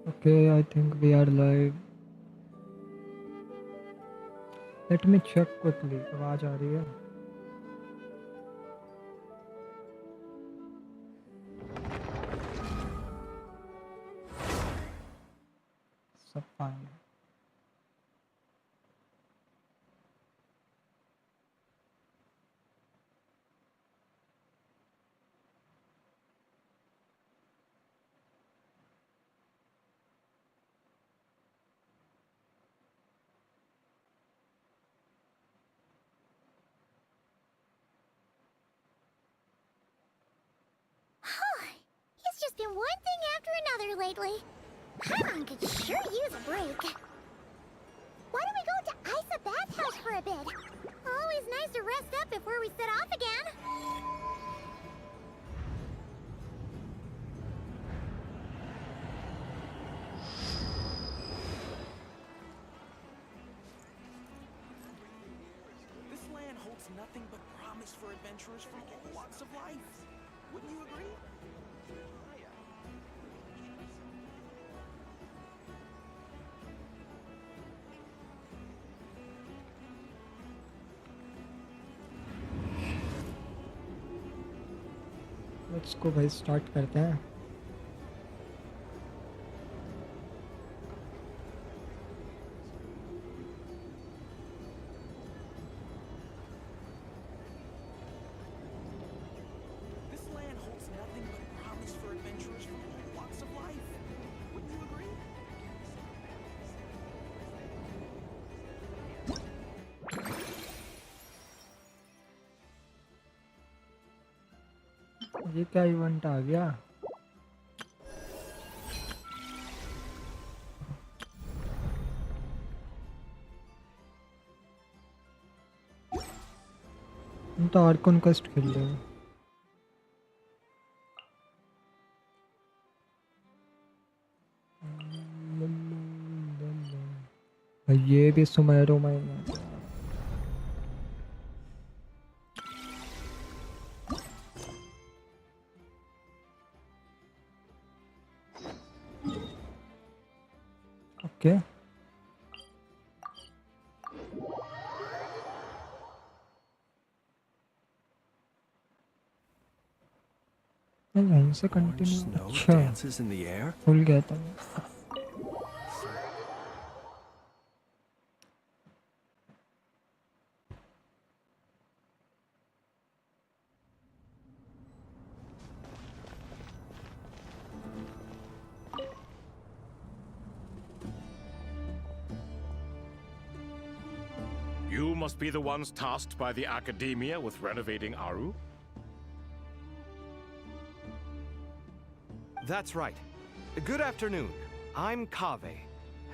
Okay, I think we are live. Let me check quickly. आवाज आ रही है? सब fine. He's just been one thing after another lately. Paimon could sure use a break. Why don't we go to Isa Bathhouse for a bit? Always nice to rest up before we set off again. This land holds nothing but promise for adventurers from all walks of life. Wouldn't you agree? Let's go भाई start करते हैं. This land holds nothing but promise for adventurers from all walks of life. Wouldn't you agree? ये क्या event आ गया? हम तो arc conquest खेल रहे हैं. भाई ये भी सुमेरो में है. Okay. मैं यहीं से कंटिन्यू. अच्छा dances in the air. भूल गया था. You must be the ones tasked by the Academia with renovating Aru? That's right. Good afternoon. I'm Kave,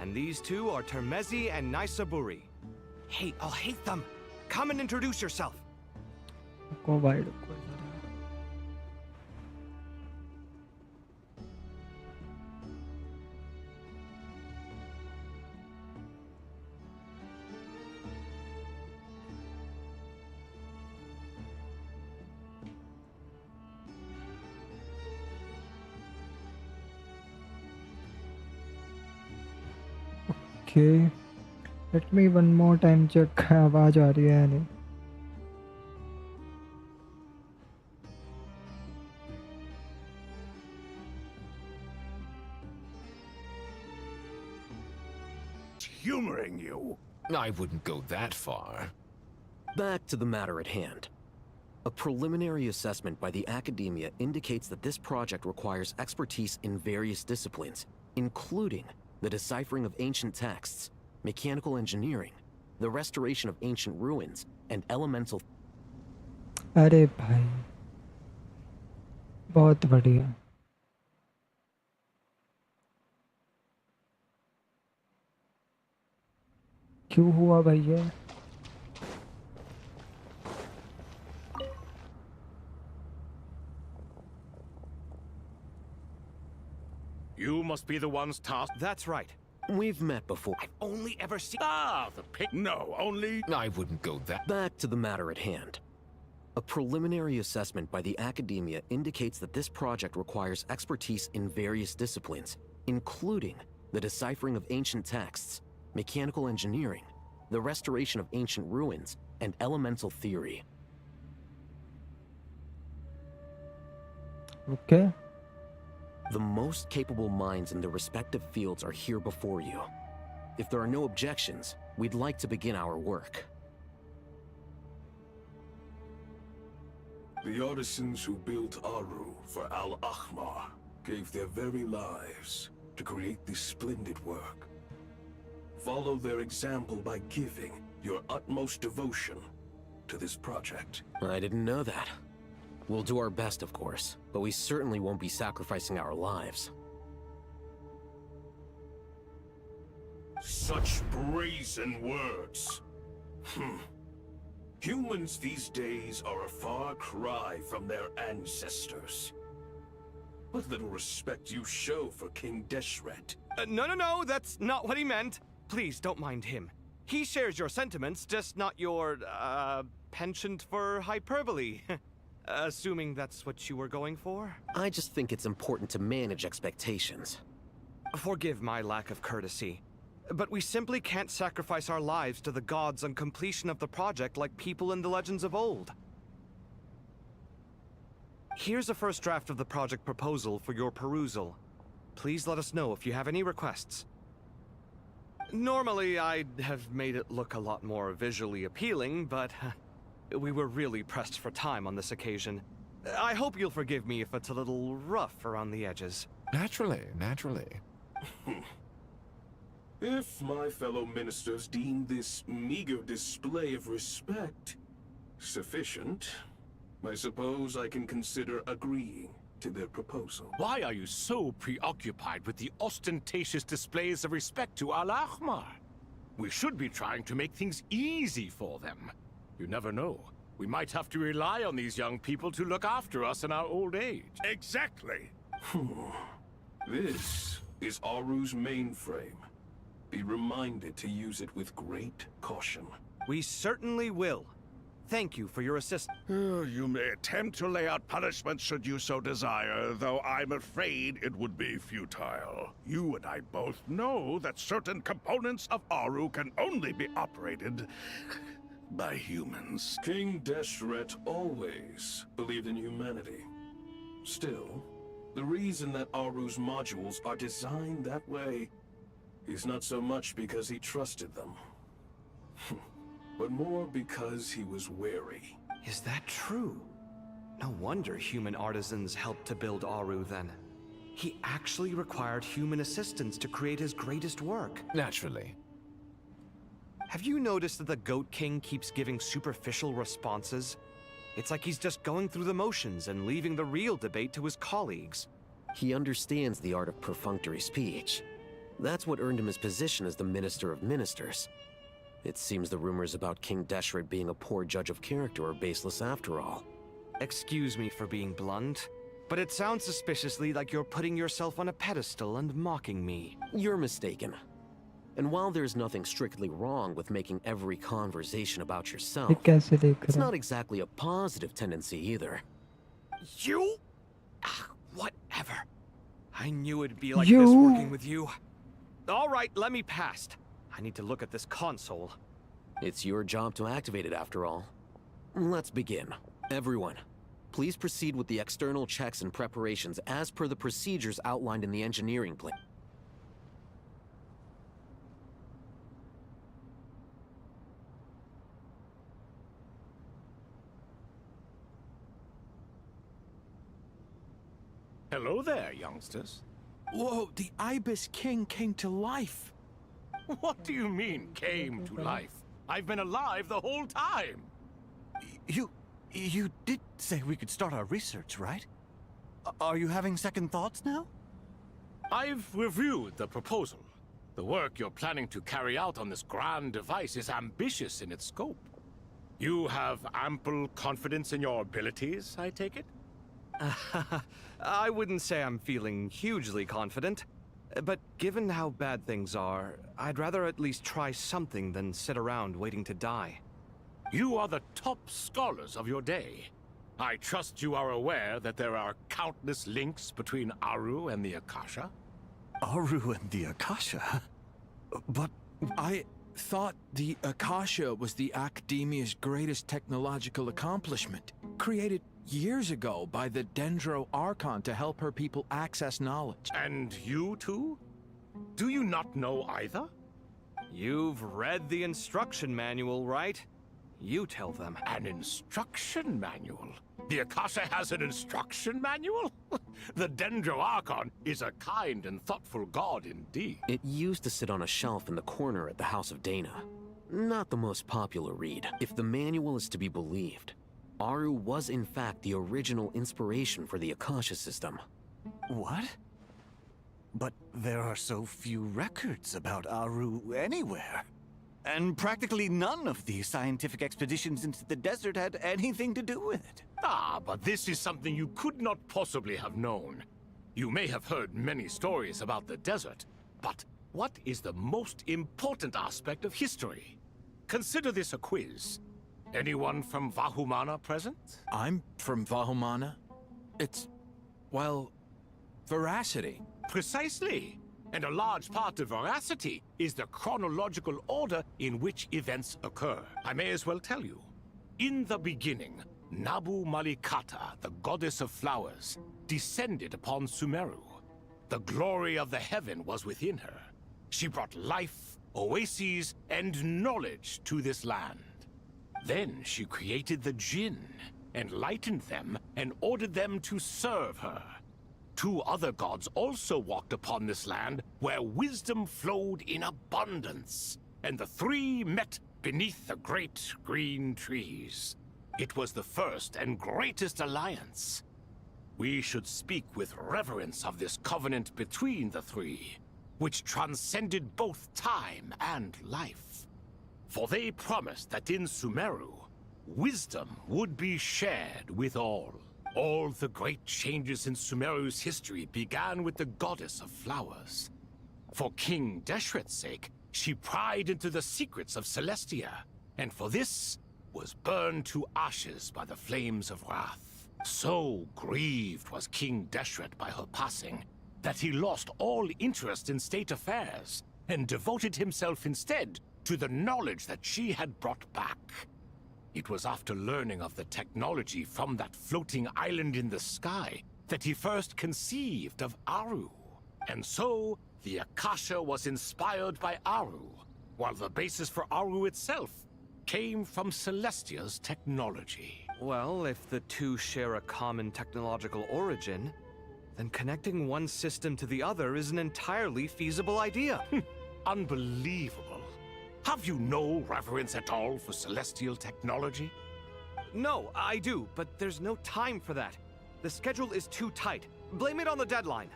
and these two are Termezi and Naisaburi. Hey, I'll hate them. Come and introduce yourself. को भाई को Okay. Let me one more time check. आवाज आ रही है या नहीं? Humoring you. I wouldn't go that far. Back to the matter at hand. A preliminary assessment by the Academia indicates that this project requires expertise in various disciplines, including the deciphering of ancient texts, mechanical engineering, the restoration of ancient ruins, and elemental... अरे भाई बहुत बढ़िया. क्यों हुआ भाई ये? You must be the ones tasked. That's right. We've met before. I've only ever seen... Ah, the pig. No, only. I wouldn't go that. Back to the matter at hand. A preliminary assessment by the Academia indicates that this project requires expertise in various disciplines, including the deciphering of ancient texts, mechanical engineering, the restoration of ancient ruins, and elemental theory. Okay. The most capable minds in their respective fields are here before you. If there are no objections, we'd like to begin our work. The artisans who built Aru for Al-Ahmar gave their very lives to create this splendid work. Follow their example by giving your utmost devotion to this project. I didn't know that. We'll do our best, of course, but we certainly won't be sacrificing our lives. Such brazen words. Humans these days are a far cry from their ancestors. What little respect you show for King Deshret. No, that's not what he meant. Please, don't mind him. He shares your sentiments, just not your, penchant for hyperbole. Assuming that's what you were going for? I just think it's important to manage expectations. Forgive my lack of courtesy, but we simply can't sacrifice our lives to the gods on completion of the project like people in the legends of old. Here's a first draft of the project proposal for your perusal. Please let us know if you have any requests. Normally, I'd have made it look a lot more visually appealing, but we were really pressed for time on this occasion. I hope you'll forgive me if it's a little rough around the edges. Naturally, naturally. If my fellow ministers deem this meager display of respect sufficient, I suppose I can consider agreeing to their proposal. Why are you so preoccupied with the ostentatious displays of respect to Al-Ahmar? We should be trying to make things easy for them. You never know. We might have to rely on these young people to look after us in our old age. Exactly. This is Aru's mainframe. Be reminded to use it with great caution. We certainly will. Thank you for your assistance. You may attempt to lay out punishment should you so desire, though I'm afraid it would be futile. You and I both know that certain components of Aru can only be operated by humans. King Deshret always believed in humanity. Still, the reason that Aru's modules are designed that way is not so much because he trusted them, but more because he was wary. Is that true? No wonder human artisans helped to build Aru then. He actually required human assistance to create his greatest work. Naturally. Have you noticed that the Goat King keeps giving superficial responses? It's like he's just going through the motions and leaving the real debate to his colleagues. He understands the art of perfunctory speech. That's what earned him his position as the Minister of Ministers. It seems the rumors about King Deshret being a poor judge of character are baseless after all. Excuse me for being blunt, but it sounds suspiciously like you're putting yourself on a pedestal and mocking me. You're mistaken. And while there's nothing strictly wrong with making every conversation about yourself, ये कैसे देख it's रहा not exactly a positive tendency either. You? Whatever. I knew it'd be like You? this working with you. All right, let me past. I need to look at this console. It's your job to activate it after all. Let's begin. Everyone, please proceed with the external checks and preparations as per the procedures outlined in the engineering plan. Hello there, youngsters. Whoa, the Ibis King came to life. What do you mean, came to life? I've been alive the whole time. You did say we could start our research, right? Are you having second thoughts now? I've reviewed the proposal. The work you're planning to carry out on this grand device is ambitious in its scope. You have ample confidence in your abilities, I take it? I wouldn't say I'm feeling hugely confident, but given how bad things are, I'd rather at least try something than sit around waiting to die. You are the top scholars of your day. I trust you are aware that there are countless links between Aru and the Akasha? Aru and the Akasha? But I thought the Akasha was the Academia's greatest technological accomplishment, created years ago by the Dendro Archon to help her people access knowledge. And you too? Do you not know either? You've read the instruction manual, right? You tell them. An instruction manual? The Akasha has an instruction manual? The Dendro Archon is a kind and thoughtful god indeed. It used to sit on a shelf in the corner at the House of Dana. Not the most popular read. If the manual is to be believed, Aru was in fact the original inspiration for the Akasha system. what? But there are so few records about Aru anywhere. And practically none of the scientific expeditions into the desert had anything to do with it. Ah, but this is something you could not possibly have known. You may have heard many stories about the desert, but what is the most important aspect of history? Consider this a quiz. Anyone from Vahumana present? I'm from Vahumana. It's, well, veracity. Precisely. And a large part of veracity is the chronological order in which events occur. I may as well tell you. In the beginning, Nabu Malikata, the goddess of flowers, descended upon Sumeru. The glory of the heaven was within her. She brought life, oases, and knowledge to this land. Then she created the Jinn, enlightened them, and ordered them to serve her. 2 other gods also walked upon this land where wisdom flowed in abundance, and the 3 met beneath the great green trees. It was the first and greatest alliance. We should speak with reverence of this covenant between the 3, which transcended both time and life. For they promised that in Sumeru, wisdom would be shared with all. All the great changes in Sumeru's history began with the goddess of flowers. For King Deshret's sake, she pried into the secrets of Celestia, and for this was burned to ashes by the flames of wrath. So grieved was King Deshret by her passing, that he lost all interest in state affairs, and devoted himself instead to the knowledge that she had brought back. It was after learning of the technology from that floating island in the sky that he first conceived of Aru. And so, the Akasha was inspired by Aru, while the basis for Aru itself came from Celestia's technology. Well, if the 2 share a common technological origin, then connecting one system to the other is an entirely feasible idea. Unbelievable. Have you no reverence at all for celestial technology? No, I do, but there's no time for that. The schedule is too tight. Blame it on the deadline.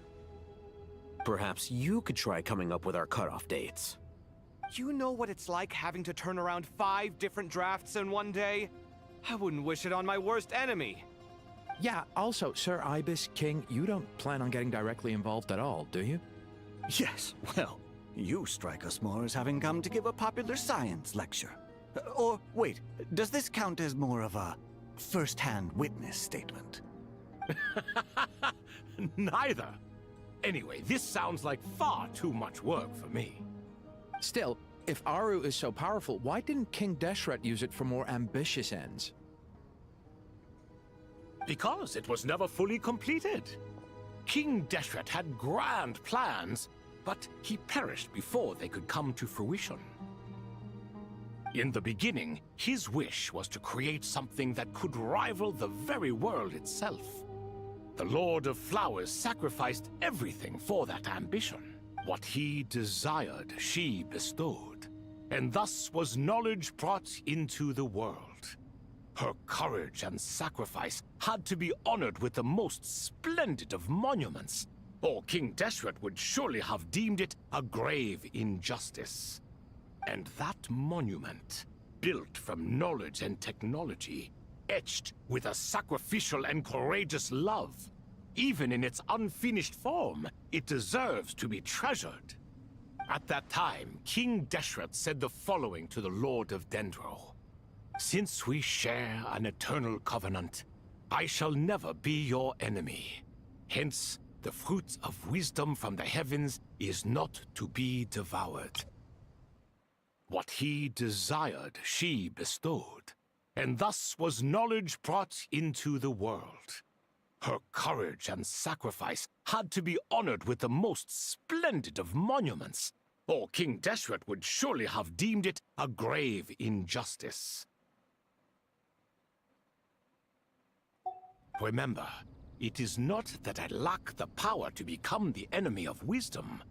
Perhaps you could try coming up with our cutoff dates. You know what it's like having to turn around 5 different drafts in one day? I wouldn't wish it on my worst enemy. Yeah, also, Sir Ibis, King, you don't plan on getting directly involved at all, do you? Yes, well, you strike us more as having come to give a popular science lecture. Or, wait, does this count as more of a first-hand witness statement? Neither. Anyway, this sounds like far too much work for me. Still, if Aru is so powerful, why didn't King Deshret use it for more ambitious ends? Because it was never fully completed. King Deshret had grand plans, but he perished before they could come to fruition. In the beginning, his wish was to create something that could rival the very world itself. The Lord of Flowers sacrificed everything for that ambition. What he desired, she bestowed, and thus was knowledge brought into the world. Her courage and sacrifice had to be honored with the most splendid of monuments, or King Deshret would surely have deemed it a grave injustice. And that monument, built from knowledge and technology, etched with a sacrificial and courageous love, even in its unfinished form, it deserves to be treasured. At that time, King Deshret said the following to the Lord of Dendro. Since we share an eternal covenant, I shall never be your enemy. Hence, the fruit of wisdom from the heavens is not to be devoured. What he desired, she bestowed, and thus was knowledge brought into the world. Her courage and sacrifice had to be honored with the most splendid of monuments, or King Deshret would surely have deemed it a grave injustice. Remember, it is not that I lack the power to become the enemy of wisdom.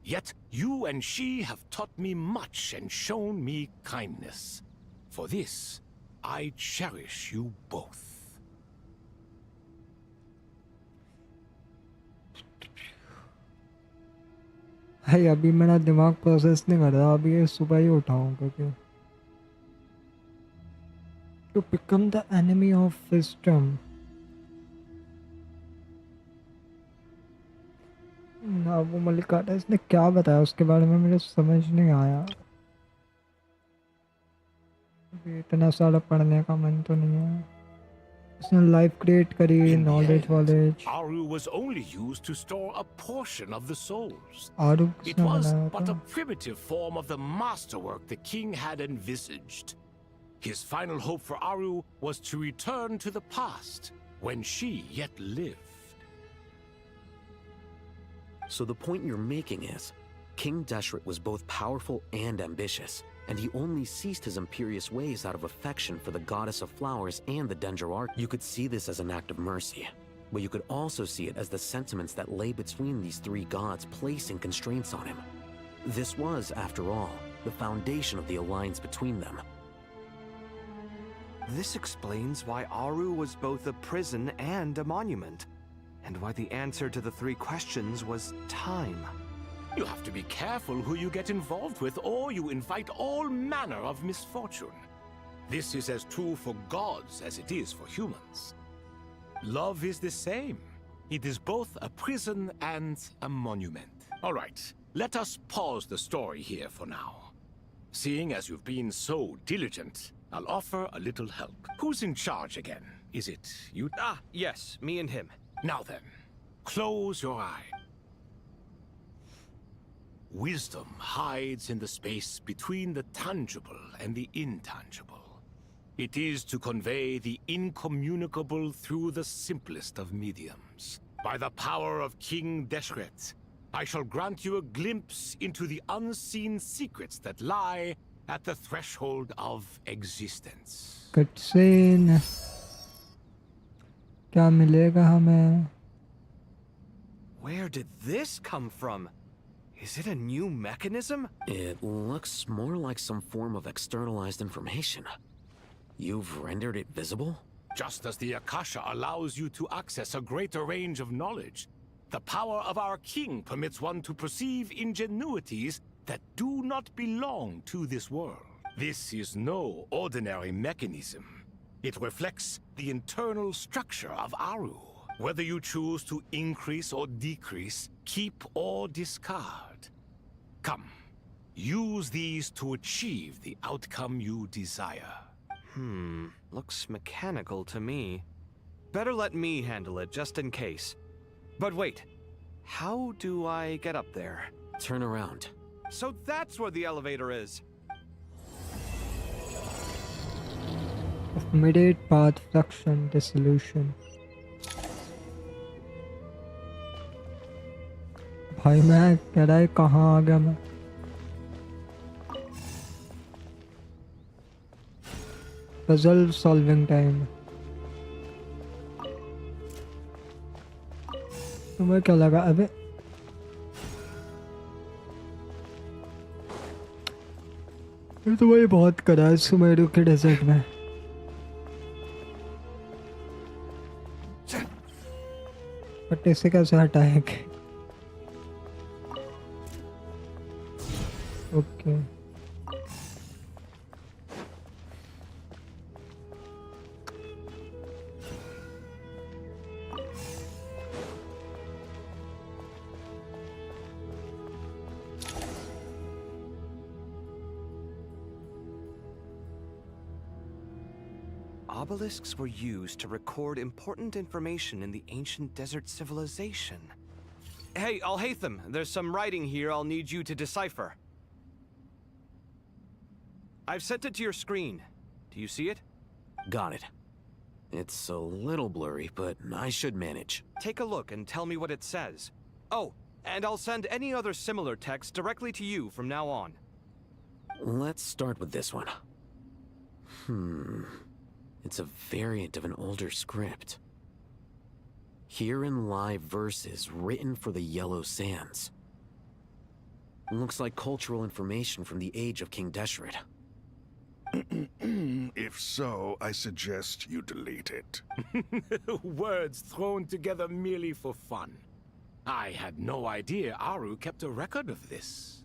Yet you and she have taught me much and shown me kindness. For this, I cherish you both. भाई अभी मेरा दिमाग process नहीं कर रहा, अभी ये सुबह ही उठाऊं क्योंकि to become the enemy of wisdom. ना वो मलिकाटा इसने क्या बताया उसके बारे में मुझे समझ नहीं आया. अभी इतना सारा पढ़ने का मन तो नहीं है. इसने लाइफ क्रिएट करी, knowledge वॉलेज. Aru was only used to store a portion of the souls. आरू It किसने was बनाया but a था? primitive form of the masterwork the king had envisaged. His final hope for Aru was to return to the past, when she yet lived. So the point you're making is, King Deshret was both powerful and ambitious, and he only ceased his imperious ways out of affection for the goddess of flowers and the Dendro Arc. You could see this as an act of mercy, but you could also see it as the sentiments that lay between these three gods placing constraints on him. This was, after all, the foundation of the alliance between them. This explains why Aru was both a prison and a monument, and why the answer to the three questions was time. You have to be careful who you get involved with, or you invite all manner of misfortune. This is as true for gods as it is for humans. Love is the same. It is both a prison and a monument. All right, let us pause the story here for now. Seeing as you've been so diligent, I'll offer a little help. Who's in charge again? Is it you? Ah, yes, me and him. Now then, close your eye. Wisdom hides in the space between the tangible and the intangible. It is to convey the incommunicable through the simplest of mediums. By the power of King Deshret, I shall grant you a glimpse into the unseen secrets that lie at the threshold of existence. Cutscene. क्या मिलेगा हमें? Where did this come from? Is it a new mechanism? It looks more like some form of externalized information. You've rendered it visible? Just as the Akasha allows you to access a greater range of knowledge, the power of our king permits one to perceive ingenuities that do not belong to this world. This is no ordinary mechanism. It reflects the internal structure of Aru. Whether you choose to increase or decrease, keep or discard. Come, use these to achieve the outcome you desire. Looks mechanical to me. Better let me handle it, just in case. But wait, how do I get up there? Turn around. So that's where the elevator is. Immediate path, Flux and Dissolution. भाई मैं कह रहा है कहाँ आ गया मैं? Puzzle solving time. तुम्हें क्या लगा अबे? ये तो वही बहुत करा है सुमेरु के डेजर्ट में. बट इसे कैसे हटाएंगे? Okay. Obelisks were used to record important information in the ancient desert civilization. Hey, Alhaitham, there's some writing here I'll need you to decipher. I've sent it to your screen. Do you see it? Got it. It's a little blurry, but I should manage. Take a look and tell me what it says. Oh, and I'll send any other similar text directly to you from now on. Let's start with this one. It's a variant of an older script. Herein lie verses written for the Yellow Sands. Looks like cultural information from the age of King Deshret. If so, I suggest you delete it. Words thrown together merely for fun. I had no idea Aru kept a record of this.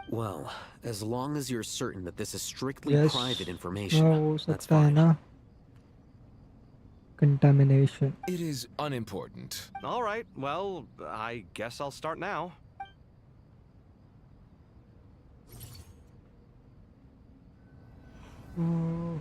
Well, as long as you're certain that this is strictly Yes. private हाँ, information, हो that's सकता है fine. ना. Contamination. It is unimportant. All right, well, I guess I'll start now. Oh.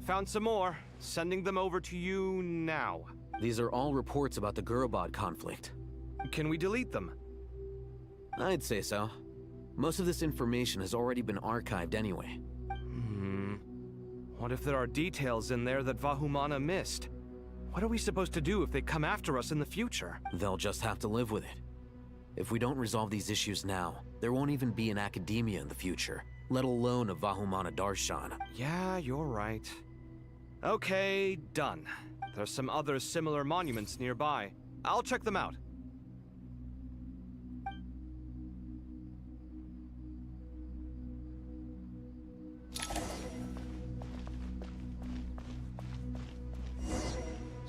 Found some more. Sending them over to you now. These are all reports about the Gurubad conflict. Can we delete them? I'd say so. Most of this information has already been archived anyway. What if there are details in there that Vahumana missed? What are we supposed to do if they come after us in the future? They'll just have to live with it. If we don't resolve these issues now, there won't even be an academia in the future, let alone a Vahumana Darshan. Yeah, you're right. Okay, done. There's some other similar monuments nearby. I'll check them out.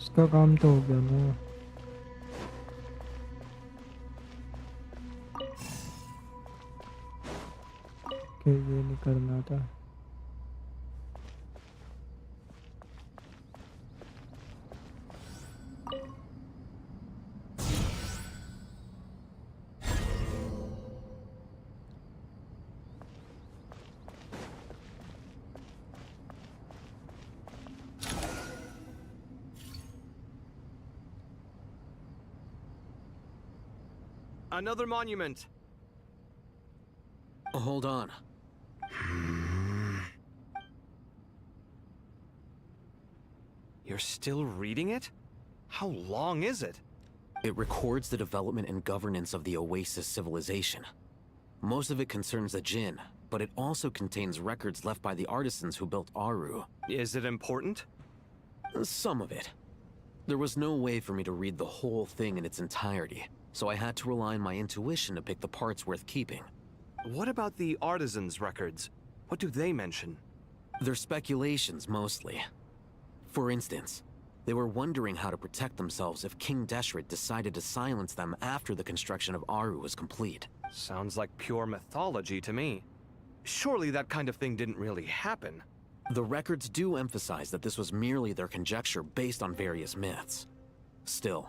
इसका काम तो हो गया ना. कि ये नहीं करना था. Another monument. Hold on. You're still reading it? How long is it? It records the development and governance of the Oasis civilization. Most of it concerns the Jinn, but it also contains records left by the artisans who built Aru. Is it important? Some of it. There was no way for me to read the whole thing in its entirety, so I had to rely on my intuition to pick the parts worth keeping. What about the artisans' records? What do they mention? They're speculations, mostly. For instance, they were wondering how to protect themselves if King Deshret decided to silence them after the construction of Aru was complete. Sounds like pure mythology to me. Surely that kind of thing didn't really happen. The records do emphasize that this was merely their conjecture based on various myths. Still,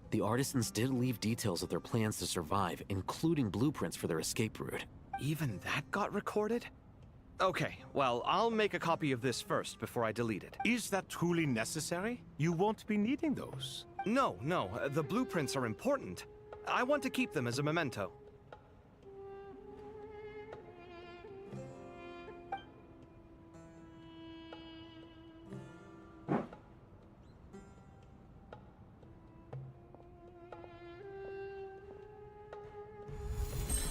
the artisans did leave details of their plans to survive, including blueprints for their escape route. Even that got recorded? Okay, well, I'll make a copy of this first before I delete it. Is that truly necessary? You won't be needing those. No, the blueprints are important. I want to keep them as a memento.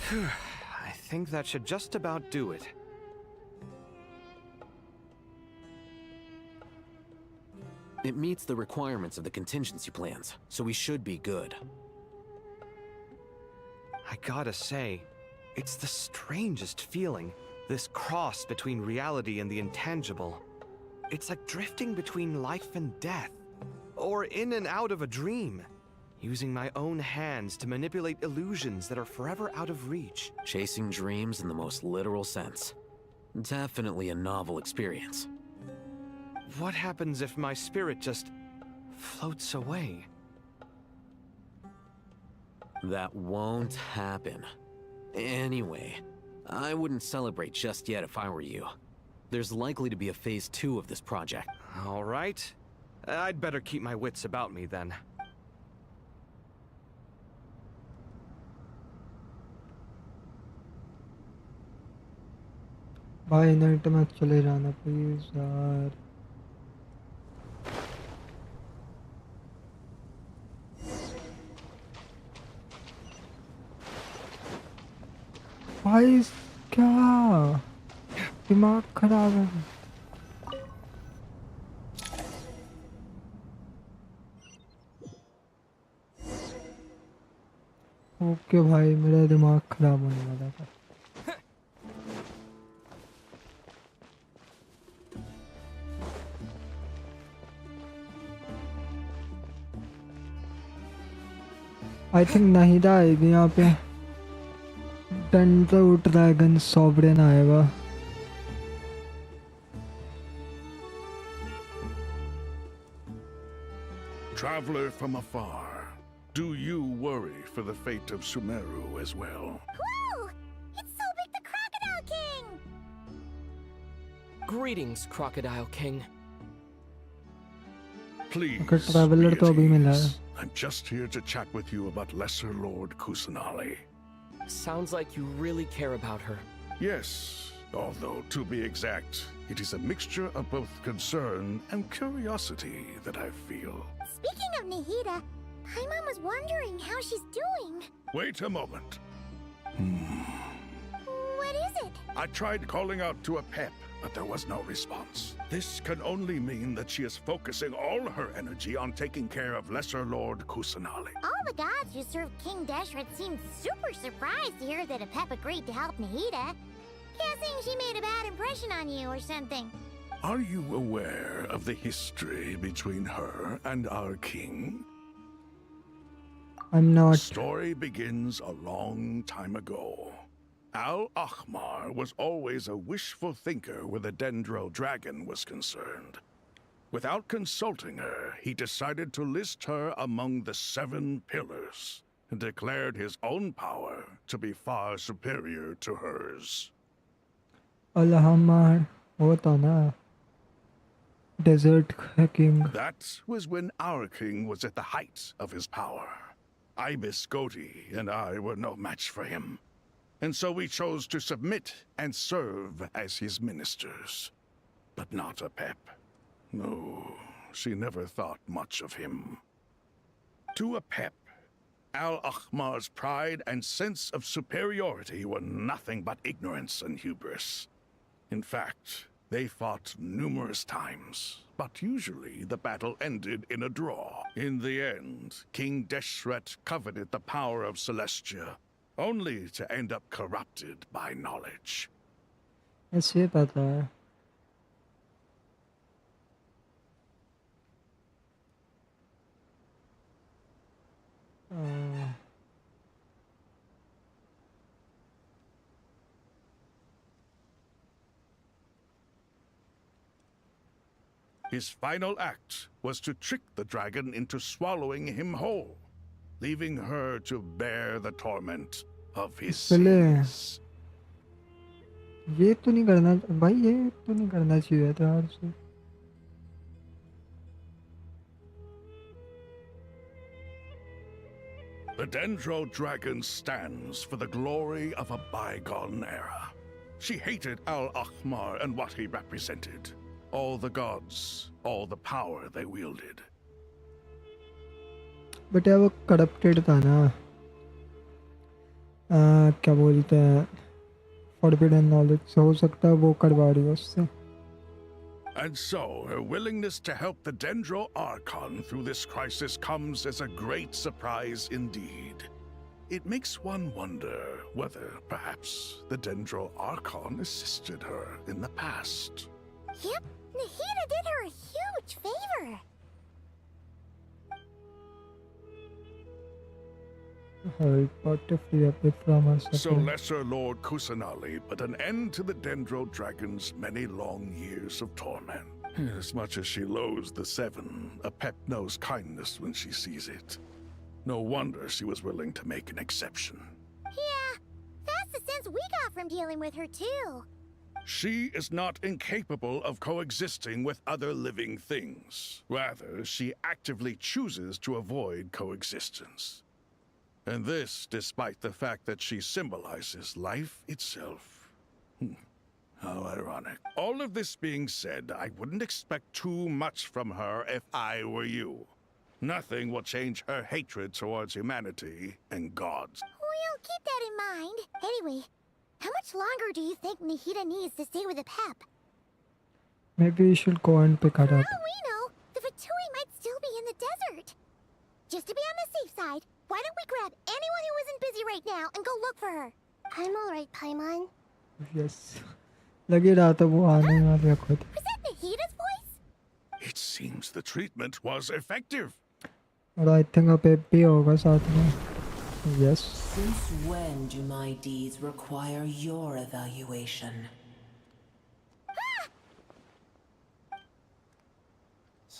I think that should just about do it. It meets the requirements of the contingency plans, so we should be good. I gotta say, it's the strangest feeling, this cross between reality and the intangible. It's like drifting between life and death, or in and out of a dream, using my own hands to manipulate illusions that are forever out of reach. Chasing dreams in the most literal sense. Definitely a novel experience. What happens if my spirit just floats away? That won't happen. Anyway, I wouldn't celebrate just yet if I were you. There's likely to be a phase 2 of this project. All right. I'd better keep my wits about me then. भाई net में चले जाना please यार। भाई क्या दिमाग खराब है। ओके भाई मेरा दिमाग खराब होने वाला था। आई थिंक नाहिदा आएगी यहाँ पे। डेंड्रो ड्रैगन सॉवरेन आएगा। Traveler from afar, do you worry for the fate of Sumeru as well? Whoa! It's Sobek the Crocodile King! Greetings, Crocodile King. Please, अगर ट्रैवलर तो अभी मिला है। I'm just here to chat with you about Lesser Lord Kusanali. Sounds like you really care about her. Yes, although to be exact, it is a mixture of both concern and curiosity that I feel. Speaking of Nahida, Paimon was wondering how she's doing. Wait a moment. What is it? I tried calling out to a pep, but there was no response. This can only mean that she is focusing all her energy on taking care of Lesser Lord Kusanali. All the gods who served King Deshret seemed super surprised to hear that Apep agreed to help Nahida. Guessing she made a bad impression on you or something. Are you aware of the history between her and our king? I'm not. The story begins a long time ago. Al-Ahmar was always a wishful thinker where the Dendro dragon was concerned. Without consulting her, he decided to list her among the 7 pillars and declared his own power to be far superior to hers. Al-Ahmar होता ना desert king. That was when our king was at the height of his power. Ibis Goti and I were no match for him. And so we chose to submit and serve as his ministers. But not Apep. No, she never thought much of him. To Apep, Al-Ahmar's pride and sense of superiority were nothing but ignorance and hubris. In fact, they fought numerous times, but usually the battle ended in a draw. In the end, King Deshret coveted the power of Celestia, only to end up corrupted by knowledge. ऐसे पता है। His final act was to trick the dragon into swallowing him whole, leaving her to bear the torment of his sins. ये तो नहीं करना भाई, ये तो नहीं करना चाहिए था यार से। The Dendro dragon stands for the glory of a bygone era. She hated Al-Ahmar and what he represented. All the gods, all the power they wielded. But यार वो करप्टेड था ना। क्या बोलते हैं, फॉरबिडन नॉलेज से हो सकता है वो करवा रही हो उससे। And so, her willingness to help the Dendro Archon through this crisis comes as a great surprise indeed. It makes one wonder whether, perhaps, the Dendro Archon assisted her in the past. Yep, Nahida did her a huge favor. Help her to free up from her So suffering. Lesser Lord Kusanali put an end to the Dendro Dragon's many long years of torment. As much as she loathes the Seven, a pet knows kindness when she sees it. No wonder she was willing to make an exception. Yeah, that's the sense we got from dealing with her too. She is not incapable of coexisting with other living things. Rather, she actively chooses to avoid coexistence. And this despite the fact that she symbolizes life itself. How ironic. All of this being said, I wouldn't expect too much from her if I were you. Nothing will change her hatred towards humanity and gods. We'll keep that in mind. Anyway, how much longer do you think Nahida needs to stay with the Pep? Maybe you should go and pick her For up. all we know, the Fatui might still be in the desert. Just to be on the safe side, why don't we grab anyone who isn't busy right now and go look for her? I'm alright, Paimon. Yes. लगी रहा था वो आने वाली है खुद. Was that Nahida's voice? It seems the treatment was effective. और I think अब पेप भी होगा साथ में. Yes. Since when do my deeds require your evaluation?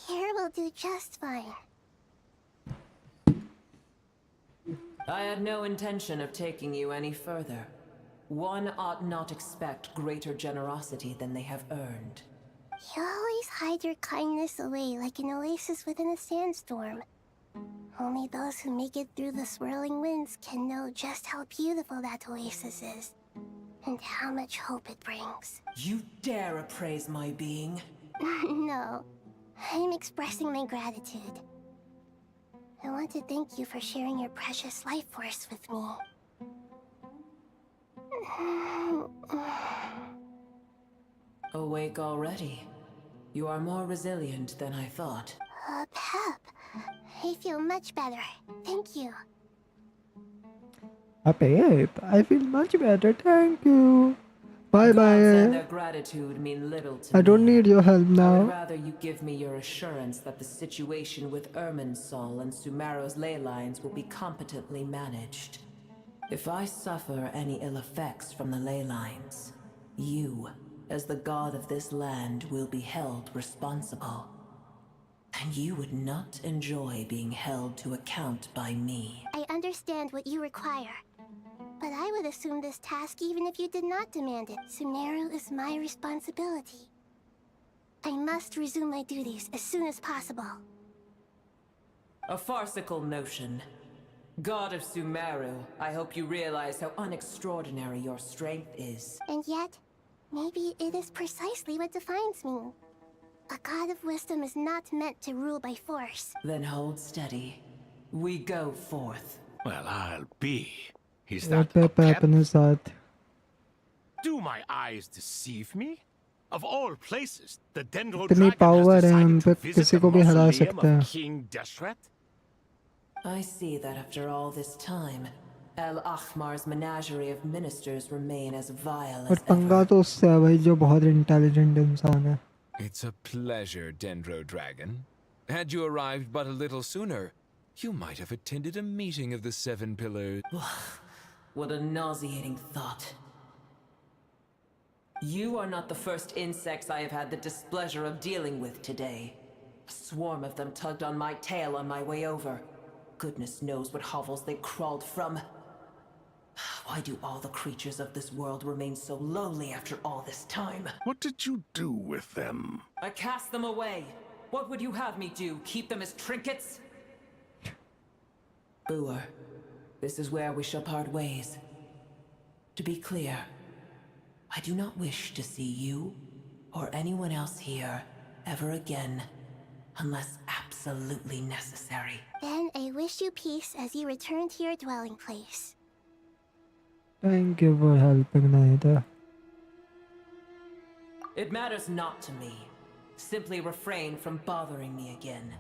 Here will do just fine. I had no intention of taking you any further. One ought not expect greater generosity than they have earned. You always hide your kindness away like an oasis within a sandstorm. Only those who make it through the swirling winds can know just how beautiful that oasis is, and how much hope it brings. You dare appraise my being? No, I'm expressing my gratitude. I want to thank you for sharing your precious life force with me. Awake already. You are more resilient than I thought. Pep, I feel much better. Thank you. Babe, I feel much better. Thank you. Bye Gods and bye. their gratitude mean little to I me. don't need your help I would now. rather you give me your assurance that the situation with Irminsul and Sumero's ley lines will be competently managed. If I suffer any ill effects from the ley lines, you, as the god of this land, will be held responsible. And you would not enjoy being held to account by me. I understand what you require. But I would assume this task even if you did not demand it. Sumero is my responsibility. I must resume my duties as soon as possible. A farcical notion. God of Sumeru, I hope you realize how unextraordinary your strength is. And yet, maybe it is precisely what defines me. A god of wisdom is not meant to rule by force. Then hold steady. We go forth. Well, I'll be. Is और that a पेप है pep? अपने साथ. Do my eyes deceive me? Of all places, the Dendro इतनी Dragon power has है हम decided to पे visit किसी the को भी हरा mausoleum सकते हैं. of King Deshret? I see that after all this time, El Ahmar's menagerie of ministers remain as vile और as पंगा ever. तो उससे है भाई जो बहुत इंटेलिजेंट इंसान है. It's a pleasure, Dendro Dragon. Had you arrived but a little sooner, you might have attended a meeting of the Seven Pillars. What a nauseating thought. You are not the first insects I have had the displeasure of dealing with today. A swarm of them tugged on my tail on my way over. Goodness knows what hovels they crawled from. Why do all the creatures of this world remain so lowly after all this time? What did you do with them? I cast them away. What would you have me do? Keep them as trinkets? Booer, this is where we shall part ways. To be clear, I do not wish to see you or anyone else here ever again, unless absolutely necessary. Then I wish you peace as you return to your dwelling place. Thank you for helping Nahida. It matters not to me. Simply refrain from bothering me again.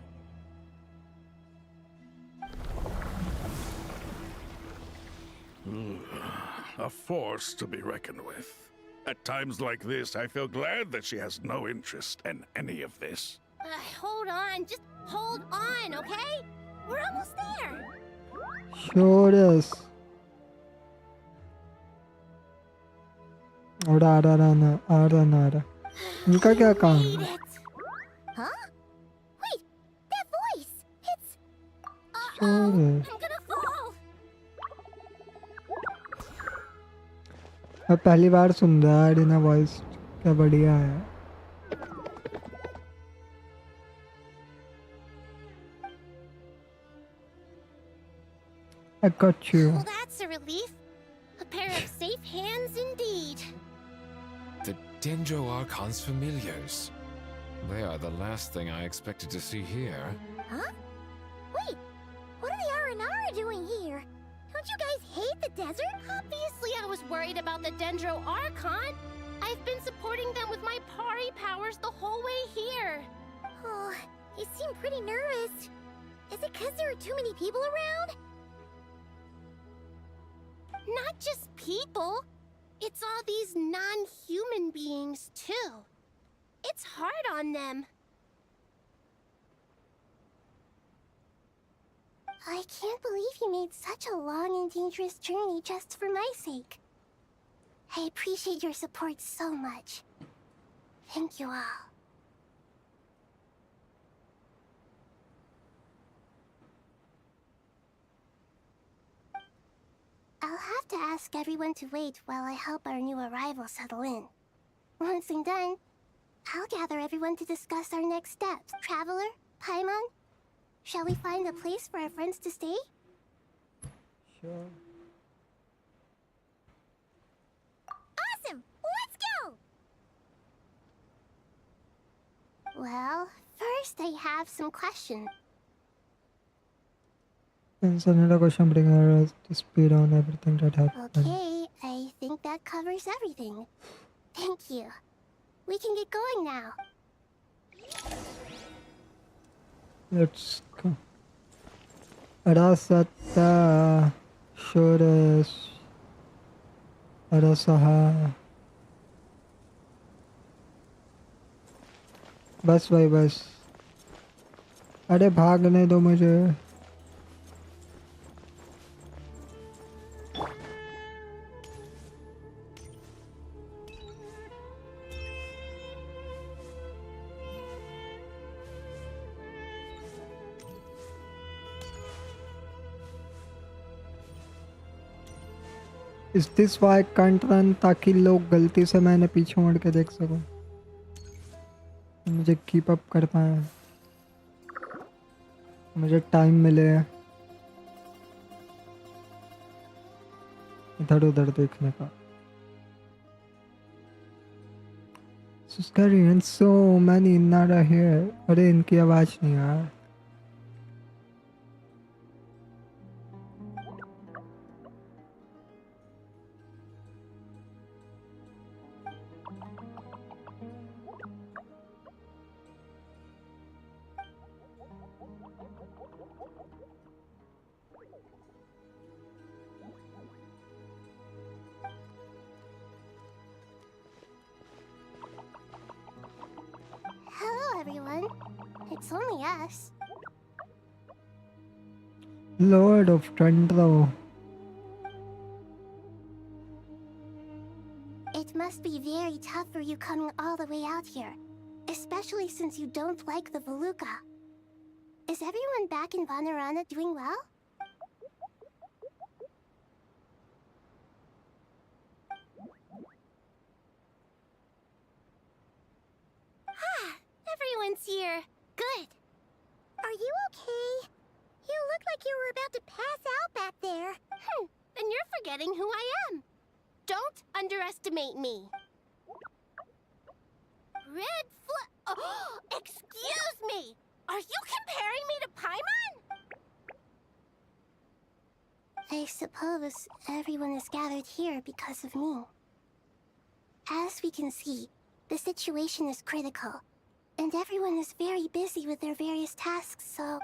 A force to be reckoned with. At times like this, I feel glad that she has no interest in any of this. Hold on, just hold on, okay? We're almost there. Sure is. और आ रहा इनका क्या काम Made है? it. Huh? Wait, that voice. It's. Sure I'm is. gonna fall. अब पहली बार सुन रहा है डिना वॉइस, क्या बढ़िया है. I got you. Well, that's a relief. A pair of safe hands indeed. The Dendro Archon's familiars. They are the last thing I expected to see here. Huh? Wait, what are the Aranara doing here? Don't you guys hate the desert? Obviously, I was worried about the Dendro Archon. I've been supporting them with my Pari powers the whole way here. Oh, you seem pretty nervous. Is it because there are too many people around? Not just people. It's all these non-human beings, too. It's hard on them. I can't believe you made such a long and dangerous journey just for my sake. I appreciate your support so much. Thank you all. I'll have to ask everyone to wait while I help our new arrival settle in. Once I'm done, I'll gather everyone to discuss our next steps. Traveler, Paimon, shall we find a place for our friends to stay? Sure. Awesome! Let's go! Well, first I have some questions. Another question bring her to speed on everything that happened. Okay, I think that covers everything. Thank you. We can get going now. Let's go. Arasata Shores Arasaha. बस भाई बस. अरे भागने दो मुझे. Is this why I can't run ताकि लोग गलती से मैंने पीछे मुड़ के देख सकूं, मुझे कीप अप कर पाए, मुझे टाइम मिले इधर उधर देखने का. So scary and so many Nara here. अरे इनकी आवाज नहीं यार. Hello, everyone. It's only us. Lord of Dendro. It must be very tough for you coming all the way out here, especially since you don't like the Veluca. Is everyone back in Vanarana doing well? Everyone's here. Good. Are you okay? You look like you were about to pass out back there. Then you're forgetting who I am. Don't underestimate me. Red Oh, excuse me! Are you comparing me to Paimon? I suppose everyone is gathered here because of me. As we can see, the situation is critical, and everyone is very busy with their various tasks, so...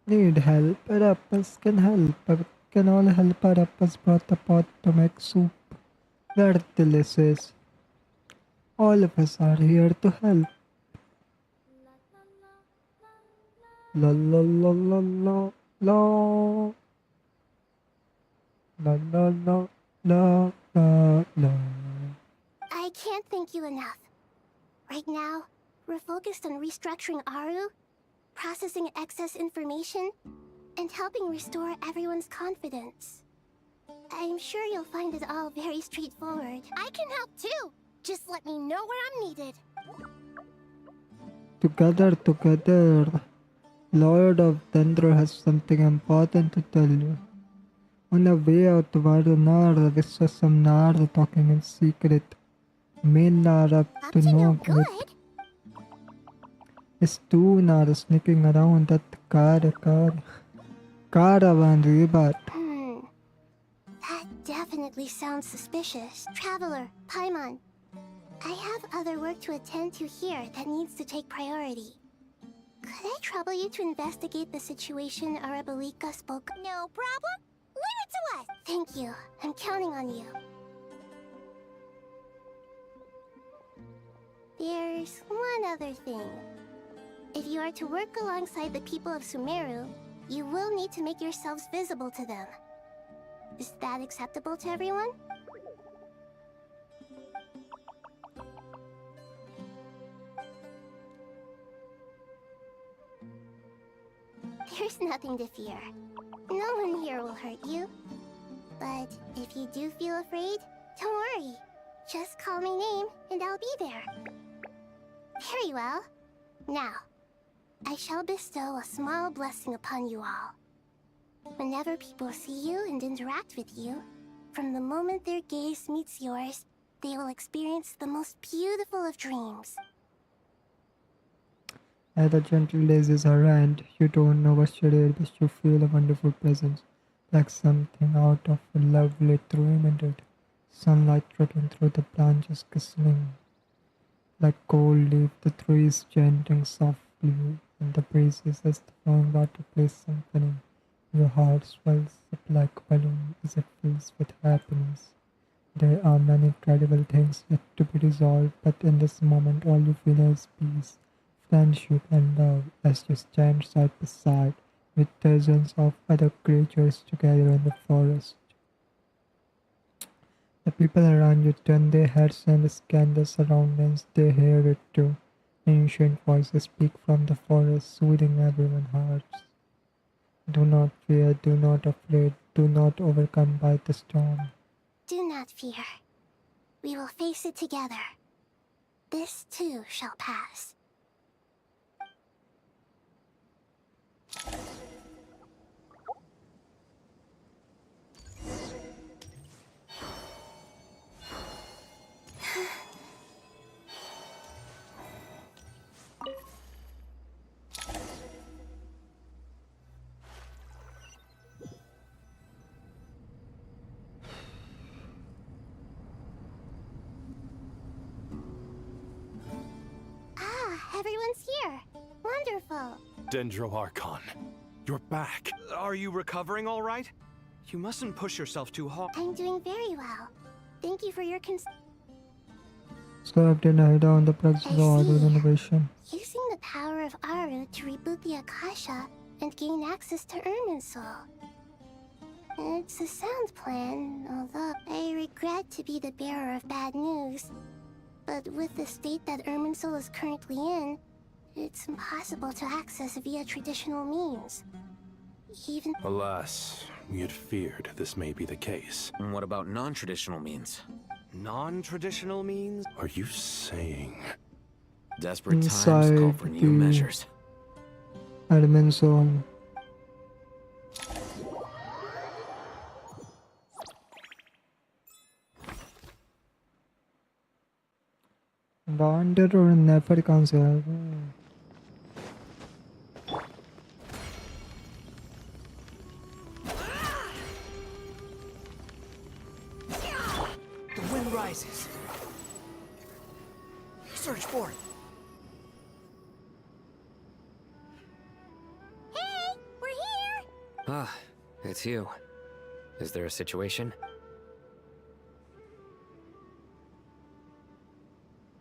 Need help, but us can help. can all help our uppers brought the pot to make soup. We're delicious. All of us are here to help. La la la la la la. La la la la la la. I can't thank you enough. Right now, we're focused on restructuring Aru, processing excess information, and helping restore everyone's confidence. I'm sure you'll find it all very straightforward. I can help too! Just let me know where I'm needed. Together. Lord of Dendro has something important to tell you. On the way out to Varunar, Vishwasamnar talking in secret. Mainnar up to no good. Is Tunar sneaking around that caravan Ribat. That definitely sounds suspicious. Traveler, Paimon, I have other work to attend to here that needs to take priority. Could I trouble you to investigate the situation Arabalika spoke? No problem. Leave it to us. Thank you. I'm counting on you. There's one other thing. If you are to work alongside the people of Sumeru, you will need to make yourselves visible to them. Is that acceptable to everyone? There's nothing to fear. No one here will hurt you. But if you do feel afraid, don't worry. Just call my name and I'll be there. Very well. Now, I shall bestow a small blessing upon you all. Whenever people see you and interact with you, from the moment their gaze meets yours, they will experience the most beautiful of dreams. As the gentle raises her hand, you don't know what she did, but you feel a wonderful presence, like something out of a lovely dream indeed. Sunlight trickling through the branches, glistening like gold leaf, the trees chanting softly, and the breezes as the flowing water plays symphony. Your heart swells up like a balloon as it fills with happiness. There are many incredible things yet to be resolved, but in this moment all you feel is peace, friendship and love as you stand side by side with dozens of other creatures together in the forest. The people around you turn their heads and scan the surroundings. They hear it too. Ancient voices speak from the forest, soothing everyone's hearts. Do not fear, do not afraid, do not overcome by the storm. Do not fear. We will face it together. This too shall pass. Everyone's here. Wonderful. Dendro Archon, you're back. Are you recovering all right? You mustn't push yourself too hard. I'm doing very well. Thank you for your So I've denied on the progress of the renovation. Using the power of Aru to reboot the Akasha and gain access to Irminsul. It's a sound plan, although I regret to be the bearer of bad news. But with the state that Irminsul is currently in, it's impossible to access via traditional means. Even... Alas, we had feared this may be the case. And what about non-traditional means? Non-traditional means? Are you saying... Desperate times call for new measures. Irminsul. Wander or never cancel. The wind rises. Search for it. Ah, it's you. Is there a situation?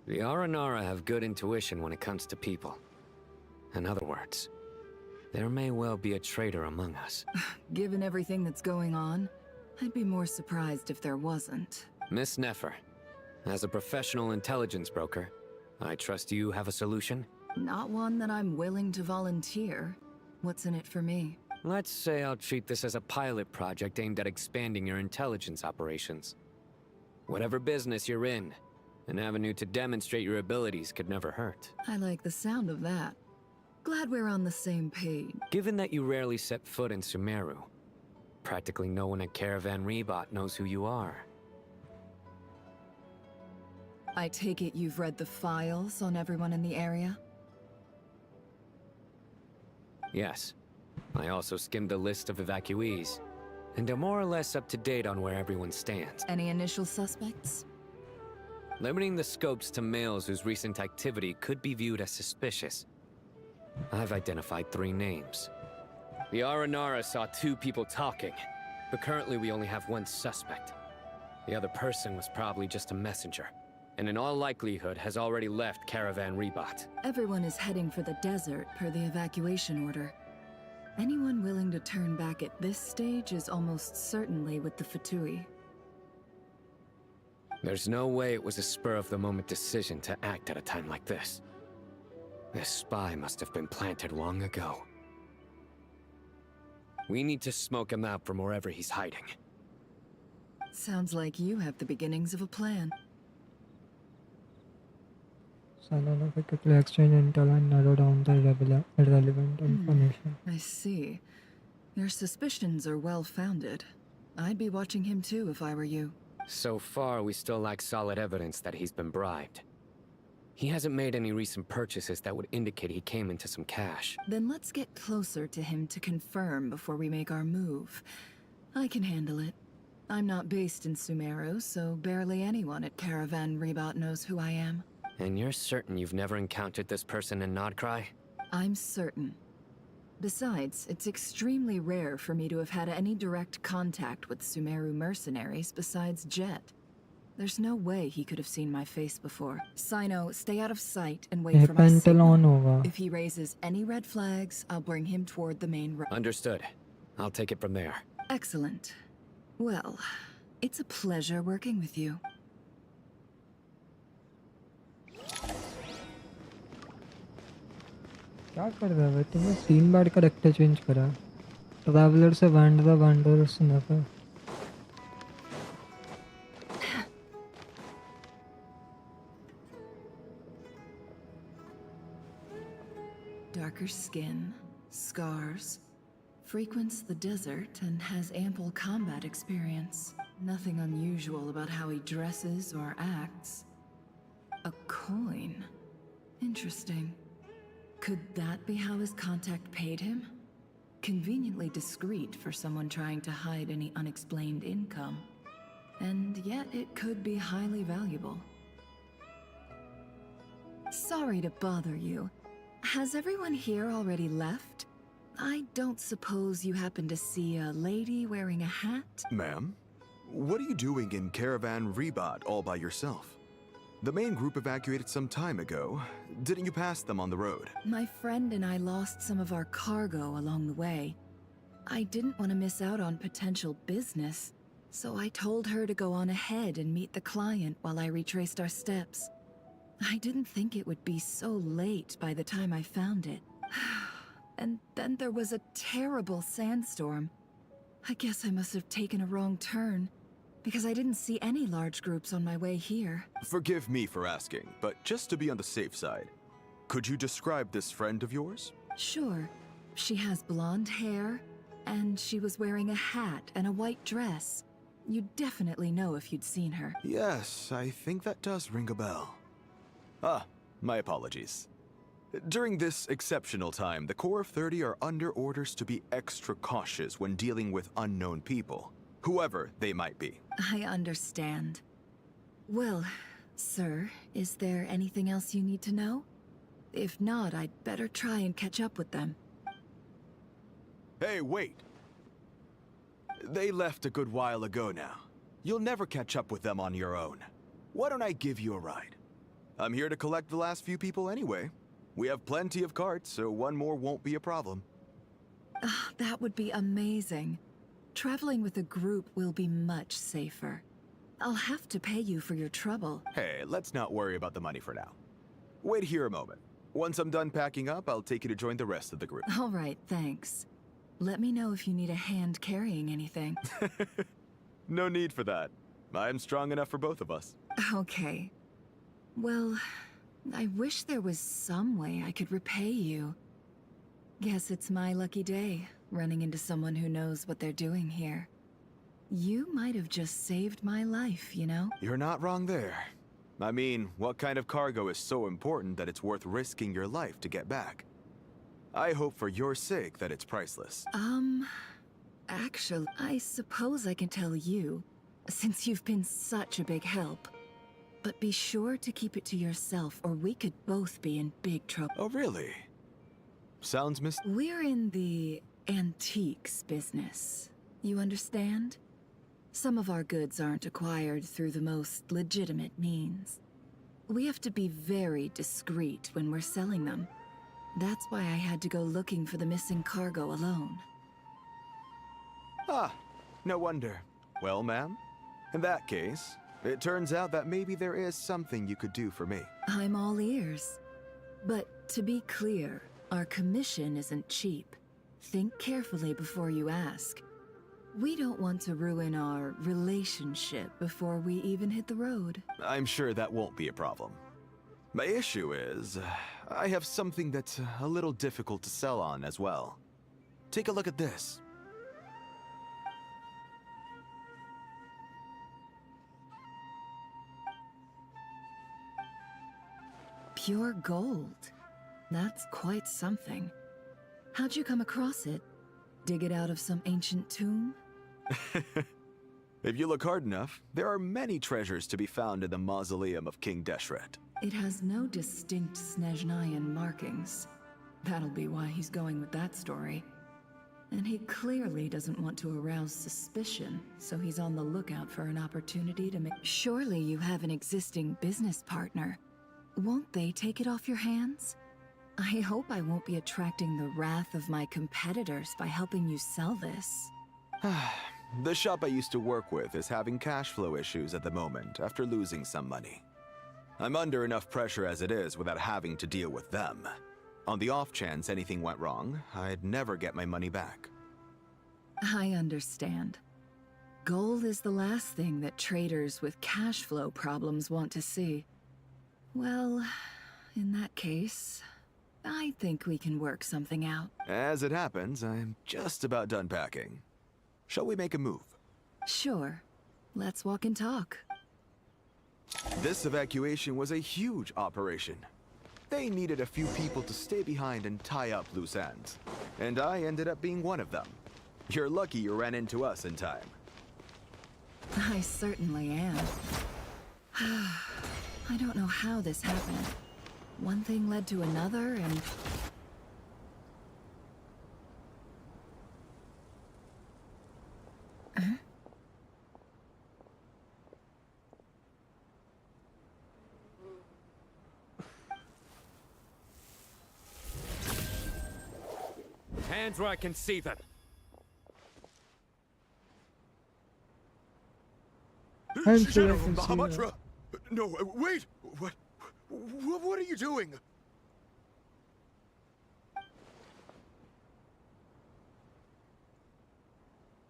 The Aranara have good intuition when it comes to people. In other words, there may well be a traitor among us. Given everything that's going on, I'd be more surprised if there wasn't. Miss Nefer, as a professional intelligence broker, I trust you have a solution? Not one that I'm willing to volunteer. What's in it for me? Let's say I'll treat this as a pilot project aimed at expanding your intelligence operations. Whatever business you're in, an avenue to demonstrate your abilities could never hurt. I like the sound of that. Glad we're on the same page. Given that you rarely set foot in Sumeru, practically no one at Caravan Rebot knows who you are. I take it you've read the files on everyone in the area? Yes. I also skimmed a list of evacuees, and are more or less up to date on where everyone stands. Any initial suspects? Limiting the scopes to males whose recent activity could be viewed as suspicious. I've identified 3 names. The Aranara saw 2 people talking, but currently we only have 1 suspect. The other person was probably just a messenger, and in all likelihood has already left Caravan Rebot. Everyone is heading for the desert per the evacuation order. Anyone willing to turn back at this stage is almost certainly with the Fatui. There's no way it was a spur-of-the-moment decision to act at a time like this. This spy must have been planted long ago. We need to smoke him out from wherever he's hiding. Sounds like you have the beginnings of a plan. Scientifically exchange intel and narrow down the relevant information. I see. Your suspicions are well-founded. I'd be watching him too if I were you. So far, we still lack solid evidence that he's been bribed. He hasn't made any recent purchases that would indicate he came into some cash. Then let's get closer to him to confirm before we make our move. I can handle it. I'm not based in Sumeru, so barely anyone at Caravan Rebot knows who I am. And you're certain you've never encountered this person in Nodcry? I'm certain. Besides, it's extremely rare for me to have had any direct contact with Sumeru mercenaries besides Jet. There's no way he could have seen my face before. Sino, stay out of sight and wait for my signal. If he raises any red flags, I'll bring him toward the main road. Understood. I'll take it from there. Excellent. Well, it's a pleasure working with you. क्या कर रहा है तुमने 3 बार character change करा traveller से wonder से नेफर Darker skin, scars, frequents the desert and has ample combat experience. Nothing unusual about how he dresses or acts. A coin. Interesting. Could that be how his contact paid him? Conveniently discreet for someone trying to hide any unexplained income. And yet it could be highly valuable. Sorry to bother you. Has everyone here already left? I don't suppose you happen to see a lady wearing a hat? Ma'am, what are you doing in Caravan Rebot all by yourself? The main group evacuated some time ago. Didn't you pass them on the road? My friend and I lost some of our cargo along the way. I didn't want to miss out on potential business, so I told her to go on ahead and meet the client while I retraced our steps. I didn't think it would be so late by the time I found it. And then there was a terrible sandstorm. I guess I must have taken a wrong turn, because I didn't see any large groups on my way here. Forgive me for asking, but just to be on the safe side, could you describe this friend of yours? Sure. She has blonde hair, and she was wearing a hat and a white dress. You'd definitely know if you'd seen her. Yes, I think that does ring a bell. Ah, my apologies. During this exceptional time, the Core of 30 are under orders to be extra cautious when dealing with unknown people, whoever they might be. I understand. Well, sir, is there anything else you need to know? If not, I'd better try and catch up with them. Hey, wait! They left a good while ago now. You'll never catch up with them on your own. Why don't I give you a ride? I'm here to collect the last few people anyway. We have plenty of carts, so one more won't be a problem. That would be amazing. Traveling with a group will be much safer. I'll have to pay you for your trouble. Hey, let's not worry about the money for now. Wait here a moment. Once I'm done packing up, I'll take you to join the rest of the group. All right, thanks. Let me know if you need a hand carrying anything. No need for that. I'm strong enough for both of us. Okay. Well, I wish there was some way I could repay you. Guess it's my lucky day, running into someone who knows what they're doing here. You might have just saved my life, you know? You're not wrong there. I mean, what kind of cargo is so important that it's worth risking your life to get back? I hope for your sake that it's priceless. Actually, I suppose I can tell you, since you've been such a big help. But be sure to keep it to yourself, or we could both be in big trouble. Oh, really? Sounds We're in the antiques business. You understand? Some of our goods aren't acquired through the most legitimate means. We have to be very discreet when we're selling them. That's why I had to go looking for the missing cargo alone. Ah, no wonder. Well, ma'am, in that case, it turns out that maybe there is something you could do for me. I'm all ears. But to be clear, our commission isn't cheap. Think carefully before you ask. We don't want to ruin our relationship before we even hit the road. I'm sure that won't be a problem. My issue is, I have something that's a little difficult to sell on as well. Take a look at this. Pure gold. That's quite something. How'd you come across it? Dig it out of some ancient tomb? If you look hard enough, there are many treasures to be found in the mausoleum of King Deshret. It has no distinct Snezhnayan markings. That'll be why he's going with that story. And he clearly doesn't want to arouse suspicion, so he's on the lookout for an opportunity to make... Surely you have an existing business partner. Won't they take it off your hands? I hope I won't be attracting the wrath of my competitors by helping you sell this. The shop I used to work with is having cash flow issues at the moment after losing some money. I'm under enough pressure as it is without having to deal with them. On the off chance anything went wrong, I'd never get my money back. I understand. Gold is the last thing that traders with cash flow problems want to see. Well, in that case, I think we can work something out. As it happens, I'm just about done packing. Shall we make a move? Sure. Let's walk and talk. This evacuation was a huge operation. They needed a few people to stay behind and tie up loose ends. And I ended up being one of them. You're lucky you ran into us in time. I certainly am. I don't know how this happened. One thing led to another, and... Huh? Hands where I can see them. General Mahamudra! No, wait! What are you doing?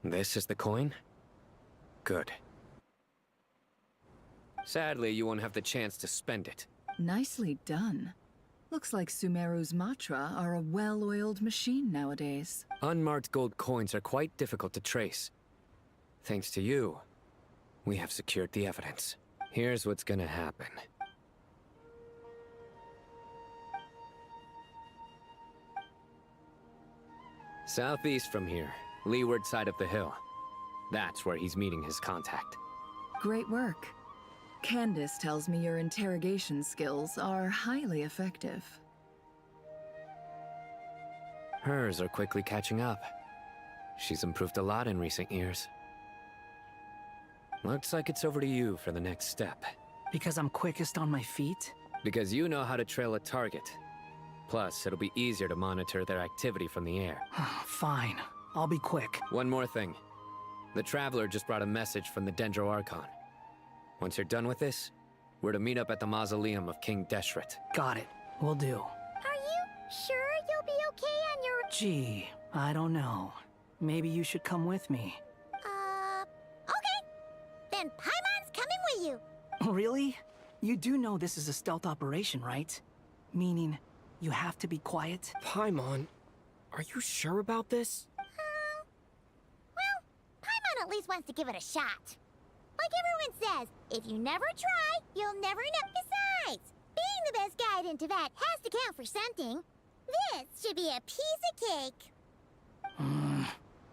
This is the coin? Good. Sadly, you won't have the chance to spend it. Nicely done. Looks like Sumeru's Matra are a well-oiled machine nowadays. Unmarked gold coins are quite difficult to trace. Thanks to you, we have secured the evidence. Here's what's gonna happen. Southeast from here, leeward side of the hill. That's where he's meeting his contact. Great work. Candace tells me your interrogation skills are highly effective. Hers are quickly catching up. She's improved a lot in recent years. Looks like it's over to you for the next step. Because I'm quickest on my feet? Because you know how to trail a target. Plus, it'll be easier to monitor their activity from the air. Fine. I'll be quick. One more thing. The Traveler just brought a message from the Dendro Archon. Once you're done with this, we're to meet up at the mausoleum of King Deshret. Got it. Will do. Are you sure you'll be okay on your... Gee, I don't know. Maybe you should come with me. Okay. Then Paimon's coming with you. Really? You do know this is a stealth operation, right? Meaning, you have to be quiet? Paimon, are you sure about this? Well, Paimon at least wants to give it a shot. Like everyone says, if you never try, you'll never know. Besides, being the best guide into that has to count for something. This should be a piece of cake.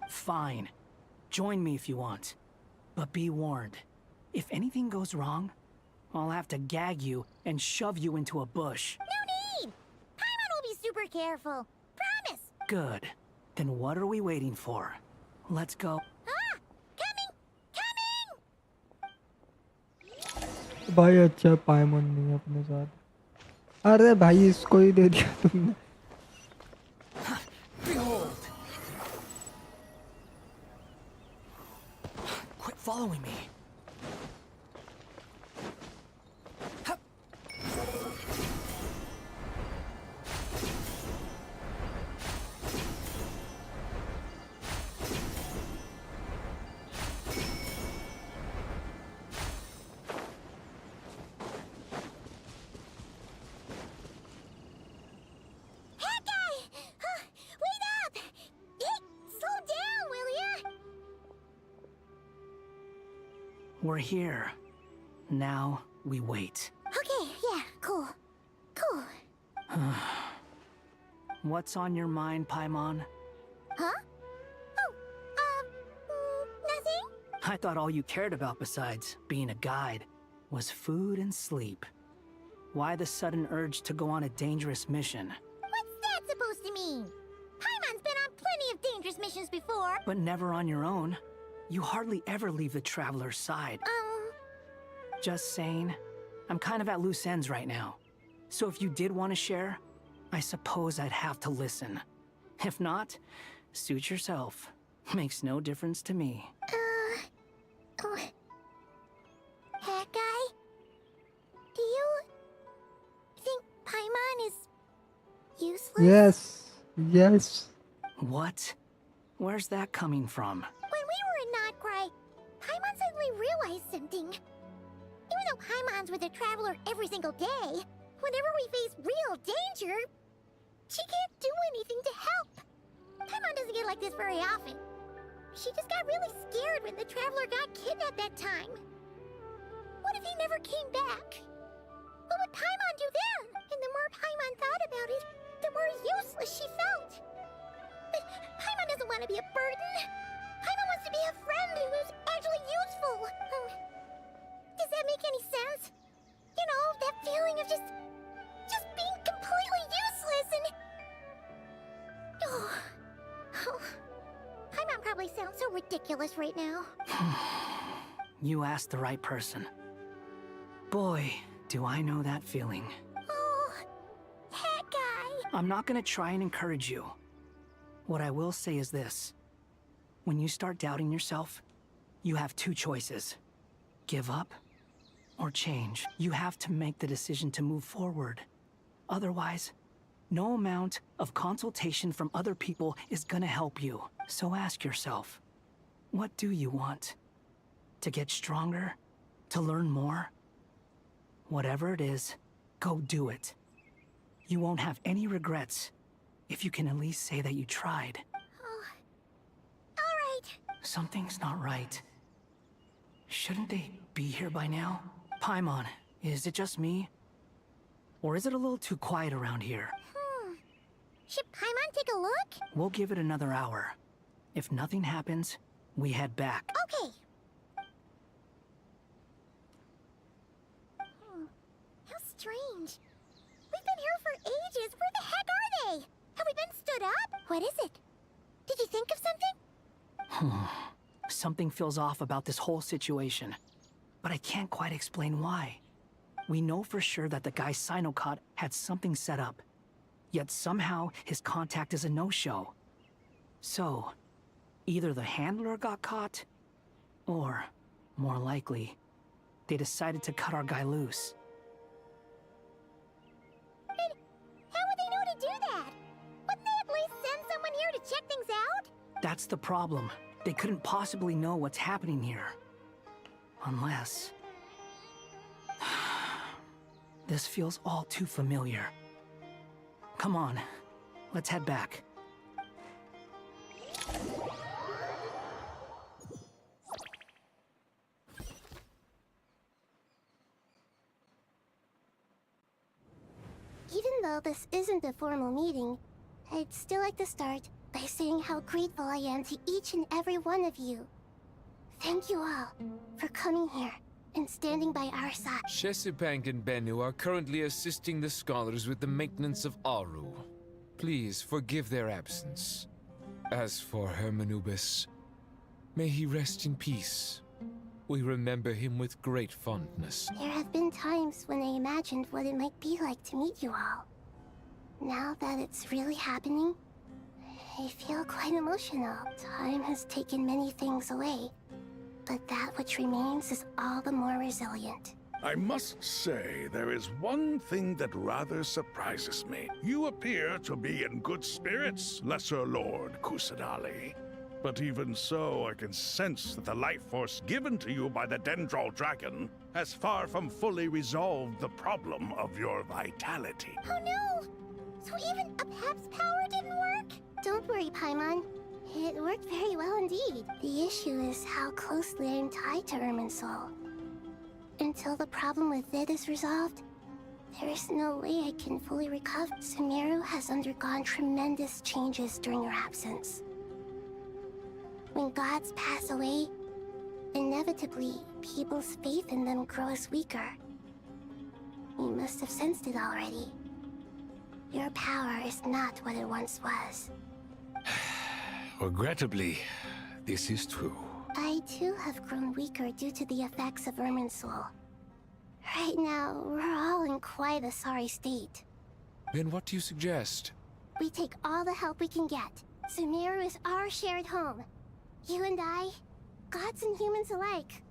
Fine. Join me if you want. But be warned. If anything goes wrong, I'll have to gag you and shove you into a bush. No need! Paimon will be super careful. Promise! Good. Then what are we waiting for? Let's go. भाई अच्छा पाइमन नहीं है अपने साथ। अरे भाई इसको ही दे दिया तुमने। Behold. Quit following me. We're here. Now we wait. Okay, yeah, cool. Cool. What's on your mind, Paimon? Huh? Oh, nothing? I thought all you cared about besides being a guide was food and sleep. Why the sudden urge to go on a dangerous mission? What's that supposed to mean? Paimon's been on plenty of dangerous missions before. But never on your own. You hardly ever leave the Traveler's side. Just saying. I'm kind of at loose ends right now. So if you did want to share, I suppose I'd have to listen. If not, suit yourself. Makes no difference to me. That guy? Do you think Paimon is useless? Yes. Yes. What? Where's that coming from? When we were in Notcry, Paimon suddenly realized something. Even though Paimon's with the Traveler every single day, whenever we face real danger, she can't do anything to help. Paimon doesn't get like this very often. She just got really scared when the Traveler got kidnapped that time. What if he never came back? What would Paimon do then? And the more Paimon thought about it, the more useless she felt. But Paimon doesn't want to be a burden. Paimon wants to be a friend who's actually useful. Does that make any sense? You know, that feeling of just being completely useless and... Oh. Paimon probably sounds so ridiculous right now. You asked the right person. Boy, do I know that feeling. Oh, that guy. I'm not gonna try and encourage you. What I will say is this. When you start doubting yourself, you have two choices. Give up or change. You have to make the decision to move forward. Otherwise, no amount of consultation from other people is gonna help you. So ask yourself, what do you want? To get stronger? To learn more? Whatever it is, go do it. You won't have any regrets if you can at least say that you tried. Oh. All right. Something's not right. Shouldn't they be here by now? Paimon, is it just me? Or is it a little too quiet around here? Should Paimon take a look? We'll give it another hour. If nothing happens, we head back. Okay. How strange. We've been here for ages. Where the heck are they? Have we been stood up? What is it? Did you think of something? Something feels off about this whole situation, but I can't quite explain why. We know for sure that the guy Sinocot had something set up, yet somehow his contact is a no-show. So, either the handler got caught, or, more likely, they decided to cut our guy loose. But how would they know to do that? Wouldn't they at least send someone here to check things out? That's the problem. They couldn't possibly know what's happening here. Unless... This feels all too familiar. Come on, let's head back. Even though this isn't a formal meeting, I'd still like to start by saying how grateful I am to each and every one of you. Thank you all for coming here and standing by our side. Shesupank and Bennu are currently assisting the scholars with the maintenance of Aru. Please forgive their absence. As for Hermanubis, may he rest in peace. We remember him with great fondness. There have been times when I imagined what it might be like to meet you all. Now that it's really happening, I feel quite emotional. Time has taken many things away, but that which remains is all the more resilient. I must say, there is one thing that rather surprises me. You appear to be in good spirits, Lesser Lord Kusadali. But even so, I can sense that the life force given to you by the Dendral Dragon has far from fully resolved the problem of your vitality. Oh no! So even Apep's power didn't work? Don't worry, Paimon. It worked very well indeed. The issue is how closely I am tied to Irminsul. Until the problem with it is resolved, there is no way I can fully recover. Sumeru has undergone tremendous changes during your absence. When gods pass away, inevitably, people's faith in them grows weaker. You must have sensed it already. Your power is not what it once was. Regrettably, this is true. I too have grown weaker due to the effects of Irminsul. Right now, we're all in quite a sorry state. Then what do you suggest? We take all the help we can get. Sumeru is our shared home. You and I, gods and humans alike.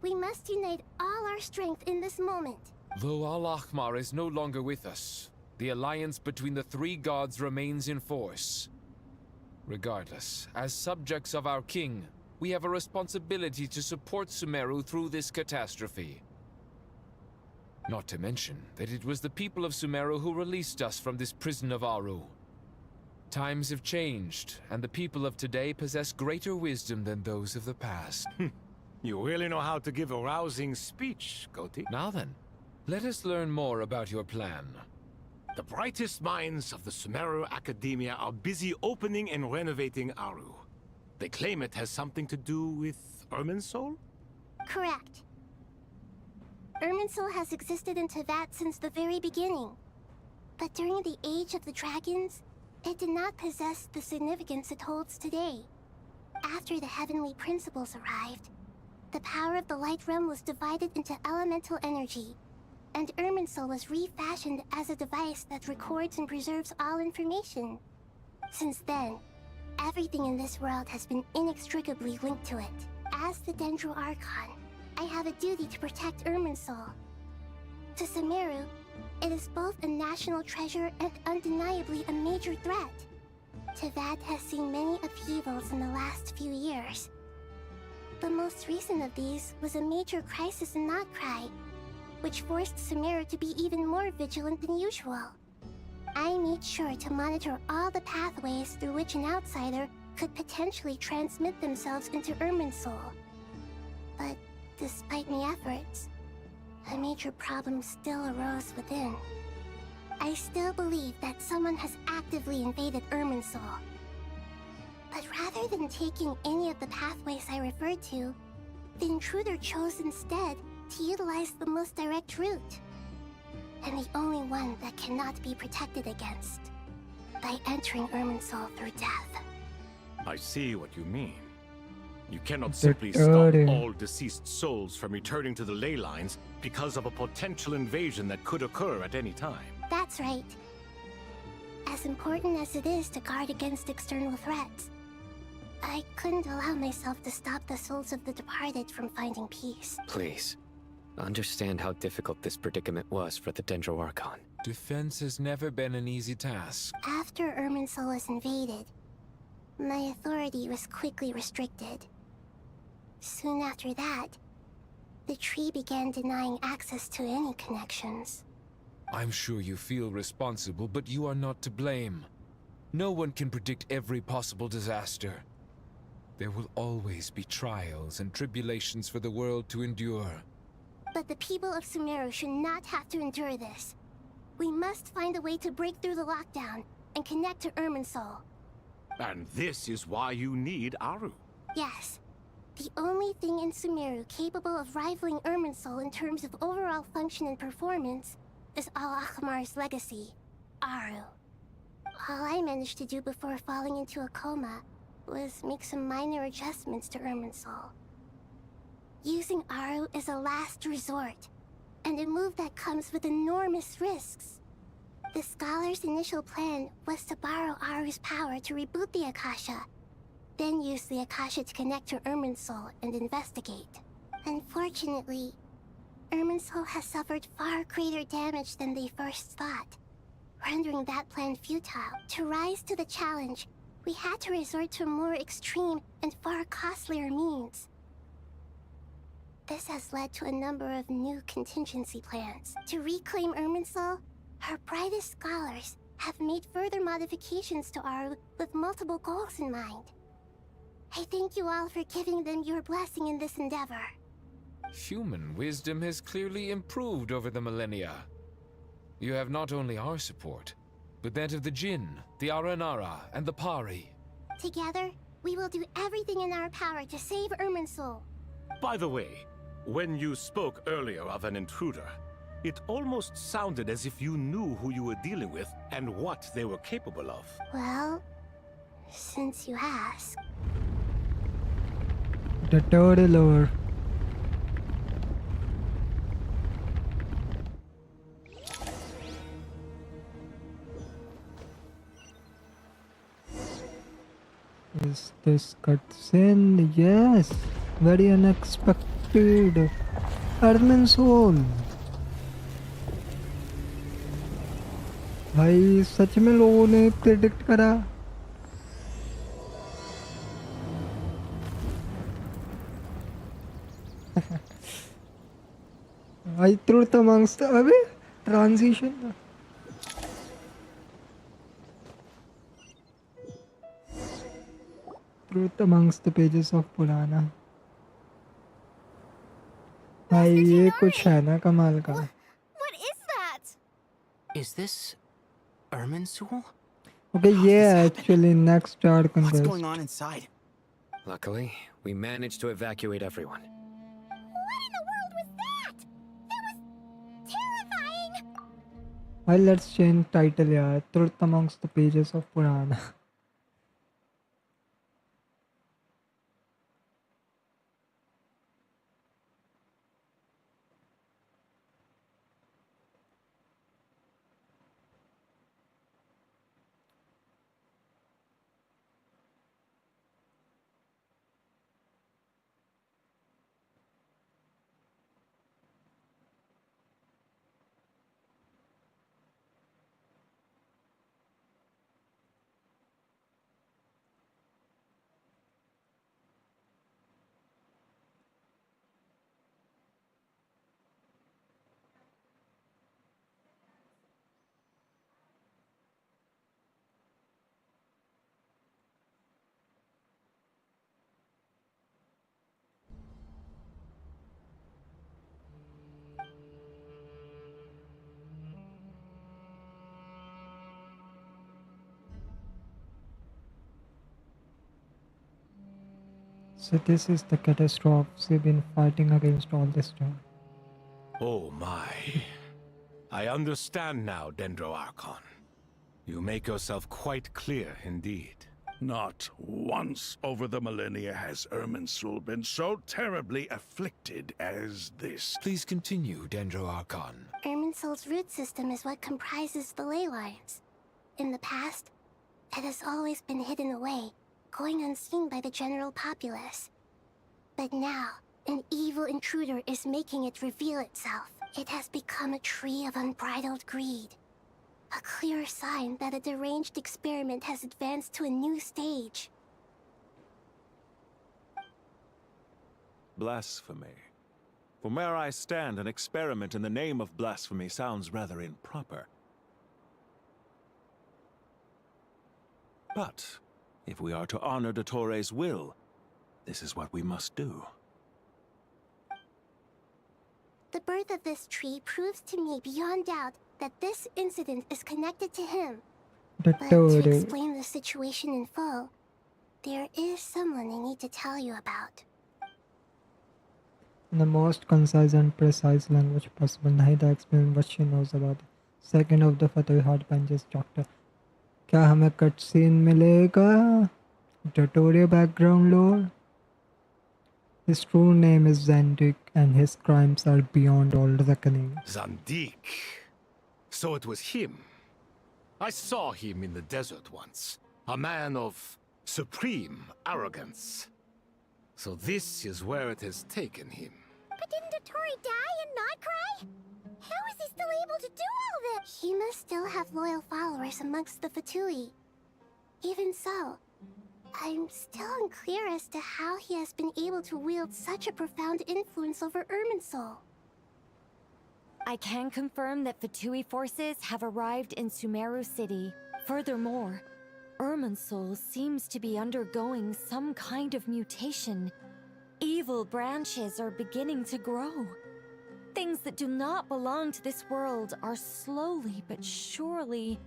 We must unite all our strength in this moment. Though Al-Ahmar is no longer with us, the alliance between the three gods remains in force. Regardless, as subjects of our king, we have a responsibility to support Sumeru through this catastrophe. Not to mention that it was the people of Sumeru who released us from this prison of Aru. Times have changed, and the people of today possess greater wisdom than those of the past. You really know how to give a rousing speech, Koti. Now then, let us learn more about your plan. The brightest minds of the Sumeru Academia are busy opening and renovating Aru. They claim it has something to do with Irminsul? Correct. Irminsul has existed in Teyvat since the very beginning. But during the Age of the Dragons, it did not possess the significance it holds today. After the heavenly principles arrived, the power of the Light Realm was divided into elemental energy, and Irminsul was refashioned as a device that records and preserves all information. Since then, everything in this world has been inextricably linked to it. As the Dendro Archon, I have a duty to protect Irminsul. To Sumeru, it is both a national treasure and undeniably a major threat. Teyvat has seen many upheavals in the last few years. The most recent of these was a major crisis in Notcry, which forced Sumeru to be even more vigilant than usual. I made sure to monitor all the pathways through which an outsider could potentially transmit themselves into Irminsul. But despite my efforts, a major problem still arose within. I still believe that someone has actively invaded Irminsul. But rather than taking any of the pathways I referred to, the intruder chose instead to utilize the most direct route, and the only one that cannot be protected against, by entering Irminsul through death. I see what you mean. You cannot The simply stop turret. all deceased souls from returning to the ley lines because of a potential invasion that could occur at any time. That's right. As important as it is to guard against external threats, I couldn't allow myself to stop the souls of the departed from finding peace. Please, understand how difficult this predicament was for the Dendro Archon. Defense has never been an easy task. After Irminsul was invaded, my authority was quickly restricted. Soon after that, the tree began denying access to any connections. I'm sure you feel responsible, but you are not to blame. No one can predict every possible disaster. There will always be trials and tribulations for the world to endure. But the people of Sumeru should not have to endure this. We must find a way to break through the lockdown and connect to Irminsul. And this is why you need Aru. Yes. The only thing in Sumeru capable of rivaling Irminsul in terms of overall function and performance is Al-Akhmar's legacy, Aru. All I managed to do before falling into a coma was make some minor adjustments to Irminsul. Using Aru is a last resort, and a move that comes with enormous risks. The scholar's initial plan was to borrow Aru's power to reboot the Akasha, then use the Akasha to connect to Irminsul and investigate. Unfortunately, Irminsul has suffered far greater damage than they first thought, rendering that plan futile. To rise to the challenge, we had to resort to more extreme and far costlier means. This has led to a number of new contingency plans. To reclaim Irminsul, our brightest scholars have made further modifications to Aru with multiple goals in mind. I thank you all for giving them your blessing in this endeavor. Human wisdom has clearly improved over the millennia. You have not only our support, but that of the Jinn, the Aranara, and the Pari. Together, we will do everything in our power to save Irminsul. By the way, when you spoke earlier of an intruder, it almost sounded as if you knew who you were dealing with and what they were capable of. Well, since you ask. The turtle over. Is this cutscene? Yes! Very unexpected. Irminsul. भाई सच में लोगों ने predict करा. I truth amongst अबे transition. Truth amongst the pages of Purana. भाई ये कुछ है ना कमाल का. What is that? Is this Irminsul? Okay, yeah, actually next arc What's contest. going on inside? Luckily, we managed to evacuate everyone. What in the world was that? That was terrifying! Well, let's change title, yeah. Truth amongst the pages of Purana. So this is the catastrophe we've been fighting against all this time. Oh my. I understand now, Dendro Archon. You make yourself quite clear indeed. Not once over the millennia has Irminsul been so terribly afflicted as this. Please continue, Dendro Archon. Irminsul's root system is what comprises the ley lines. In the past, it has always been hidden away, going unseen by the general populace. But now, an evil intruder is making it reveal itself. It has become a tree of unbridled greed. A clear sign that a deranged experiment has advanced to a new stage. Blasphemy. From where I stand, an experiment in the name of blasphemy sounds rather improper. But, if we are to honor Dottore's will, this is what we must do. The birth of this tree proves to me beyond doubt that this incident is connected to him. But to explain the situation in full, there is someone I need to tell you about. In the most concise and precise language possible, Nahida explained what she knows about the second of the Fatui Hard Punches Doctor. क्या हमें cutscene मिलेगा? Dottore background lore? His true name is Zandik, and his crimes are beyond all reckoning. Zandik. So it was him. I saw him in the desert once. A man of supreme arrogance. So this is where it has taken him. But didn't Dottore die and not cry? How is he still able to do all this? He must still have loyal followers amongst the Fatui. Even so, I'm still unclear as to how he has been able to wield such a profound influence over Irminsul. I can confirm that Fatui forces have arrived in Sumeru City. Furthermore, Irminsul seems to be undergoing some kind of mutation. Evil branches are beginning to grow. Things that do not belong to this world are slowly but surely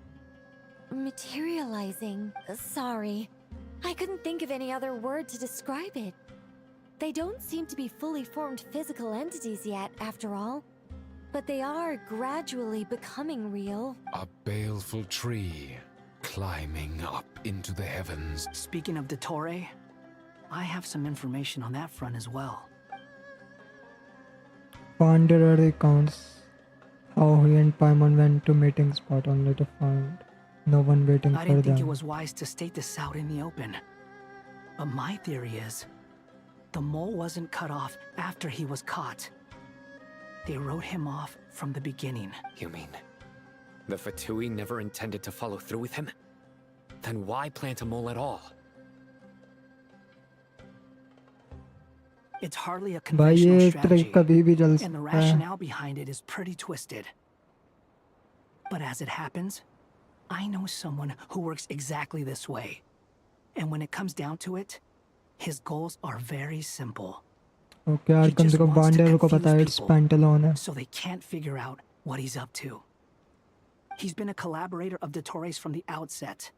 materializing. Sorry, I couldn't think of any other word to describe it. They don't seem to be fully formed physical entities yet, after all. But they are gradually becoming real. A baleful tree, climbing up into the heavens. Speaking of Dottore, I have some information on that front as well. Wanderer recounts how he and Paimon went to meeting spot only to find no one waiting I for didn't think it them. was wise to state this out in the open. But my theory is, the mole wasn't cut off after he was caught. They wrote him off from the beginning. You mean the Fatui never intended to follow through with him? Then why plant a mole at all? It's hardly a भाई ये conventional एक strategy, trick कभी भी चल and the सकता है. rationale behind it is pretty twisted. But as it happens, I know someone who works exactly this way. And when it comes down to it, his goals are very simple. Okay, यार कम से कम wanderer को पता है it's Pantalon है. So they can't figure out what he's up to. He's been a collaborator of Dottore's from the outset.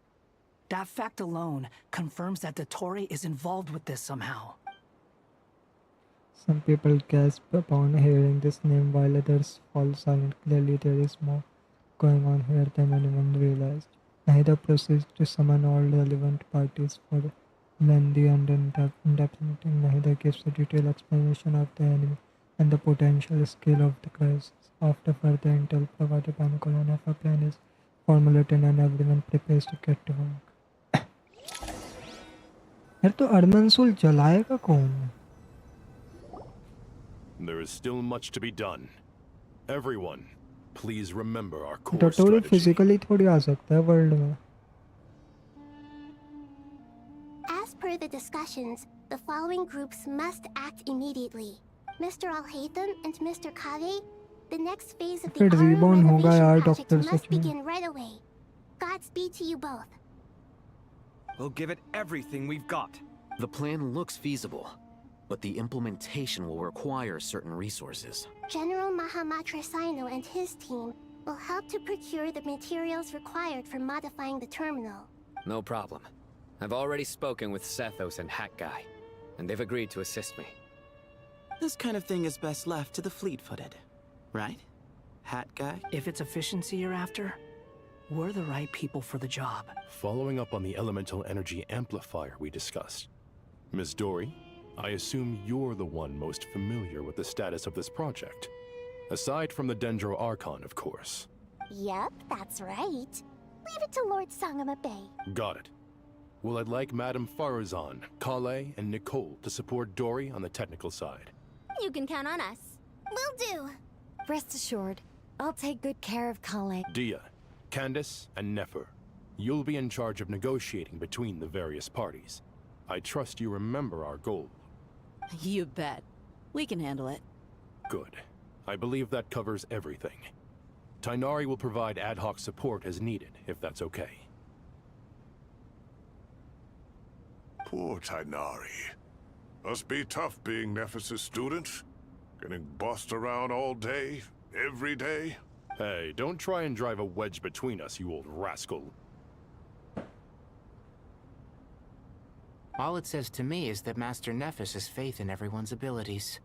That fact alone confirms that Dottore is involved with this somehow. Some people gasp upon hearing this name while others fall silent. Clearly there is more going on here than anyone realized. Nahida proceeds to summon all relevant parties for lengthy and in-depth meeting. Nahida gives a detailed explanation of the enemy and the potential scale of the crisis. After further intel provided by Nicola, her plan is formulated and everyone prepares to get to work. यार तो अर्मनसुल जलाएगा कौन? There is still much to be done. Everyone, please remember our core Dottore strategy. physically थोड़ी आ सकता है world में. As per the discussions, the following groups must act immediately. Mr. Alhaitham and Mr. Kave, the next phase of the फिर Aru reborn होगा यार renovation project doctor must सच में. begin right away. Godspeed to you both. We'll give it everything we've got. The plan looks feasible, but the implementation will require certain resources. General Mahamatra Sino and his team will help to procure the materials required for modifying the terminal. No problem. I've already spoken with Sethos and Hat Guy, and they've agreed to assist me. This kind of thing is best left to the fleet-footed, right? Hat Guy? If it's efficiency you're after, we're the right people for the job. Following up on the elemental energy amplifier we discussed, Ms. Dory, I assume you're the one most familiar with the status of this project. Aside from the Dendro Archon, of course. Yep, that's right. Leave it to Lord Sangama Bay. Got it. Well, I'd like Madame Farazan, Kale, and Nicole to support Dory on the technical side. You can count on us. Will do. Rest assured, I'll take good care of Kale. Dia, Candace, and Nefer, you'll be in charge of negotiating between the various parties. I trust you remember our goal. You bet. We can handle it. Good. I believe that covers everything. Tainari will provide ad hoc support as needed, if that's okay. Poor Tainari. Must be tough being Nephis' student. Getting bossed around all day, every day. Hey, don't try and drive a wedge between us, you old rascal. All it says to me is that Master Nephis has faith in everyone's abilities.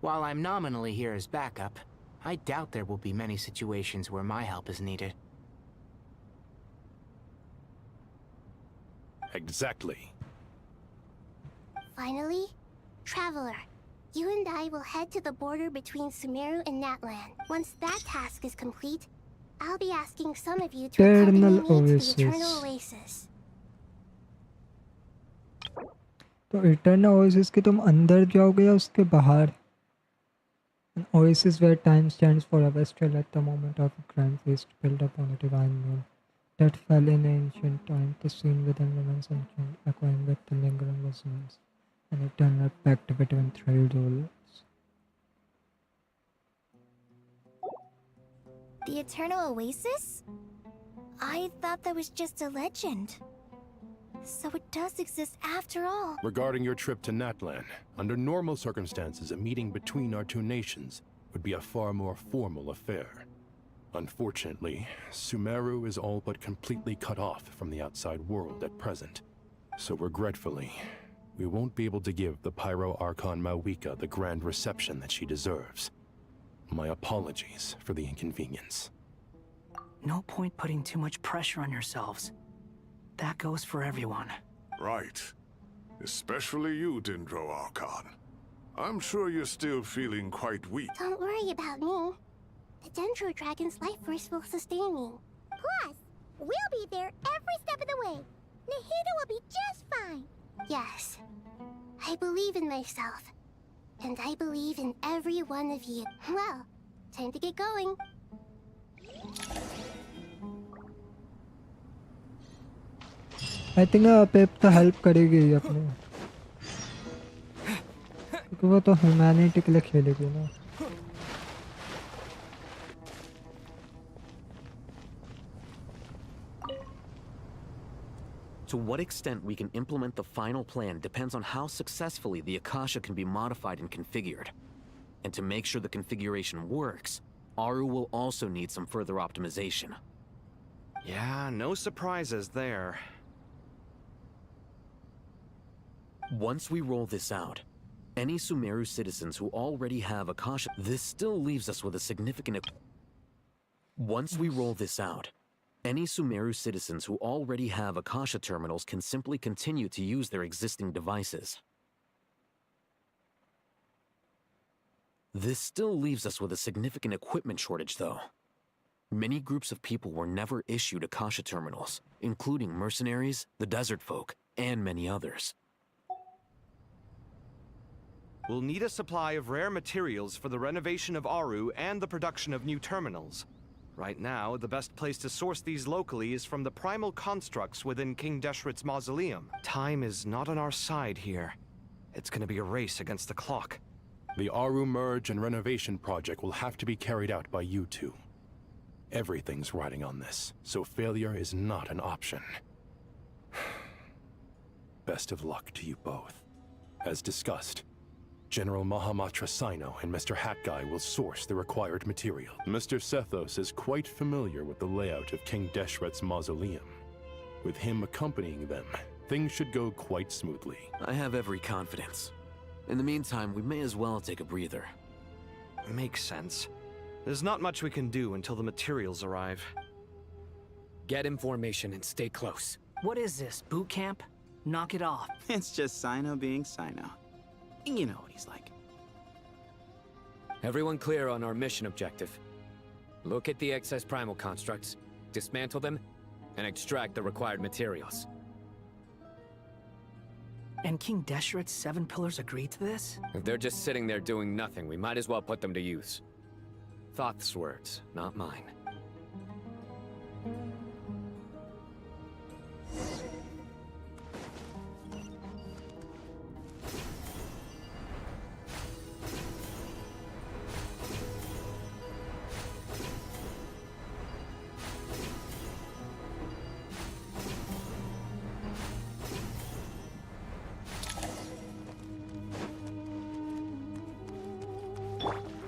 While I'm nominally here as backup, I doubt there will be many situations where my help is needed. Exactly. Finally, Traveler, you and I will head to the border between Sumeru and Natlan. Once that task is complete, I'll be asking some of you to accompany me to the Eternal Oasis. तो eternal oasis के तुम अंदर जाओगे या उसके बाहर? An oasis where time stands forever, still at the moment of a grand feast built upon a divine moon that fell in ancient time, the scene within remains ancient, echoing with the lingering resonance, an eternal pact between three souls. The Eternal Oasis? I thought that was just a legend. So it does exist after all. Regarding your trip to Natlan, under normal circumstances, a meeting between our two nations would be a far more formal affair. Unfortunately, Sumeru is all but completely cut off from the outside world at present. So regretfully, we won't be able to give the Pyro Archon Mawika the grand reception that she deserves. My apologies for the inconvenience. No point putting too much pressure on yourselves. That goes for everyone. Right. Especially you, Dendro Archon. I'm sure you're still feeling quite weak. Don't worry about me. The Dendro Dragon's life force will sustain me. Plus, we'll be there every step of the way. Nahida will be just fine. Yes. I believe in myself. And I believe in every one of you. Well, time to get going. I think पेप तो help करेगी ही अपने, क्योंकि वो तो humanity के लिए खेलेगी ना. To what extent we can implement the final plan depends on how successfully the Akasha can be modified and configured. And to make sure the configuration works, Aru will also need some further optimization. Yeah, no surprises there. Once we roll this out, any Sumeru citizens who already have Akasha... This still leaves us with a significant... Once we roll this out, any Sumeru citizens who already have Akasha terminals can simply continue to use their existing devices. This still leaves us with a significant equipment shortage, though. Many groups of people were never issued Akasha terminals, including mercenaries, the desert folk, and many others. We'll need a supply of rare materials for the renovation of Aru and the production of new terminals. Right now, the best place to source these locally is from the primal constructs within King Deshret's mausoleum. Time is not on our side here. It's gonna be a race against the clock. The Aru merge and renovation project will have to be carried out by you two. Everything's riding on this, so failure is not an option. Best of luck to you both. As discussed, General Mahamatra Sino and Mr. Hat Guy will source the required material. Mr. Sethos is quite familiar with the layout of King Deshret's mausoleum. With him accompanying them, things should go quite smoothly. I have every confidence. In the meantime, we may as well take a breather. Makes sense. There's not much we can do until the materials arrive. Get information and stay close. What is this, boot camp? Knock it off. It's just Sino being Sino. You know what he's like. Everyone clear on our mission objective. Look at the excess primal constructs, dismantle them, and extract the required materials. And King Desheret's 7 pillars agreed to this? If they're just sitting there doing nothing, we might as well put them to use. Thoth's words, not mine.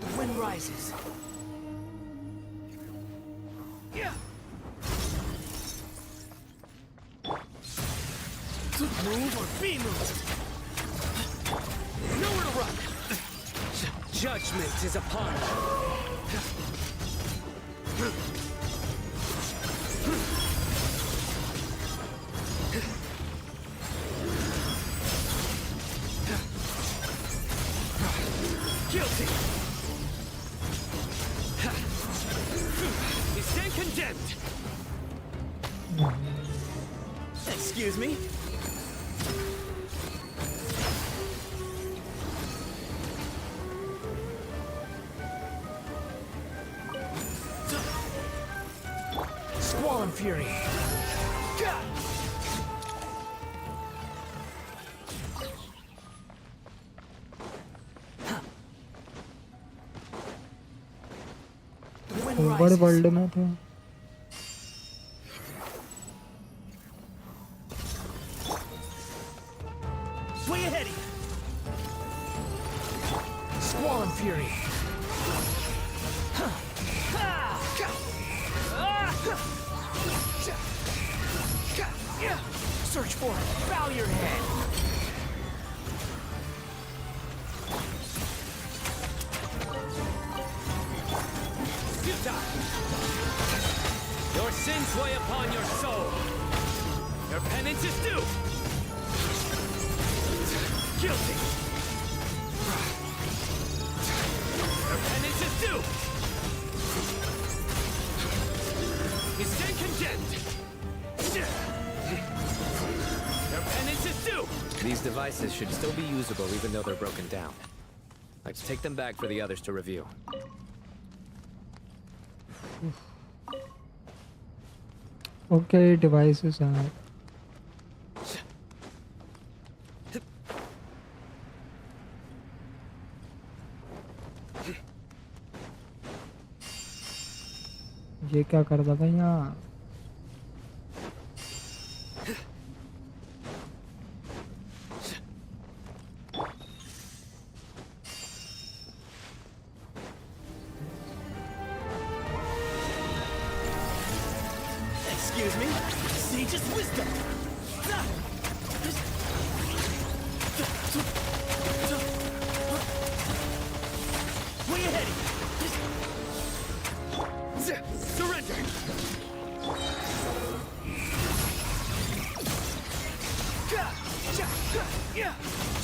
The wind rises. Move or be moved. Nowhere to run. Judgment is upon Guilty. You stand condemned. Excuse me. Squall Fury. Over world में तो Way ahead of you. Squall and Fury. Search for it. Bow your head. Futile. Your sins weigh upon your soul. Your penance is due. Guilty. Your penance is due. You stand condemned. Your penance is due. These devices should still be usable even though they're broken down. Let's take them back for the others to review. Okay, devices are ये क्या करता भैया Excuse me? Sage's wisdom! Way ahead! Surrender!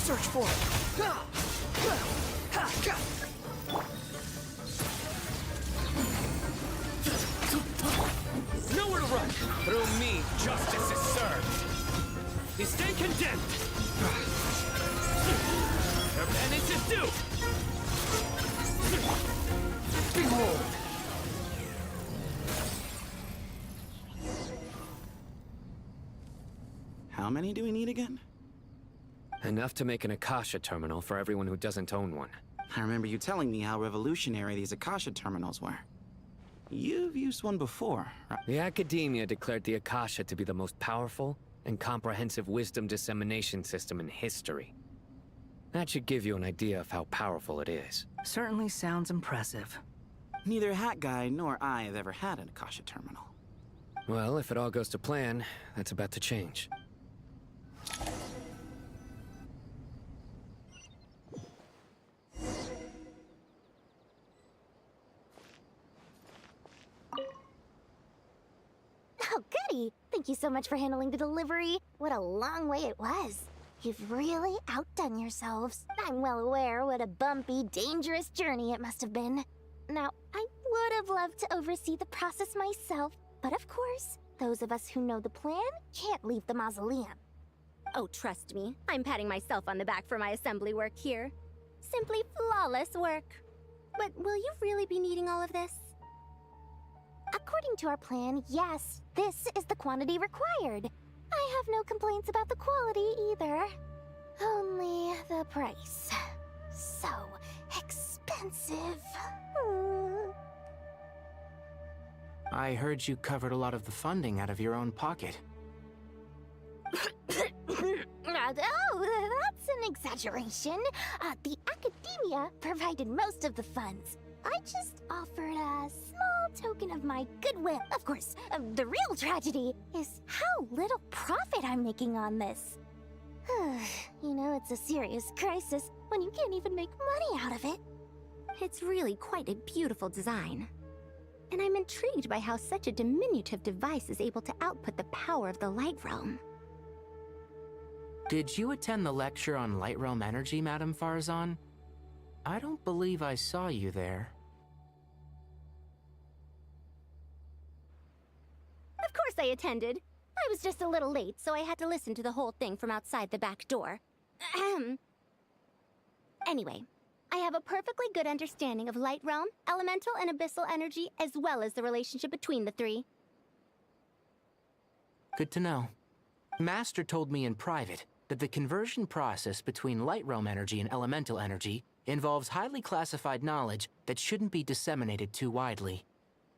Search for it! Nowhere to run! Through me, justice is served! You stand condemned! Your penance is due! Behold! How many do we need again? Enough to make an Akasha terminal for everyone who doesn't own one. I remember you telling me how revolutionary these Akasha terminals were. You've used one before, right? The Academia declared the Akasha to be the most powerful and comprehensive wisdom dissemination system in history. That should give you an idea of how powerful it is. Certainly sounds impressive. Neither Hat Guy nor I have ever had an Akasha terminal. Well, if it all goes to plan, that's about to change. Oh, Thank you so much for handling the delivery. What a long way it was. You've really outdone yourselves. I'm well aware what a bumpy, dangerous journey it must have been. Now, I would have loved to oversee the process myself, but of course, those of us who know the plan can't leave the mausoleum. Oh, trust me, I'm patting myself on the back for my assembly work here. Simply flawless work. But will you really be needing all of this? According to our plan, yes, this is the quantity required. I have no complaints about the quality either. Only the price. So expensive. I heard you covered a lot of the funding out of your own pocket. Oh, that's an exaggeration. The academia provided most of the funds. I just offered a small token of my goodwill. Of course, the real tragedy is how little profit I'm making on this. You know, it's a serious crisis when you can't even make money out of it. It's really quite a beautiful design. And I'm intrigued by how such a diminutive device is able to output the power of the Light Realm. Did you attend the lecture on Light Realm energy, Madame Farzan? I don't believe I saw you there. Of course I attended. I was just a little late, so I had to listen to the whole thing from outside the back door. Anyway, I have a perfectly good understanding of Light Realm, elemental and abyssal energy, as well as the relationship between the three. Good to know. Master told me in private that the conversion process between Light Realm energy and elemental energy involves highly classified knowledge that shouldn't be disseminated too widely.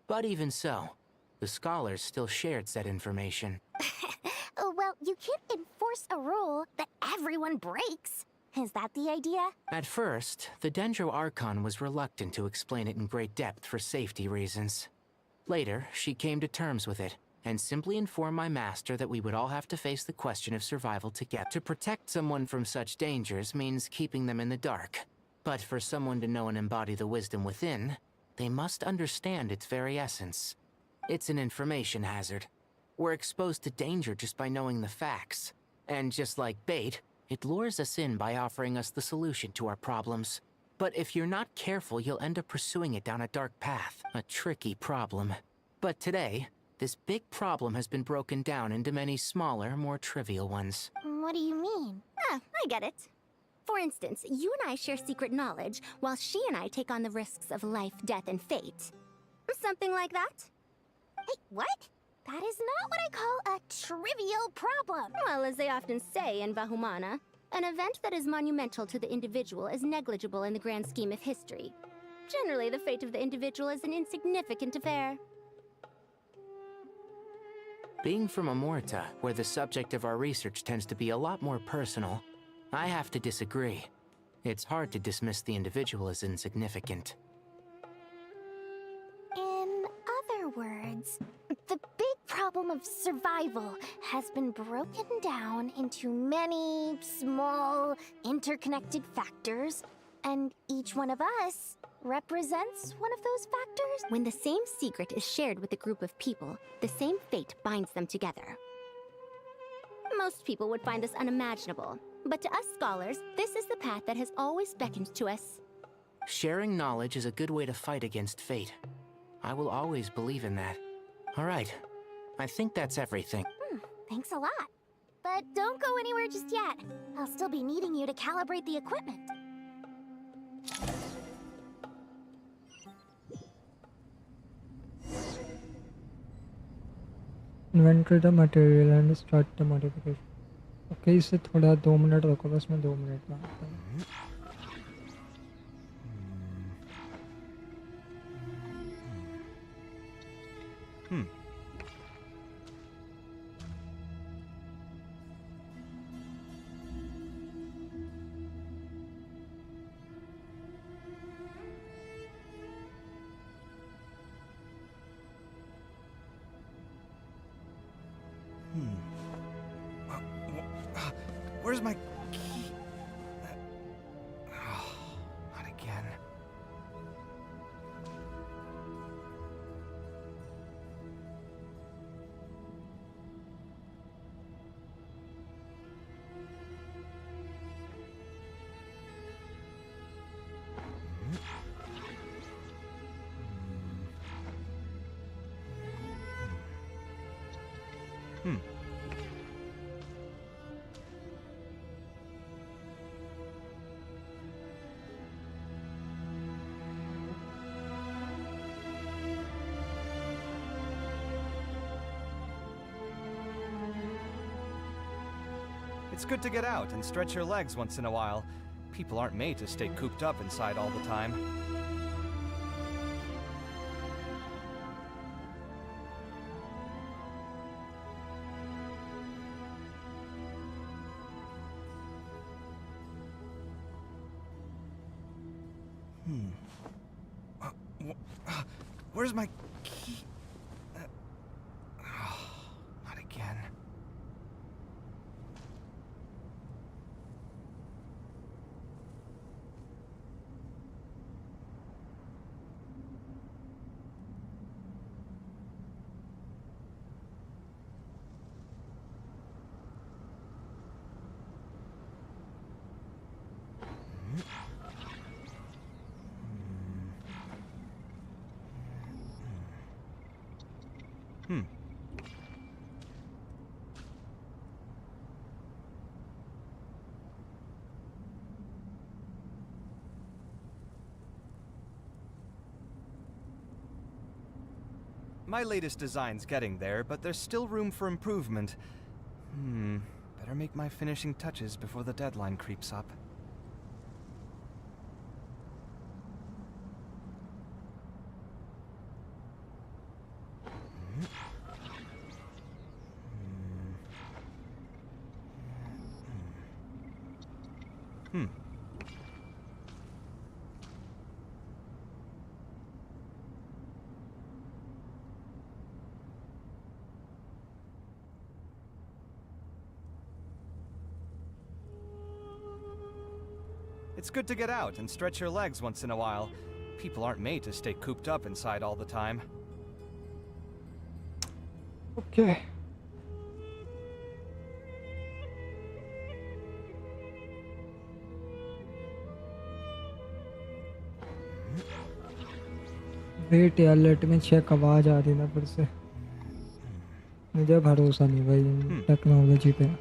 But even so, the scholars still shared said information. Well, you can't enforce a rule that everyone breaks. Is that the idea? At first, the Dendro Archon was reluctant to explain it in great depth for safety reasons. Later, she came to terms with it, and simply informed my master that we would all have to face the question of survival together. To protect someone from such dangers means keeping them in the dark. But for someone to know and embody the wisdom within, they must understand its very essence. It's an information hazard. We're exposed to danger just by knowing the facts. And just like bait, it lures us in by offering us the solution to our problems. But if you're not careful, you'll end up pursuing it down a dark path. A tricky problem. But today, this big problem has been broken down into many smaller, more trivial ones. What do you mean? I get it. For instance, you and I share secret knowledge, while she and I take on the risks of life, death, and fate. Something like that? Hey, what? That is not what I call a trivial problem. Well, as they often say in Bahumana, an event that is monumental to the individual is negligible in the grand scheme of history. Generally, the fate of the individual is an insignificant affair. Being from Amorta, where the subject of our research tends to be a lot more personal, I have to disagree. It's hard to dismiss the individual as insignificant. In other words, the big problem of survival has been broken down into many small, interconnected factors, and each one of us represents one of those factors. When the same secret is shared with a group of people, the same fate binds them together. Most people would find this unimaginable, but to us scholars, this is the path that has always beckoned to us. Sharing knowledge is a good way to fight against fate. I will always believe in that. All right, I think that's everything. Thanks a lot. But don't go anywhere just yet. I'll still be needing you to calibrate the equipment. Inventory the material and start the modification. Okay, इसे थोड़ा 2 minute रखो, बस मैं 2 minute में आता हूँ. Where's my key? Not again. It's good to get out and stretch your legs once in a while. People aren't made to stay cooped up inside all the time. Where's my key? Not again. My latest design's getting there, but there's still room for improvement. Better make my finishing touches before the deadline creeps up. It's good to get out and stretch your legs once in a while. People aren't made to stay cooped up inside all the time. Okay. Wait यार, let me check आवाज आ रही ना फिर से। मुझे भरोसा नहीं भाई टेक्नोलॉजी पे।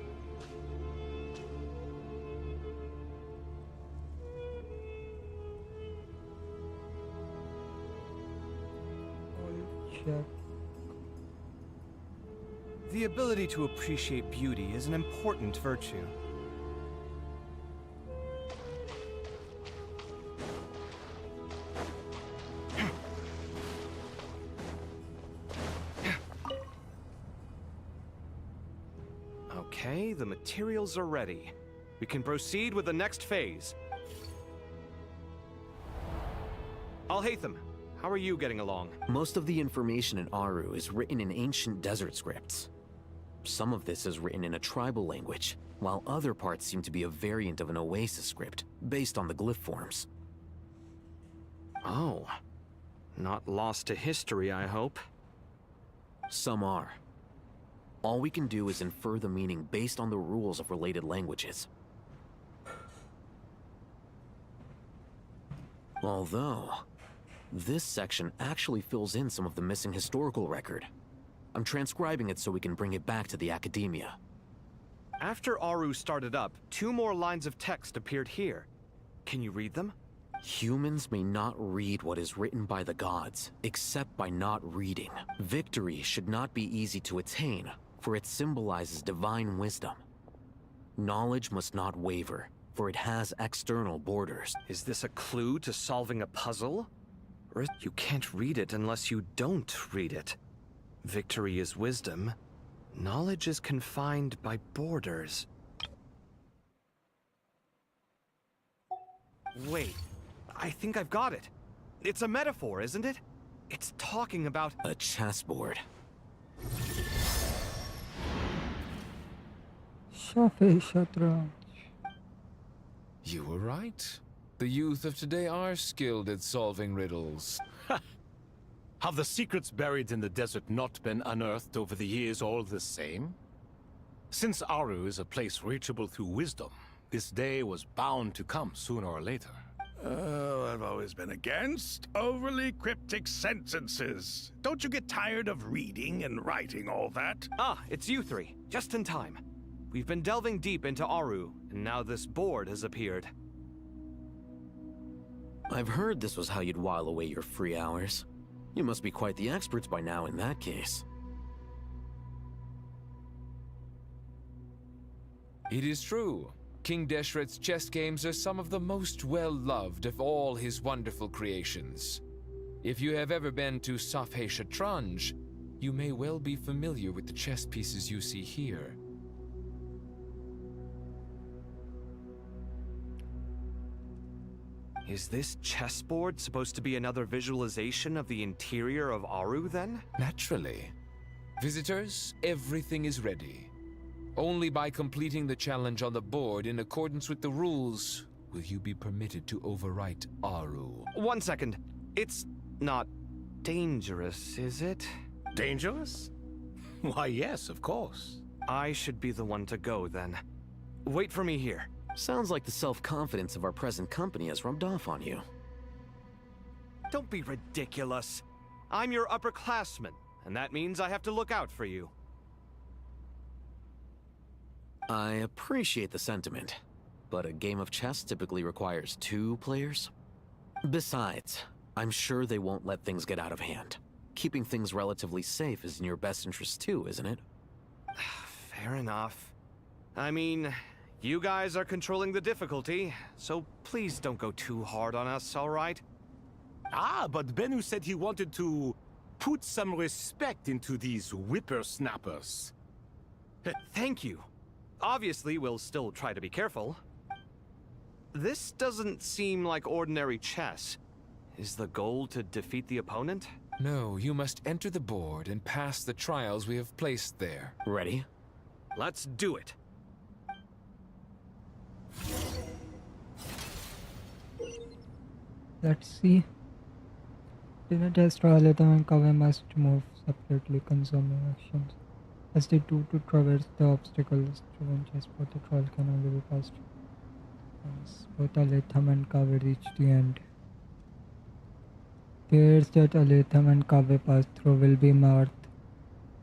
The ability to appreciate beauty is an important virtue. Okay, the materials are ready. We can proceed with the next phase. Alhaitham, how are you getting along? Most of the information in Aru is written in ancient desert scripts. Some of this is written in a tribal language, while other parts seem to be a variant of an Oasis script, based on the glyph forms. Oh. Not lost to history, I hope. Some are. All we can do is infer the meaning based on the rules of related languages. Although, this section actually fills in some of the missing historical record. I'm transcribing it so we can bring it back to the academia. After Aru started up, 2 more lines of text appeared here. Can you read them? Humans may not read what is written by the gods, except by not reading. Victory should not be easy to attain, for it symbolizes divine wisdom. Knowledge must not waver, for it has external borders. Is this a clue to solving a puzzle? Or you can't read it unless you don't read it. Victory is wisdom. Knowledge is confined by borders. Wait, I think I've got it. It's a metaphor, isn't it? It's talking about a chessboard. You were right. The youth of today are skilled at solving riddles. Have the secrets buried in the desert not been unearthed over the years all the same? Since Aru is a place reachable through wisdom, this day was bound to come sooner or later. Oh, I've always been against overly cryptic sentences. Don't you get tired of reading and writing all that? Ah, it's you 3. Just in time. We've been delving deep into Aru, and now this board has appeared. I've heard this was how you'd while away your free hours. You must be quite the experts by now in that case. It is true. King Deshret's chess games are some of the most well-loved of all his wonderful creations. If you have ever been to Safhe Shatranj, you may well be familiar with the chess pieces you see here. Is this chessboard supposed to be another visualization of the interior of Aru, then? Naturally. Visitors, everything is ready. Only by completing the challenge on the board in accordance with the rules will you be permitted to overwrite Aru. 1 second. It's not dangerous, is it? Dangerous? Why, yes, of course. I should be the one to go, then. Wait for me here. Sounds like the self-confidence of our present company has rubbed off on you. Don't be ridiculous. I'm your upperclassman, and that means I have to look out for you. I appreciate the sentiment, but a game of chess typically requires 2 players. Besides, I'm sure they won't let things get out of hand. Keeping things relatively safe is in your best interest too, isn't it? Fair enough. I mean, you guys are controlling the difficulty, so please don't go too hard on us, all right? Ah, but Bennu said he wanted to put some respect into these whippersnappers. Thank you. Obviously, we'll still try to be careful. This doesn't seem like ordinary chess. Is the goal to defeat the opponent? No, you must enter the board and pass the trials we have placed there. Ready? Let's do it. Let's see. Dinner test trial item and cover must move separately, consuming actions. As they do to traverse the obstacles to one chessboard, the trial can only be passed once. Both Aletham and Kaveh reach the end. Pairs that Aletham and Kaveh pass through will be marked.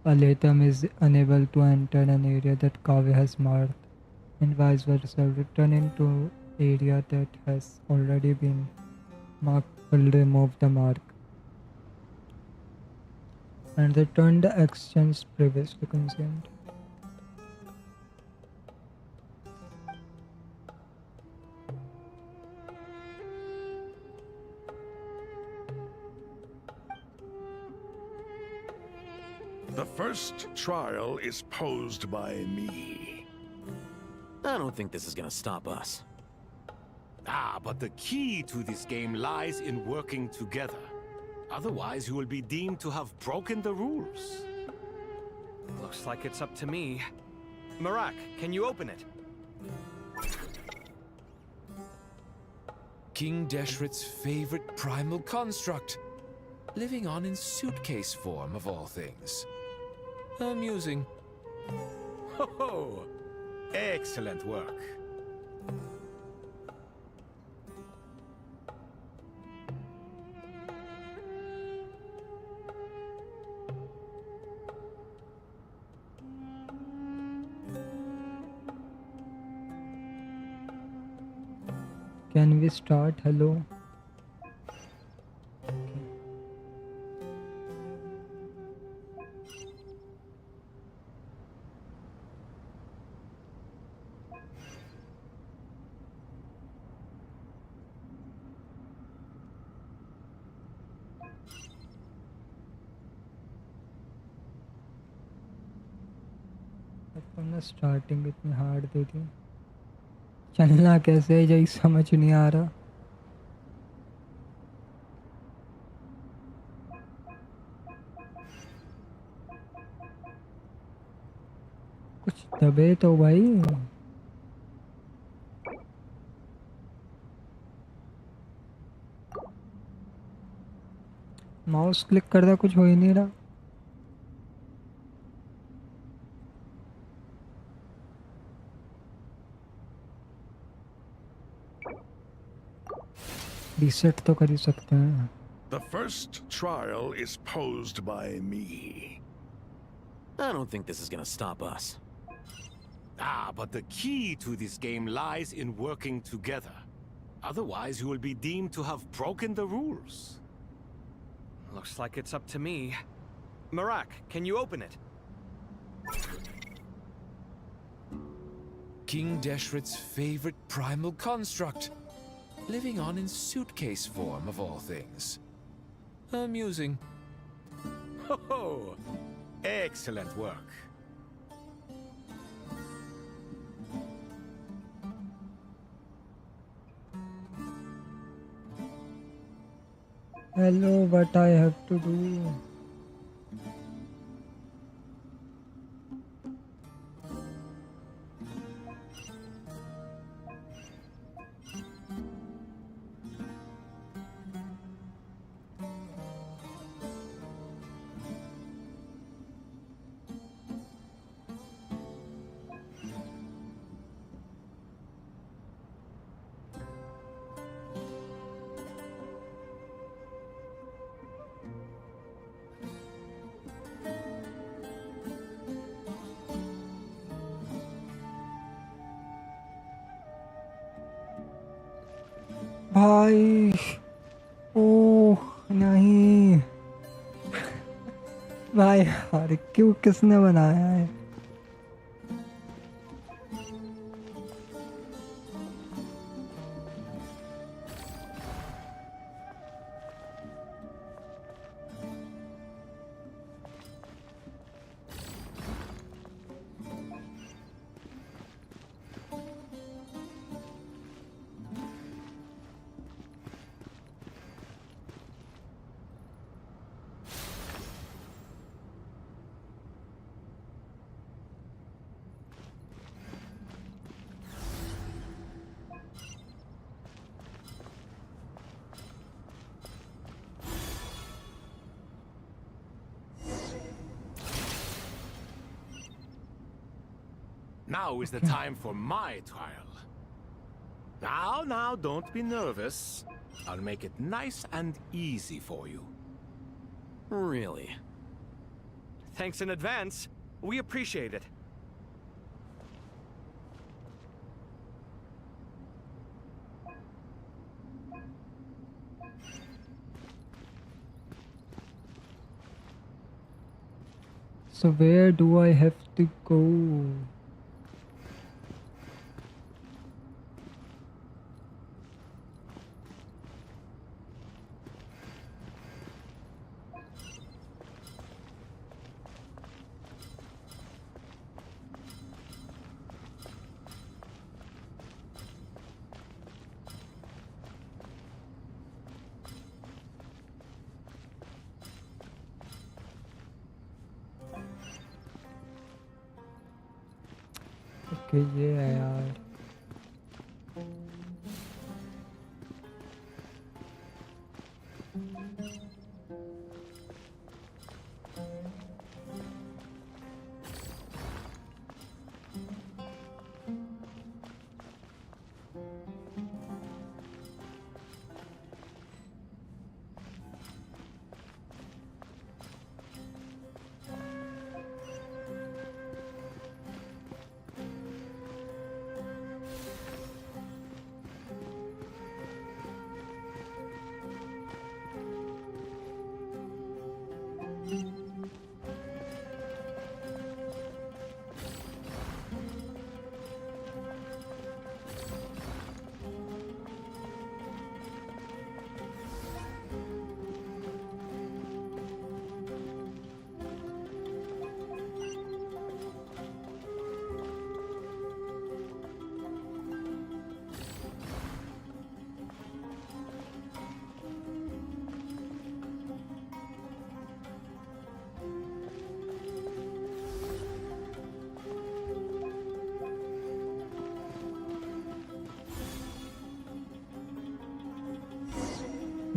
Aletham is unable to enter an area that Kaveh has marked, and vice versa. Return into area that has already been marked will remove the mark, and return the actions previously consumed. The first trial is posed by me. I don't think this is gonna stop us. Ah, but the key to this game lies in working together. Otherwise, you will be deemed to have broken the rules. Looks like it's up to me. Myriad, can you open it? King Deshret's favorite primal construct. Living on in suitcase form, of all things. Amusing. Ho-ho! Excellent work. Can we start? Hello? Starting इतनी hard they दी, चलना कैसे है यही समझ नहीं आ रहा। कुछ दबे तो भाई। माउस क्लिक करता कुछ हो ही नहीं रहा। रीसेट तो कर ही सकते हैं। The first trial is posed by me. I don't think this is gonna stop us. Ah, but the key to this game lies in working together. Otherwise, you will be deemed to have broken the rules. Looks like it's up to me. Myriad, can you open it? King Deshret's favorite primal construct, living on in suitcase form of all things. Amusing. Ho! Excellent work. Hello, what I have to do? भाई ओह नहीं भाई यार क्यों किसने बनाया है Now is the time for my trial. Now, don't be nervous. I'll make it nice and easy for you. Really? Thanks in advance. We appreciate it. So where do I have to go? Okay, ये है यार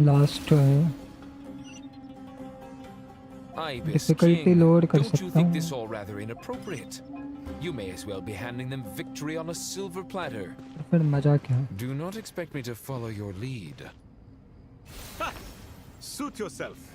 last है difficulty load कर Don't you सकता think हूँ this all rather inappropriate? You may as well be handing them victory on a silver platter. फिर मजा क्या Do not expect me to follow your lead. Suit yourself.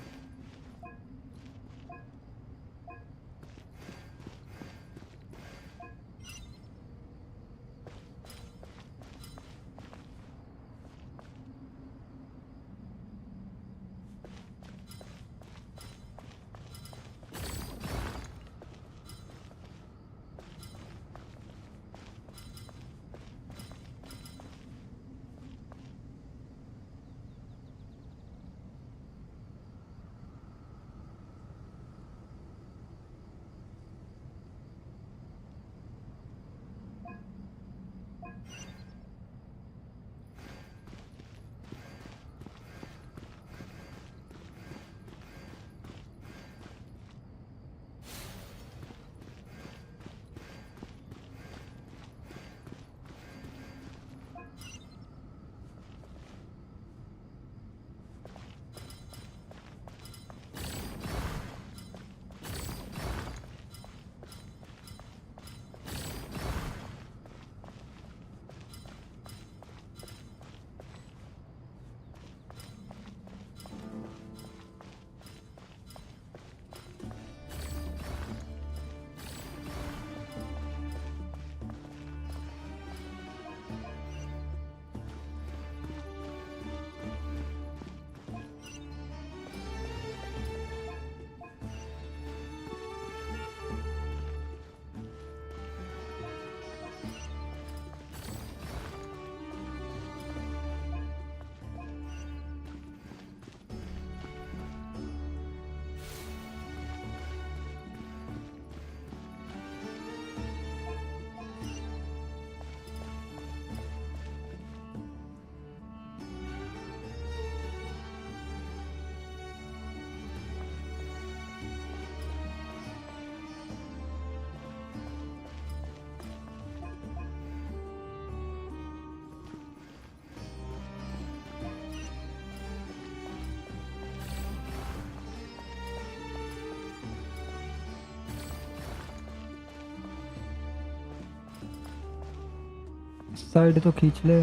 Side तो खींच ले।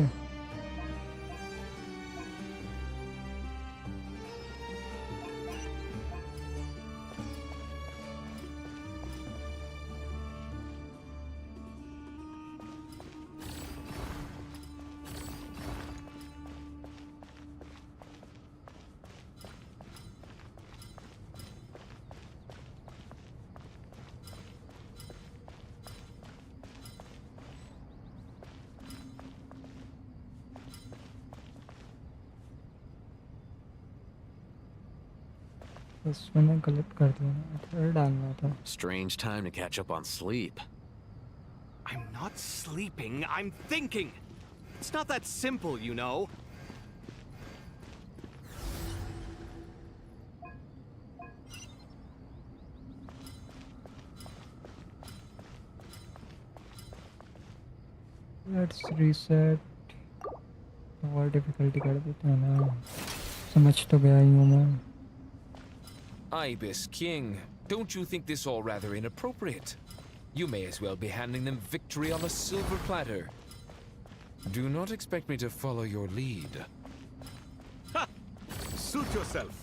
बस मैंने गलत कर दिया ना, इधर डालना था। Strange time to catch up on sleep. I'm not sleeping, I'm thinking! It's not that simple, you know. Let's reset. और difficulty कर देते हैं ना, समझ तो गया ही हूँ मैं। Ibis King, don't you think this all rather inappropriate? You may as well be handing them victory on a silver platter. Do not expect me to follow your lead. Ha! Suit yourself.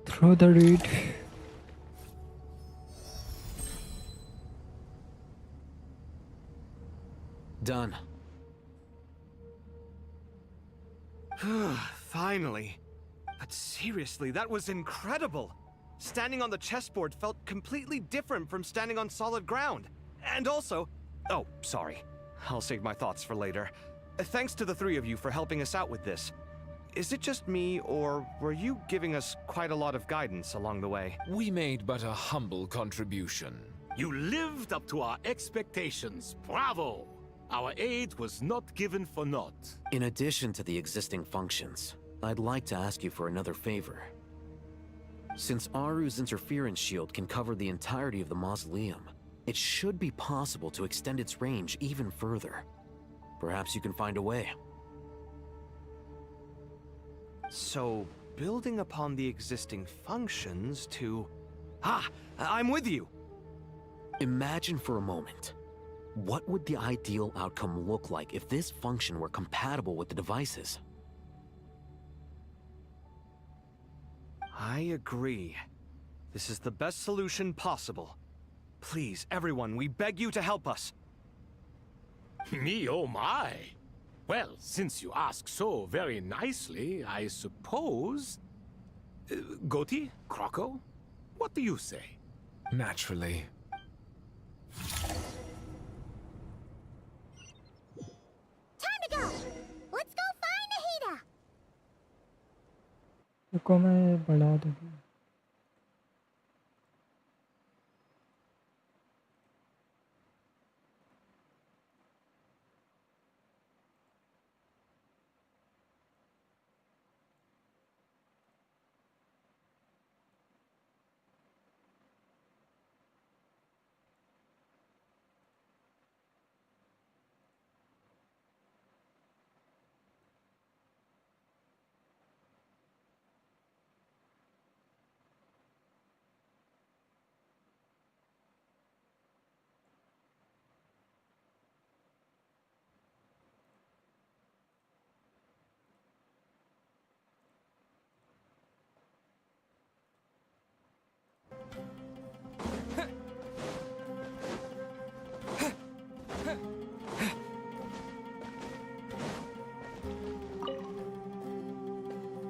Throw the reed. Done. Finally. But seriously, that was incredible. Standing on the chessboard felt completely different from standing on solid ground. And also... Oh, sorry. I'll save my thoughts for later. Thanks to the three of you for helping us out with this. Is it just me, or were you giving us quite a lot of guidance along the way? We made but a humble contribution. You lived up to our expectations. Bravo! Our aid was not given for naught. In addition to the existing functions, I'd like to ask you for another favor. Since Aru's interference shield can cover the entirety of the mausoleum, it should be possible to extend its range even further. Perhaps you can find a way. So, building upon the existing functions to... Ah! I'm with you! Imagine for a moment. What would the ideal outcome look like if this function were compatible with the devices? I agree. This is the best solution possible. Please, everyone, we beg you to help us. Me, oh my! Well, since you ask so very nicely, I suppose... Goti? Croco? What do you say? Naturally. Time to go! Let's go find Nahida! रुको मैं बढ़ा दूँगी।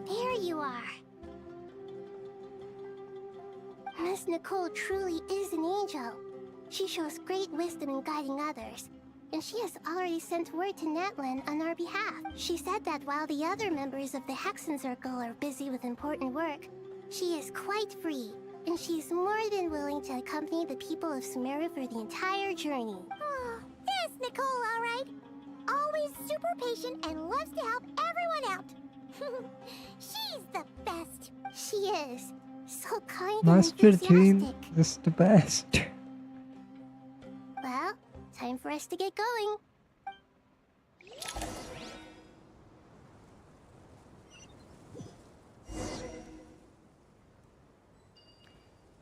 There you are. Miss Nicole truly is an angel. She shows great wisdom in guiding others, and she has already sent word to Natlan on our behalf. She said that while the other members of the Hexen Circle are busy with important work, she is quite free, and she's more than willing to accompany the people of Sumeru for the entire journey. Oh, is Nicole all right? always super patient and loves to help everyone out. She's the best. She is. So kind and Master enthusiastic. Theme is the best. Well, time for us to get going.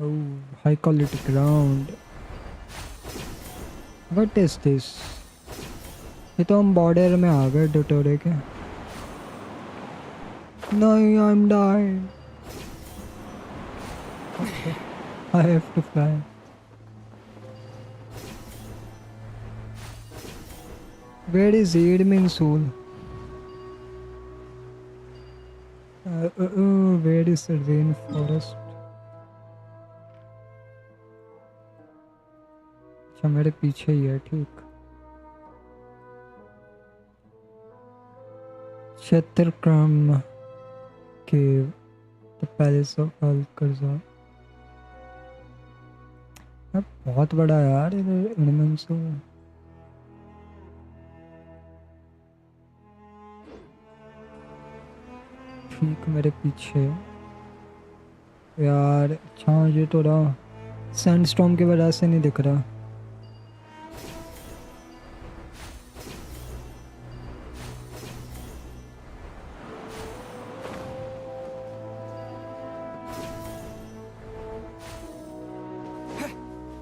Oh, high quality ground. What is this? ये तो हम border में आ गए डोटोरे के. नहीं, I'm dying. Okay, I have to fly. Where is Edmin Soul? Where is the rainforest? अच्छा मेरे पीछे ही है, ठीक. Chaturkram Cave, the Palace of Alcazar. अब बहुत बड़ा है यार इधर एडमन सोल. ठीक मेरे पीछे यार. अच्छा ये तो रहा सैंडस्टॉर्म की वजह से नहीं दिख रहा.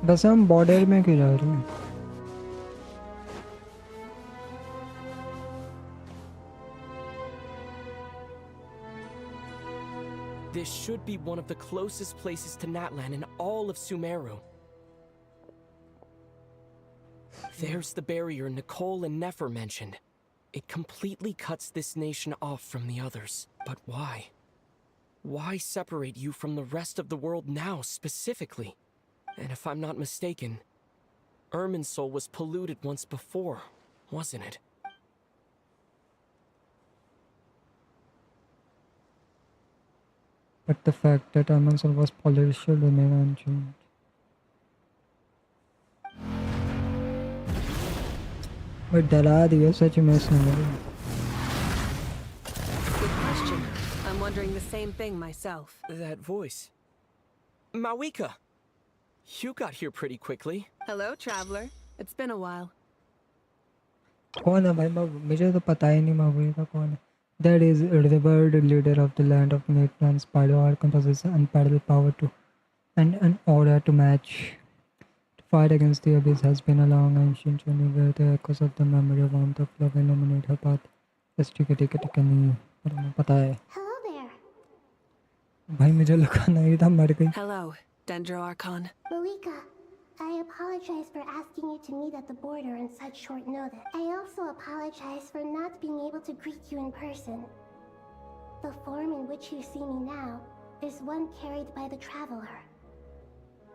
बस हम बॉर्डर में क्यों जा रहे हैं? This should be one of the closest places to Natlan in all of Sumeru. There's the barrier Nicole and Nefer mentioned. It completely cuts this nation off from the others. But why? Why separate you from the rest of the world now, specifically? And if I'm not mistaken, Irminsul was polluted once before, wasn't it? But the fact that Irminsul was polluted should remain unchanged. But डरा दिया सच में इसने मुझे. Good question. I'm wondering the same thing myself. That voice. Mawika! You got here pretty quickly. Hello, traveler. It's been a while. कौन है भाई? मुझे तो पता ही नहीं माविका कौन है. That is a revered leader of the land of Natlan's Archon possesses unparalleled power to and an aura to match. To fight against the abyss has been a long ancient journey where the echoes of the memory of warmth of love illuminate her path. बस ठीक है नहीं पर मुझे पता है. Hello there. भाई मुझे लगा नहीं था मर गई. Hello, Dendro Archon. Malika, I apologize for asking you to meet at the border on such short notice. I also apologize for not being able to greet you in person. The form in which you see me now is one carried by the traveler.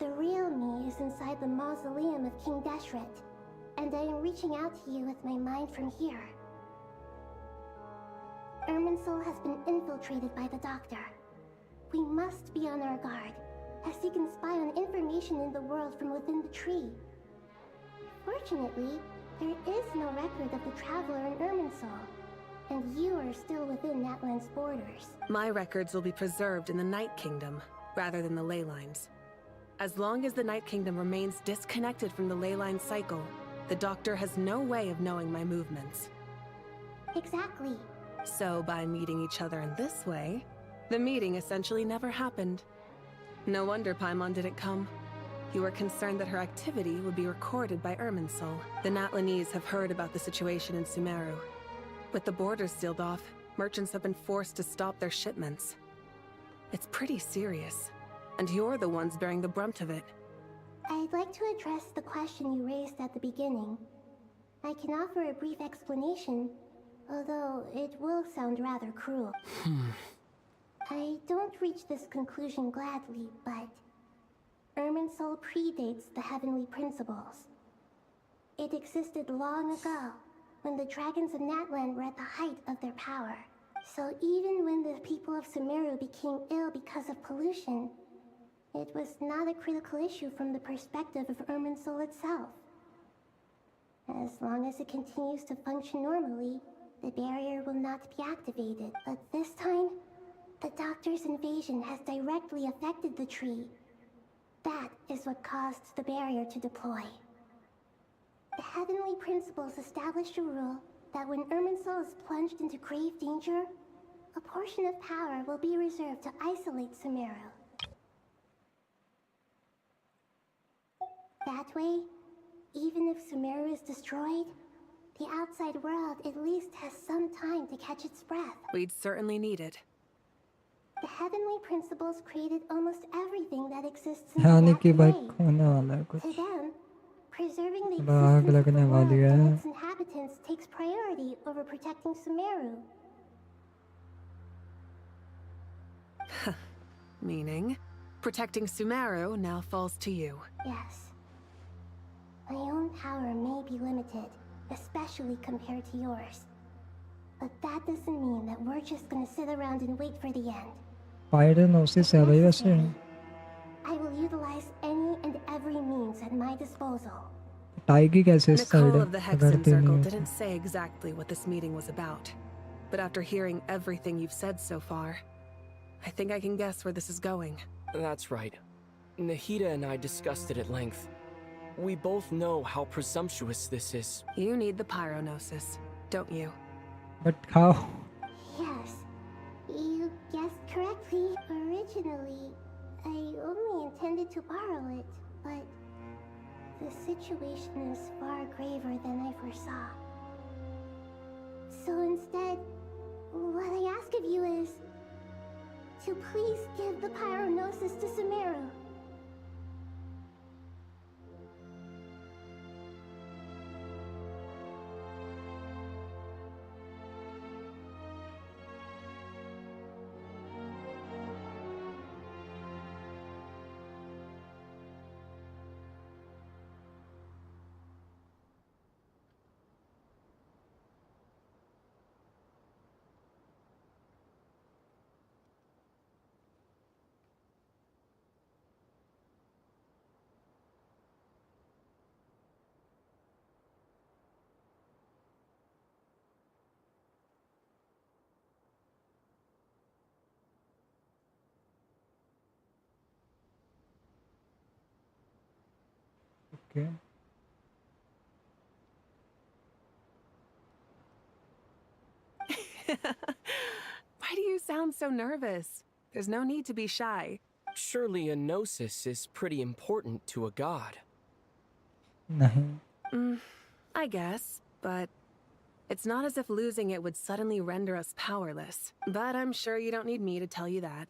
The real me is inside the mausoleum of King Deshret, and I am reaching out to you with my mind from here. Irminsul has been infiltrated by the Doctor. We must be on our guard, as he can spy on information in the world from within the tree. Fortunately, there is no record of the Traveler in Irminsul, and you are still within Natlan's borders. My records will be preserved in the Night Kingdom, rather than the ley lines. As long as the Night Kingdom remains disconnected from the ley line cycle, the Doctor has no way of knowing my movements. Exactly. So by meeting each other in this way, the meeting essentially never happened. No wonder Paimon didn't come. You were concerned that her activity would be recorded by Irminsul. The Natlanese have heard about the situation in Sumeru. With the borders sealed off, merchants have been forced to stop their shipments. It's pretty serious, and you're the ones bearing the brunt of it. I'd like to address the question you raised at the beginning. I can offer a brief explanation, although it will sound rather cruel. I don't reach this conclusion gladly, but Irminsul predates the heavenly principles. It existed long ago, when the dragons of Natlan were at the height of their power. So even when the people of Sumeru became ill because of pollution, it was not a critical issue from the perspective of Irminsul itself. As long as it continues to function normally, the barrier will not be activated. But this time, the Doctor's invasion has directly affected the tree. That is what caused the barrier to deploy. The Heavenly Principles established a rule that when Irminsul is plunged into grave danger, a portion of power will be reserved to isolate Sumeru. That way, even if Sumeru is destroyed, the outside world at least has some time to catch its breath. We'd certainly need it. The Heavenly Principles created almost everything that exists in यानी that कि भाई today. होने वाला है कुछ To them, preserving the आग existence of the लगने world वाली है and its inhabitants takes priority over protecting Sumeru. Meaning, protecting Sumeru now falls to you. Yes. My own power may be limited, especially compared to yours. But that doesn't mean that we're just gonna sit around and wait for the end. पायरोनोसिस है भाई वैसे I will utilize any and every means at my disposal. टाइगी कैसे इस side Nicole है of the अगर Hexen तेरी Circle है didn't say exactly what this meeting was about. But after hearing everything you've said so far, I think I can guess where this is going. That's right. Nahida and I discussed it at length. We both know how presumptuous this is. You need the Pyrognosis, don't you? But how? Yes, you guessed correctly. Originally, I only intended to borrow it, but the situation is far graver than I foresaw. So instead, what I ask of you is to please give the Pyrognosis to Sumeru. Okay. Why do you sound so nervous? There's no need to be shy. Surely a gnosis is pretty important to a god. नहीं I guess, but it's not as if losing it would suddenly render us powerless. But I'm sure you don't need me to tell you that.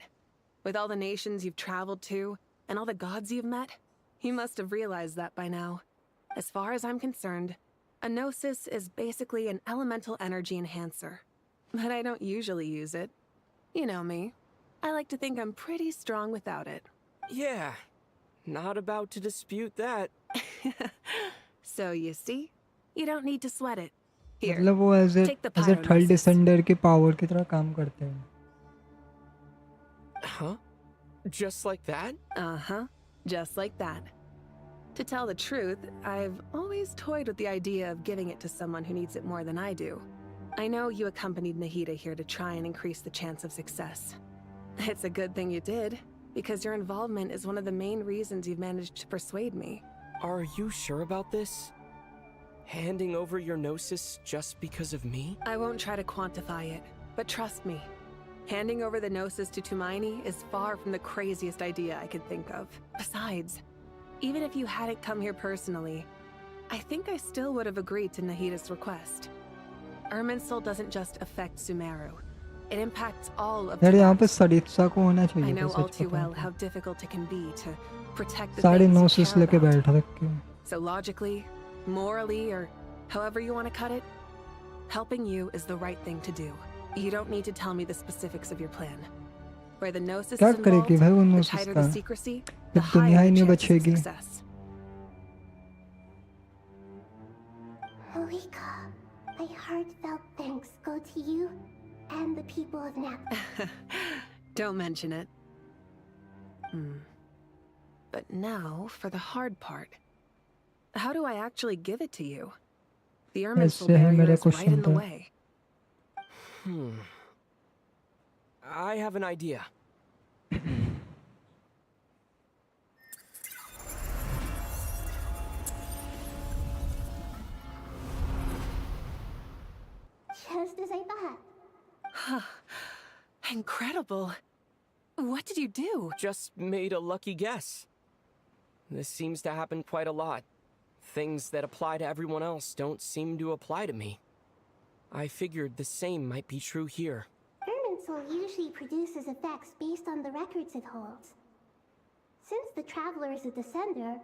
With all the nations you've traveled to, and all the gods you've met, you must have realized that by now. As far as I'm concerned, a gnosis is basically an elemental energy enhancer. But I don't usually use it. You know me. I like to think I'm pretty strong without it. Yeah, not about to dispute that. So you see, you don't need to sweat it. Here, मतलब वो take the as a third Pyrognosis. Descender के power की तरह काम करते हैं Huh? Just like that? Uh-huh. Just like that. To tell the truth, I've always toyed with the idea of giving it to someone who needs it more than I do. I know you accompanied Nahida here to try and increase the chance of success. It's a good thing you did, because your involvement is one of the main reasons you've managed to persuade me. Are you sure about this? Handing over your gnosis just because of me? I won't try to quantify it, but trust me. Handing over the gnosis to Tumaini is far from the craziest idea I could think of. Besides, even if you hadn't come here personally, I think I still would have agreed to Nahida's request. Irminsul doesn't just affect Sumeru. It impacts all of यार यहाँ पे Tibet. सरित्सा को होना I चाहिए know था all सच too पता well है how difficult it can be to protect the साढ़े things नौ you सौ care लेके about. बैठा रखे So logically, morally, or however you want to cut it, helping you is the right thing to do. You don't need to tell me the specifics of your plan. Where the gnosis क्या is करेगी involved, भाई वो the नोसिस tighter का the secrecy, फिर the दुनिया higher he the नहीं chances of बचेगी success. Malika, my heartfelt thanks go to you and the people of Nap. Don't mention it. But now for the hard part. How do I actually give it to you? The Irminsul ऐसे ही barrier मेरा is right question in the था. way. I have an idea. Just as I thought. Incredible. What did you do? Just made a lucky guess. This seems to happen quite a lot. Things that apply to everyone else don't seem to apply to me. I figured the same might be true here. Irminsul usually produces effects based on the records it holds. Since the Traveler is a descender,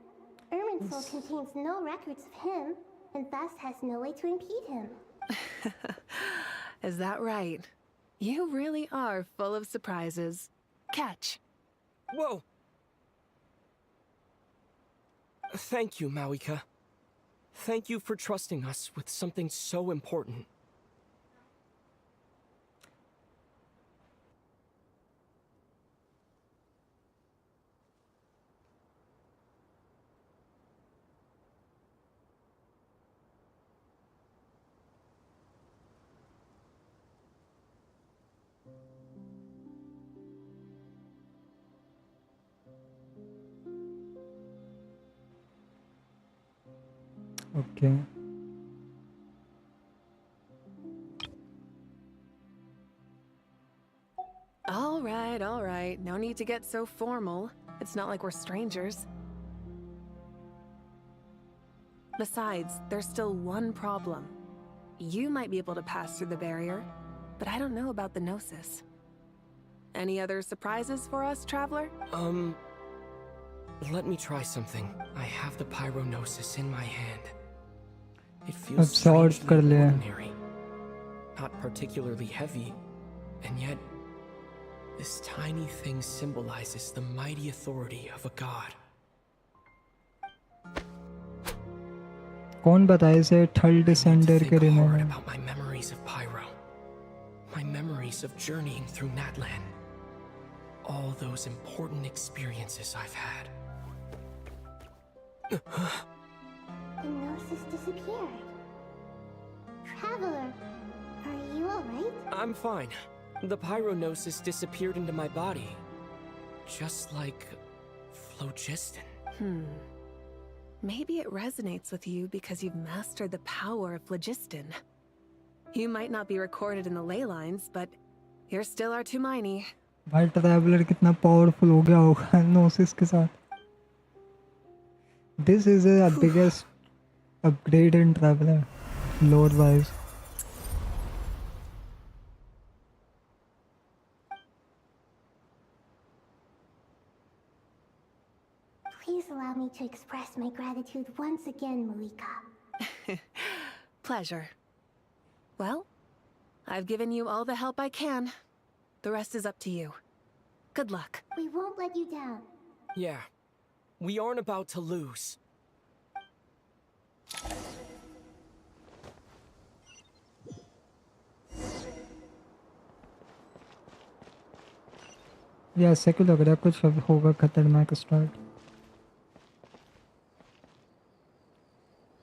Irminsul contains no records of him, and thus has no way to impede him. Is that right? You really are full of surprises. Catch. Whoa! Thank you, Mawika. Thank you for trusting us with something so important. Okay. All right. No need to get so formal. It's not like we're strangers. Besides, there's still one problem. You might be able to pass through the barrier, but I don't know about the Gnosis. Any other surprises for us, Traveler? Let me try something. I have the Pyrognosis in my hand. It feels Absorbed strangely कर लिया. ordinary. Not particularly heavy, and yet this tiny thing symbolizes the mighty authority of a god. कौन बताए इसे third descender के Think hard remain? about my memories of Pyro. My memories of journeying through Natlan. All those important experiences I've had. The Gnosis disappeared. Traveler, are you alright? I'm fine. The Pyrognosis disappeared into my body. Just like phlogiston. Maybe it resonates with you because you've mastered the power of phlogiston. You might not be recorded in the ley lines, but you're still our Tumaini. भाई traveller कितना powerful हो गया होगा नोसिस के साथ. This is the biggest upgrade in Traveler, lore wise. Please allow me to express my gratitude once again, Malika. Pleasure. Well, I've given you all the help I can. The rest is up to you. Good luck. We won't let you down. Yeah. We aren't about to lose. या ऐसे क्यों लग रहा है कुछ अब होगा खतरनाक स्टार्ट.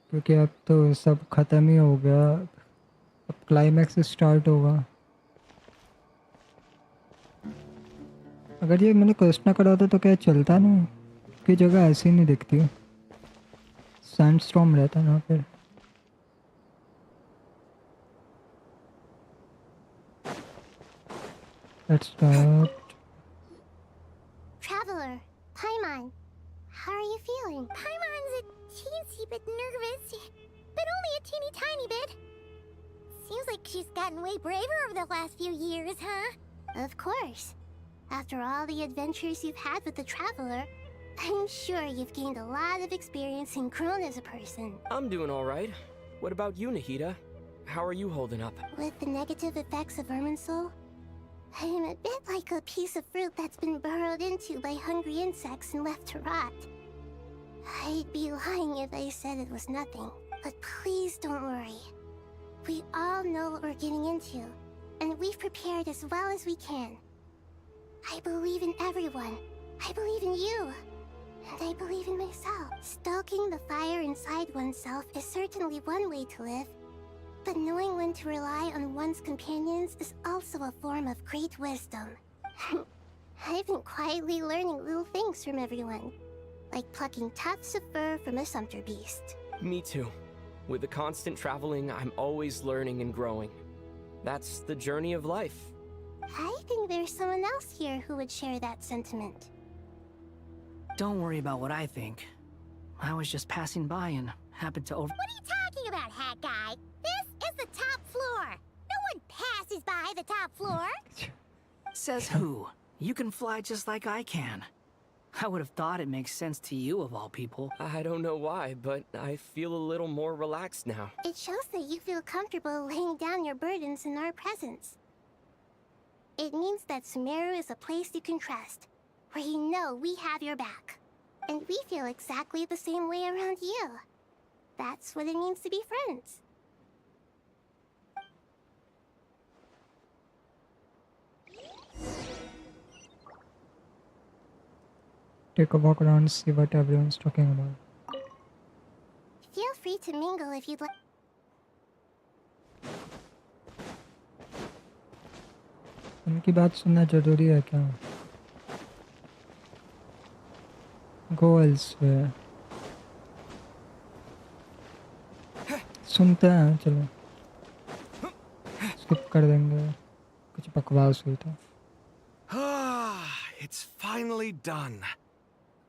क्योंकि अब तो सब खत्म ही हो गया. अब क्लाइमैक्स स्टार्ट होगा. अगर ये मैंने क्वेश्चन करा होता तो क्या चलता नहीं. की जगह ऐसी नहीं दिखती. सैंडस्टॉर्म रहता ना फिर. Let's start. Traveler, Paimon, how are you feeling? Paimon's a teensy bit nervous, but only a teeny tiny bit. Seems like she's gotten way braver over the last few years, huh? Of course. After all the adventures you've had with the Traveler, I'm sure you've gained a lot of experience and grown as a person. I'm doing all right. What about you, Nahida? How are you holding up? With the negative effects of Irminsul, I am a bit like a piece of fruit that's been burrowed into by hungry insects and left to rot. I'd be lying if I said it was nothing, but please don't worry. We all know what we're getting into, and we've prepared as well as we can. I believe in everyone. I believe in you. And I believe in myself. Stoking the fire inside oneself is certainly one way to live, But knowing when to rely on one's companions is also a form of great wisdom. I've been quietly learning little things from everyone, like plucking tufts of fur from a sumpter beast. Me too. With the constant traveling, I'm always learning and growing. That's the journey of life. I think there's someone else here who would share that sentiment. Don't worry about what I think. I was just passing by and happened to over- What are you talking about, hat guy? This is the top floor. No one passes by the top floor. Says who? You can fly just like I can. I would have thought it makes sense to you of all people. I don't know why, but I feel a little more relaxed now. It shows that you feel comfortable laying down your burdens in our presence. It means that Sumeru is a place you can trust, where you know we have your back. And we feel exactly the same way around you. That's what it means to be friends. Take a walk around, see what everyone's talking about. Feel free to mingle if you'd like. उनकी बात सुनना जरूरी है क्या? Go elsewhere. सुनते हैं, चलो skip कर देंगे, कुछ बकवास हुई तो. It's finally done.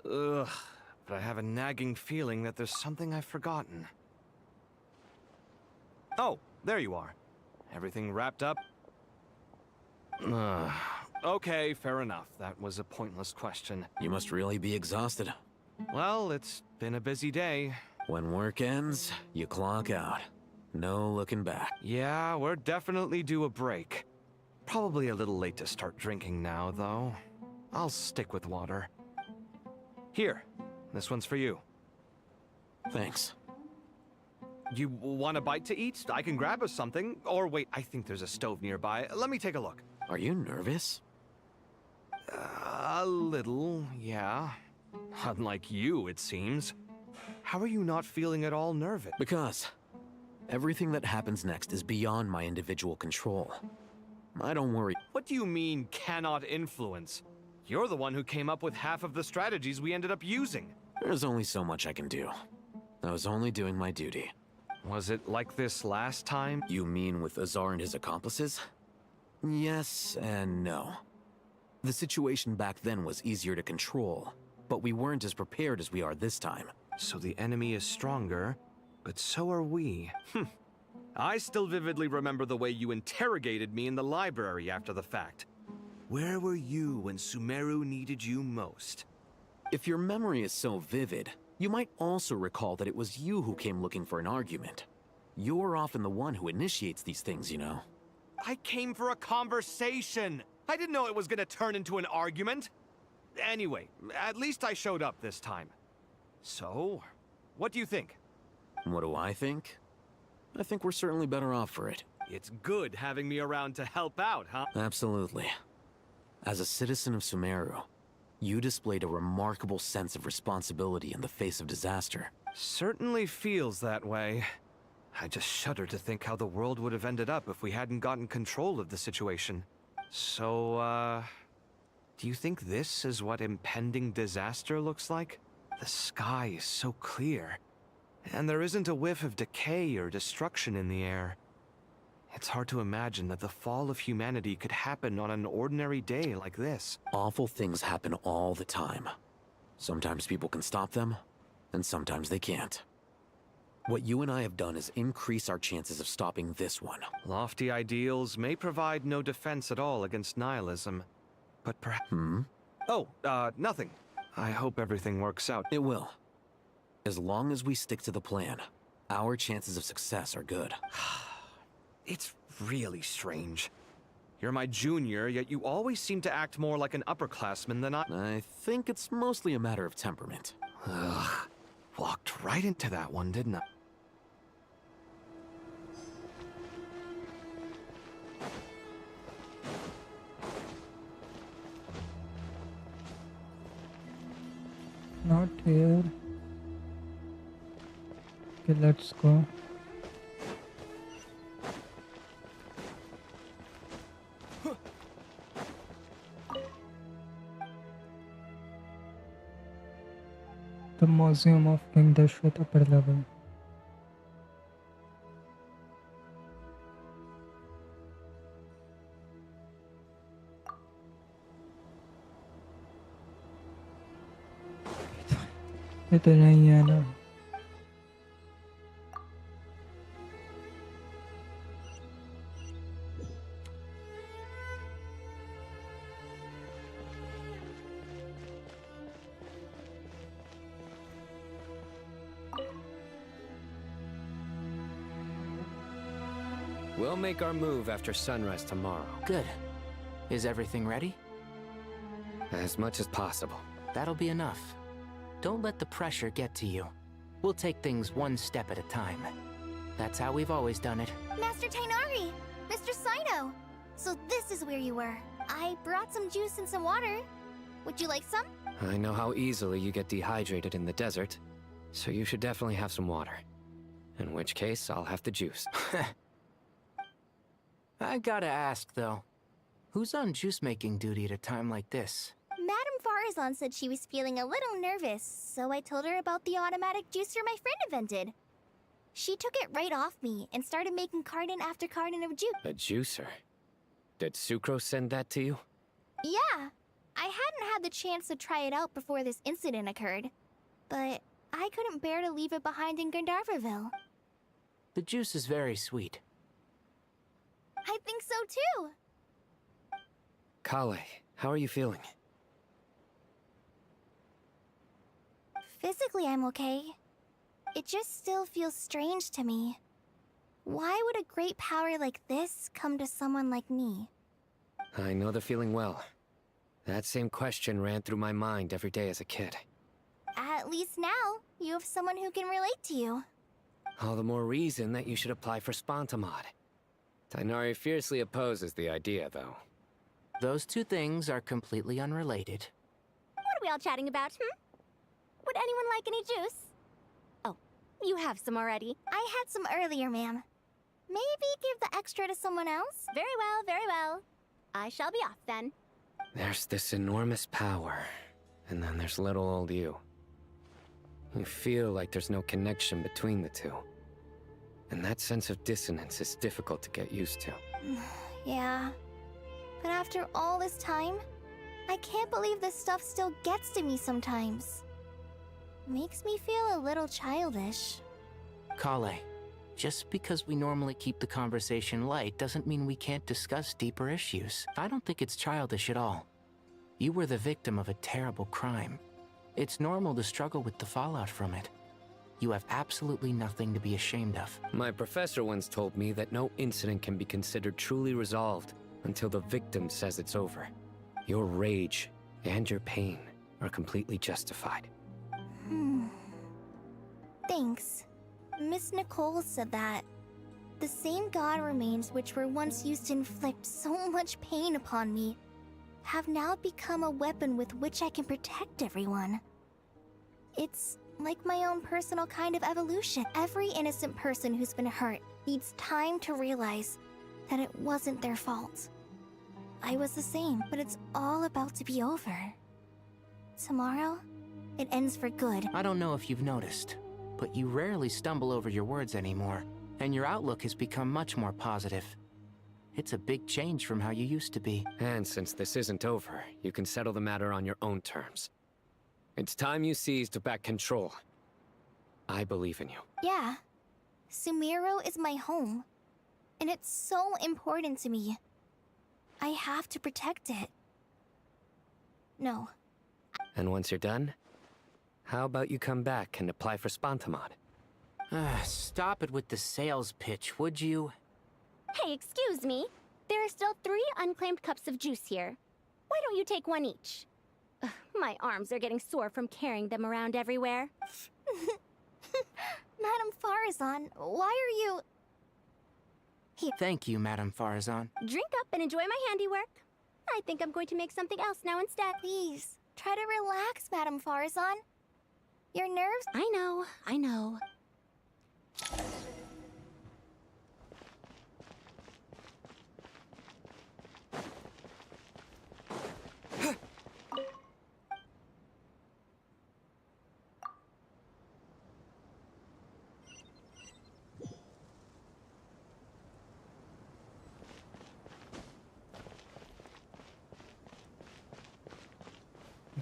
Ugh, but I have a nagging feeling that there's something I've forgotten. Oh, there you are. Everything wrapped up? Okay, fair enough. That was a pointless question. You must really be exhausted. Well, it's been a busy day. When work ends, you clock out. No looking back. Yeah, we're definitely due a break. Probably a little late to start drinking now, though. I'll stick with water. Here, this one's for you. Thanks. You want a bite to eat? I can grab us something. Or wait, I think there's a stove nearby. Let me take a look. Are you nervous? A little, yeah. Unlike you, it seems. How are you not feeling at all nervous? Because everything that happens next is beyond my individual control. I don't worry. What do you mean, cannot influence? You're the one who came up with half of the strategies we ended up using. There's only so much I can do. I was only doing my duty. Was it like this last time? You mean with Azar and his accomplices? Yes and no. The situation back then was easier to control, but we weren't as prepared as we are this time. So the enemy is stronger, but so are we. I still vividly remember the way you interrogated me in the library after the fact. Where were you when Sumeru needed you most? If your memory is so vivid, you might also recall that it was you who came looking for an argument. You're often the one who initiates these things, you know. I came for a conversation! I didn't know it was gonna turn into an argument! Anyway, at least I showed up this time. So, what do you think? What do I think? I think we're certainly better off for it. It's good having me around to help out, huh? Absolutely. As a citizen of Sumeru, you displayed a remarkable sense of responsibility in the face of disaster. Certainly feels that way. I just shudder to think how the world would have ended up if we hadn't gotten control of the situation. So, do you think this is what impending disaster looks like? The sky is so clear, and there isn't a whiff of decay or destruction in the air. It's hard to imagine that the fall of humanity could happen on an ordinary day like this. Awful things happen all the time. Sometimes people can stop them, and sometimes they can't. What you and I have done is increase our chances of stopping this one. Lofty ideals may provide no defense at all against nihilism, but perhaps... Oh, nothing. I hope everything works out. It will. As long as we stick to the plan, our chances of success are good. It's really strange. You're my junior, yet you always seem to act more like an upperclassman than I think it's mostly a matter of temperament. Ugh. Walked right into that one, didn't I? Not here. Okay, let's go. The Museum of King Dashrath upper level. ये तो नहीं है ना. We'll make our move after sunrise tomorrow. Good. Is everything ready? As much as possible. That'll be enough. Don't let the pressure get to you. We'll take things one step at a time. That's how we've always done it. Master Tainari! Mr. Sino! So this is where you were. I brought some juice and some water. Would you like some? I know how easily you get dehydrated in the desert, so you should definitely have some water. In which case, I'll have the juice. I gotta ask, though. Who's on juice-making duty at a time like this? Madame Farazan said she was feeling a little nervous, so I told her about the automatic juicer my friend invented. She took it right off me and started making carton after carton of juice. A juicer? Did Sucrose send that to you? Yeah. I hadn't had the chance to try it out before this incident occurred, but I couldn't bear to leave it behind in Gandharvaville. The juice is very sweet. I think so too. Kale, how are you feeling? Physically, I'm okay. It just still feels strange to me. Why would a great power like this come to someone like me? I know the feeling well. That same question ran through my mind every day as a kid. At least now, you have someone who can relate to you. All the more reason that you should apply for Spontamod. Tainari fiercely opposes the idea, though. Those two things are completely unrelated. What are we all chatting about, Would anyone like any juice? Oh, you have some already. I had some earlier, ma'am. Maybe give the extra to someone else? Very well, very well. I shall be off then. There's this enormous power, and then there's little old you. You feel like there's no connection between the two. And that sense of dissonance is difficult to get used to. Yeah. But after all this time, I can't believe this stuff still gets to me sometimes. Makes me feel a little childish. Kale, just because we normally keep the conversation light doesn't mean we can't discuss deeper issues. I don't think it's childish at all. You were the victim of a terrible crime. It's normal to struggle with the fallout from it. You have absolutely nothing to be ashamed of. My professor once told me that no incident can be considered truly resolved until the victim says it's over. Your rage and your pain are completely justified. Thanks. Miss Nicole said that the same god remains which were once used to inflict so much pain upon me have now become a weapon with which I can protect everyone. It's like my own personal kind of evolution. Every innocent person who's been hurt needs time to realize that it wasn't their fault. I was the same, but it's all about to be over. Tomorrow, it ends for good. I don't know if you've noticed, but you rarely stumble over your words anymore, and your outlook has become much more positive. It's a big change from how you used to be. And since this isn't over, you can settle the matter on your own terms. It's time you seized back control. I believe in you. Yeah. Sumeru is my home, and it's so important to me. I have to protect it. No. And once you're done, how about you come back and apply for Spontamod? Stop it with the sales pitch, would you? Hey, excuse me. There are still 3 unclaimed cups of juice here. Why don't you take one each? Ugh, my arms are getting sore from carrying them around everywhere. Madame Farazan, why are you... Here. Thank you, Madame Farazan. Drink up and enjoy my handiwork. I think I'm going to make something else now instead. Please, try to relax, Madame Farazan. Your nerves... I know, I know.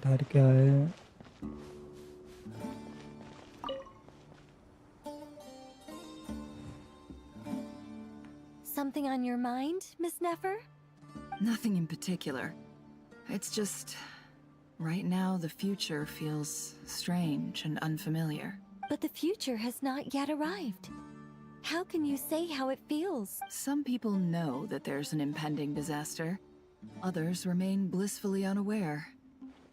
घर क्या है? Something on your mind, Miss Nefer? Nothing in particular. It's just... right now, the future feels strange and unfamiliar. But the future has not yet arrived. How can you say how it feels? Some people know that there's an impending disaster. Others remain blissfully unaware.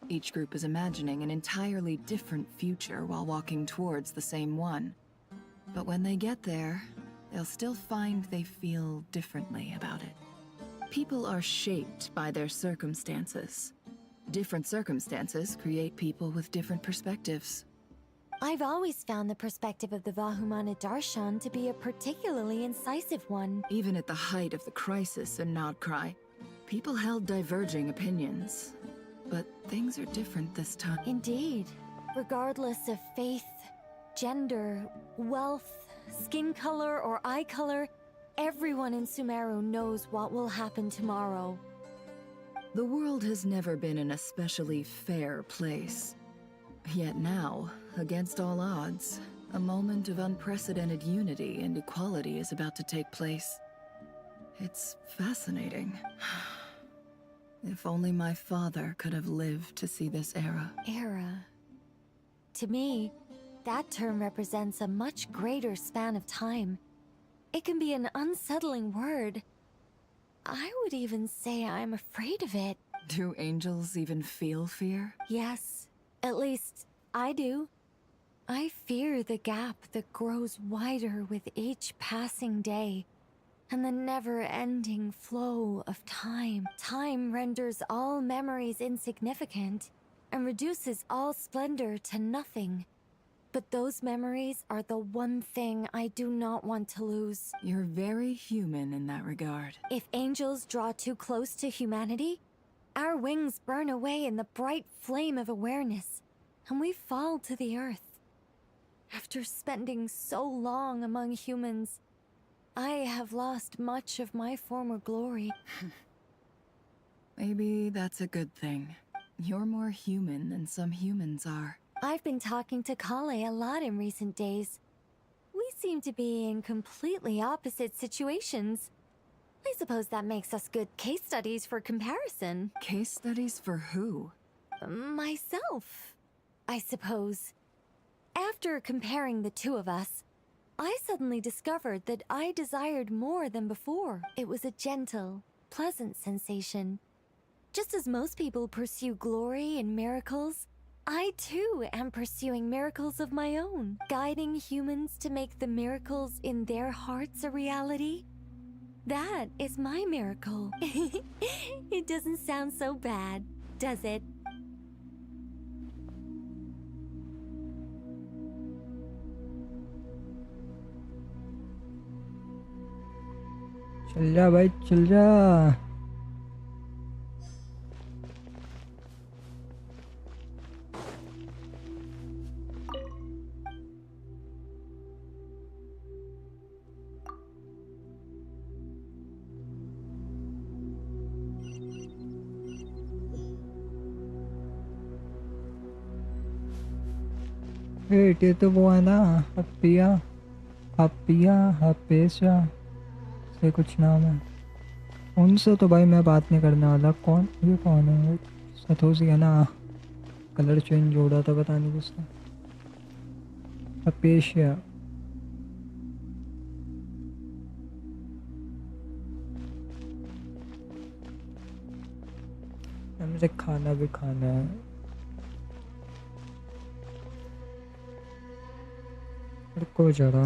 Each group is imagining an entirely different future while walking towards the same one. But when they get there, they'll still find they feel differently about it. People are shaped by their circumstances. Different circumstances create people with different perspectives. I've always found the perspective of the Vahumana Darshan to be a particularly incisive one. Even at the height of the crisis in Nodcry, people held diverging opinions. But things are different this time. Indeed. Regardless of faith, gender, wealth, skin color, or eye color, everyone in Sumeru knows what will happen tomorrow. The world has never been an especially fair place. Yet now, against all odds, a moment of unprecedented unity and equality is about to take place. It's fascinating. If only my father could have lived to see this era. Era. To me, that term represents a much greater span of time. It can be an unsettling word. I would even say I'm afraid of it. Do angels even feel fear? Yes, at least I do. I fear the gap that grows wider with each passing day, and the never-ending flow of time. Time renders all memories insignificant, and reduces all splendor to nothing. But those memories are the one thing I do not want to lose. You're very human in that regard. If angels draw too close to humanity, our wings burn away in the bright flame of awareness, and we fall to the earth. After spending so long among humans, I have lost much of my former glory. Maybe that's a good thing. You're more human than some humans are. I've been talking to Kale a lot in recent days. We seem to be in completely opposite situations. I suppose that makes us good case studies for comparison. Case studies for who? Myself, I suppose. After comparing the two of us, I suddenly discovered that I desired more than before. It was a gentle, pleasant sensation. Just as most people pursue glory and miracles, I too am pursuing miracles of my own, guiding humans to make the miracles in their hearts a reality. That is my miracle. It doesn't sound so bad, does it? चल जा भाई चल जा. ये तो वो है ना हप्पिया हप्पिया हपेशा से कुछ नाम है. उनसे तो भाई मैं बात नहीं करने वाला. कौन ये कौन है? सतोशी है ना. कलर चेंज हो रहा था पता नहीं किसका. हपेशा मुझे खाना भी खाना है. रुको जरा.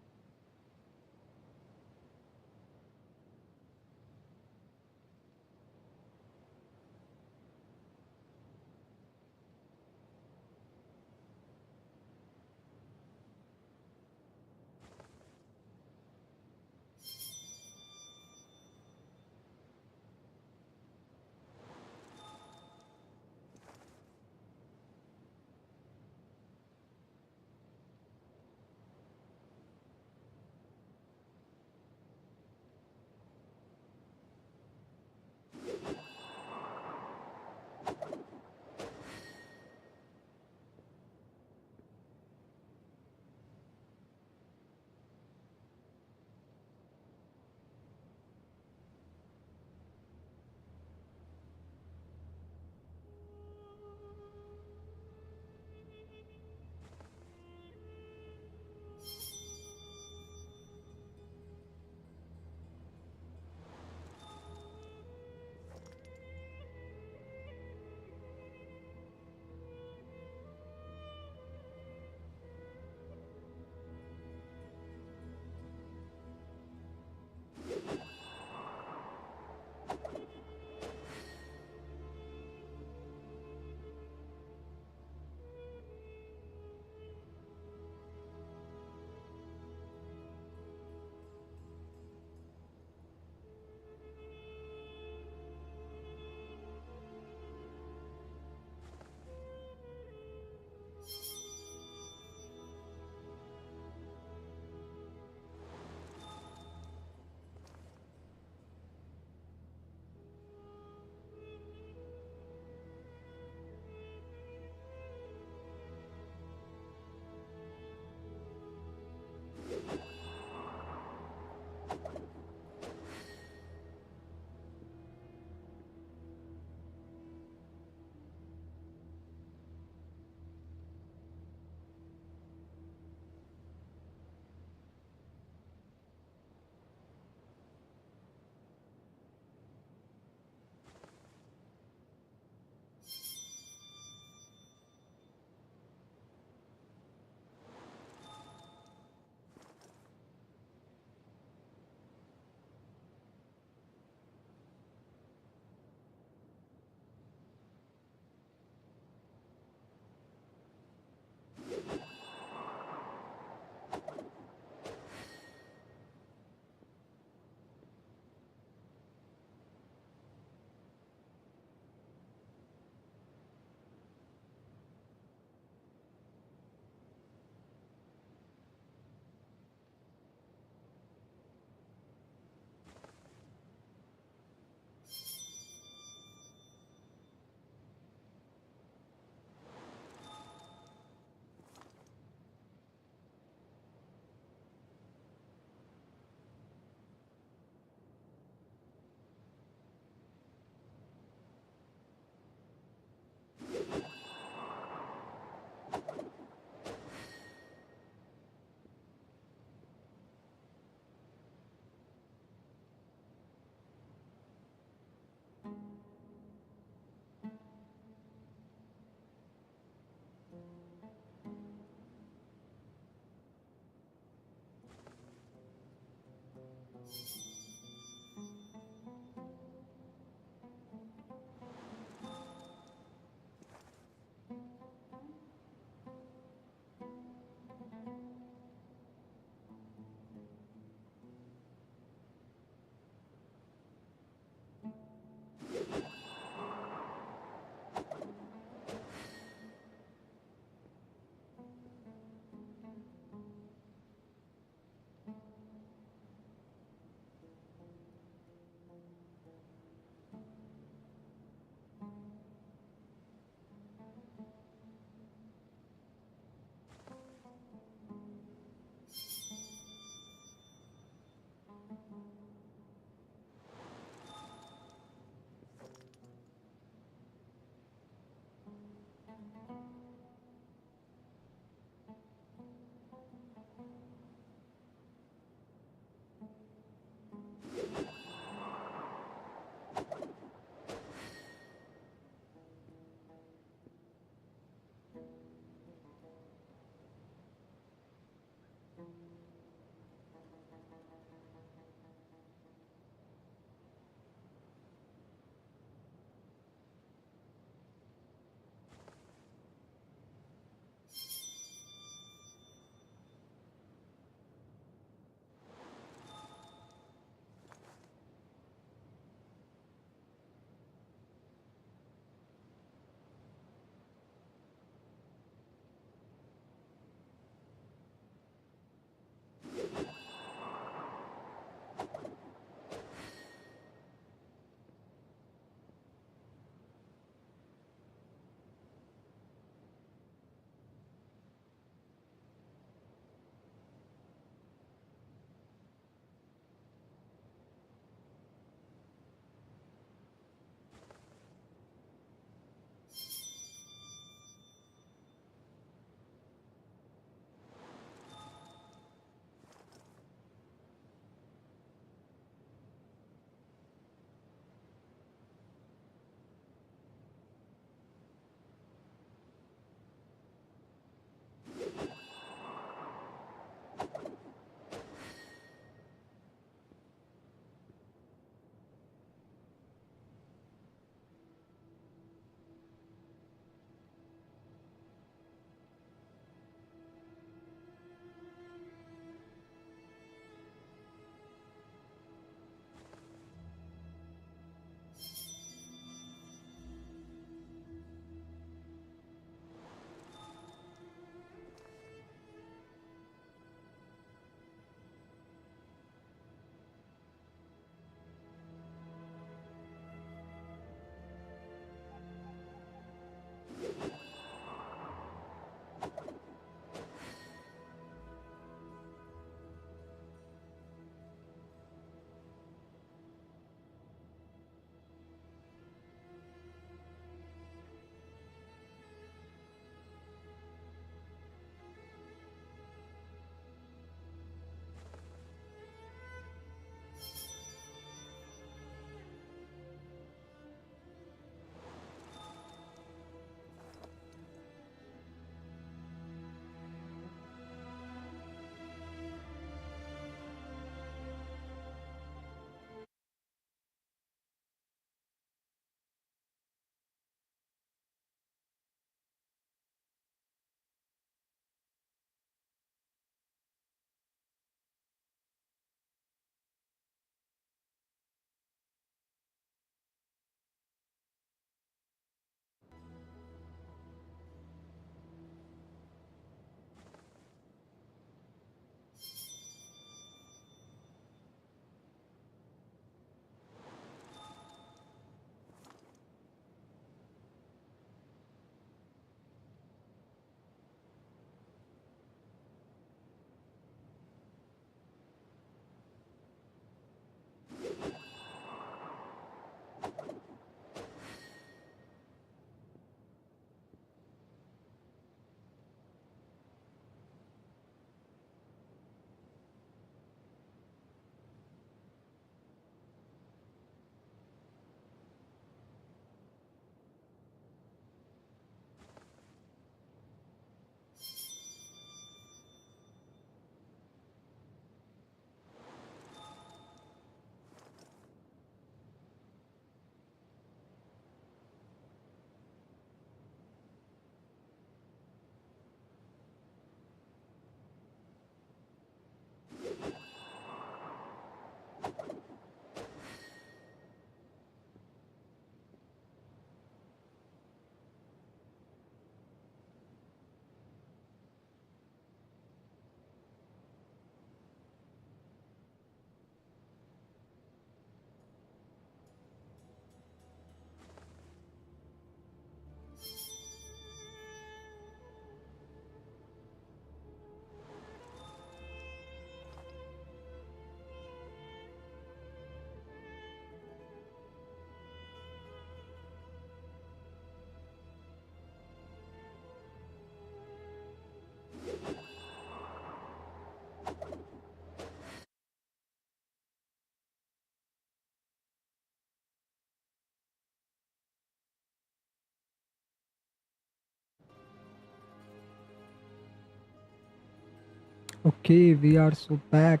Okay, we are so back.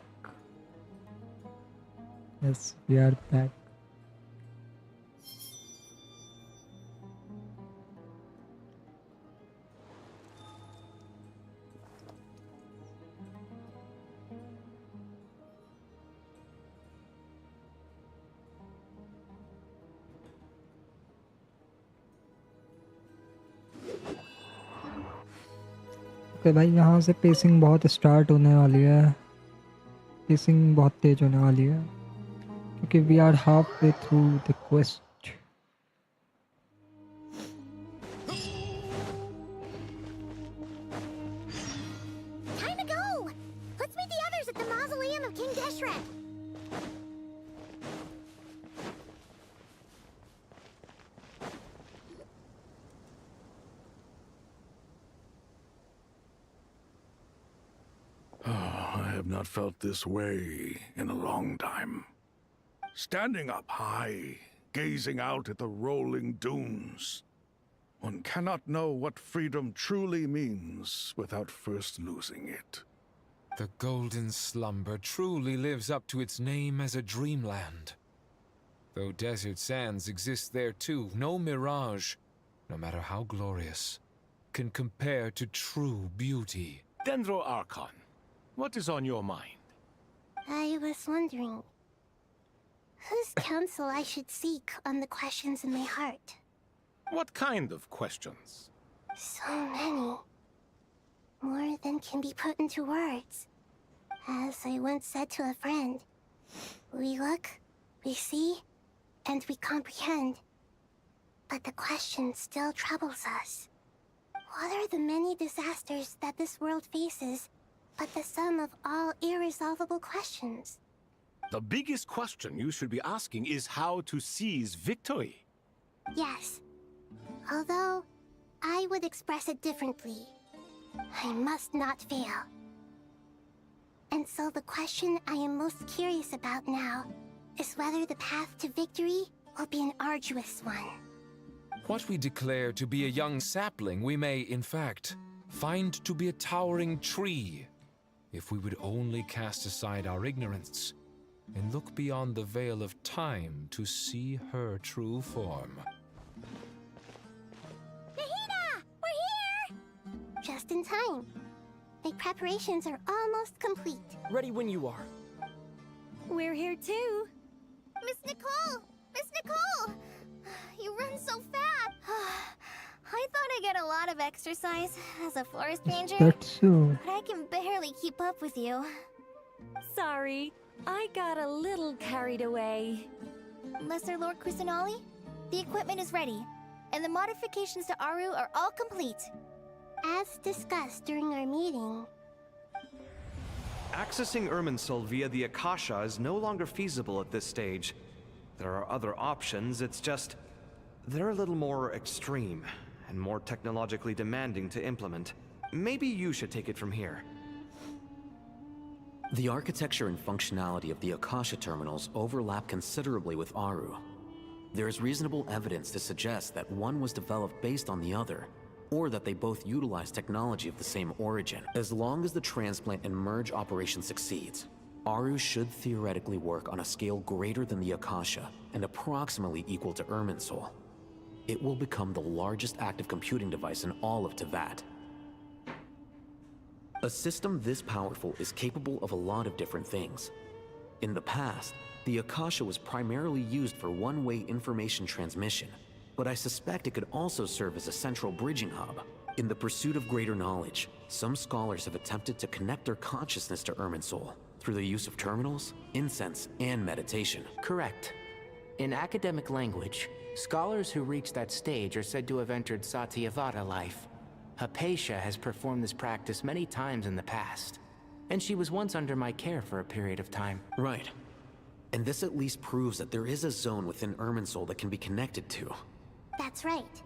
Yes, we are back. Okay भाई, यहाँ से पेसिंग बहुत स्टार्ट होने वाली है. पेसिंग बहुत तेज होने वाली है क्योंकि we are half way through the quest. Time to go! Let's meet the others at the mausoleum of King Deshret. I have not felt this way in a long time. Standing up high, gazing out at the rolling dunes. One cannot know what freedom truly means without first losing it. The golden slumber truly lives up to its name as a dreamland. Though desert sands exist there too, no mirage, no matter how glorious, can compare to true beauty. Dendro Archon, what is on your mind? I was wondering whose counsel I should seek on the questions in my heart. What kind of questions? So many. More than can be put into words. As I once said to a friend, we look, we see, and we comprehend. But the question still troubles us. What are the many disasters that this world faces but the sum of all irresolvable questions? The biggest question you should be asking is how to seize victory. Yes. Although, I would express it differently. I must not fail. And so the question I am most curious about now is whether the path to victory will be an arduous one. What we declare to be a young sapling, we may, in fact, find to be a towering tree, if we would only cast aside our ignorance and look beyond the veil of time to see her true form. Nahida! We're here! Just in time. My preparations are almost complete. Ready when you are. We're here too. Miss Nicole! Miss Nicole! You run so fast! I thought I'd get a lot of exercise as a forest ranger, That's so. but I can barely keep up with you. Sorry, I got a little carried away. Lesser Lord Kusanali, the equipment is ready, and the modifications to Aru are all complete. As discussed during our meeting, Accessing Irminsul via the Akasha is no longer feasible at this stage. There are other options, it's just... they're a little more extreme, and more technologically demanding to implement. Maybe you should take it from here. The architecture and functionality of the Akasha terminals overlap considerably with Aru. There is reasonable evidence to suggest that one was developed based on the other, or that they both utilize technology of the same origin. As long as the transplant and merge operation succeeds, Aru should theoretically work on a scale greater than the Akasha and approximately equal to Irminsul. It will become the largest active computing device in all of Teyvat. A system this powerful is capable of a lot of different things. In the past, the Akasha was primarily used for one-way information transmission, but I suspect it could also serve as a central bridging hub. In the pursuit of greater knowledge, some scholars have attempted to connect their consciousness to Irminsul through the use of terminals, incense, and meditation. Correct. In academic language, scholars who reach that stage are said to have entered Satyavada life. Hypatia has performed this practice many times in the past, and she was once under my care for a period of time. Right. And this at least proves that there is a zone within Irminsul that can be connected to. that's right.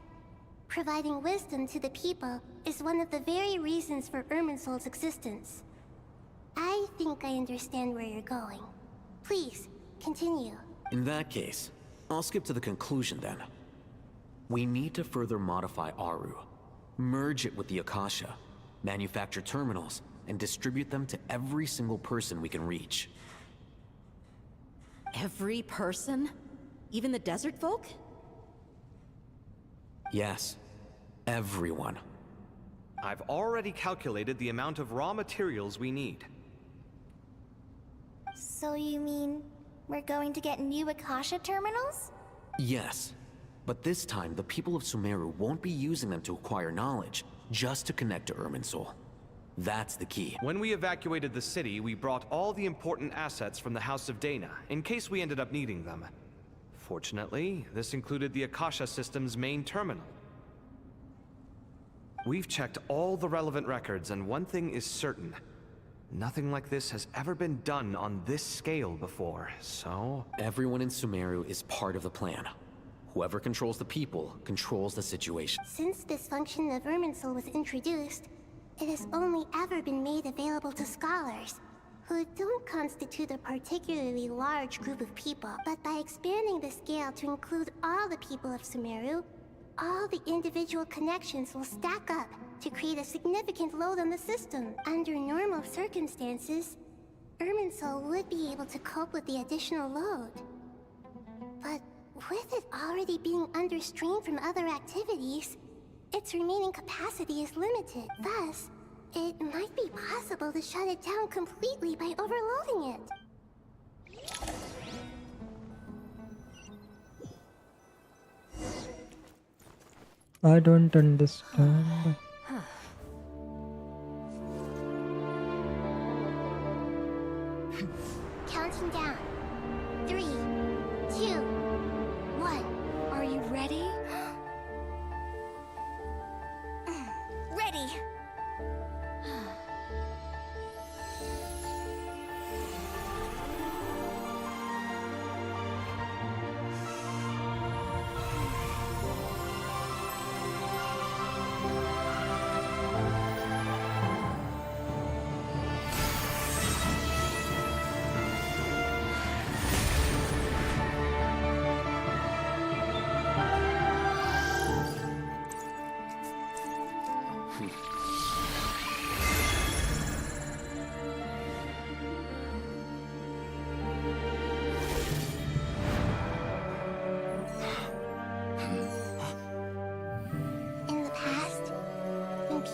Providing wisdom to the people is one of the very reasons for Irminsul's existence. I think I understand where you're going. Please, continue. In that case, I'll skip to the conclusion then. We need to further modify Aru, merge it with the Akasha, manufacture terminals, and distribute them to every single person we can reach. Every person? Even the desert folk? Yes, everyone. I've already calculated the amount of raw materials we need. So you mean we're going to get new Akasha terminals? Yes, but this time the people of Sumeru won't be using them to acquire knowledge, just to connect to Irminsul. That's the key. When we evacuated the city, we brought all the important assets from the House of Dana, in case we ended up needing them. Fortunately, this included the Akasha system's main terminal. We've checked all the relevant records, and one thing is certain. Nothing like this has ever been done on this scale before, so... Everyone in Sumeru is part of the plan. Whoever controls the people controls the situation. Since this function of Irminsul was introduced, it has only ever been made available to scholars, who don't constitute a particularly large group of people. But by expanding the scale to include all the people of Sumeru, all the individual connections will stack up to create a significant load on the system. Under normal circumstances, Irminsul would be able to cope with the additional load. But with it already being under strain from other activities, its remaining capacity is limited. Thus, it might be possible to shut it down completely by overloading it. I don't understand. Counting down. 3, 2, 1. Are you ready? Ready!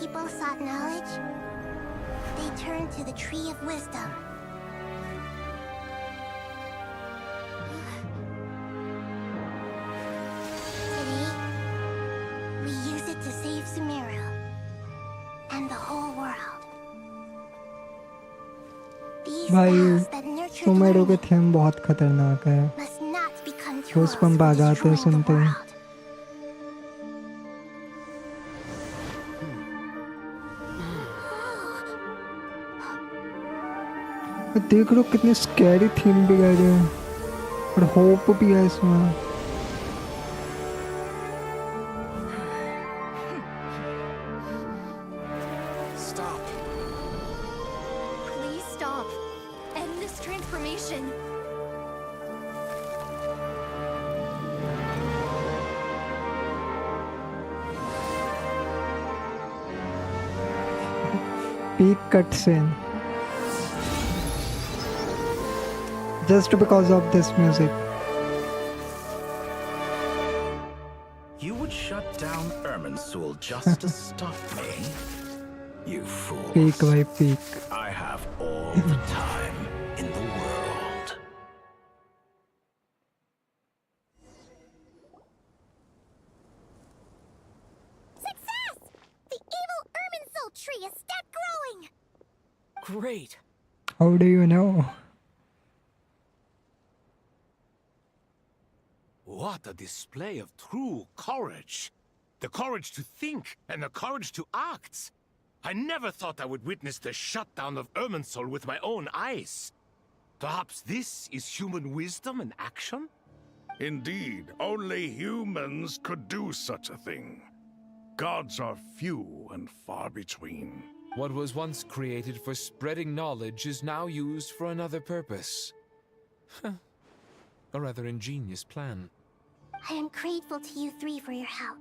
People sought knowledge, they turned to the Tree of Wisdom. Today, we use it to save Sumeru and the whole world. These भाई vows that nurtured Sumeru के learning theme बहुत खतरनाक है. must not become tools goosebump आ for जाते हैं destroying the सुनते ही. world. देख लो कितनी स्कैरी थीम भी गा रहे हैं और होप भी है इसमें. Stop. Please stop. End this transformation. Peak cutscene. Just because of this music. You would shut down Irminsul just to stop me? You fool. Peak by peak. I have all the time in the world. Success! The evil Irminsul tree is still growing! Great. How do you know? What a display of true courage! The courage to think and the courage to act! I never thought I would witness the shutdown of Irminsul with my own eyes. Perhaps this is human wisdom in action? Indeed, only humans could do such a thing. Gods are few and far between. What was once created for spreading knowledge is now used for another purpose. A rather ingenious plan. I am grateful to you three for your help.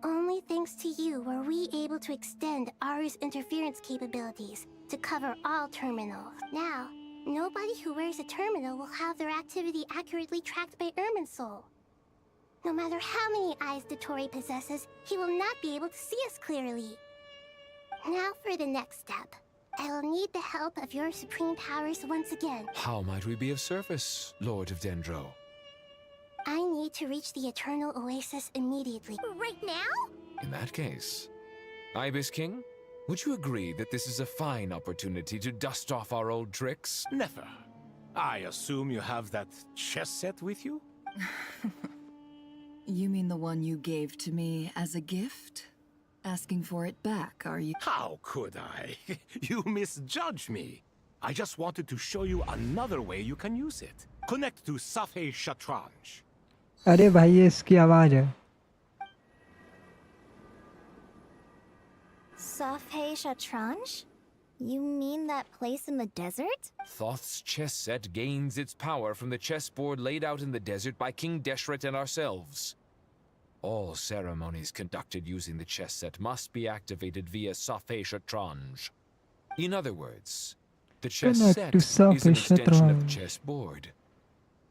Only only thanks to you were we able to extend Aru's interference capabilities to cover all terminals. Now, nobody who wears a terminal will have their activity accurately tracked by Irminsul. No matter how many eyes Dottore possesses, he will not be able to see us clearly. Now for the next step. I will need the help of your supreme powers once again. How might we be of service, Lord of Dendro? I need to reach the Eternal Oasis immediately. Right now? In that case, Ibis King, would you agree that this is a fine opportunity to dust off our old tricks? Never. I assume you have that chess set with you? You mean the one you gave to me as a gift? Asking for it back, are you? How could I? You misjudge me. I just wanted to show you another way you can use it. Connect to Safei Shatranj. अरे भाई ये इसकी आवाज है. Safei Shatranj? You mean that place in the desert? Thoth's chess set gains its power from the chessboard laid out in the desert by King Deshret and ourselves. All ceremonies conducted using the chess set must be activated via Safei Shatranj. In other words, the chess set is an extension of the chessboard.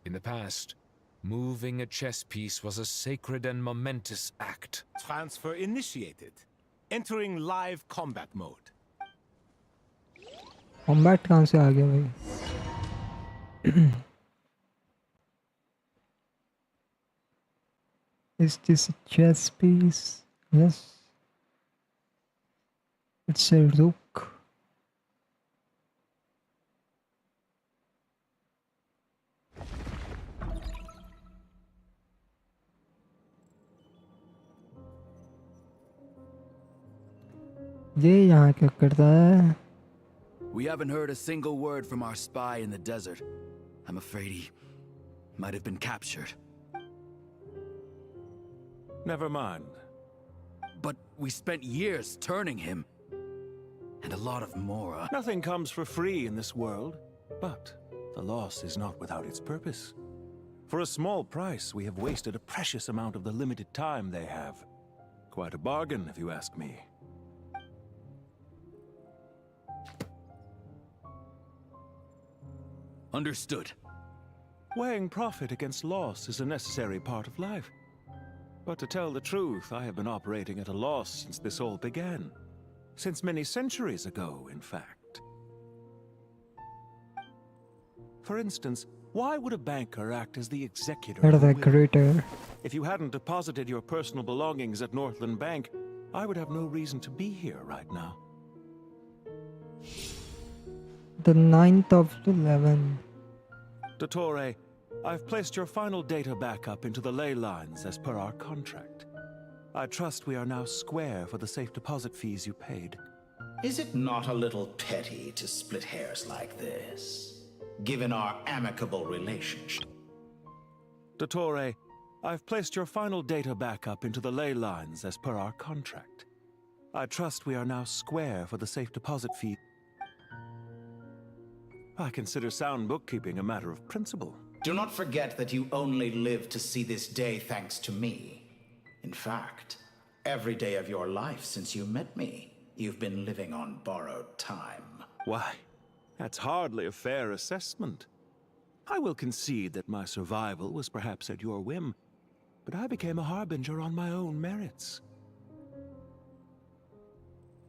In the past, moving a chess piece was a sacred and momentous act. Transfer initiated. Entering live combat mode. Combat कहाँ से आ गया भाई? Is this a chess piece? Yes. It's a rook. ये यहाँ क्या करता है? We haven't heard a single word from our spy in the desert. I'm afraid he might have been captured. Never mind. But we spent years turning him. And a lot of Mora. Nothing comes for free in this world. But the loss is not without its purpose. For a small price, we have wasted a precious amount of the limited time they have. Quite a bargain, if you ask me. Understood. Weighing profit against loss is a necessary part of life. But to tell the truth, I have been operating at a loss since this all began. Since many centuries ago, in fact. For instance, why would a banker act as the executor of a will? If you hadn't deposited your personal belongings at Northland Bank, I would have no reason to be here right now. The 9th of 11. Dottore, I've placed your final data backup into the ley lines as per our contract. I trust we are now square for the safe deposit fees you paid. Is it not a little petty to split hairs like this, given our amicable relationship? Dottore, I've placed your final data backup into the ley lines as per our contract. I trust we are now square for the safe deposit fee. I consider sound bookkeeping a matter of principle. Do not forget that you only live to see this day thanks to me. In fact, every day of your life since you met me, you've been living on borrowed time. Why, that's hardly a fair assessment. I will concede that my survival was perhaps at your whim, but I became a harbinger on my own merits.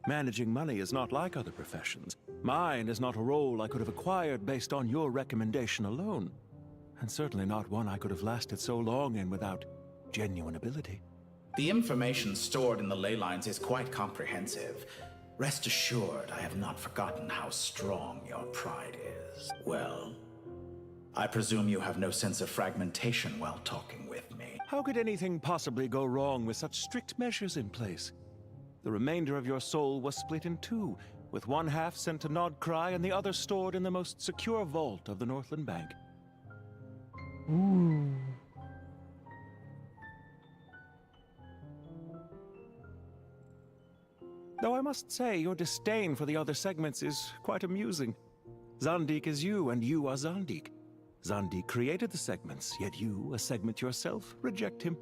Managing money is not like other professions. Mine is not a role I could have acquired based on your recommendation alone, and certainly not one I could have lasted so long in without genuine ability. The information stored in the ley lines is quite comprehensive. Rest assured, I have not forgotten how strong your pride is. Well, I presume you have no sense of fragmentation while talking with me. How could anything possibly go wrong with such strict measures in place? The remainder of your soul was split in two, with one half sent to Nodcry and the other stored in the most secure vault of the Northland Bank. Ooh. Though I must say, your disdain for the other segments is quite amusing. Zandik is you, and you are Zandik. Zandik created the segments, yet you, a segment yourself, reject him.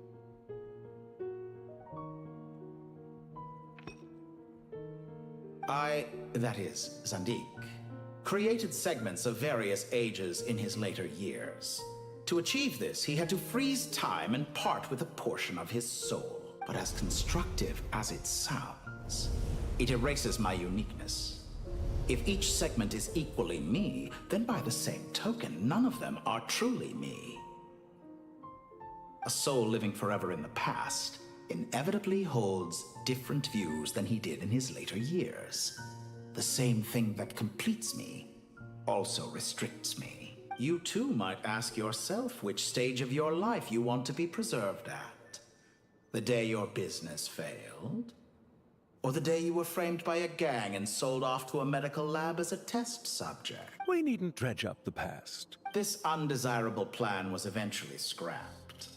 that is, Zandik, created segments of various ages in his later years. To achieve this, he had to freeze time and part with a portion of his soul. But as constructive as it sounds, it erases my uniqueness. If each segment is equally me, then by the same token, none of them are truly me. A soul living forever in the past inevitably holds different views than he did in his later years. The same thing that completes me also restricts me. You too might ask yourself which stage of your life you want to be preserved at. The day your business failed? Or the day you were framed by a gang and sold off to a medical lab as a test subject? We needn't dredge up the past. This undesirable plan was eventually scrapped.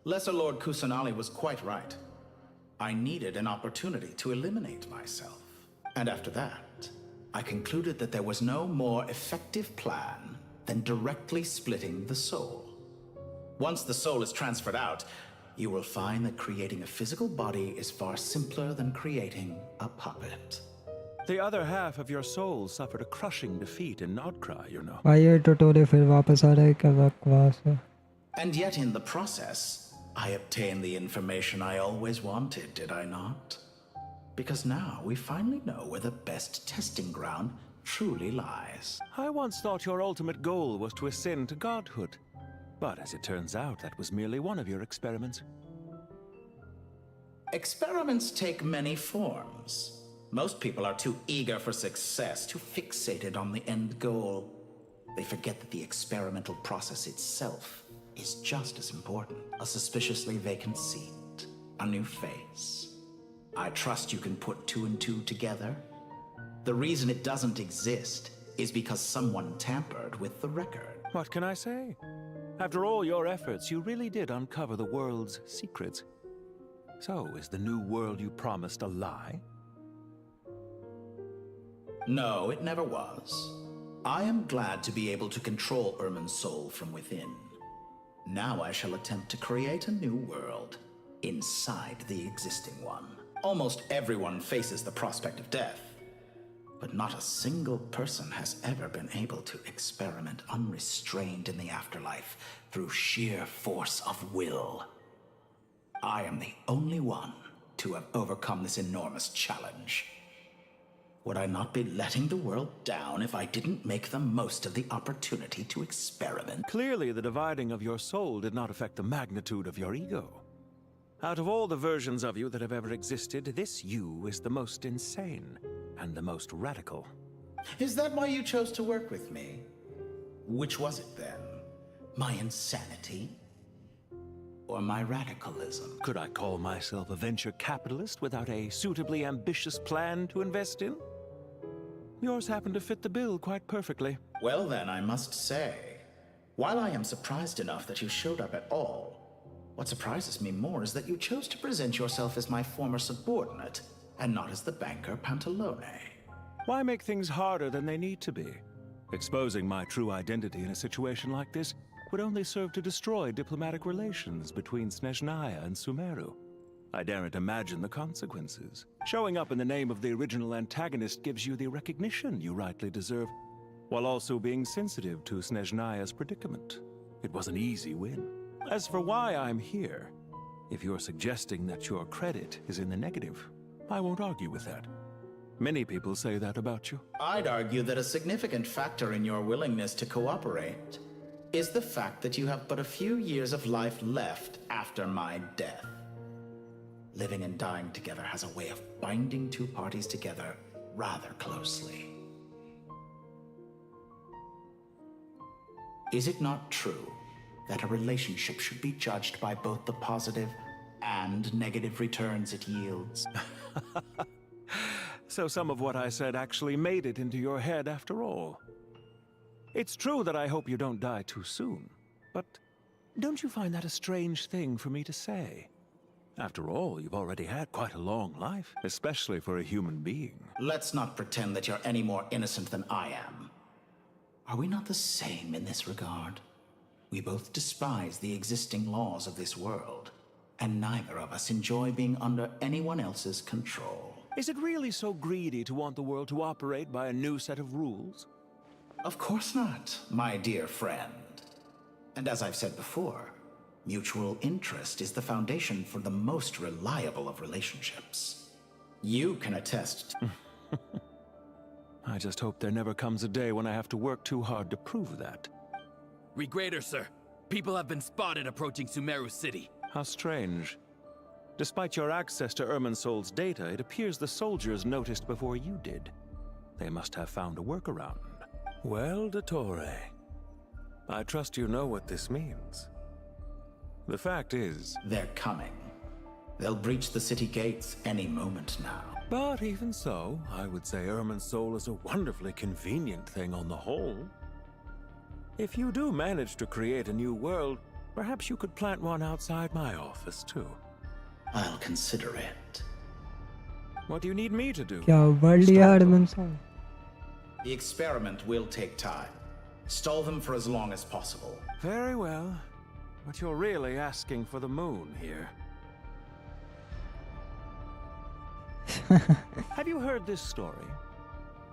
Lesser Lord Kusanali was quite right. I needed an opportunity to eliminate myself. And after that, I concluded that there was no more effective plan than directly splitting the soul. Once the soul is transferred out, you will find that creating a physical body is far simpler than creating a puppet. The other half of your soul suffered a crushing defeat in Outcry, you know. भाई ये टटोले फिर वापस आ रहे क्या बकवास है. And yet in the process, I obtained the information I always wanted, did I not? Because now we finally know where the best testing ground truly lies. I once thought your ultimate goal was to ascend to godhood. But as it turns out, that was merely one of your experiments. Experiments take many forms. Most people are too eager for success, too fixated on the end goal. They forget that the experimental process itself is just as important. A suspiciously vacant seat, a new face. I trust you can put two and two together. The reason it doesn't exist is because someone tampered with the record. What can I say? After all your efforts, you really did uncover the world's secrets. So, is the new world you promised a lie? No, it never was. I am glad to be able to control Irmin's soul from within. Now I shall attempt to create a new world inside the existing one. Almost everyone faces the prospect of death, but not a single person has ever been able to experiment unrestrained in the afterlife through sheer force of will. I am the only one to have overcome this enormous challenge. Would I not be letting the world down if I didn't make the most of the opportunity to experiment? Clearly, the dividing of your soul did not affect the magnitude of your ego. Out of all the versions of you that have ever existed, this you is the most insane and the most radical. Is that why you chose to work with me? Which was it then? My insanity? Or my radicalism? Could I call myself a venture capitalist without a suitably ambitious plan to invest in? Yours happened to fit the bill quite perfectly. Well then, I must say, while I am surprised enough that you showed up at all, what surprises me more is that you chose to present yourself as my former subordinate, and not as the banker Pantalone. Why make things harder than they need to be? Exposing my true identity in a situation like this would only serve to destroy diplomatic relations between Snezhnaya and Sumeru. I daren't imagine the consequences. Showing up in the name of the original antagonist gives you the recognition you rightly deserve, while also being sensitive to Snezhnaya's predicament. It was an easy win. As for why I'm here, if you're suggesting that your credit is in the negative, I won't argue with that. Many people say that about you. I'd argue that a significant factor in your willingness to cooperate is the fact that you have but a few years of life left after my death. Living and dying together has a way of binding two parties together rather closely. Is it not true that a relationship should be judged by both the positive and negative returns it yields? So some of what I said actually made it into your head after all. It's true that I hope you don't die too soon, but don't you find that a strange thing for me to say? After all, you've already had quite a long life, especially for a human being. Let's not pretend that you're any more innocent than I am. Are we not the same in this regard? We both despise the existing laws of this world, and neither of us enjoy being under anyone else's control. Is it really so greedy to want the world to operate by a new set of rules? Of course not, my dear friend. And as I've said before, mutual interest is the foundation for the most reliable of relationships. You can attest. I just hope there never comes a day when I have to work too hard to prove that. Regrader, sir. People have been spotted approaching Sumeru City. How strange. Despite your access to Irminsol's data, it appears the soldiers noticed before you did. They must have found a workaround. Well, Dottore, I trust you know what this means. The fact is... They're coming. They'll breach the city gates any moment now. But even so, I would say Irminsol is a wonderfully convenient thing on the whole. If you do manage to create a new world, perhaps you could plant one outside my office, too. I'll consider it. What do you need me to do? क्या world लिया Irminsul? The experiment will take time. Stall them for as long as possible. Very well. But you're really asking for the moon here. Have you heard this story?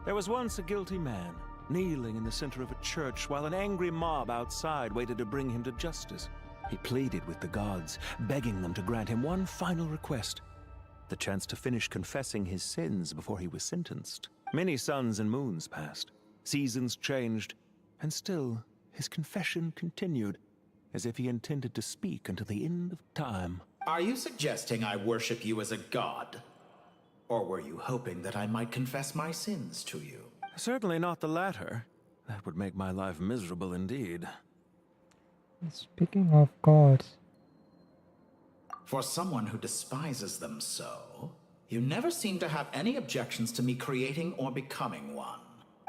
There was once a guilty man, kneeling in the center of a church while an angry mob outside waited to bring him to justice. He pleaded with the gods, begging them to grant him one final request, the chance to finish confessing his sins before he was sentenced. Many suns and moons passed, seasons changed, and still his confession continued, as if he intended to speak until the end of time. Are you suggesting I worship you as a god? Or were you hoping that I might confess my sins to you? Certainly not the latter. That would make my life miserable indeed. Speaking of gods. For someone who despises them so, you never seem to have any objections to me creating or becoming one.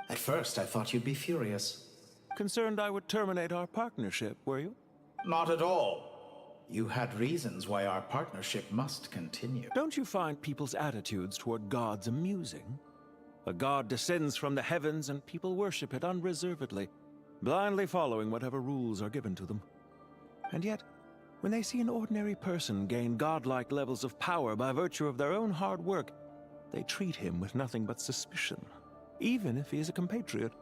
At first, I thought you'd be furious. Concerned I would terminate our partnership, were you? Not at all. You had reasons why our partnership must continue. Don't you find people's attitudes toward gods amusing? A god descends from the heavens and people worship it unreservedly, blindly following whatever rules are given to them. And yet, when they see an ordinary person gain godlike levels of power by virtue of their own hard work, they treat him with nothing but suspicion, even if he is a compatriot.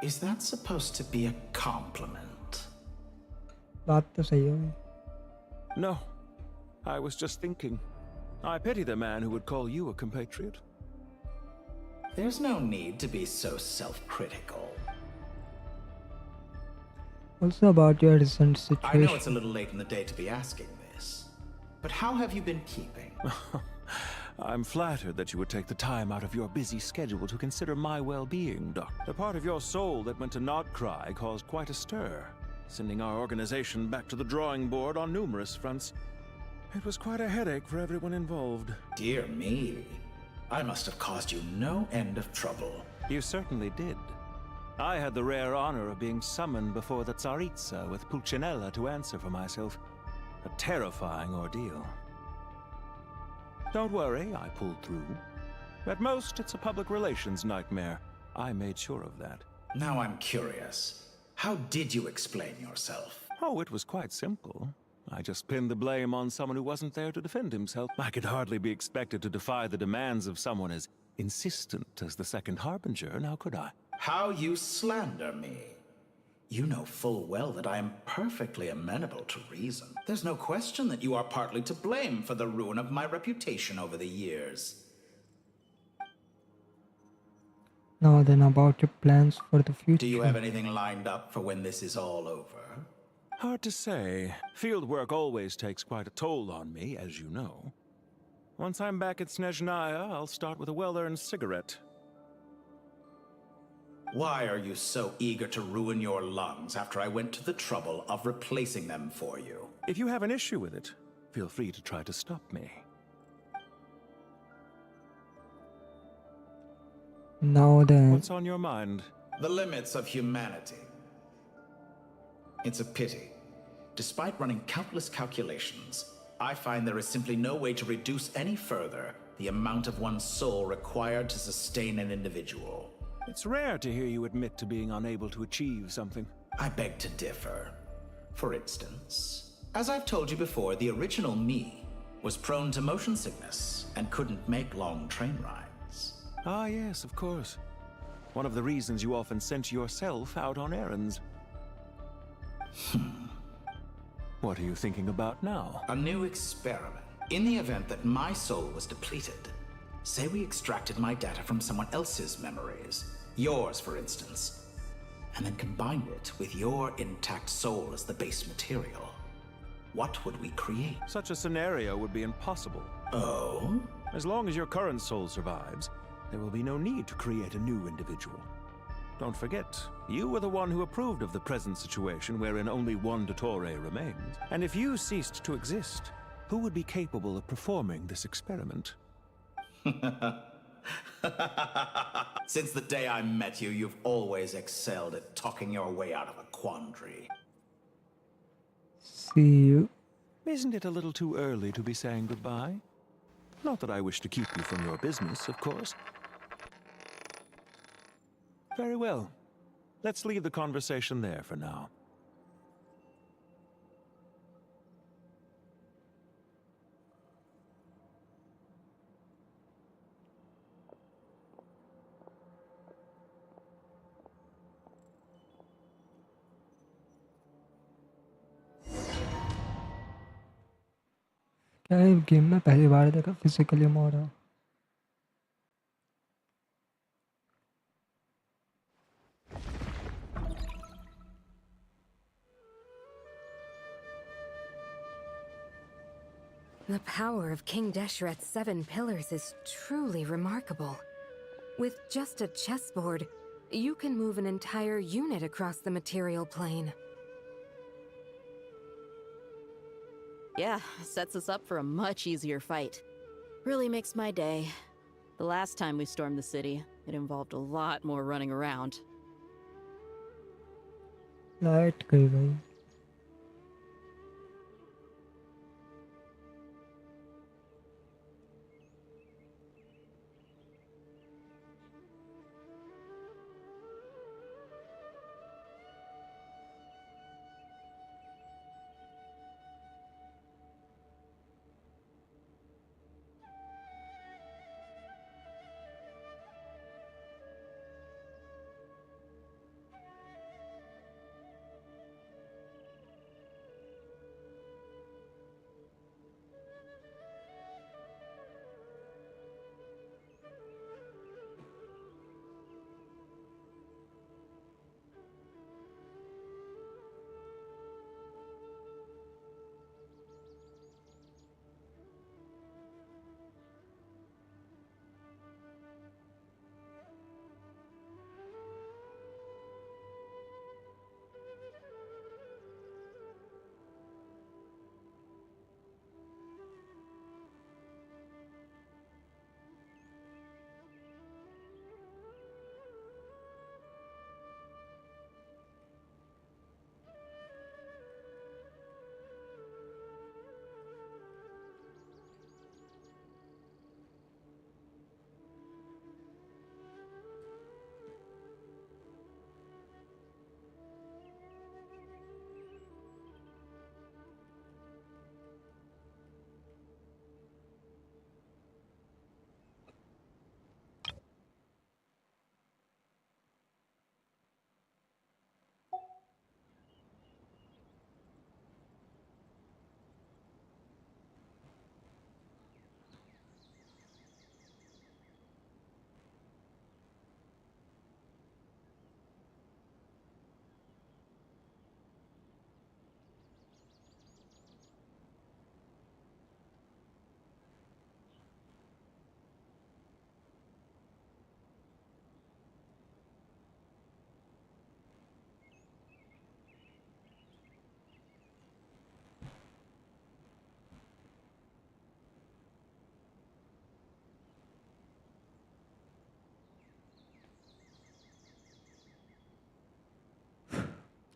Is that supposed to be a compliment? बात तो सही है. No, I was just thinking. I pity the man who would call you a compatriot. There's no need to be so self-critical. Also about your recent situation. I know it's a little late in the day to be asking this, but how have you been keeping? I'm flattered that you would take the time out of your busy schedule to consider my well-being, Doc. The part of your soul that went to Nodcry caused quite a stir, sending our organization back to the drawing board on numerous fronts. It was quite a headache for everyone involved. Dear me. I must have caused you no end of trouble. You certainly did. I had the rare honor of being summoned before the Tsaritsa with Pulcinella to answer for myself. A terrifying ordeal. Don't worry, I pulled through. At most, it's a public relations nightmare. I made sure of that. Now I'm curious. How did you explain yourself? Oh, it was quite simple. I just pinned the blame on someone who wasn't there to defend himself. I could hardly be expected to defy the demands of someone as insistent as the Second Harbinger, now could I? How you slander me. You know full well that I am perfectly amenable to reason. There's no question that you are partly to blame for the ruin of my reputation over the years. Now then, about your plans for the future. Do you have anything lined up for when this is all over? Hard to say. Field work always takes quite a toll on me, as you know. Once I'm back at Snezhnaya, I'll start with a well-earned cigarette. Why are you so eager to ruin your lungs after I went to the trouble of replacing them for you? If you have an issue with it, feel free to try to stop me. Now then. What's on your mind? The limits of humanity. It's a pity. Despite running countless calculations, I find there is simply no way to reduce any further the amount of one's soul required to sustain an individual. It's rare to hear you admit to being unable to achieve something. I beg to differ. For instance, As I've told you before, the original me was prone to motion sickness and couldn't make long train rides. Ah, yes, of course. One of the reasons you often sent yourself out on errands. What are you thinking about now? A new experiment. In the event that my soul was depleted, say we extracted my data from someone else's memories, yours for instance, and then combined it with your intact soul as the base material, what would we create? Such a scenario would be impossible. Oh? As long as your current soul survives, there will be no need to create a new individual. Don't forget, you were the one who approved of the present situation wherein only one Dottore remains. And if you ceased to exist, who would be capable of performing this experiment? Since the day I met you, you've always excelled at talking your way out of a quandary. See you. Isn't it a little too early to be saying goodbye? Not that I wish to keep you from your business, of course. Very well. Let's leave the conversation there for now. क्या ये game में पहली बार देखा physically मोड़ा? The power of King Deshret's 7 pillars is truly remarkable. With just a chessboard, you can move an entire unit across the material plane. Yeah, sets us up for a much easier fight. Really makes my day. The last time we stormed the city, it involved a lot more running around. Light गई भाई.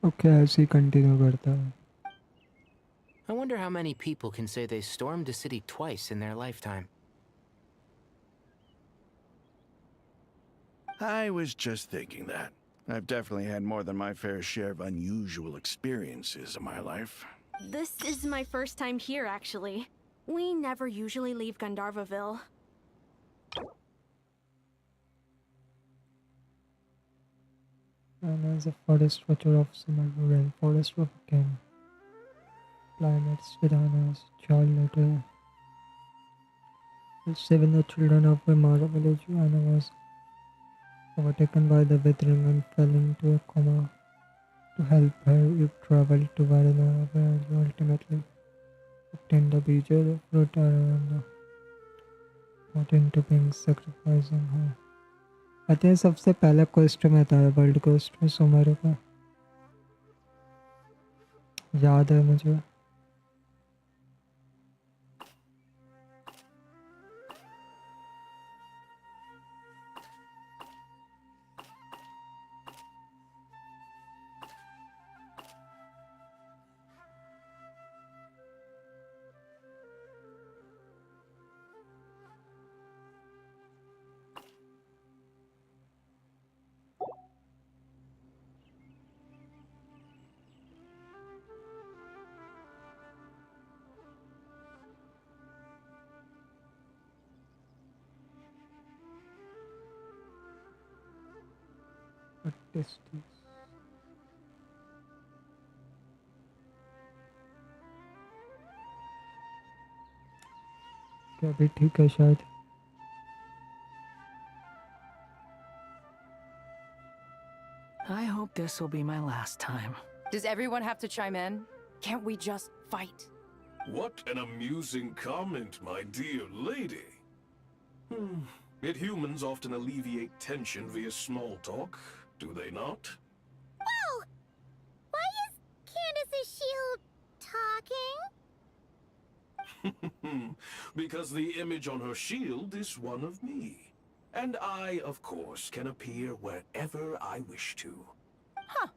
Okay ऐसे ही continue करता है. I wonder how many people can say they stormed a city twice in their lifetime. I was just thinking that. I've definitely had more than my fair share of unusual experiences in my life. This is my first time here, actually. We never usually leave Gandharvaville. And as a forest watcher of Sumeru and forest of King, planets, Puranas, child letter. The 7 children of Vimara village, Anna was overtaken by the withering and fell into a coma. To help her, you traveled to Varna, where you ultimately obtained the beecher of Purana and got into being sacrificing her. I think सबसे पहला quest में था world quest में सुमेरु का याद है मुझे क्या भी ठीक है शायद I hope this will be my last time. Does everyone have to chime in? Can't we just fight? What an amusing comment, my dear lady. Yet humans often alleviate tension via small talk, do they not? Whoa! Why is Candace's shield talking? Because the image on her shield is one of me. And I, of course, can appear wherever I wish to. Huh.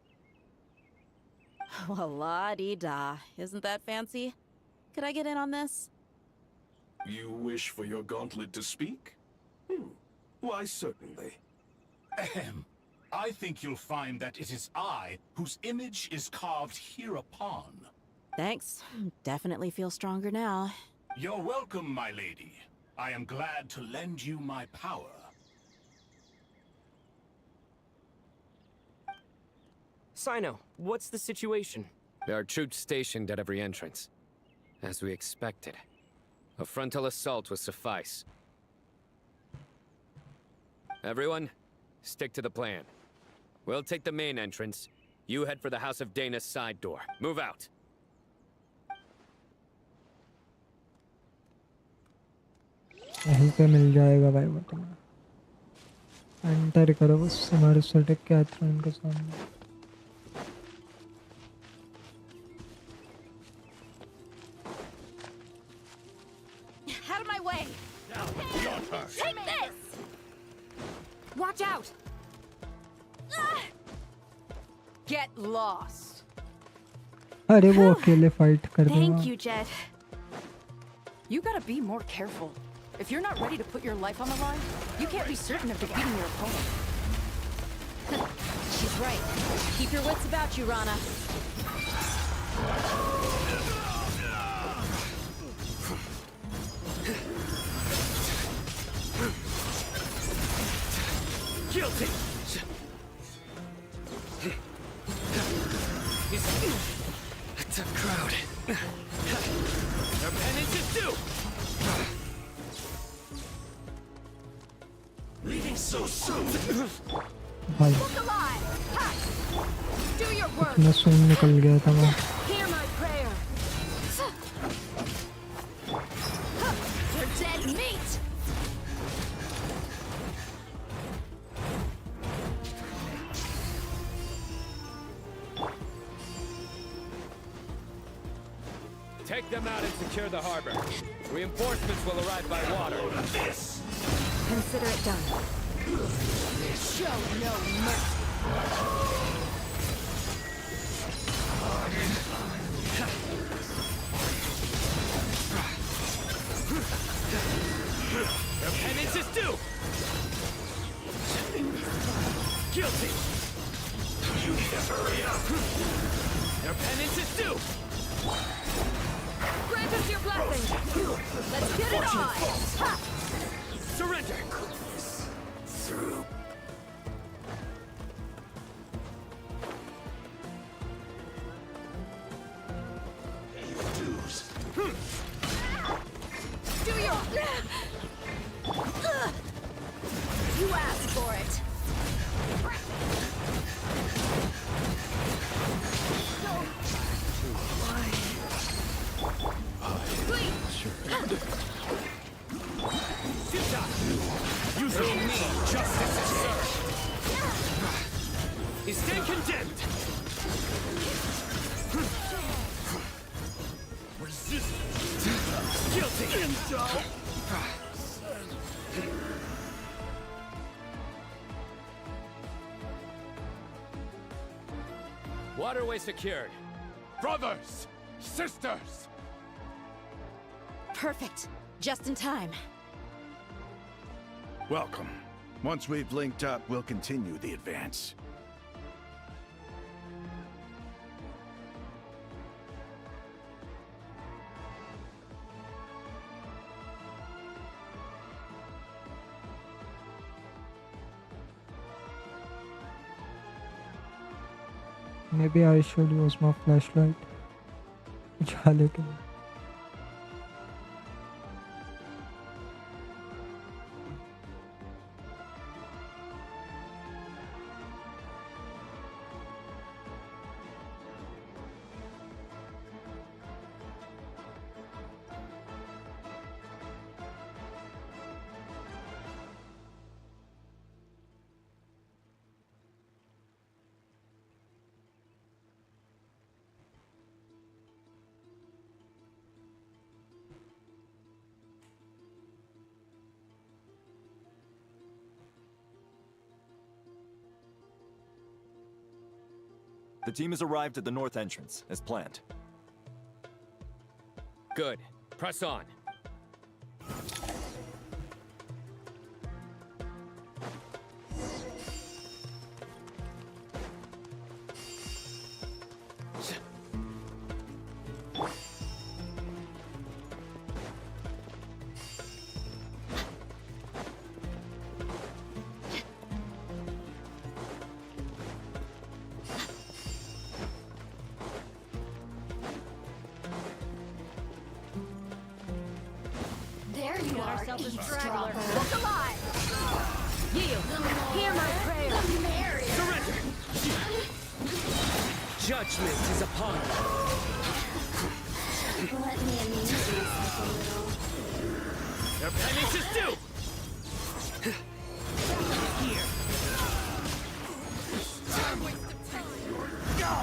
Well, la-dee-da. Isn't that fancy? Could I get in on this? You wish for your gauntlet to speak? Why, certainly. Ahem. I think you'll find that it is I whose image is carved hereupon. Thanks. Definitely feel stronger now. You're welcome, my lady. I am glad to lend you my power. Sino, what's the situation? There are troops stationed at every entrance. As we expected. A frontal assault will suffice. Everyone, stick to the plan. We'll take the main entrance. You head for the House of Dana's side door. Move out. यहीं पे मिल जाएगा भाई वो तुम्हें enter करो बस हमारे सटक के थ्रोन के सामने Out of my way! Take this! Watch out! Get lost. अरे वो अकेले फाइट कर देगा Thank you, Jet. You gotta be more careful. If you're not ready to put your life on the line, you can't be certain of defeating your opponent. She's right. Keep your wits about you, Rana. Guilty! A tough crowd. Their penance is due! Leaving so soon! भाई Look alive! Ha! Do your work! इतना सून निकल गया था मैं Hear my prayer! You're dead meat! Take them out and secure the harbor. Reinforcements will arrive by water. Consider it done. Show no mercy! Their penance is due! Guilty! You need to hurry up! Their penance is due! everything! Let's get it on! Ha! Surrender! Through. Do your... You asked for it! You feel me, justice is served! You stand condemned! Resistance! Guilty! Waterway secured. Brothers! Sisters! Perfect. Just in time. Welcome. Once we've linked up, we'll continue the advance. Maybe I should use my flashlight. Which I little. The team has arrived at the north entrance, as planned. Good. Press on. There you are, eavesdropper. Look alive! Yield! Hear my prayer! Surrender! Judgment is upon you. Let me amuse myself a little. Their penance is due! Here. Go!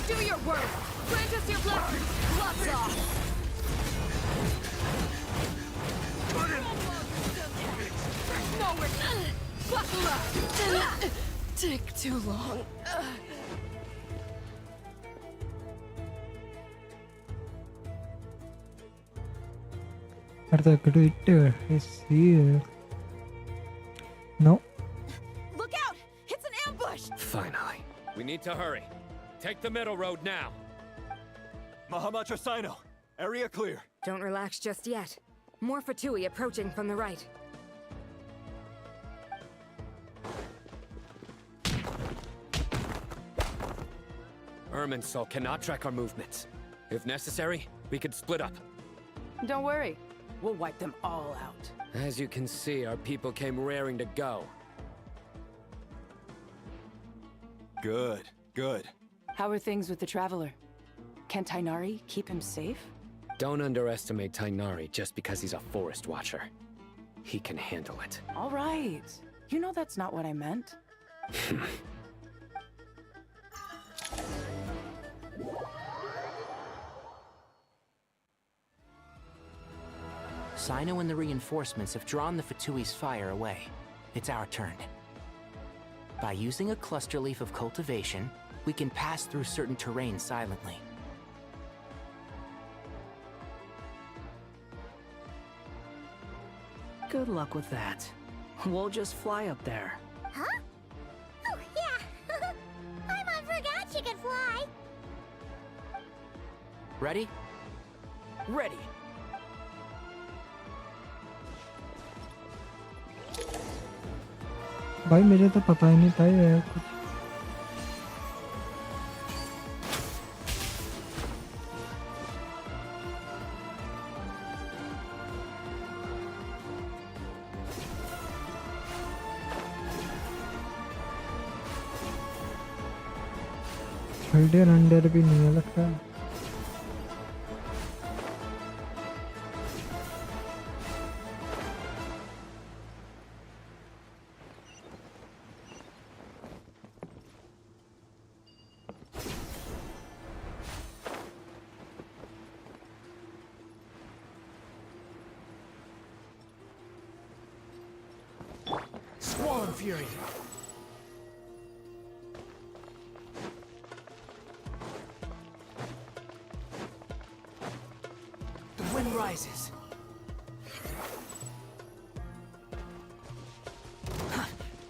Do your work! Grant us your blessing! Gloves off! Nowhere! Buckle up! Didn't take too long. But the greater is here. No. Look out! It's an ambush! Finally. We need to hurry. Take the middle road now. Mahamacha Sino, area clear. Don't relax just yet. More Fatui approaching from the right. Irminsul cannot track our movements. If necessary, we could split up. Don't worry. We'll wipe them all out. As you can see, our people came raring to go. Good, good. How are things with the Traveler? Can Tainari keep him safe? Don't underestimate Tainari just because he's a forest watcher. He can handle it. All right. You know that's not what I meant. Sino and the reinforcements have drawn the Fatui's fire away. It's our turn. By using a cluster leaf of cultivation, we can pass through certain terrain silently. Good luck with that. We'll just fly up there. Huh? Oh, yeah. I'm Ready? Ready! भाई मुझे तो पता ही नहीं था ये कुछ shoulder under भी नहीं है लगता है Squall Fury! The wind rises.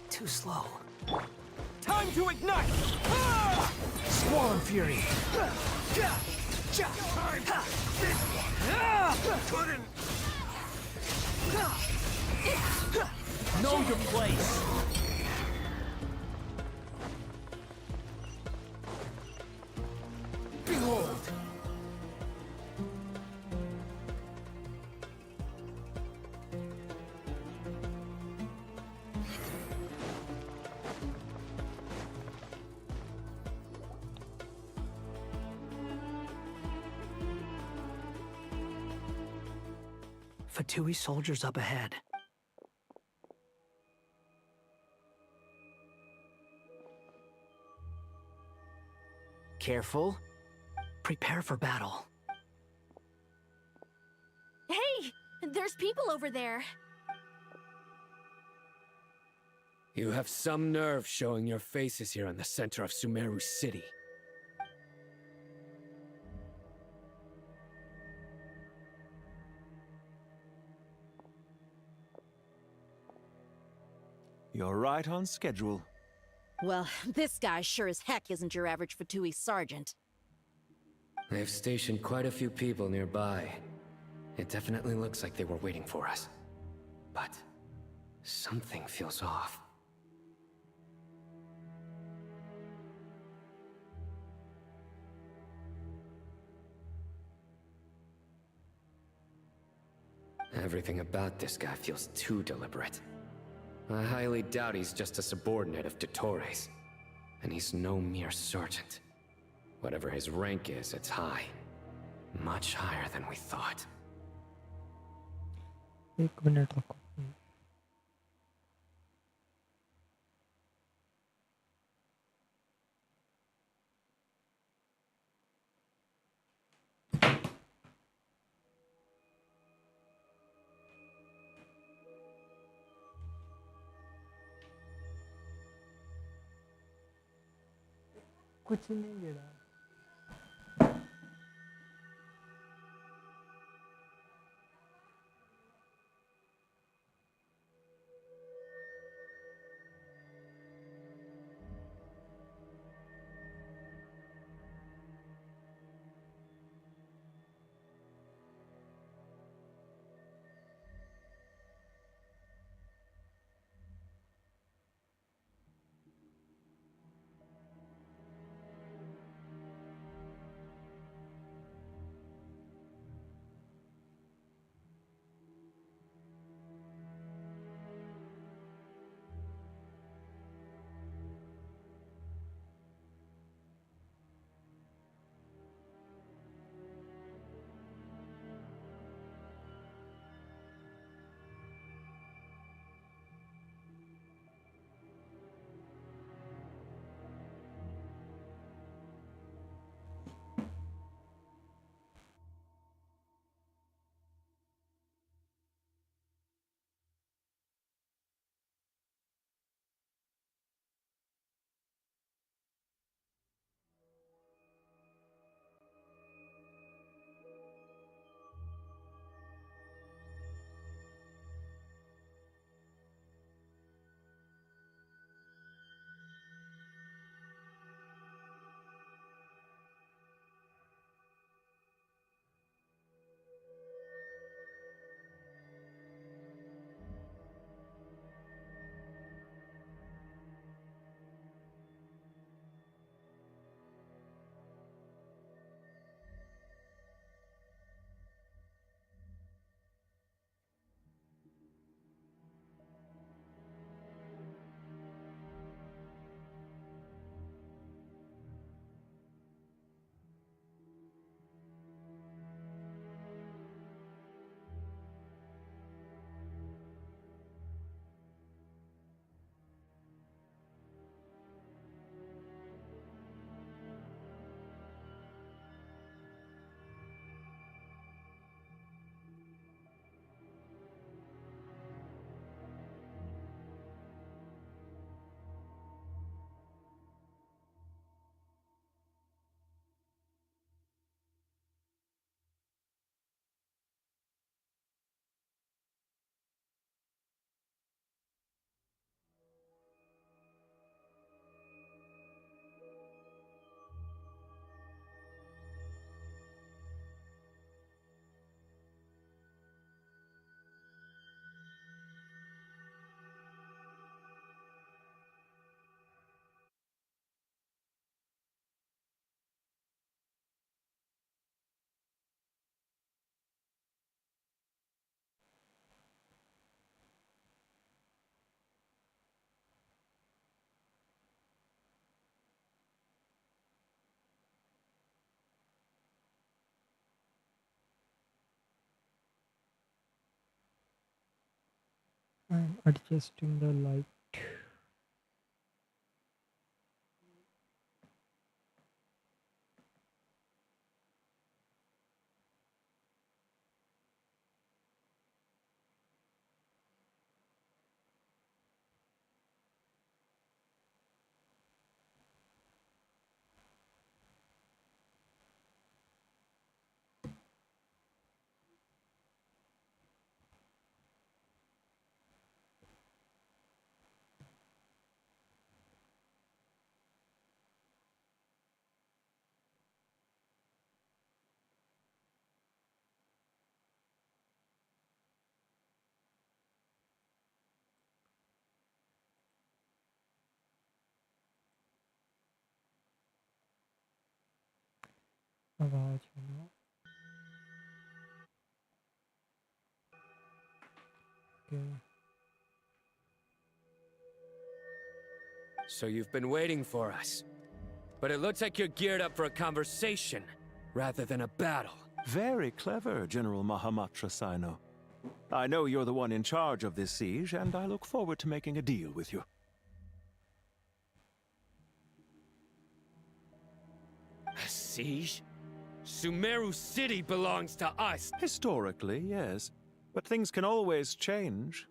Too slow. Time to ignite! Squall Fury! Know your place! Behold! Fatui soldiers up ahead. Careful. Prepare for battle. Hey! There's people over there. You have some nerve showing your faces here in the center of Sumeru City. You're right on schedule. Well, this guy sure as heck isn't your average Fatui sergeant. They've stationed quite a few people nearby. It definitely looks like they were waiting for us. But something feels off. Everything about this guy feels too deliberate. I highly doubt he's just a subordinate of Dottores. And he's no mere sergeant. Whatever his rank is, it's high. Much higher than we thought. एक minute रुको कुछ नहीं गिरा I'm adjusting the light. आवाज है ना? Okay. So you've been waiting for us. But it looks like you're geared up for a conversation, rather than a battle. Very clever, General Mahamatra Sino. I know you're the one in charge of this siege, and I look forward to making a deal with you. A siege? Sumeru City belongs to us! Historically, yes. But things can always change.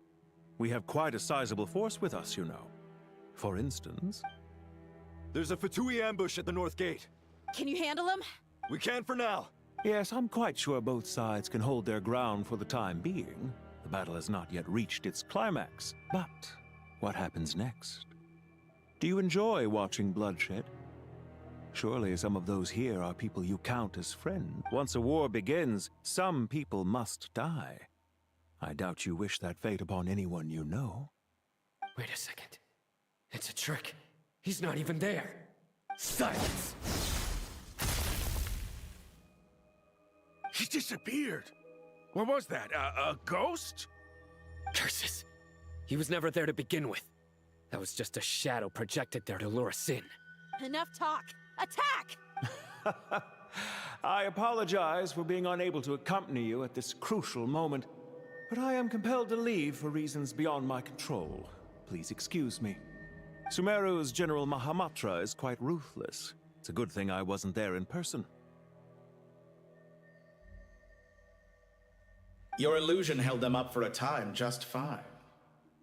We have quite a sizable force with us, you know. For instance... There's a Fatui ambush at the north gate. Can you handle him? We can for now. Yes, I'm quite sure both sides can hold their ground for the time being. The battle has not yet reached its climax. But what happens next? Do you enjoy watching bloodshed? Surely some of those here are people you count as friends. Once a war begins, some people must die. I doubt you wish that fate upon anyone you know. Wait a second. It's a trick. He's not even there. Silence! He disappeared. What was that? A ghost? Curses. He was never there to begin with. That was just a shadow projected there to lure us in. Enough talk. Attack! I apologize for being unable to accompany you at this crucial moment, but I am compelled to leave for reasons beyond my control. Please excuse me. Sumeru's General Mahamatra is quite ruthless. It's a good thing I wasn't there in person. Your illusion held them up for a time just fine.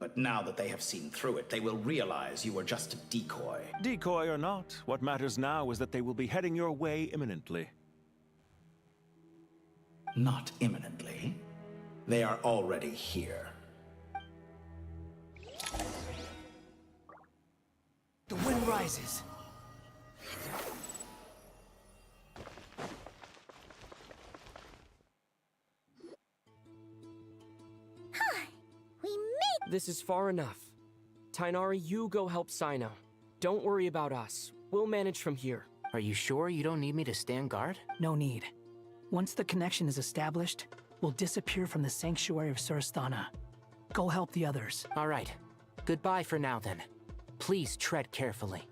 But now that they have seen through it, they will realize you were just a decoy. Decoy or not, what matters now is that they will be heading your way imminently. Not imminently. They are already here. The wind rises. This is far enough. Tainari, you go help Sino. Don't worry about us. We'll manage from here. Are you sure you don't need me to stand guard? No need. Once the connection is established, we'll disappear from the sanctuary of Suristhana. Go help the others. All right. Goodbye for now, then. Please tread carefully.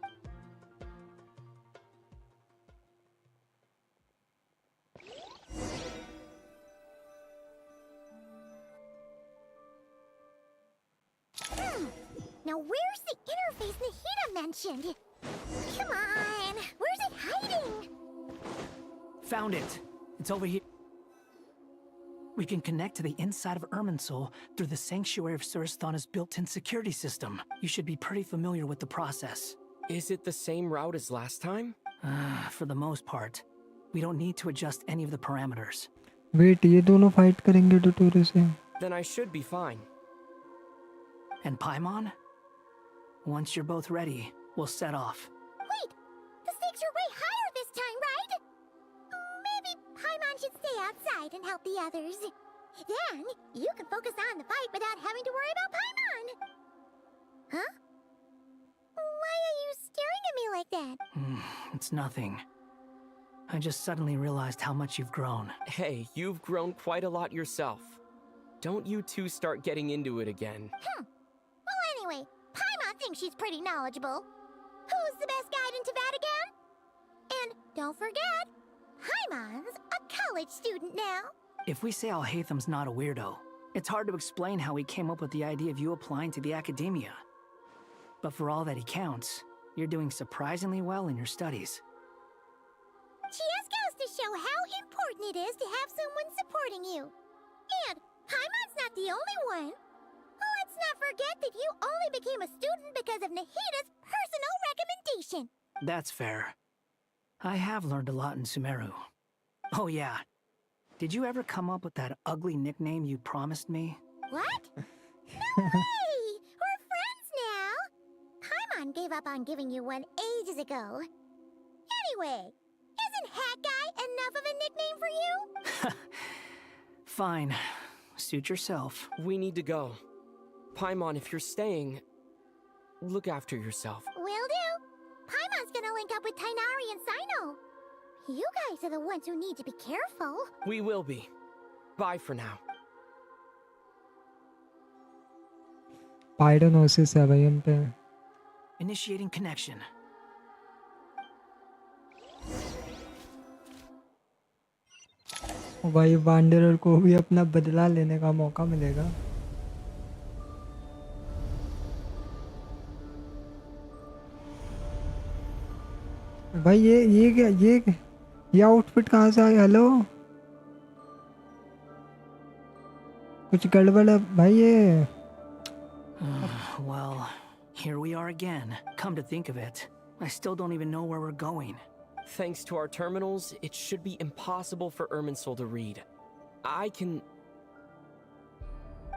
Now where's the interface Nahida mentioned? Come on, where's it hiding? Found it. It's over here. We can connect to the inside of Irminsul through the sanctuary of Suristhana's built-in security system. You should be pretty familiar with the process. Is it the same route as last time? For the most part. We don't need to adjust any of the parameters. Wait, ये दोनों fight करेंगे टटोरे से? Then I should be fine. And Paimon? Once you're both ready, we'll set off. Wait, the stakes are way higher this time, right? Maybe Paimon should stay outside and help the others. Then, you can focus on the fight without having to worry about Paimon. Huh? Why are you staring at me like that? It's nothing. I just suddenly realized how much you've grown. Hey, you've grown quite a lot yourself. Don't you two start getting into it again. Well, anyway, Paimon thinks she's pretty knowledgeable. Who's the best guide in Vatican? And don't forget, Paimon's a college student now. If we say Alhatham's not a weirdo, It's hard to explain how he came up with the idea of you applying to the academia. But for all that he counts, you're doing surprisingly well in your studies. Just goes to show how important it is to have someone supporting you. And Paimon's not the only one. Let's not forget that you only became a student because of Nahida's personal recommendation. That's fair. I have learned a lot in Sumeru. Oh yeah. Did you ever come up with that ugly nickname you promised me? What? No way! We're friends now! Paimon gave up on giving you one ages ago. Anyway, isn't Hat Guy enough of a nickname for you? Fine. Suit yourself. We need to go. Paimon, if you're staying, look after yourself. Will do. Paimon's gonna link up with Tainari and Sino. You guys are the ones who need to be careful. We will be. Bye for now. पाइडोनोसिस है भाई हम पे. Initiating connection. भाई wanderer को भी अपना बदला लेने का मौका मिलेगा. भाई ये आउटफिट कहाँ से आया? हेलो, कुछ गड़बड़ है भाई ये. Well, here we are again. Come to think of it, I still don't even know where we're going. Thanks to our terminals, it should be impossible for Irminsul to read. I can...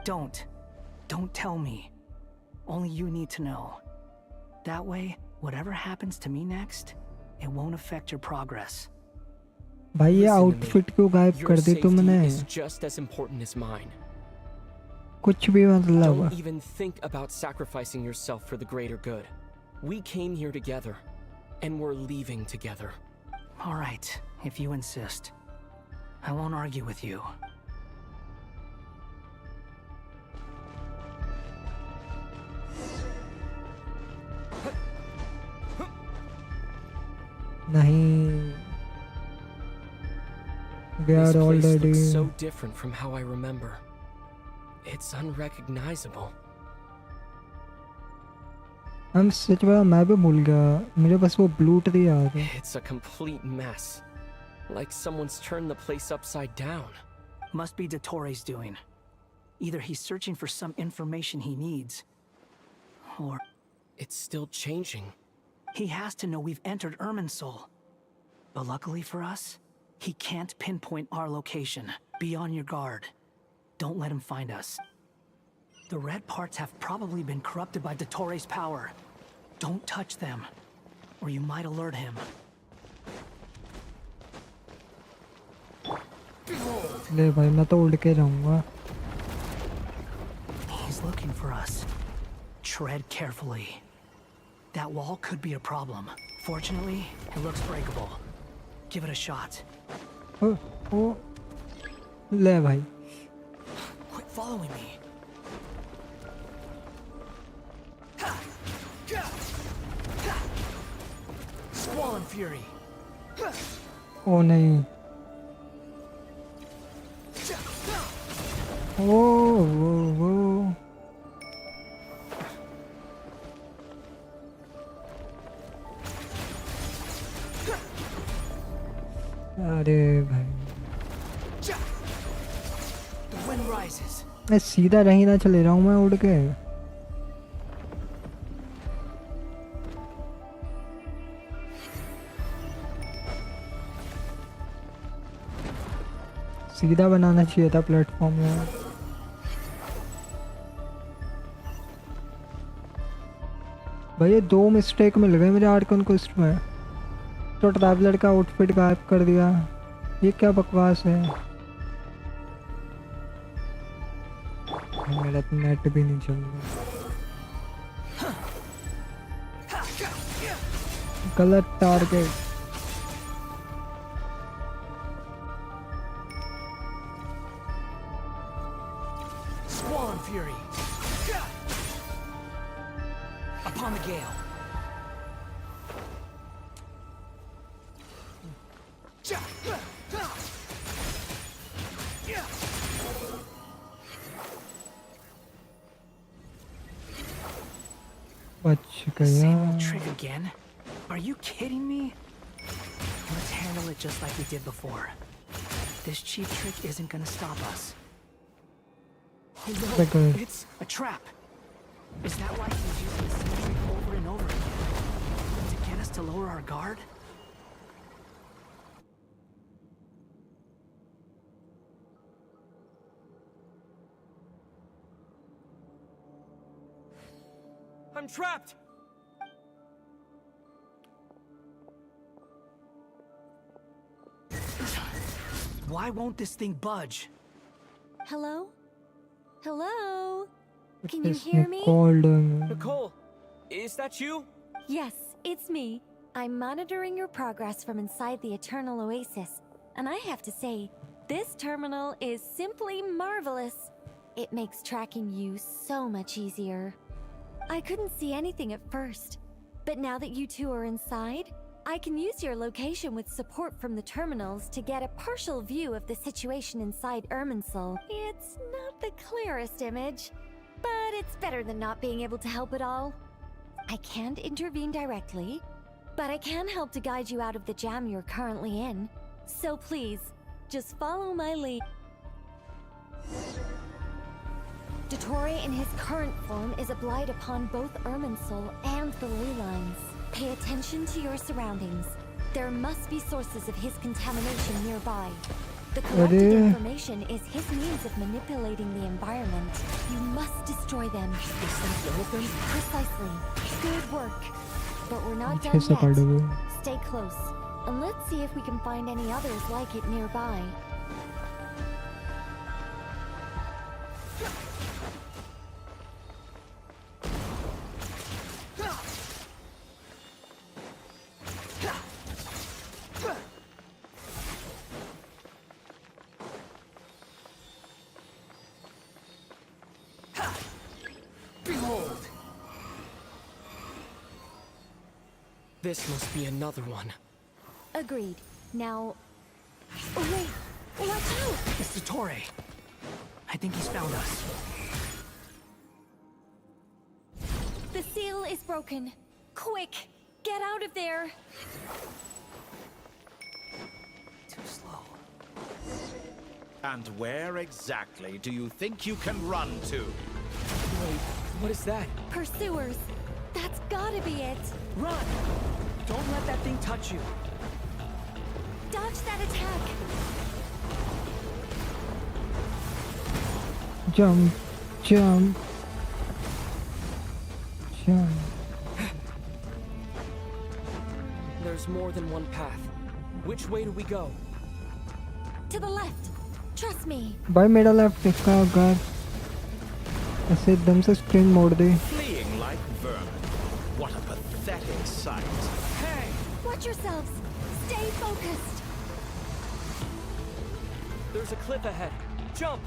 Don't tell me. Only you need to know. That way, whatever happens to me next, it won't affect your progress. भाई ये outfit क्यों गायब कर दी तुमने? Your safety is just as important as mine. कुछ भी मतलब. Don't even think about sacrificing yourself for the greater good. We came here together, and we're leaving together. All right, if you insist. I won't argue with you. नहीं. We This are place already. looks so different from how I remember. It's unrecognizable. हम सच में मैं भी भूल गया. मुझे बस वो ब्लू ट्री याद है. It's a complete mess. Like someone's turned the place upside down. Must be Dottoro's doing. Either he's searching for some information he needs, or... It's still changing. He has to know we've entered Irminsul. But luckily for us, he can't pinpoint our location. Be on your guard. Don't let him find us. The red parts have probably been corrupted by Dottoro's power. Don't touch them, or you might alert him. ले भाई मैं तो उड़ के जाऊंगा. He's looking for us. Tread carefully. That wall could be a problem. Fortunately, it looks breakable. Give it a shot. ओ ले भाई. Quit following me. Squall and Fury. ओ नहीं. ओ अरे भाई. The wind rises. मैं सीधा रही ना चले जाऊं मैं उड़ के. सीधा बनाना चाहिए था प्लेटफॉर्म में. भाई ये 2 मिस्टेक मिल गए मेरे आर्कन क्वेस्ट में. तो ट्रैवलर का आउटफिट गायब कर दिया. ये क्या बकवास है. मेरा तो नेट भी नहीं चल रहा. गलत target. Squall and Fury. Upon the gale. Same old trick again? Are you kidding me? Let's handle it just like we did before. This cheap trick isn't gonna stop us. Oh no, it's a trap. Is that why he's using the same trick over and over again? To get us to lower our guard? I'm trapped! Why won't this thing budge? Hello? Hello? Can you It's hear me? Nicole, is that you? Yes, it's me. I'm monitoring your progress from inside the Eternal Oasis, and I have to say, this terminal is simply marvelous. It makes tracking you so much easier. I couldn't see anything at first, but now that you two are inside, I can use your location with support from the terminals to get a partial view of the situation inside Irminsul. It's not the clearest image, but it's better than not being able to help at all. I can't intervene directly, but I can help to guide you out of the jam you're currently in. So please, just follow my lead. Dottore in his current form is a blight upon both Irminsul and the ley lines. Pay attention to your surroundings. There must be sources of his contamination nearby. The collected information is his means of manipulating the environment. You must destroy them. Precisely. Good work. But we're not done yet. Stay close, and let's see if we can find any others like it nearby. This must be another one. Agreed. Now... Oh wait! Watch out! It's Dottore. I think he's found us. The seal is broken. Quick! Get out of there! Too slow. And where exactly do you think you can run to? Wait, what is that? Pursuers! That's gotta be it! Run! Don't let that thing touch you. Dodge that attack! Jump, jump, jump. There's more than one path. Which way do we go? To the left! Trust me! भाई मेरा left इसका अगर ऐसे एकदम से screen मोड़ दे. Fleeing like vermin. What a pathetic sight. Hey! Watch yourselves! Stay focused! There's a cliff ahead. Jump!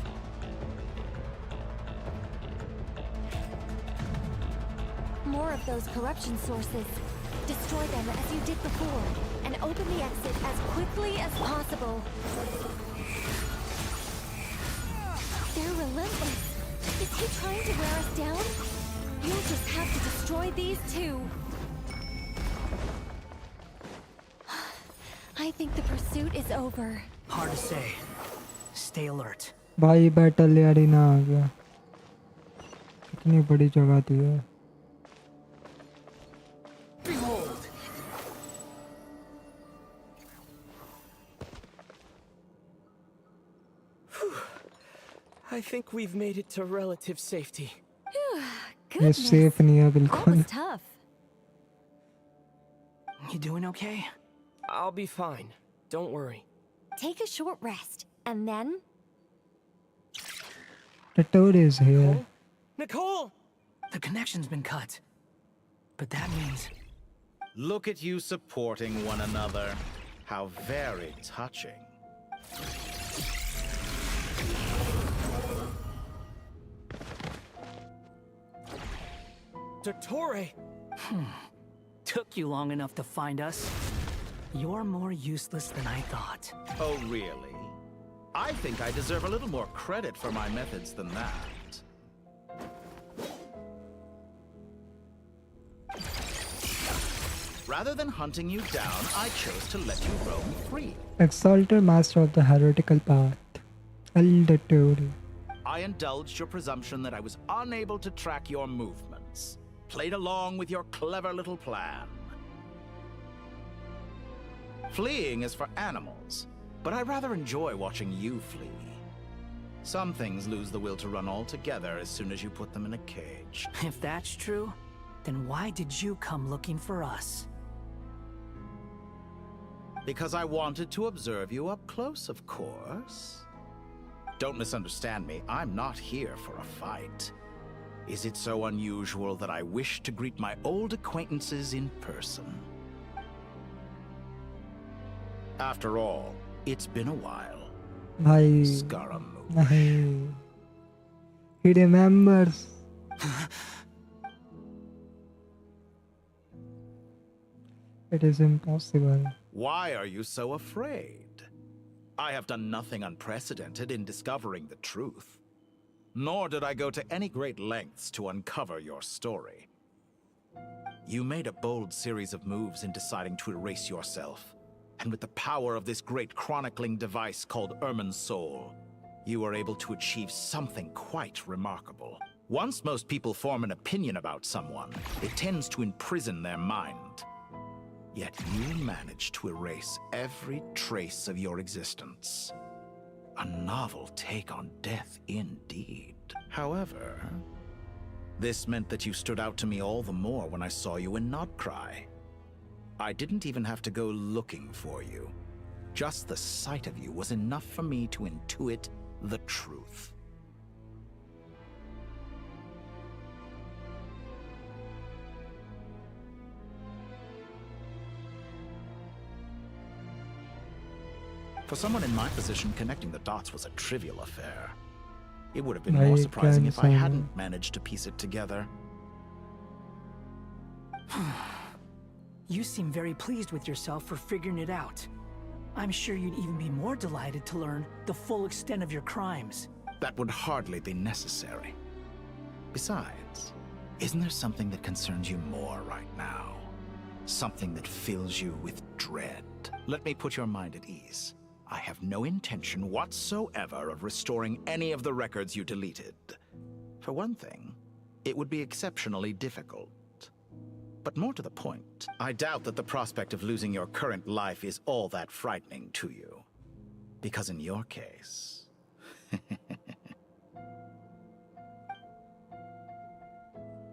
More of those corruption sources. Destroy them as you did before, and open the exit as quickly as possible. They're relentless. Is he trying to wear us down? You'll just have to destroy these too. I think the pursuit is over. Hard to say. Stay alert. भाई battle arena आ गया. कितनी बड़ी जगह थी ये. Behold! I think we've made it to relative safety. ये safe नहीं है That बिल्कुल. was tough. You doing okay? I'll be fine. Don't worry. Take a short rest, and then... The toad is here. Nicole! The connection's been cut. But that means... Look at you supporting one another. How very touching. Dottore! Took you long enough to find us. You're more useless than I thought. Oh, really? I think I deserve a little more credit for my methods than that. Rather than hunting you down, I chose to let you roam free. Exalted master of the heretical path. Elder. I indulged your presumption that I was unable to track your movements. Played along with your clever little plan. Fleeing is for animals, but I rather enjoy watching you flee. Some things lose the will to run altogether as soon as you put them in a cage. If that's true, then why did you come looking for us? Because I wanted to observe you up close, of course. Don't misunderstand me, I'm not here for a fight. Is it so unusual that I wish to greet my old acquaintances in person? After all, it's been a while. Scaramouche. He remembers. It is impossible. Why are you so afraid? I have done nothing unprecedented in discovering the truth. Nor did I go to any great lengths to uncover your story. You made a bold series of moves in deciding to erase yourself. And with the power of this great chronicling device called Irmin's Soul, you were able to achieve something quite remarkable. Once most people form an opinion about someone, it tends to imprison their mind. Yet you managed to erase every trace of your existence. A novel take on death indeed. However, this meant that you stood out to me all the more when I saw you in Notcry. I didn't even have to go looking for you. Just the sight of you was enough for me to intuit the truth. For someone in my position, connecting the dots was a trivial affair. It would have been more surprising if I hadn't managed to piece it together. You seem very pleased with yourself for figuring it out. I'm sure you'd even be more delighted to learn the full extent of your crimes. That would hardly be necessary. Besides, isn't there something that concerns you more right now? Something that fills you with dread? Let me put your mind at ease. I have no intention whatsoever of restoring any of the records you deleted. For one thing, it would be exceptionally difficult. But more to the point, I doubt that the prospect of losing your current life is all that frightening to you. Because in your case...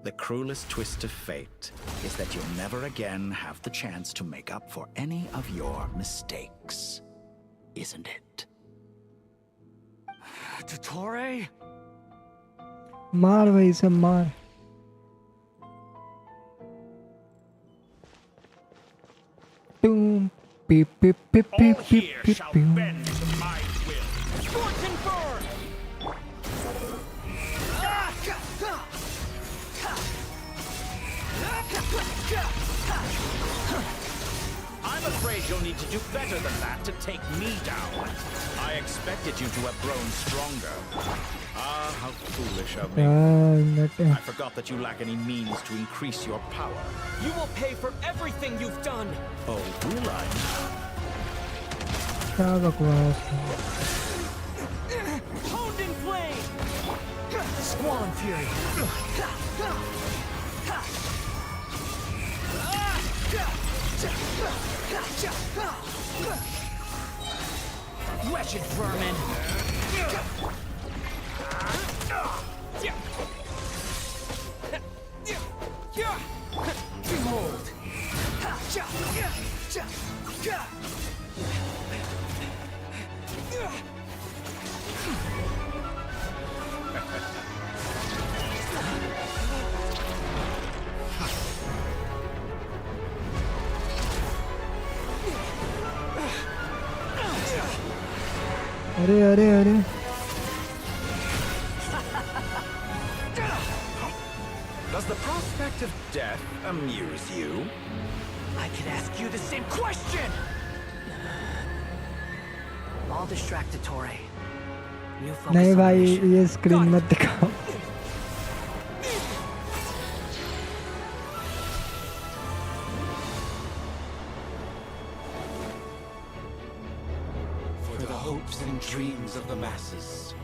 the cruelest twist of fate is that you'll never again have the chance to make up for any of your mistakes. Isn't it? Dottore? मार वही से मार. Boom. Beep beep beep beep beep beep beep. I'm afraid you'll need to do better than that to take me down. I expected you to have grown stronger. Ah, how foolish of me. I forgot that you lack any means to increase your power. You will pay for everything you've done! Oh, will I? क्या बकवास है? Honed in flame! Squall and fury! Wretched vermin! Behold! अरे अरे अरे. Does the prospect of death amuse you? I could ask you the same question! I'll distract Dottore. You focus नहीं on the भाई mission. ये screen मत दिखाओ. for the hopes and dreams of the masses.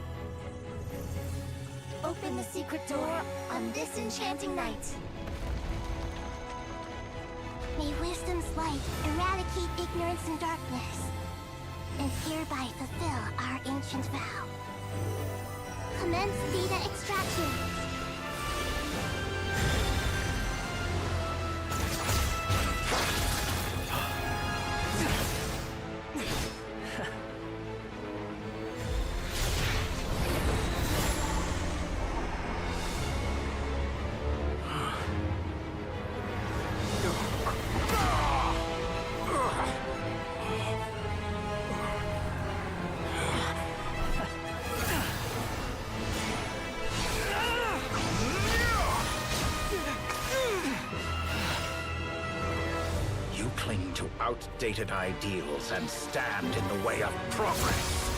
Open the secret door on this enchanting night. May wisdom's light eradicate ignorance and darkness, and hereby fulfill our ancient vow. Commence data extraction. Cling to outdated ideals and stand in the way of progress.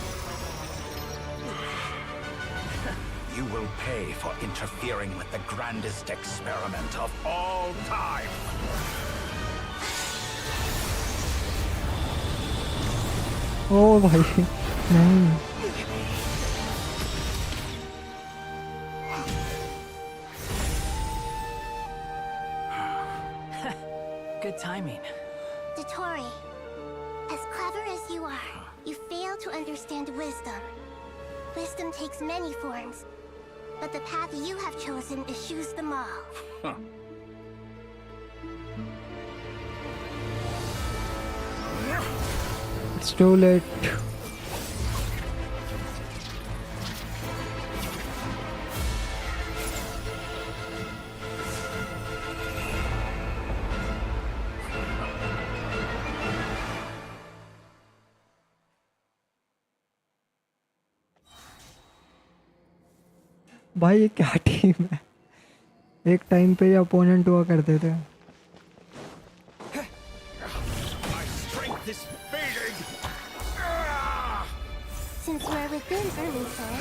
You will pay for interfering with the grandest experiment of all time. Oh भाई नहीं Good timing. Dotori, as clever as you are, you fail to understand wisdom. Wisdom takes many forms, but the path you have chosen eschews them all. It's too late. भाई ये क्या team है एक time पे ये opponent हुआ करते थे Since we're within Irminsul,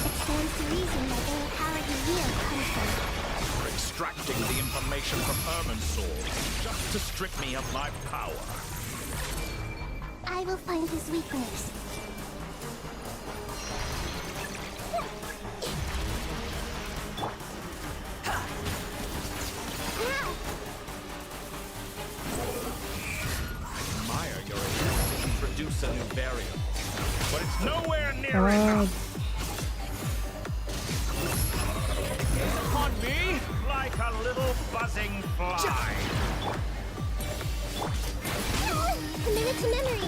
it stands to reason that any power you wield comes from it. You're extracting the information from Irminsul just to strip me of my power. I will find his weakness. Produce a new variable, but it's nowhere near enough. It's upon me like a little buzzing fly. Committed to memory.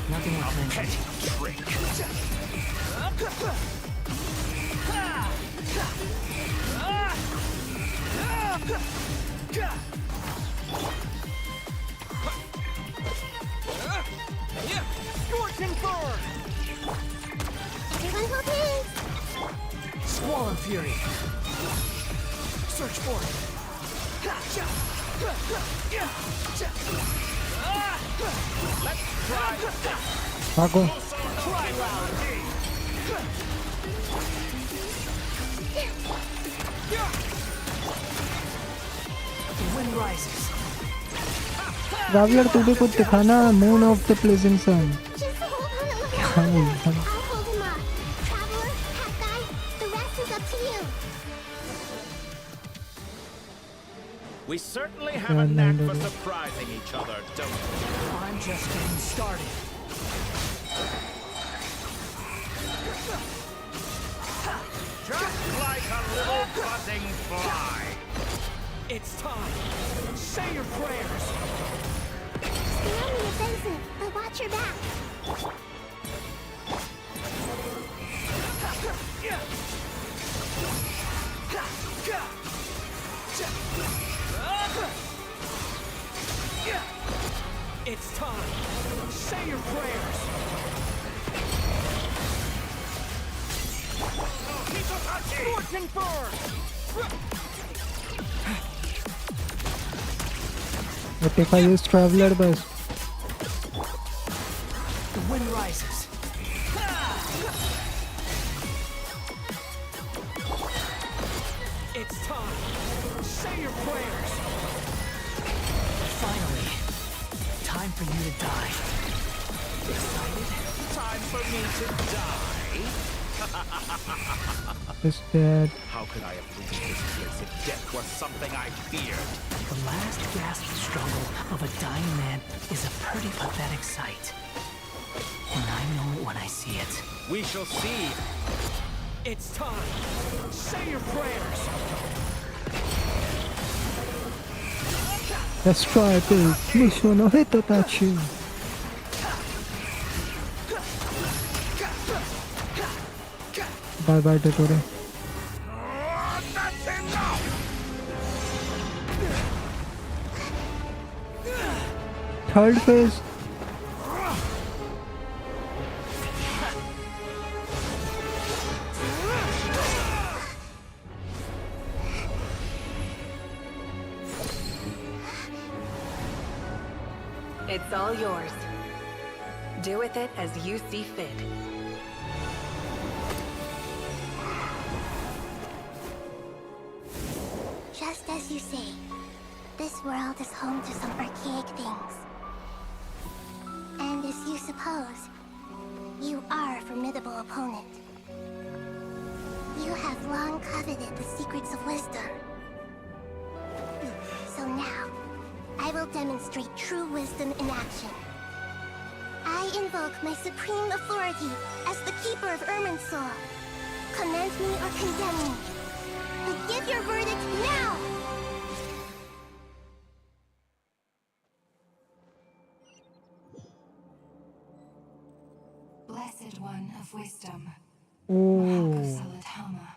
Nothing will a petty trick. Scorching burn! Everyone hold hands! Squall and Fury. Search for it. Let's try भागो The wind rises. Traveller तू भी कुछ दिखाना moon of the pleasant sun Just hold on a little क्या longer. बोलता I'll hold him up. Traveler, Hat Guy, the rest is up to you. We certainly have a knack for surprising each other, don't we? I'm just getting started. Just like a little buzzing fly. It's time. Say your prayers. Stay on the offensive, but watch your back. It's time. Say your prayers. Scorching burn. What if I use traveler bus The wind rises. It's time. Say your prayers. Finally, time for you to die. Time for me to die. Is dead. How could I have reached this place if death was something I feared? The last gasp struggle of a dying man is a pretty pathetic sight. And I know it when I see it. We shall see. It's time. Say your prayers. Destroy this mission of Hitotachi. Bye bye, Totore. Third phase. It's all yours. Do with it as you see fit. Just as you say, this world is home to some archaic things. And as you suppose, you are a formidable opponent. You have long coveted the secrets of wisdom. So now, I will demonstrate true wisdom in action. I invoke my supreme authority as the keeper of Irminsul. Command me or condemn me. But give your verdict now! Blessed One of Wisdom, Oh. Salatama,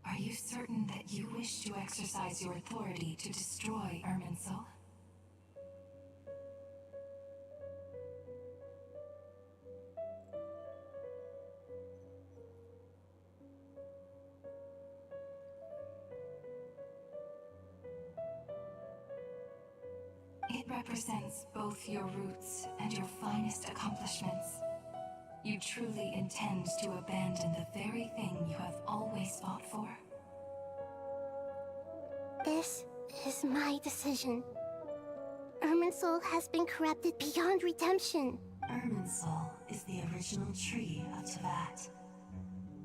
are you certain that you wish to exercise your authority to destroy Irminsul? It represents both your roots and your finest accomplishments. You truly intend to abandon the very thing you have always fought for? This is my decision. Irminsul has been corrupted beyond redemption. Irminsul is the original tree of Tevat.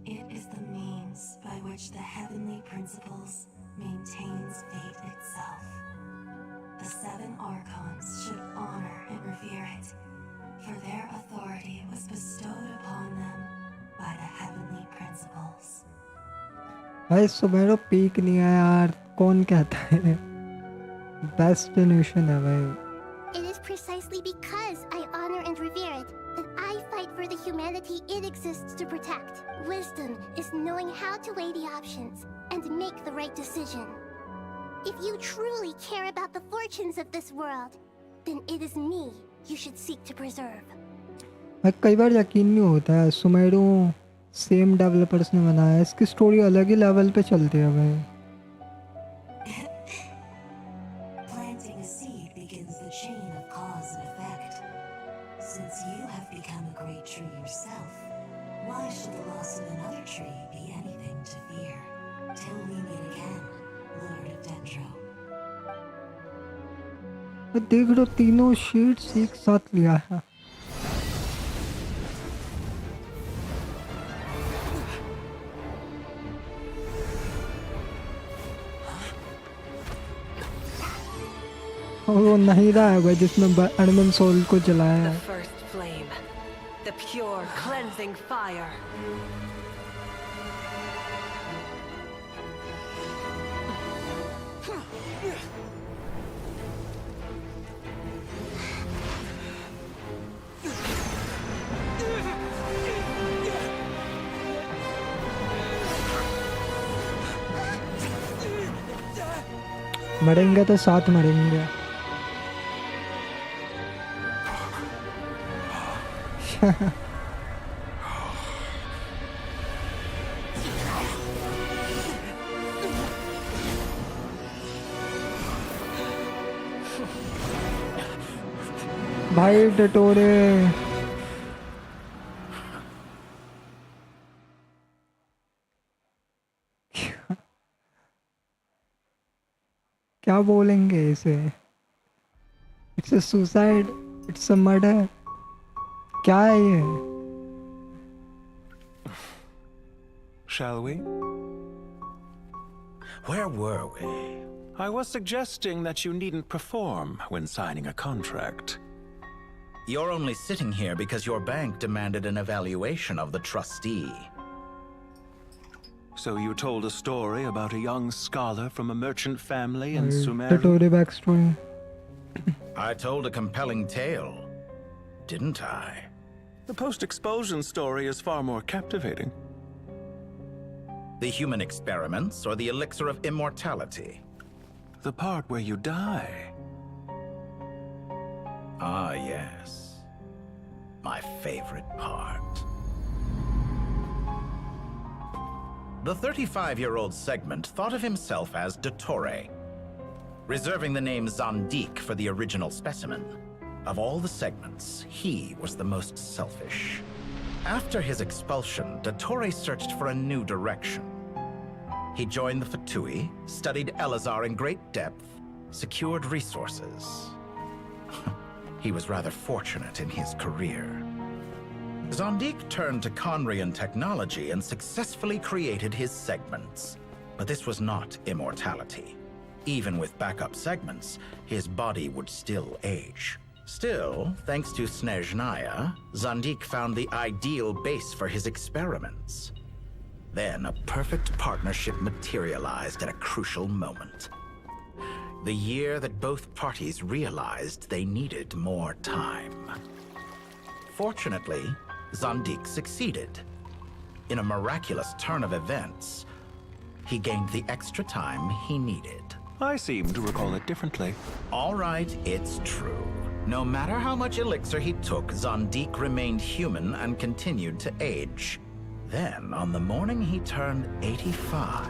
It is the means by which the heavenly principles maintains fate itself. The seven Archons should honor and revere it, for their authority was bestowed upon them by the heavenly principles. भाई सुमेरो peak नहीं है यार कौन कहता है destination है भाई It is precisely because I honor and revere it that I fight for the humanity it exists to protect. Wisdom is knowing how to weigh the options and make the right decision. If you truly care about the fortunes of this world, then it is me you should seek to preserve. भाई कई बार यकीन नहीं होता है सुमेरो same developers ने बनाया है इसकी स्टोरी अलग ही लेवल पे चलती है भाई Planting a seed begins the chain of cause and effect. Since you have become a great tree yourself, why should the loss of another tree be anything to fear? Till we meet again, Lord of Dendro. देख लो तीनों sheets एक साथ लिया है और वो नहीं रहा है जिसमें अर्मन सोल को जलाया है First flame, the pure cleansing fire. मरेंगे तो साथ मरेंगे भाई टटोरे क्या बोलेंगे इसे it's a suicide it's a murder क्या है ये? Shall we? Where were we? I was suggesting that you needn't perform when signing a contract. You're only sitting here because your bank demanded an evaluation of the trustee. So you told a story about a young scholar from a merchant family in Sumer? Tutorial backstory. I told a compelling tale, didn't I? The post-expulsion story is far more captivating. The human experiments or the elixir of immortality? The part where you die. Ah, yes. My favorite part. The 35-year-old Segment thought of himself as Dottore, reserving the name Zandik for the original specimen. Of all the Segments, he was the most selfish. After his expulsion, Dottore searched for a new direction. He joined the Fatui, studied Elazar in great depth, secured resources. He was rather fortunate in his career. Zandik turned to Conrian technology and successfully created his segments. But this was not immortality. Even with backup segments, his body would still age. Still, thanks to Snezhnaya, Zandik found the ideal base for his experiments. Then a perfect partnership materialized at a crucial moment. The year that both parties realized they needed more time. Fortunately, Zandik succeeded. In a miraculous turn of events, he gained the extra time he needed. I seem to recall it differently. All right, it's true. No matter how much elixir he took, Zandik remained human and continued to age. Then, on the morning he turned 85...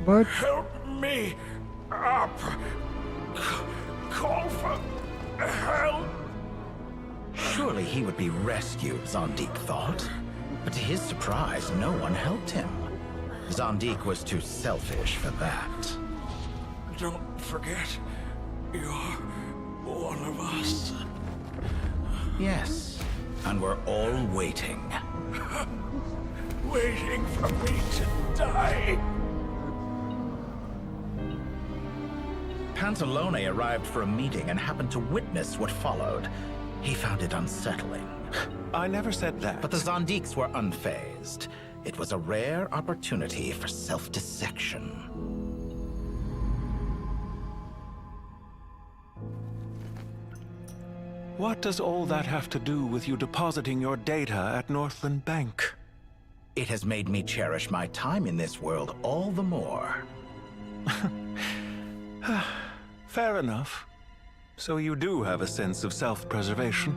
What? Help me up! Call for help! Surely he would be rescued, Zandik thought. But to his surprise, no one helped him. Zandik was too selfish for that. Don't forget, you're one of us. Yes, and we're all waiting. Waiting for me to die. Pantalone arrived for a meeting and happened to witness what followed. He found it unsettling. I never said that. But the Zandiks were unfazed. It was a rare opportunity for self-dissection. What does all that have to do with you depositing your data at Northland Bank? It has made me cherish my time in this world all the more. Fair enough. So you do have a sense of self-preservation.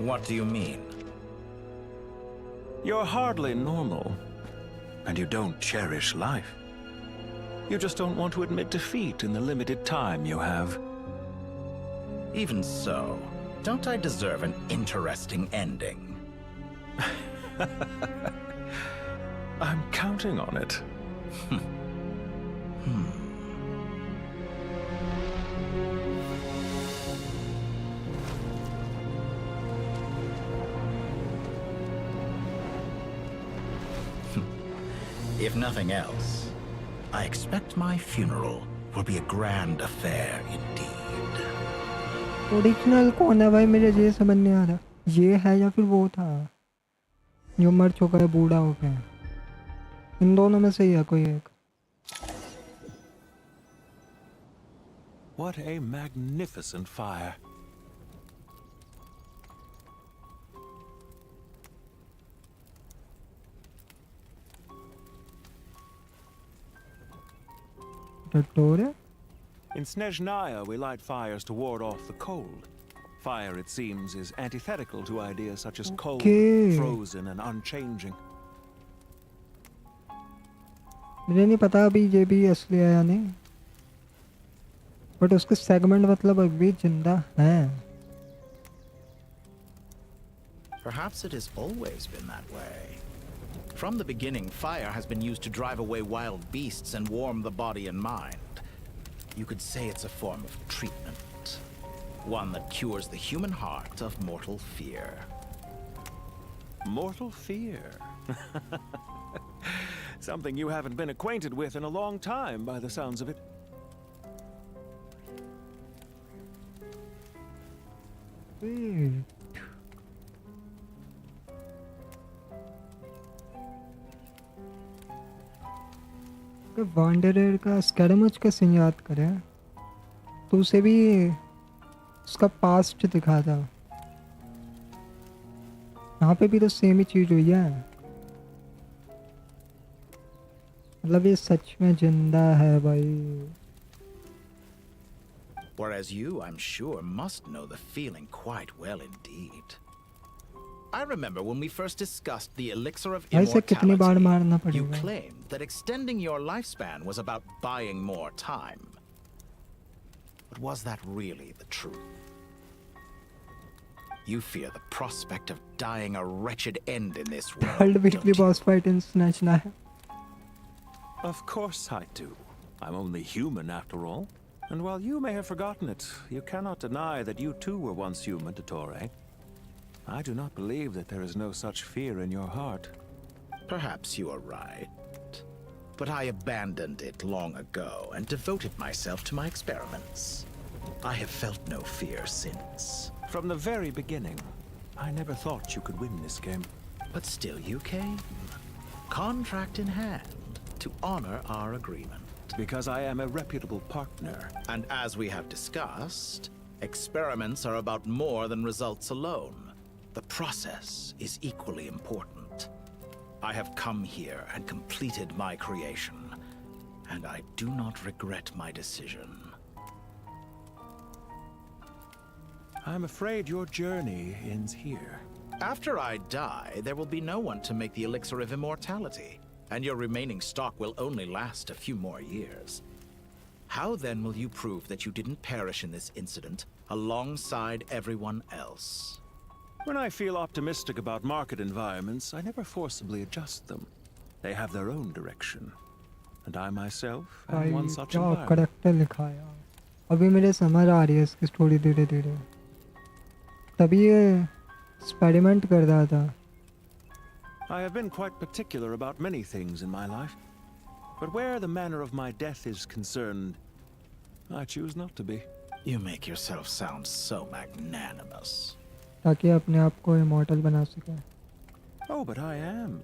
What do you mean? You're hardly normal, and you don't cherish life. You just don't want to admit defeat in the limited time you have. Even so, don't I deserve an interesting ending? I'm counting on it. If nothing else, I expect my funeral will be a grand affair indeed. Original कौन है भाई? मेरे ये समझ नहीं आ रहा, ये है या फिर वो था जो मर चुका है, बूढ़ा हो गया? इन दोनों में से ही है कोई एक. What a magnificent fire. Dottore? In Snezhnaya, we light fires to ward off the cold. Fire, it seems, is antithetical to ideas such as cold, frozen, and unchanging. मुझे नहीं पता अभी ये भी असली है या नहीं, बट उसके सेगमेंट मतलब अभी जिंदा हैं. Perhaps it has always been that way. From the beginning, fire has been used to drive away wild beasts and warm the body and mind. You could say it's a form of treatment. One that cures the human heart of mortal fear. Mortal fear? Something you haven't been acquainted with in a long time, by the sounds of it. Wait. Wanderer का स्कैडमच का scene याद करें तो उसे भी उसका past दिखा था। यहाँ पे भी तो सेम ही चीज हुई है। मतलब ये सच में जिंदा है भाई। Whereas you, I'm sure, must know the feeling quite well indeed. I remember when we first discussed the elixir of ऐसे कितनी बार मारना immortality, you पड़ेगा? claimed that extending your lifespan was about buying more time. But was that really the truth? You fear the prospect of dying a wretched end in this world. World weekly boss fight in Snatch ना है। Of course I do. I'm only human after all. And while you may have forgotten it, you cannot deny that you too were once human, Dottore. I do not believe that there is no such fear in your heart. Perhaps you are right. But I abandoned it long ago and devoted myself to my experiments. I have felt no fear since. From the very beginning, I never thought you could win this game. But still you came. Contract in hand, to honor our agreement. Because I am a reputable partner. And as we have discussed, experiments are about more than results alone. The process is equally important. I have come here and completed my creation, and I do not regret my decision. I'm afraid your journey ends here. After I die, there will be no one to make the elixir of immortality, and your remaining stock will only last a few more years. How then will you prove that you didn't perish in this incident alongside everyone else? When I feel optimistic about market environments, I never forcibly adjust them. They have their own direction. And I myself am one such क्या environment. Character लिखा है यार। अभी मेरे समझ आ रही है इसकी स्टोरी धीरे धीरे। तभी ये एक्सपेरिमेंट कर रहा था। I have been quite particular about many things in my life. But where the manner of my death is concerned, I choose not to be. You make yourself sound so magnanimous. ताकि अपने आप को immortal बना सके। Oh, but I am.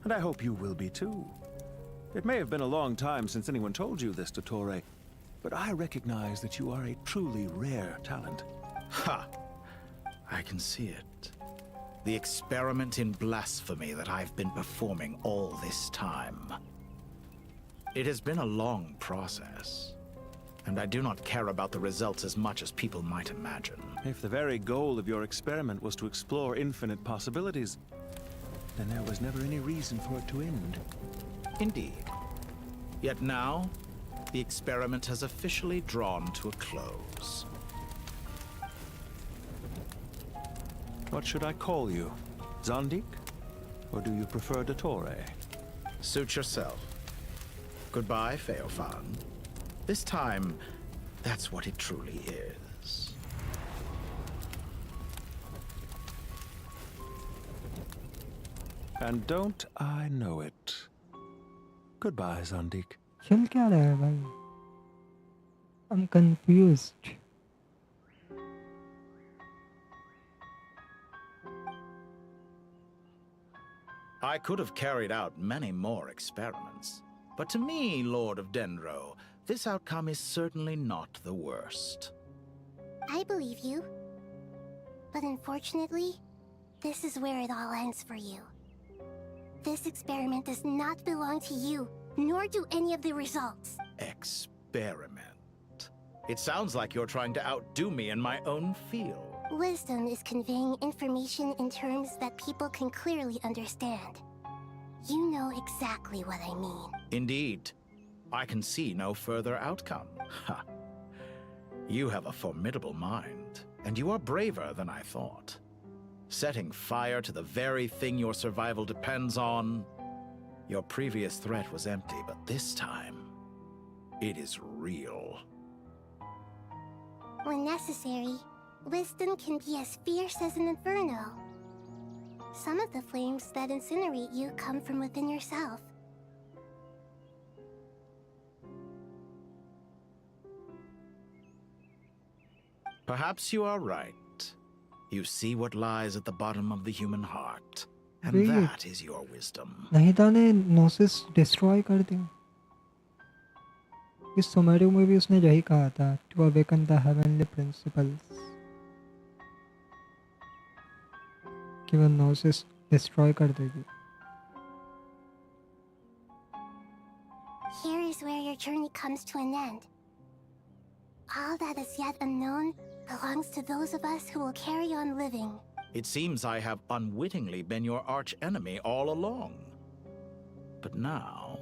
And I hope you will be too. It may have been a long time since anyone told you this, Dottore, but I recognize that you are a truly rare talent. Ha! I can see it. The experiment in blasphemy that I've been performing all this time. It has been a long process, and I do not care about the results as much as people might imagine. If the very goal of your experiment was to explore infinite possibilities, then there was never any reason for it to end. Indeed. Yet now, the experiment has officially drawn to a close. What should I call you? Zandik? Or do you prefer Dottore? Suit yourself. Goodbye, Feofan. This time, that's what it truly is. And don't I know it? Goodbye, Zandik. चल क्या रहा है भाई? I'm confused. I could have carried out many more experiments. But to me, Lord of Dendro, this outcome is certainly not the worst. I believe you. But unfortunately, this is where it all ends for you. This experiment does not belong to you, nor do any of the results. Experiment. It sounds like you're trying to outdo me in my own field. Wisdom is conveying information in terms that people can clearly understand. You know exactly what I mean. Indeed. I can see no further outcome. Ha. You have a formidable mind, and you are braver than I thought. setting fire to the very thing your survival depends on. Your previous threat was empty, but this time, it is real. When necessary, wisdom can be as fierce as an inferno. Some of the flames that incinerate you come from within yourself. Perhaps you are right. You see what lies at the bottom of the human heart, and Wait. that is your wisdom. नहीं था ने नोसिस destroy कर दिया। इस सोमेरियो में भी उसने यही कहा था, to awaken the heavenly principles, कि वो नोसिस डिस्ट्रॉय कर देगी। Here is where your journey comes to an end. All that is yet unknown belongs to those of us who will carry on living. It seems I have unwittingly been your arch enemy all along. But now,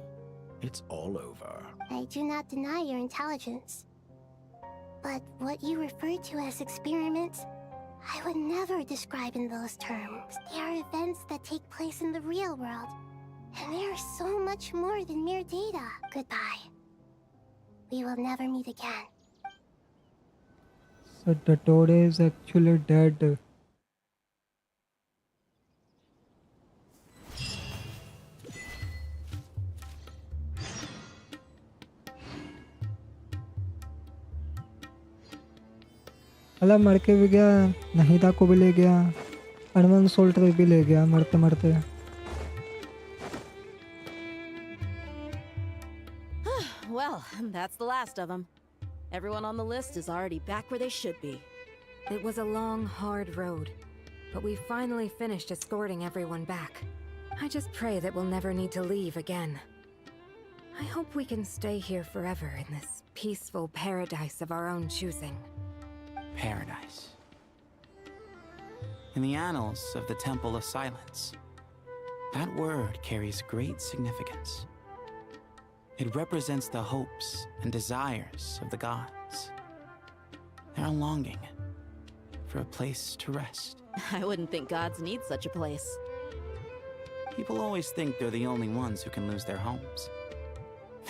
it's all over. I do not deny your intelligence. But what you refer to as experiments, I would never describe in those terms. They are events that take place in the real world. And they are so much more than mere data. Goodbye. We will never meet again. So Dottore is actually dead. अला मर के भी गया, नहीदा को भी ले गया, अनवन सोल्टर भी ले गया मरते मरते। Well, that's the last of them. Everyone on the list is already back where they should be. It was a long, hard road, but we finally finished escorting everyone back. I just pray that we'll never need to leave again. I hope we can stay here forever in this peaceful paradise of our own choosing. Paradise. In the annals of the Temple of Silence, that word carries great significance. It represents the hopes and desires of the gods. Their longing for a place to rest. I wouldn't think gods need such a place. People always think they're the only ones who can lose their homes.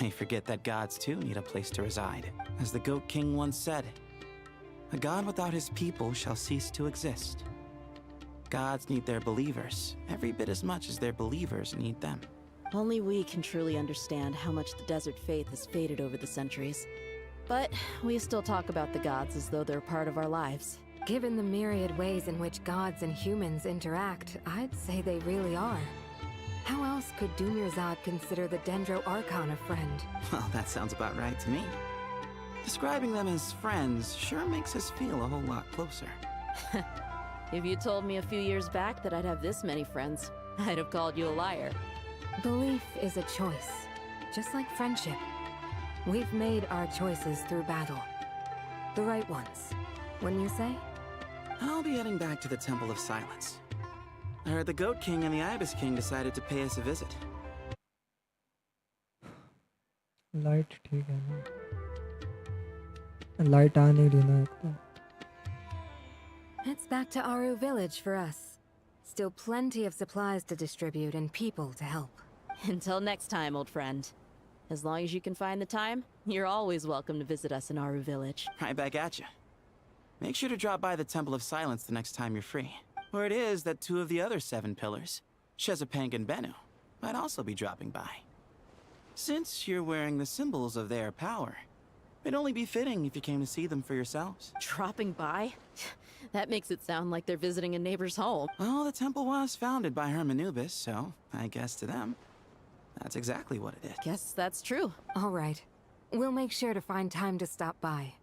They forget that gods too need a place to reside. As the Goat King once said, a god without his people shall cease to exist. Gods need their believers every bit as much as their believers need them. Only we can truly understand how much the desert faith has faded over the centuries. But we still talk about the gods as though they're part of our lives. Given the myriad ways in which gods and humans interact, I'd say they really are. How else could Dumirzad consider the Dendro Archon a friend? Well, that sounds about right to me. Describing them as friends sure makes us feel a whole lot closer. If you told me a few years back that I'd have this many friends, I'd have called you a liar. Belief is a choice, just like friendship. We've made our choices through battle. The right ones, wouldn't you say? I'll be heading back to the Temple of Silence. I heard the Goat King and the Ibis King decided to pay us a visit. Light ठीक है ना, light आ नहीं रही ना एक तो। It's back to Aru village for us. Still plenty of supplies to distribute and people to help. Until next time, old friend. As long as you can find the time, you're always welcome to visit us in Aru village. Right back at you. Make sure to drop by the Temple of Silence the next time you're free. Where it is that 2 of the other 7 pillars, Chesapeake and Bennu, might also be dropping by. Since you're wearing the symbols of their power, it'd only be fitting if you came to see them for yourselves. Dropping by? That makes it sound like they're visiting a neighbor's home. Well, the temple was founded by Hermanubis, so I guess to them, that's exactly what it is. Guess that's true. All right. We'll make sure to find time to stop by.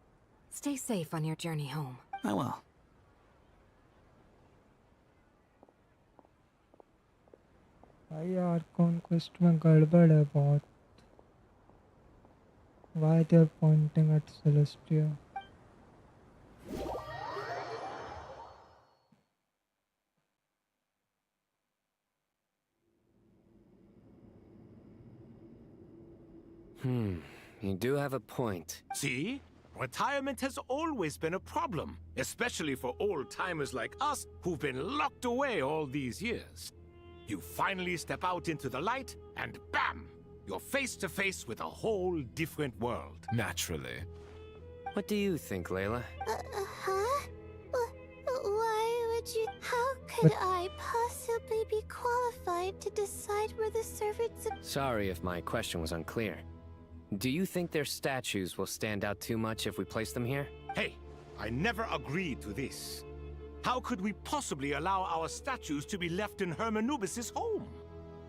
Stay safe on your journey home. I will. भाई यार conquest में गड़बड़ है बहुत। Why they're pointing at Celestia? You do have a point. See? retirement has always been a problem, especially for old-timers like us who've been locked away all these years. You finally step out into the light, and bam! You're face to face with a whole different world. Naturally. What do you think, Layla? Huh? Why would you... How could I possibly be qualified to decide where the servants... Sorry if my question was unclear. Do you think their statues will stand out too much if we place them here? Hey, I never agreed to this. How could we possibly allow our statues to be left in Hermanubis' home?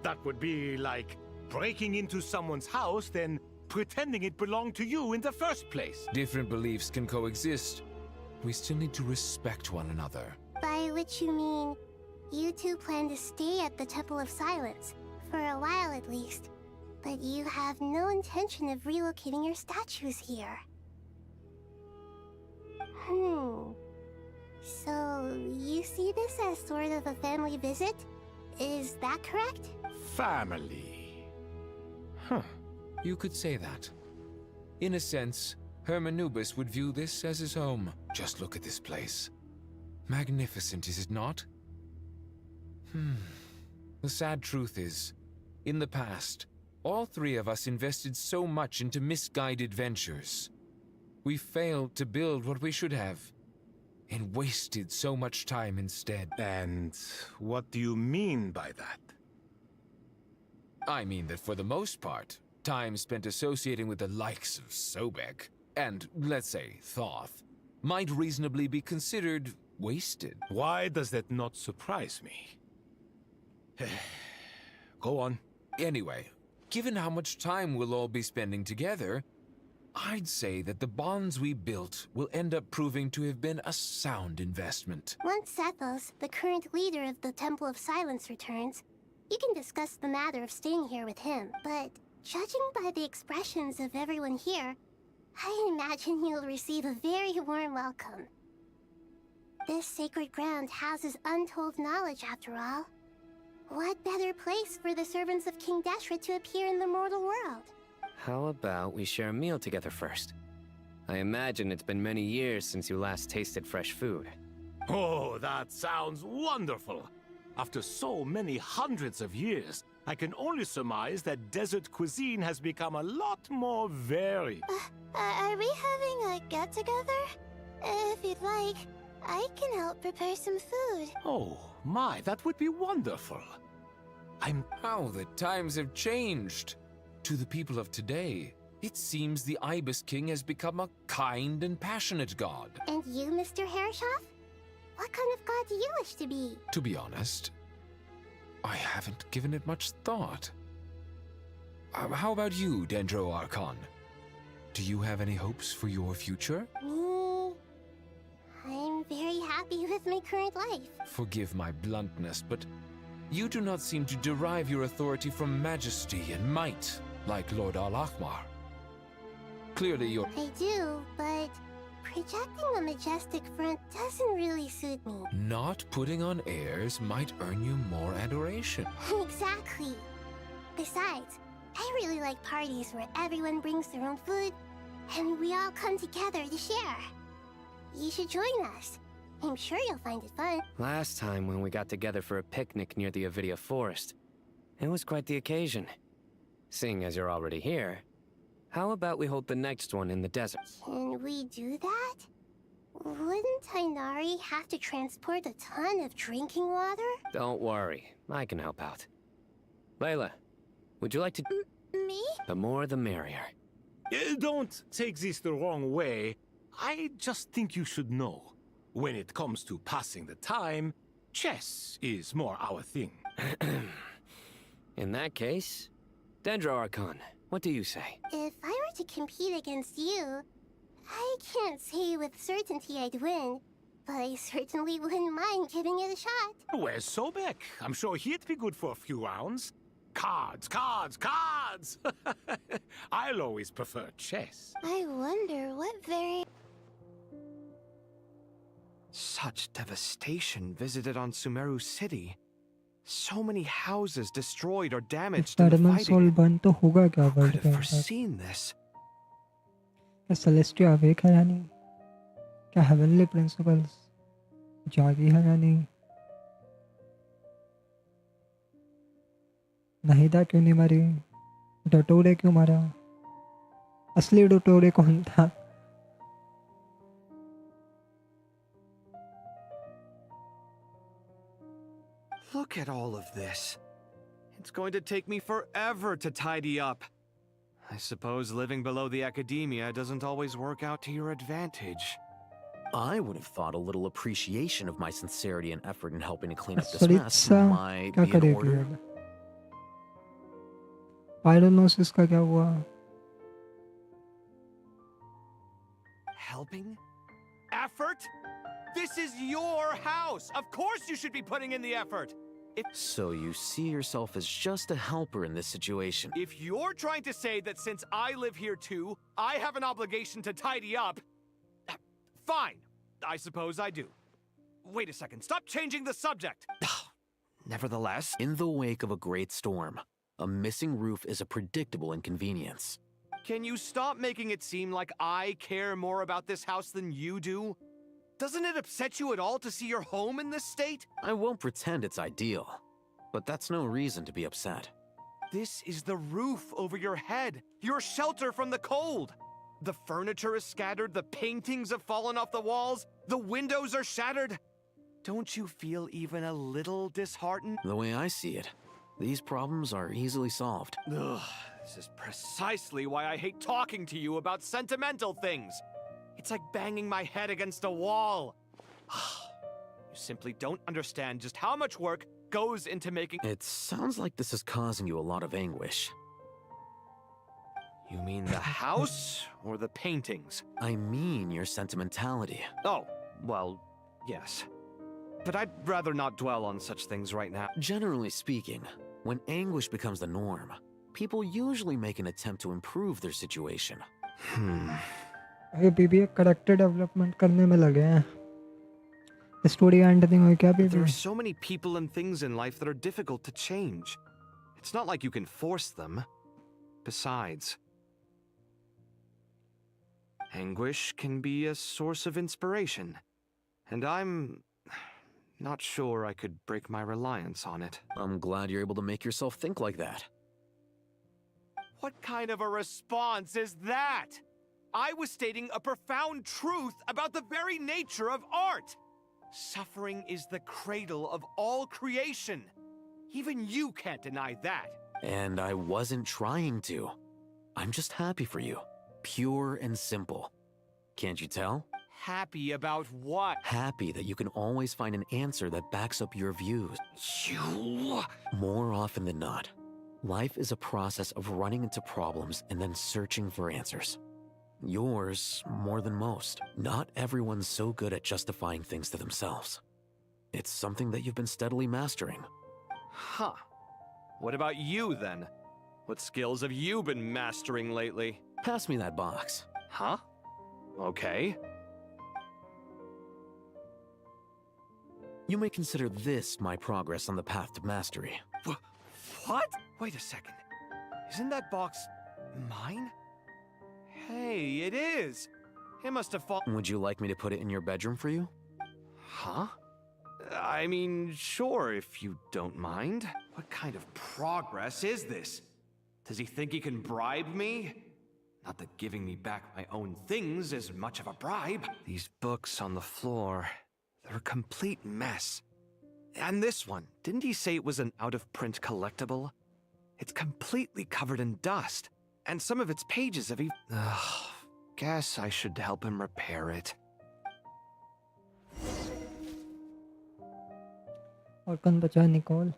That would be like breaking into someone's house, then pretending it belonged to you in the first place. Different beliefs can coexist. We still need to respect one another. By which you mean, you two plan to stay at the Temple of Silence, for a while at least. But you have no intention of relocating your statues here. So, you see this as sort of a family visit? Is that correct? Family. Huh. You could say that. In a sense, Hermanubis would view this as his home. Just look at this place. Magnificent, is it not? The sad truth is, in the past, all three of us invested so much into misguided ventures. We failed to build what we should have, and wasted so much time instead. And what do you mean by that? I mean that for the most part, time spent associating with the likes of Sobek, and, let's say, Thoth, might reasonably be considered wasted. Why does that not surprise me? Go on. Anyway, given how much time we'll all be spending together, I'd say that the bonds we built will end up proving to have been a sound investment. Once Sethos, the current leader of the Temple of Silence, returns, you can discuss the matter of staying here with him. But judging by the expressions of everyone here, I imagine you'll receive a very warm welcome. This sacred ground houses untold knowledge, after all. What better place for the servants of King Deshret to appear in the mortal world? How about we share a meal together first? I imagine it's been many years since you last tasted fresh food. Oh, that sounds wonderful! After so many hundreds of years, I can only surmise that desert cuisine has become a lot more varied. Are we having a get-together? If you'd like, I can help prepare some food. Oh, my, that would be wonderful. How the times have changed. To the people of today, it seems the Ibis King has become a kind and passionate god. And you, Mr. Herreshoff? What kind of god do you wish to be? To be honest, I haven't given it much thought. How about you, Dendro Archon? Do you have any hopes for your future? Me? I'm very happy with my current life. Forgive my bluntness, but you do not seem to derive your authority from majesty and might, like Lord Al-Ahmar. Clearly you're... I do, but projecting a majestic front doesn't really suit me. Not putting on airs might earn you more adoration. Exactly. Besides, I really like parties where everyone brings their own food, and we all come together to share. You should join us. I'm sure you'll find it fun. Last time when we got together for a picnic near the Avidia Forest, it was quite the occasion. Seeing as you're already here, how about we hold the next one in the desert? Can we do that? Wouldn't Tainari have to transport a ton of drinking water? Don't worry, I can help out. Layla, would you like to... Me? The more the merrier. Don't take this the wrong way. I just think you should know. When it comes to passing the time, chess is more our thing. In that case, Dendro Archon, what do you say? If I were to compete against you, I can't say with certainty I'd win, but I certainly wouldn't mind giving it a shot. Where's Sobek? I'm sure he'd be good for a few rounds. Cards, cards, cards! I'll always prefer chess. I wonder what very... Such devastation visited on Sumeru City. So many houses destroyed or damaged in the experiment fighting. Solve बंद तो होगा क्या Who world could के have अंदर? foreseen this? क्या Celestia awake है या नहीं? क्या हेवनली प्रिंसिपल्स जागी है या नहीं? नाहिदा क्यों नहीं मरी? डटोरे क्यों मरा? असली डटोरे कौन था? Look at all of this. It's going to take me forever to tidy up. I suppose living below the academia doesn't always work out to your advantage. I would have thought a little appreciation of my sincerity and effort in helping to clean up this Sarita mess might क्या be in करेगी order. अब? पायरोनोसिस का क्या हुआ? Helping? Effort? This is your house! Of course you should be putting in the effort! So you see yourself as just a helper in this situation. If you're trying to say that since I live here too, I have an obligation to tidy up, fine. I suppose I do. Wait a second, stop changing the subject! Nevertheless, in the wake of a great storm, a missing roof is a predictable inconvenience. Can you stop making it seem like I care more about this house than you do? Doesn't it upset you at all to see your home in this state? I won't pretend it's ideal, but that's no reason to be upset. This is the roof over your head, your shelter from the cold. The furniture is scattered, the paintings have fallen off the walls, the windows are shattered. Don't you feel even a little disheartened? The way I see it, these problems are easily solved. Ugh, this is precisely why I hate talking to you about sentimental things. It's like banging my head against a wall. You simply don't understand just how much work goes into making— It sounds like this is causing you a lot of anguish. You mean the house or the paintings? I mean your sentimentality. Oh, well, yes. But I'd rather not dwell on such things right now. Generally speaking, when anguish becomes the norm, people usually make an attempt to improve their situation. अभी भी एक character development करने में लगे हैं. Story and नहीं हुई क्या अभी There भी? are so many people and things in life that are difficult to change. It's not like you can force them. Besides, anguish can be a source of inspiration. And I'm not sure I could break my reliance on it. I'm glad you're able to make yourself think like that. What kind of a response is that? I was stating a profound truth about the very nature of art. Suffering is the cradle of all creation. Even you can't deny that. And I wasn't trying to. I'm just happy for you. Pure and simple. Can't you tell? Happy about what? Happy that you can always find an answer that backs up your views. You... More often than not, life is a process of running into problems and then searching for answers. Yours more than most. Not everyone's so good at justifying things to themselves. It's something that you've been steadily mastering. Huh. What about you, then? What skills have you been mastering lately? Pass me that box. Huh? Okay. You may consider this my progress on the path to mastery. What? Wait a second. Isn't that box mine? Hey, it is! It must have fallen— Would you like me to put it in your bedroom for you? Huh? I mean, sure, if you don't mind. What kind of progress is this? Does he think he can bribe me? Not that giving me back my own things is much of a bribe. These books on the floor, they're a complete mess. And this one, didn't he say it was an out-of-print collectible? It's completely covered in dust. And some of its pages have even— guess I should help him repair it. और कौन बचा? Nicol.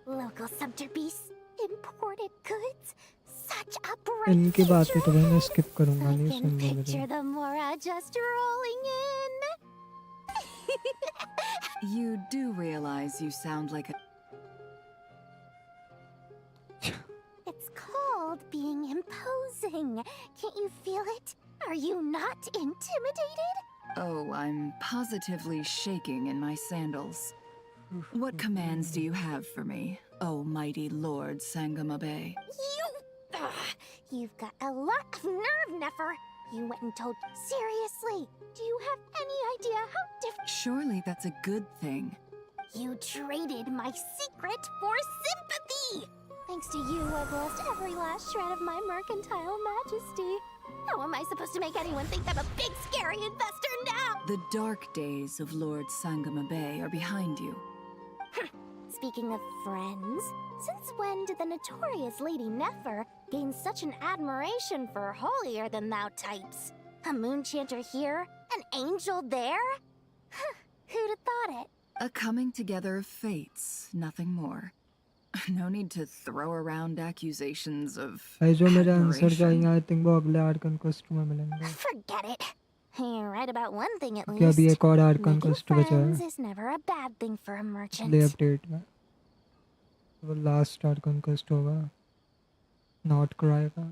Local subterbeast, imported goods, such a bright इनकी बातें तो मैं skip करूँगा, I नहीं can सुनूंगा picture मुझे. the Mora just rolling in. You do realize you sound like a... It's called called being imposing. Can't you feel it? Are you not intimidated? Oh, I'm positively shaking in my sandals. What commands do you have for me, oh mighty Lord Sangamabe? You've got a lot of nerve, Nefer. You went and told... Seriously, do you have any idea how different... Surely that's a good thing. You traded my secret for sympathy! Thanks to you, I've lost every last shred of my mercantile majesty. How am I supposed to make anyone think I'm a big, scary investor now? The dark days of Lord Sangamabe are behind you. Speaking of friends, since when did the notorious Lady Nefer gain such an admiration for holier-than-thou types? A moon chanter here? An angel there? Who'd have thought it? A coming together of fates, nothing more. No need to throw around accusations of जो मेरा answer admiration. चाहिए I think वो अगले art conquest में मिलेंगे Forget it. You're right about one thing at क्योंकि अभी least. एक और आर्ट Making कॉन्क्वेस्ट बचा friends है is never a bad thing for a merchant. अगले अपडेट में वो लास्ट आर्ट कॉन्क्वेस्ट होगा नॉट क्राई का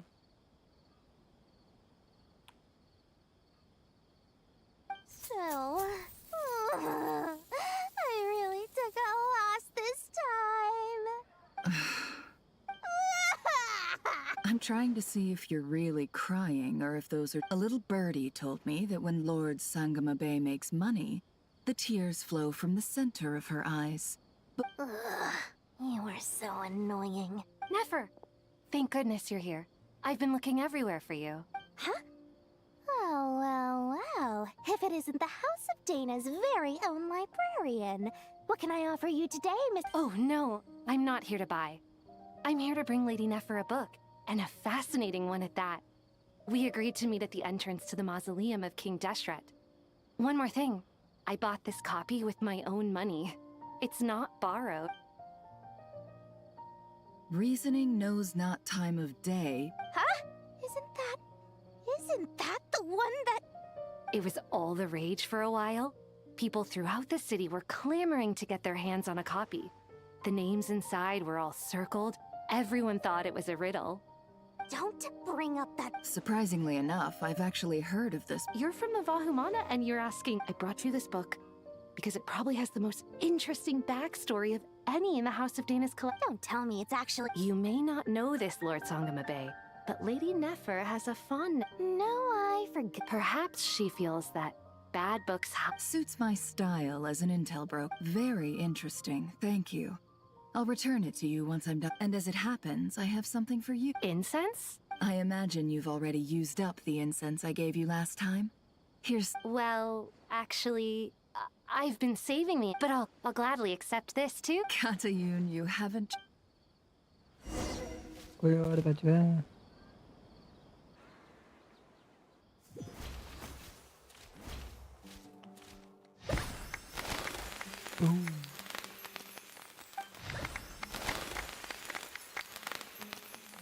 So, I really took a loss this time. I'm trying to see if you're really crying or if those are... A little birdie told me that when Lord Sangamabe makes money, the tears flow from the center of her eyes. But You are so annoying. Nefer! Thank goodness you're here. I've been looking everywhere for you. Huh? Oh, well. If it isn't the House of Dana's very own librarian. What can I offer you today, Miss... Oh, no. I'm not here to buy. I'm here to bring Lady Nefer a book, and a fascinating one at that. We agreed to meet at the entrance to the mausoleum of King Deshret. One more thing. I bought this copy with my own money. It's not borrowed. reasoning knows not time of day. Huh? Isn't that the one that... It was all the rage for a while. People throughout the city were clamoring to get their hands on a copy. The names inside were all circled. Everyone thought it was a riddle. Don't bring up that... Surprisingly enough, I've actually heard of this. You're from the Vahumana and you're asking... I brought you this book because it probably has the most interesting backstory of any in the House of Dana's collection. Don't tell me it's actually... You may not know this, Lord Sangamabe, but Lady Nefer has a fond... No, I forget. Perhaps she feels that bad books suits my style as an intel bro. Very interesting, thank you. I'll return it to you once I'm done. And as it happens, I have something for you. Incense? I imagine you've already used up the incense I gave you last time. Here's... Well, actually, I've been saving the... But I'll gladly accept this, too. Katayun, you haven't... कोई और बचा है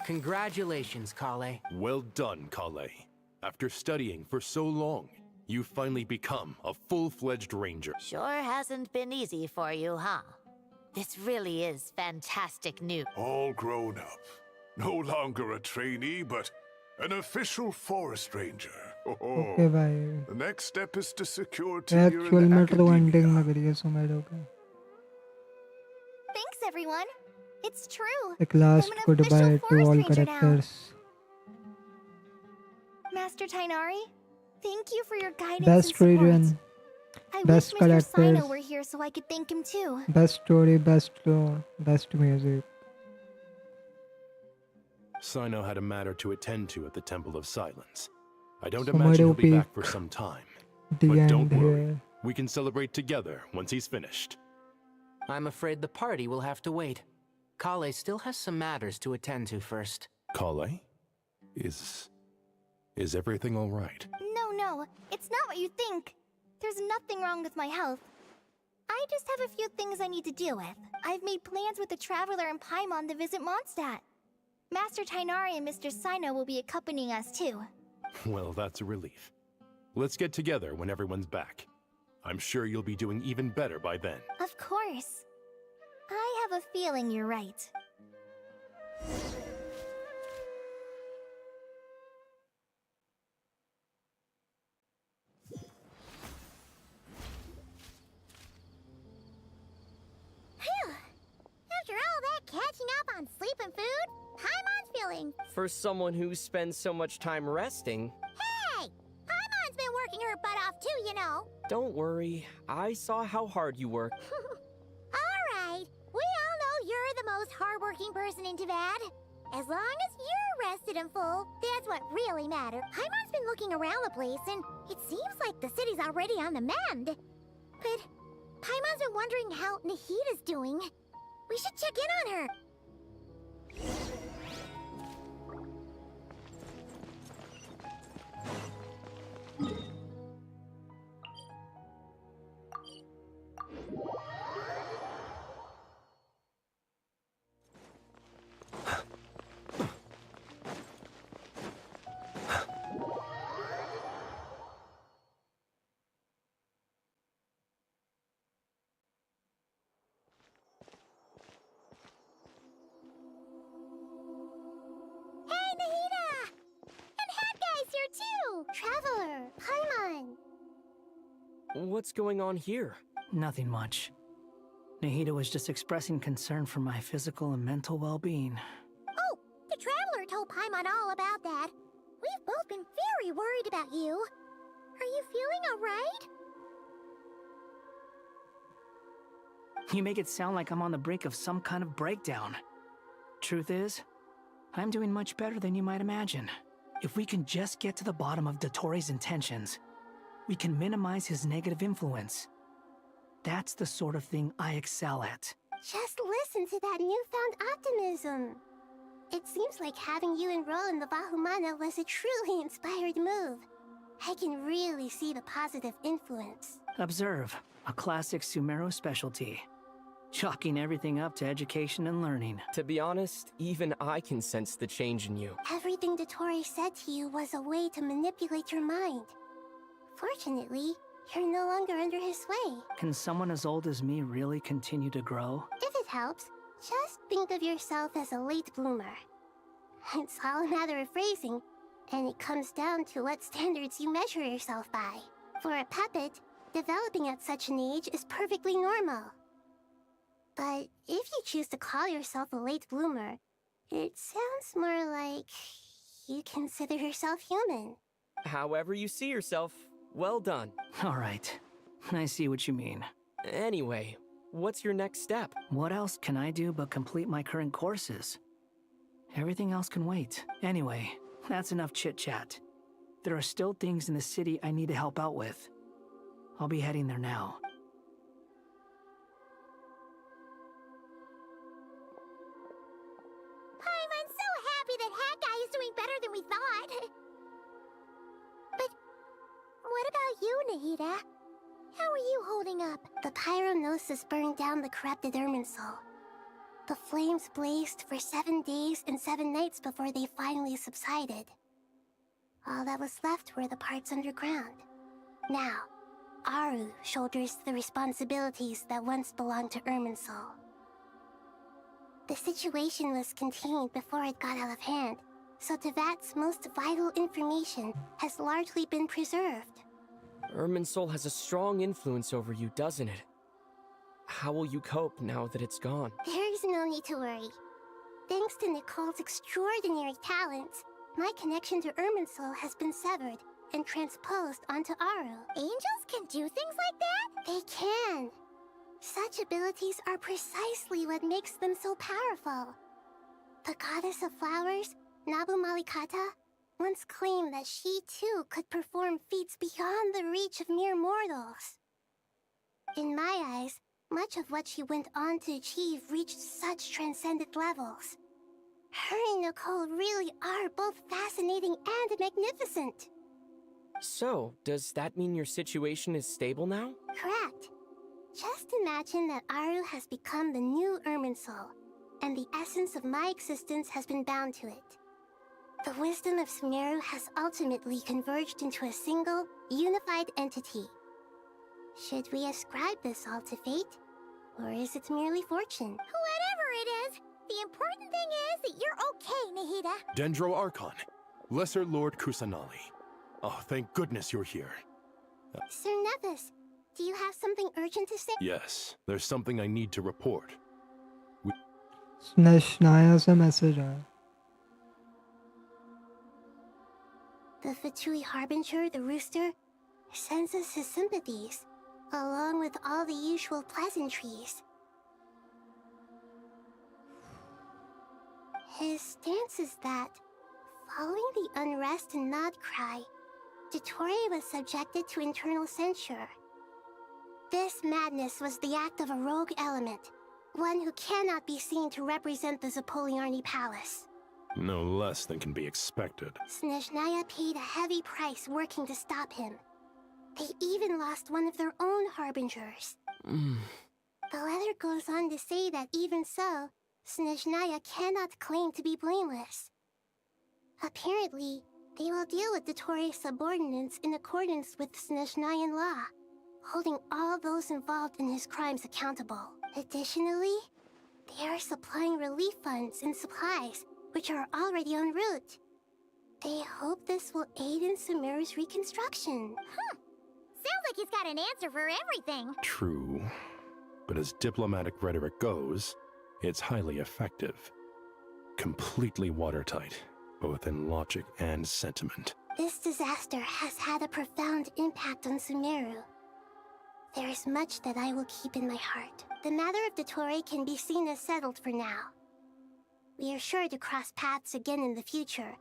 Congratulations, Kale. Well done, Kale. After studying for so long, you've finally become a full-fledged ranger. Sure hasn't been easy for you, huh? This really is fantastic news. All grown up. No longer a trainee, but an official forest ranger. Okay भाई The next step is to secure tenure actual in the में true academia. Ending लग रही है सुमेरो पे Thanks, everyone. It's true. एक last goodbye to all characters Master Tainari, thank you for your guidance best and support. Reason I best wish Mr. Sino characters were here so I could thank him too. Best story best best music Sino had a matter to attend to at the Temple of Silence. I don't So imagine he'll be might back for some time. the But end don't worry, here. we can celebrate together once he's finished. I'm afraid the party will have to wait. Kale still has some matters to attend to first. Kale? Is everything all right? No, it's not what you think. There's nothing wrong with my health. I just have a few things I need to deal with. I've made plans with the Traveler and Paimon to visit Mondstadt. Master Tainari and Mr. Sino will be accompanying us too. Well, that's a relief. Let's get together when everyone's back. I'm sure you'll be doing even better by then. Of course. I have a feeling you're right. catching up on sleep and food? Paimon's feeling. For someone who spends so much time resting. Hey! Paimon's been working her butt off too, you know. Don't worry, I saw how hard you work. Alright, we all know you're the most hardworking person in Tavad. As long as you're rested and full, that's what really matters. Paimon's been looking around the place, and it seems like the city's already on the mend. But Paimon's been wondering how Nahida's doing. We should check in on her. Traveler, Paimon! What's going on here? Nothing much. Nahida was just expressing concern for my physical and mental well-being. Oh, the Traveler told Paimon all about that. We've both been very worried about you. Are you feeling alright? You make it sound like I'm on the brink of some kind of breakdown. Truth is, I'm doing much better than you might imagine. If we can just get to the bottom of Dottoro's intentions, we can minimize his negative influence. That's the sort of thing I excel at. Just listen to that newfound optimism. It seems like having you enroll in the Bahumana was a truly inspired move. I can really see the positive influence. Observe, a classic Sumeru specialty. Chalking everything up to education and learning. To be honest, even I can sense the change in you. Everything Dottore said to you was a way to manipulate your mind. Fortunately, you're no longer under his sway. Can someone as old as me really continue to grow? If it helps, just think of yourself as a late bloomer. It's all a matter of phrasing, and it comes down to what standards you measure yourself by. For a puppet, developing at such an age is perfectly normal. But if you choose to call yourself a late bloomer, it sounds more like you consider yourself human. However you see yourself, well done. All right, I see what you mean. Anyway, what's your next step? What else can I do but complete my current courses? Everything else can wait. Anyway, that's enough chit-chat. There are still things in the city I need to help out with. I'll be heading there now. I'm so happy that Hat Guy is doing better than we thought. But what about you, Nahida? How are you holding up? The pyronosis burned down the corrupted Irminsul. The flames blazed for 7 days and 7 nights before they finally subsided. All that was left were the parts underground. Now, Aru shoulders the responsibilities that once belonged to Irminsul. The situation was contained before it got out of hand, so Tevat's most vital information has largely been preserved. Irminsul has a strong influence over you, doesn't it? How will you cope now that it's gone? There is no need to worry. Thanks to Nicole's extraordinary talents, my connection to Irminsul has been severed and transposed onto Aru. Angels can do things like that? They can. Such abilities are precisely what makes them so powerful. The goddess of flowers, Nabu Malikata, once claimed that she too could perform feats beyond the reach of mere mortals. In my eyes, much of what she went on to achieve reached such transcendent levels. Her and Nicole really are both fascinating and magnificent. So, does that mean your situation is stable now? Correct. Just imagine that Aru has become the new Irminsul, and the essence of my existence has been bound to it. The wisdom of Sumeru has ultimately converged into a single, unified entity. Should we ascribe this all to fate? Or is it merely fortune? Whatever it is, the important thing is that you're okay, Nahida. Dendro Archon, Lesser Lord Kusanali. Oh, thank goodness you're here. Sir Nevis, do you have something urgent to say? Yes, there's something I need to report. स्नेशनाया से message आया. The Fatui Harbinger, the rooster, sends us his sympathies, along with all the usual pleasantries. His stance is that, following the unrest and Nod cry, Dottore was subjected to internal censure. This madness was the act of a rogue element, one who cannot be seen to represent the Zapoliarni Palace. No less than can be expected. Snezhnaya paid a heavy price working to stop him. They even lost one of their own harbingers. The letter goes on to say that even so, Snezhnaya cannot claim to be blameless. Apparently, they will deal with Dottore's subordinates in accordance with Snezhnayan law, holding all those involved in his crimes accountable. Additionally, they are supplying relief funds and supplies, which are already en route. They hope this will aid in Sumeru's reconstruction. Sounds like he's got an answer for everything. True. But as diplomatic rhetoric goes, it's highly effective. Completely watertight, both in logic and sentiment. This disaster has had a profound impact on Sumeru. There is much that I will keep in my heart. The matter of Dottore can be seen as settled for now. We are sure to cross paths again in the future,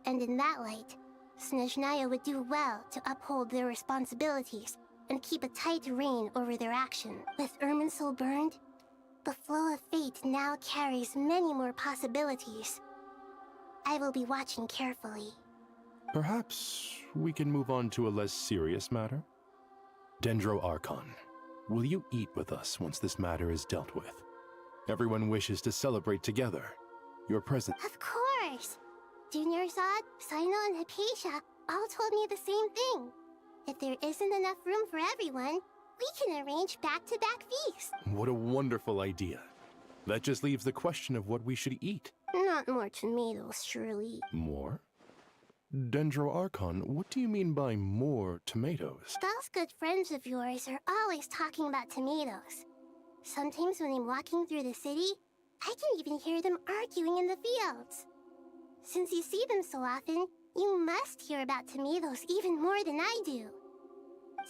and in that light, Snezhnaya would do well to uphold their responsibilities and keep a tight rein over their action. With Irminsul burned, the flow of fate now carries many more possibilities. I will be watching carefully. Perhaps we can move on to a less serious matter? Dendro Archon, will you eat with us once this matter is dealt with? Everyone wishes to celebrate together. Your presence. Of course! Junior Zod, Sino, and Hypatia all told me the same thing. If there isn't enough room for everyone, we can arrange back-to-back feasts. What a wonderful idea. That just leaves the question of what we should eat. Not more tomatoes, surely. More? Dendro Archon, what do you mean by more tomatoes? Those good friends of yours are always talking about tomatoes. Sometimes when I'm walking through the city, I can even hear them arguing in the fields. Since you see them so often, you must hear about tomatoes even more than I do.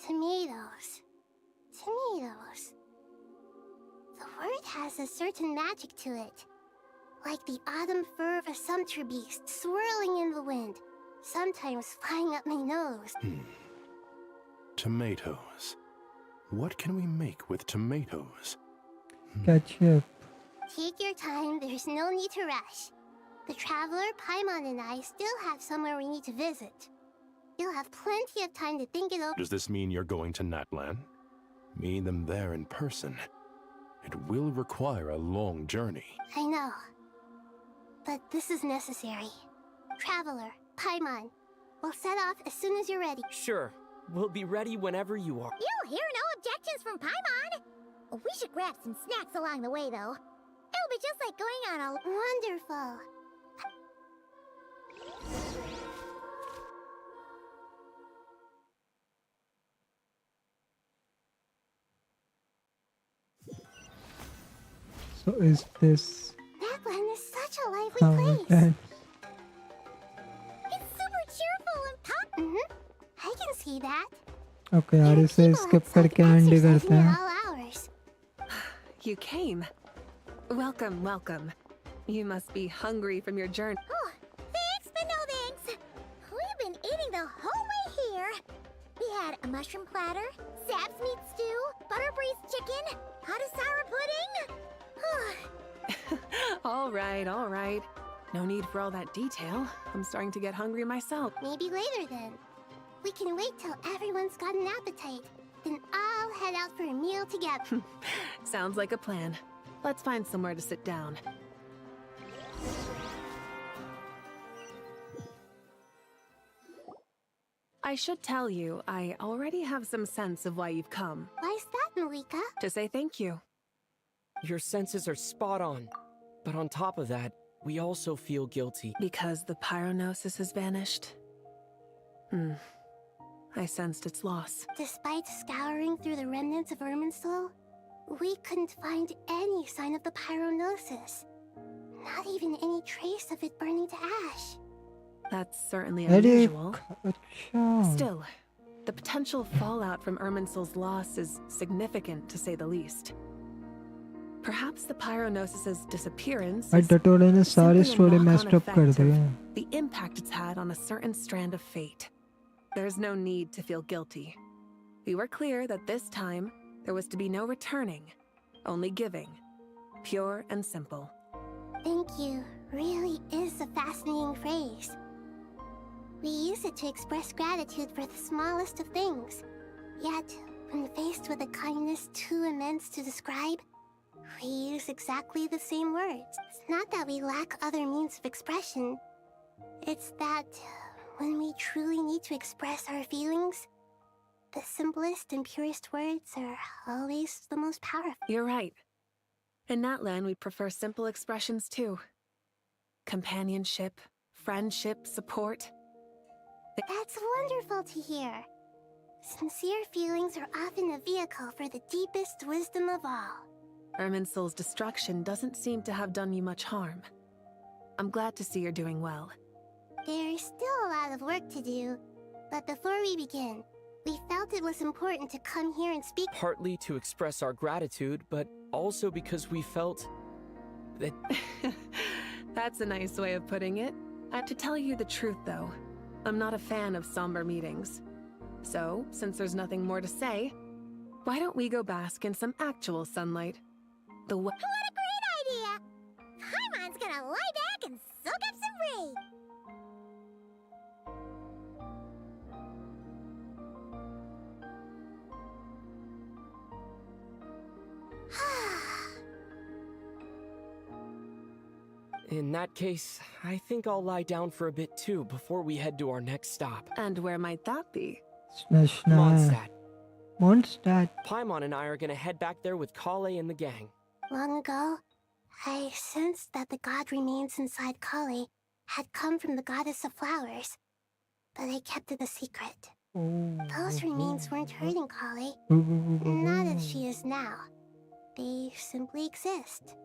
Tomatoes. Tomatoes. The word has a certain magic to it. Like the autumn fur of a sumpter beast swirling in the wind, sometimes flying up my nose. Tomatoes. What can we make with tomatoes? Ketchup. Take your time, there's no need to rush. The Traveler, Paimon, and I still have somewhere we need to visit. You'll have plenty of time to think it over. Does this mean you're going to Natlan? Meet them there in person. It will require a long journey. I know. But this is necessary. Traveler, Paimon, we'll set off as soon as you're ready. Sure. We'll be ready whenever you are. You'll hear no objections from Paimon! We should grab some snacks along the way, though. It'll be just like going on a... Wonderful. So is this Natlan is such a lively how place. it ends? It's super cheerful and pop. I can see that. Okay, यार इसे skip करके and करते हैं. All hours. You came. Welcome, welcome. You must be hungry from your journey. Oh, thanks, but no thanks. We've been eating the whole way here. We had a mushroom platter, sap's meat stew, butter braised chicken, hadasara pudding. All right. No need for all that detail. I'm starting to get hungry myself. Maybe later then. We can wait till everyone's got an appetite. Then I'll head out for a meal together. Sounds like a plan. Let's find somewhere to sit down. I should tell you, I already have some sense of why you've come. Why's that, Malika? To say thank you. Your senses are spot on. But on top of that, we also feel guilty. Because the pyronosis has vanished? I sensed its loss. Despite scouring through the remnants of Irminsul, we couldn't find any sign of the pyronosis. Not even any trace of it burning to ash. That's certainly अरे unusual. अच्छा Still, the potential fallout from Irminsul's loss is significant, to say the least. Perhaps the Pyronosis's disappearance भाई is टटोरे ने सारी simply a story knock-on messed up कर effect the of है the impact it's had on a certain strand of fate. There's no need to feel guilty. We were clear that this time there was to be no returning, only giving. Pure and simple. Thank you really is a fascinating phrase. We use it to express gratitude for the smallest of things. Yet, when faced with a kindness too immense to describe, we use exactly the same words. It's not that we lack other means of expression. It's that when we truly need to express our feelings, the simplest and purest words are always the most powerful. You're right. In Natlan, we prefer simple expressions too. Companionship, friendship, support. That's wonderful to hear. Sincere feelings are often a vehicle for the deepest wisdom of all. Irminsul's destruction doesn't seem to have done you much harm. I'm glad to see you're doing well. There's still a lot of work to do, but before we begin, we felt it was important to come here and speak. Partly to express our gratitude, but also because we felt that... That's a nice way of putting it. To tell you the truth, though, I'm not a fan of somber meetings. So, since there's nothing more to say, why don't we go bask in some actual sunlight? What a great idea! Paimon's gonna lie back and soak up some rain. In that case, I think I'll lie down for a bit too before we head to our next stop. And where might that be? Mondstadt. Mondstadt. Paimon and I are gonna head back there with Kale and the gang. Long ago, I sensed that the god remains inside Kale had come from the goddess of flowers, but I kept it a secret. Those remains weren't hurting Kale, not as she is now. They simply exist.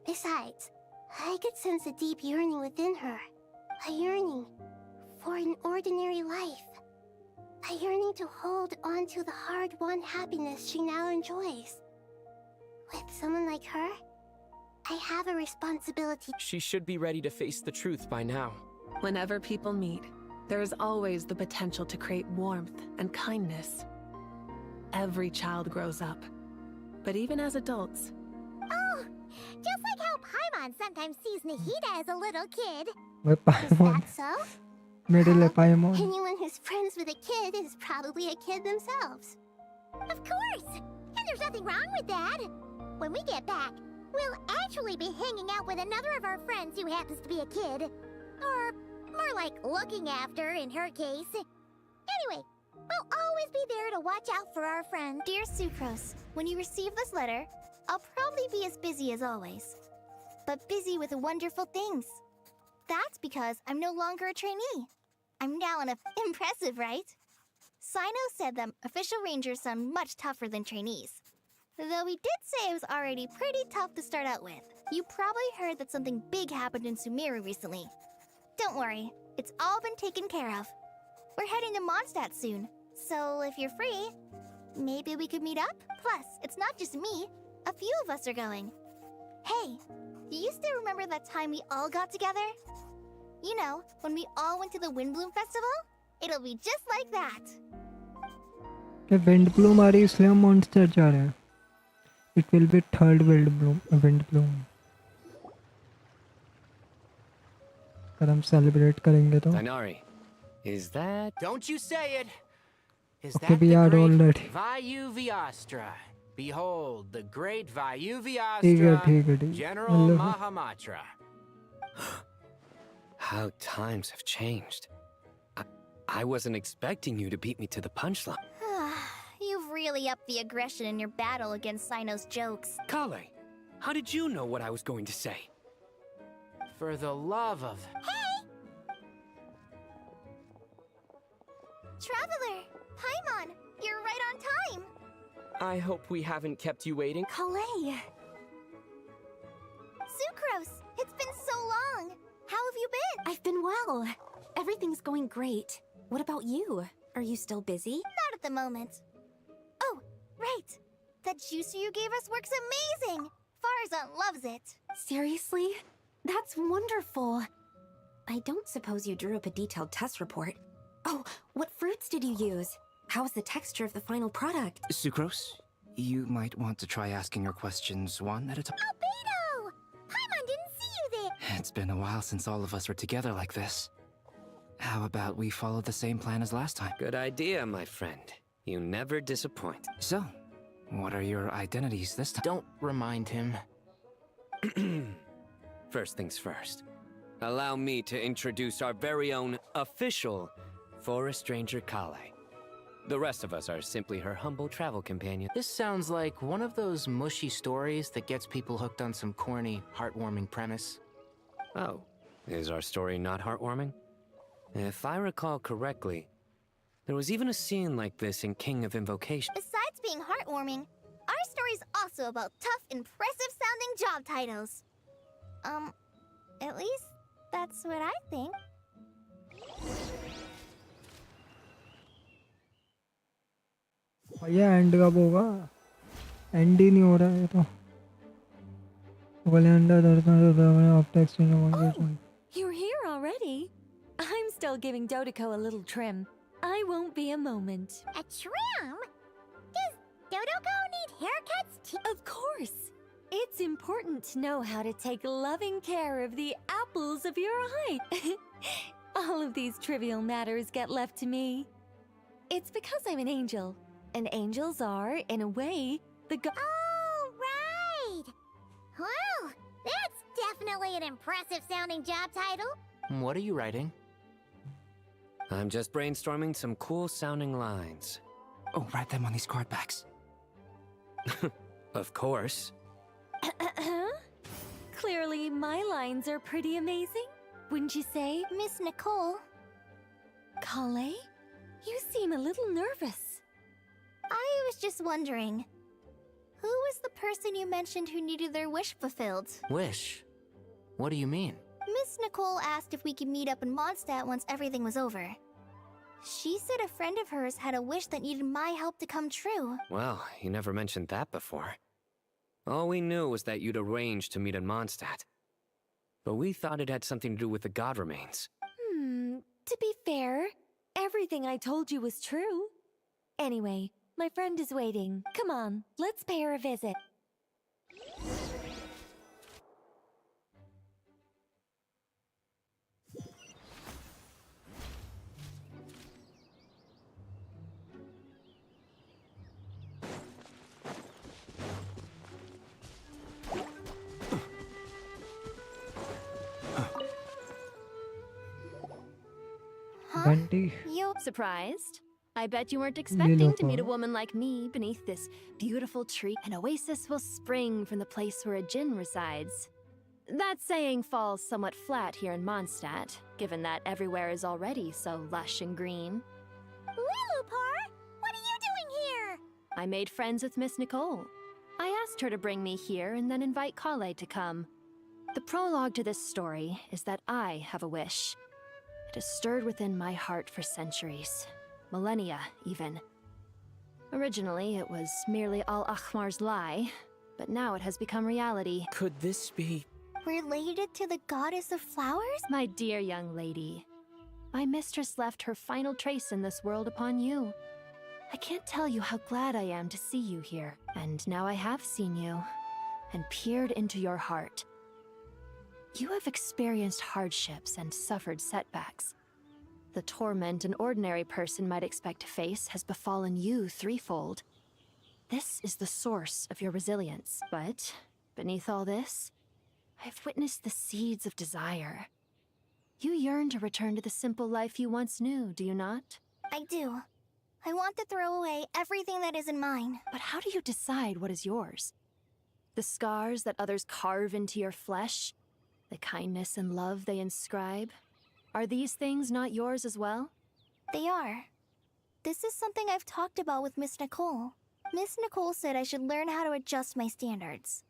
Besides, I could sense a deep yearning within her. A yearning for an ordinary life. A yearning to hold on to the hard-won happiness she now enjoys. With someone like her, I have a responsibility. She should be ready to face the truth by now. Whenever people meet, there is always the potential to create warmth and kindness. Every child grows up. But even as adults... Oh, just like how Paimon sometimes sees Nahida as a little kid. Is that so? Middle Paimon. Anyone who's friends with a kid is probably a kid themselves. Of course! And there's nothing wrong with that. When we get back, we'll actually be hanging out with another of our friends who happens to be a kid. Or more like looking after, in her case. Anyway, we'll always be there to watch out for our friend. Dear Sucrose, when you receive this letter, I'll probably be as busy as always. But busy with wonderful things. That's because I'm no longer a trainee. I'm now an impressive, right? Sino said that official rangers sound much tougher than trainees. Though he did say it was already pretty tough to start out with. You probably heard that something big happened in Sumeru recently. Don't worry, it's all been taken care of. We're heading to Mondstadt soon, so if you're free, maybe we could meet up? Plus, it's not just me. A few of us are going. Hey, do you still remember that time we all got together? You know, when we all went to the Windbloom Festival? It'll be just like that. The Windbloom आ रही इसलिए हम Mondstadt जा रहे हैं. It will be third Windbloom. अगर हम celebrate करेंगे तो. Dainari, is that... Don't you say it! Is Okay, that we the are great already. Vayu Viastra? Behold, the great Vayu ठीक है. Viastra, General Mahamatra. How times have changed. I wasn't expecting you to beat me to the punchline. You've really upped the aggression in your battle against Sino's jokes. Kale, how did you know what I was going to say? For the love of... Hey! Traveler! Paimon! You're right on time! I hope we haven't kept you waiting. Kalei! Sucrose! It's you been? I've been well. Everything's going great. What about you? Are you still busy? Not at the moment. Oh, right. That juicer you gave us works amazing. Farzan loves it. Seriously? That's wonderful. I don't suppose you drew up a detailed test report. Oh, what fruits did you use? How was the texture of the final product? Sucrose, you might want to try asking your questions one at a time. Albedo! Paimon didn't see you there! It's been a while since all of us were together like this. How about we follow the same plan as last time? Good idea, my friend. You never disappoint. So, what are your identities this time? Don't remind him. First things first. Allow me to introduce our very own official Forest Ranger Kale. The rest of us are simply her humble travel companion. This sounds like one of those mushy stories that gets people hooked on some corny, heartwarming premise. Oh, is our story not heartwarming? If I recall correctly, there was even a scene like this in King of Invocation. Besides being heartwarming, our story's also about tough, impressive-sounding job titles. At least that's what I think. भैया and कब होगा? And he नहीं हो रहा है तो after exchange of engagement. You're here already? I'm still giving Dodoko a little trim. I won't be a moment. A trim? Does Dodoko need haircuts too? Of course. It's important to know how to take loving care of the apples of your eye. All of these trivial matters get left to me. It's because I'm an angel. And angels are, in a way, the Oh, right! Well, that's definitely an impressive-sounding job title. What are you writing? I'm just brainstorming some cool-sounding lines. Oh, write them on these card backs. Of course. Clearly, my lines are pretty amazing, wouldn't you say? Miss Nicole. Kale? You seem a little nervous. I was just wondering, who was the person you mentioned who needed their wish fulfilled? Wish? What do you mean? Miss Nicole asked if we could meet up in Mondstadt once everything was over. She said a friend of hers had a wish that needed my help to come true. Well, you never mentioned that before. All we knew was that you'd arranged to meet in Mondstadt. But we thought it had something to do with the god remains. To be fair, everything I told you was true. Anyway, my friend is waiting. Come on, let's pay her a visit. Bunty. You surprised? I bet you weren't Lilo expecting to meet a Paul. woman like me beneath this beautiful tree. An oasis will spring from the place where a djinn resides. That saying falls somewhat flat here in Mondstadt, given that everywhere is already so lush and green. Lilupar, what are you doing here? I made friends with Miss Nicole. I asked her to bring me here and then invite Kale to come. The prologue to this story is that I have a wish. It has stirred within my heart for centuries. Millennia, even. Originally, it was merely Al-Ahmar's lie, but now it has become reality. Could this be... related to the goddess of flowers? My dear young lady, my mistress left her final trace in this world upon you. I can't tell you how glad I am to see you here. And now I have seen you, and peered into your heart. You have experienced hardships and suffered setbacks. The torment an ordinary person might expect to face has befallen you threefold. This is the source of your resilience. But beneath all this, I've witnessed the seeds of desire. You yearn to return to the simple life you once knew, do you not? I do. I want to throw away everything that isn't mine. But how do you decide what is yours? The scars that others carve into your flesh? The kindness and love they inscribe? Are these things not yours as well? They are. This is something I've talked about with Miss Nicole. Miss Nicole said I should learn how to adjust my standards.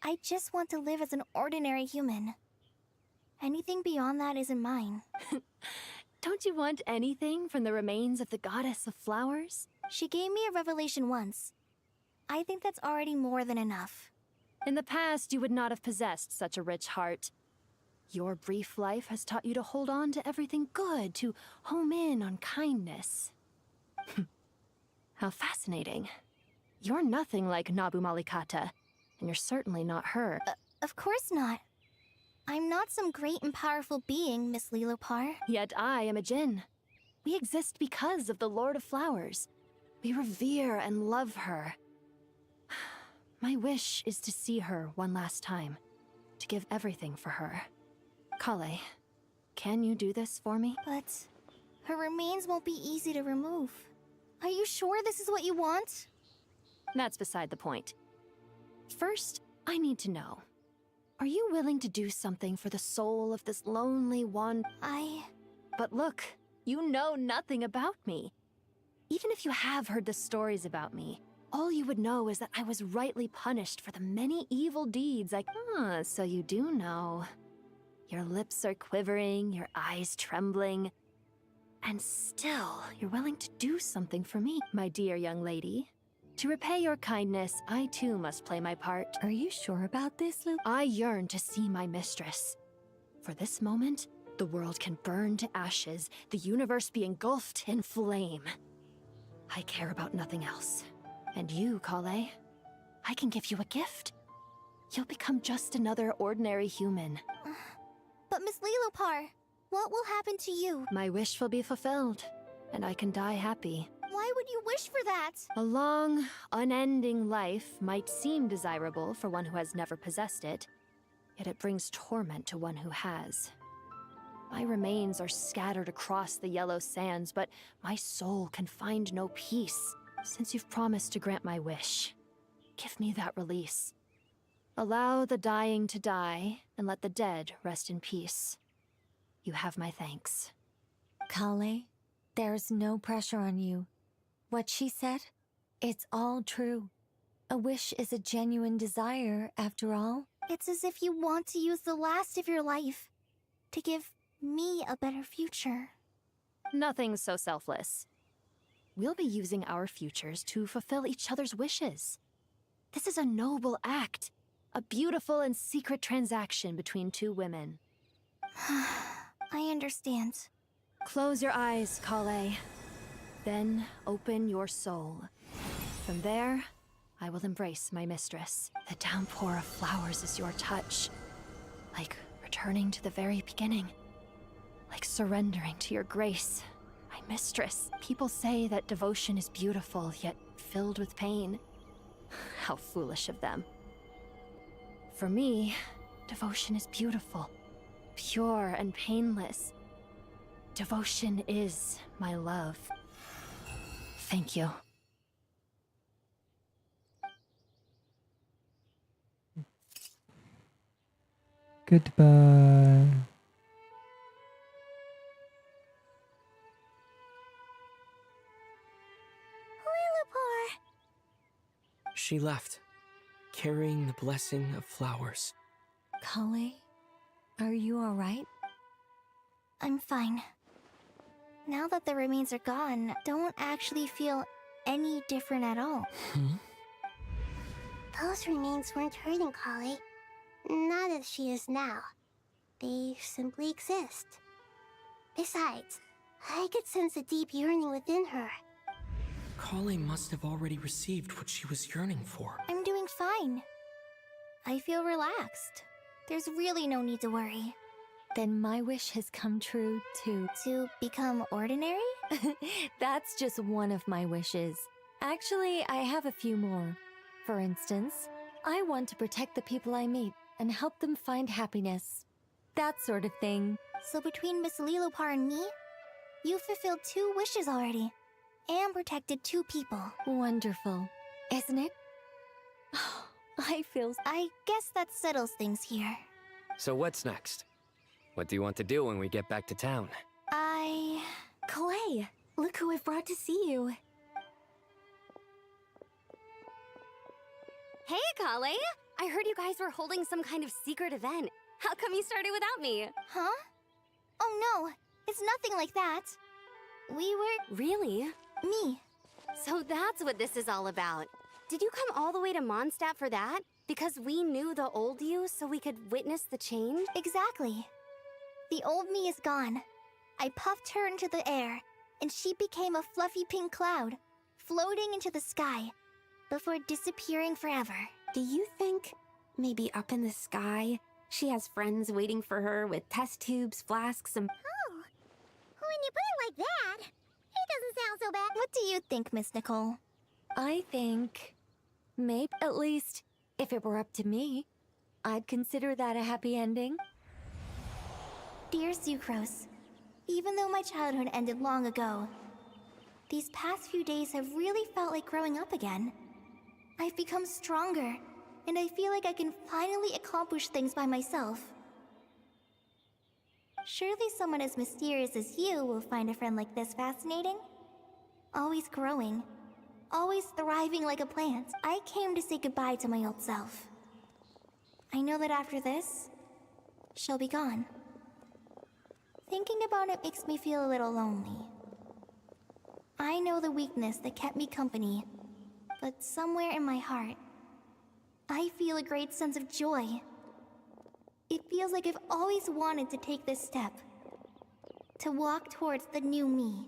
I just want to live as an ordinary human. Anything beyond that isn't mine. Don't you want anything from the remains of the goddess of flowers? She gave me a revelation once. I think that's already more than enough. In the past, you would not have possessed such a rich heart. Your brief life has taught you to hold on to everything good, to home in on kindness. How fascinating. You're nothing like Nabu Malikata, and you're certainly not her. Of course not. I'm not some great and powerful being, Miss Lilopar. Yet I am a Jinn. We exist because of the Lord of Flowers. We revere and love her. My wish is to see her one last time, to give everything for her. Kale, can you do this for me? But her remains won't be easy to remove. Are you sure this is what you want? That's beside the point. First, I need to know. Are you willing to do something for the soul of this lonely one? But look, you know nothing about me. Even if you have heard the stories about me, all you would know is that I was rightly punished for the many evil deeds so you do know. Your lips are quivering, your eyes trembling. And still, you're willing to do something for me, my dear young lady. To repay your kindness, I too must play my part. Are you sure about this, Lu? I yearn to see my mistress. For this moment, the world can burn to ashes, the universe be engulfed in flame. I care about nothing else. And you, Kale, I can give you a gift. You'll become just another ordinary human. But Miss Lilopar, what will happen to you? My wish will be fulfilled, and I can die happy. Why would you wish for that? A long, unending life might seem desirable for one who has never possessed it, yet it brings torment to one who has. My remains are scattered across the yellow sands, but my soul can find no peace. Since you've promised to grant my wish, give me that release. Allow the dying to die, and let the dead rest in peace. You have my thanks. Kale, there's no pressure on you. What she said, it's all true. A wish is a genuine desire, after all. It's as if you want to use the last of your life to give me a better future. Nothing's so selfless. We'll be using our futures to fulfill each other's wishes. This is a noble act, a beautiful and secret transaction between two women. I understand. Close your eyes, Kale. Then open your soul. From there, I will embrace my mistress. The downpour of flowers is your touch. Like returning to the very beginning. Like surrendering to your grace. My mistress. People say that devotion is beautiful, yet filled with pain. How foolish of them. For me, devotion is beautiful, pure and painless. Devotion is my love. Thank you. Goodbye. She left, carrying the blessing of flowers. Kale, are you alright? I'm fine. Now that the remains are gone, don't actually feel any different at all. Those remains weren't hurting Kale. Not as she is now. They simply exist. Besides, I could sense a deep yearning within her. Kale must have already received what she was yearning for. I'm doing fine. I feel relaxed. There's really no need to worry. Then my wish has come true too. To become ordinary? That's just one of my wishes. Actually, I have a few more. For instance, I want to protect the people I meet and help them find happiness. That sort of thing. So between Miss Lilopar and me, you fulfilled 2 wishes already. And protected 2 people. Wonderful. Isn't it? I guess that settles things here. So what's next? What do you want to do when we get back to town? Clay, look who I've brought to see you. Hey, Kale! I heard you guys were holding some kind of secret event. How come you started without me? Huh? Oh no, it's nothing like that. We were... Really? Me. So that's what this is all about. Did you come all the way to Mondstadt for that? Because we knew the old you so we could witness the change? Exactly. The old me is gone. I puffed her into the air, and she became a fluffy pink cloud, floating into the sky, before disappearing forever. Do you think, maybe up in the sky, she has friends waiting for her with test tubes, flasks, and... Oh, when you put it like that, it doesn't sound so bad. What do you think, Miss Nicole? I think... maybe, at least, if it were up to me, I'd consider that a happy ending. Dear Sucrose, even though my childhood ended long ago, these past few days have really felt like growing up again. I've become stronger, and I feel like I can finally accomplish things by myself. Surely someone as mysterious as you will find a friend like this fascinating? Always growing, always thriving like a plant. I came to say goodbye to my old self. I know that after this, she'll be gone. Thinking about it makes me feel a little lonely. I know the weakness that kept me company, but somewhere in my heart, I feel a great sense of joy. It feels like I've always wanted to take this step, to walk towards the new me.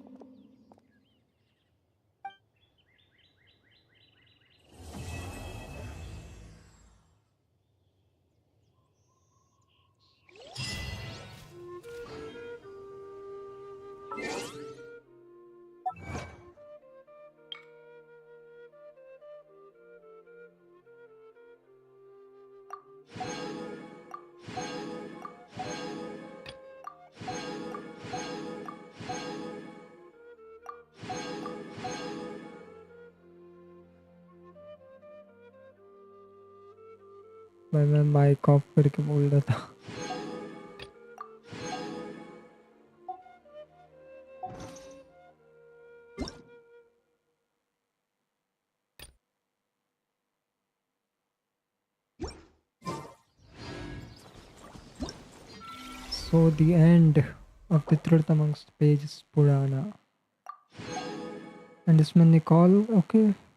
मैं mic off करके बोल रहा था. So the end of the truth amongst pages Purana. And इसमें Nicole okay.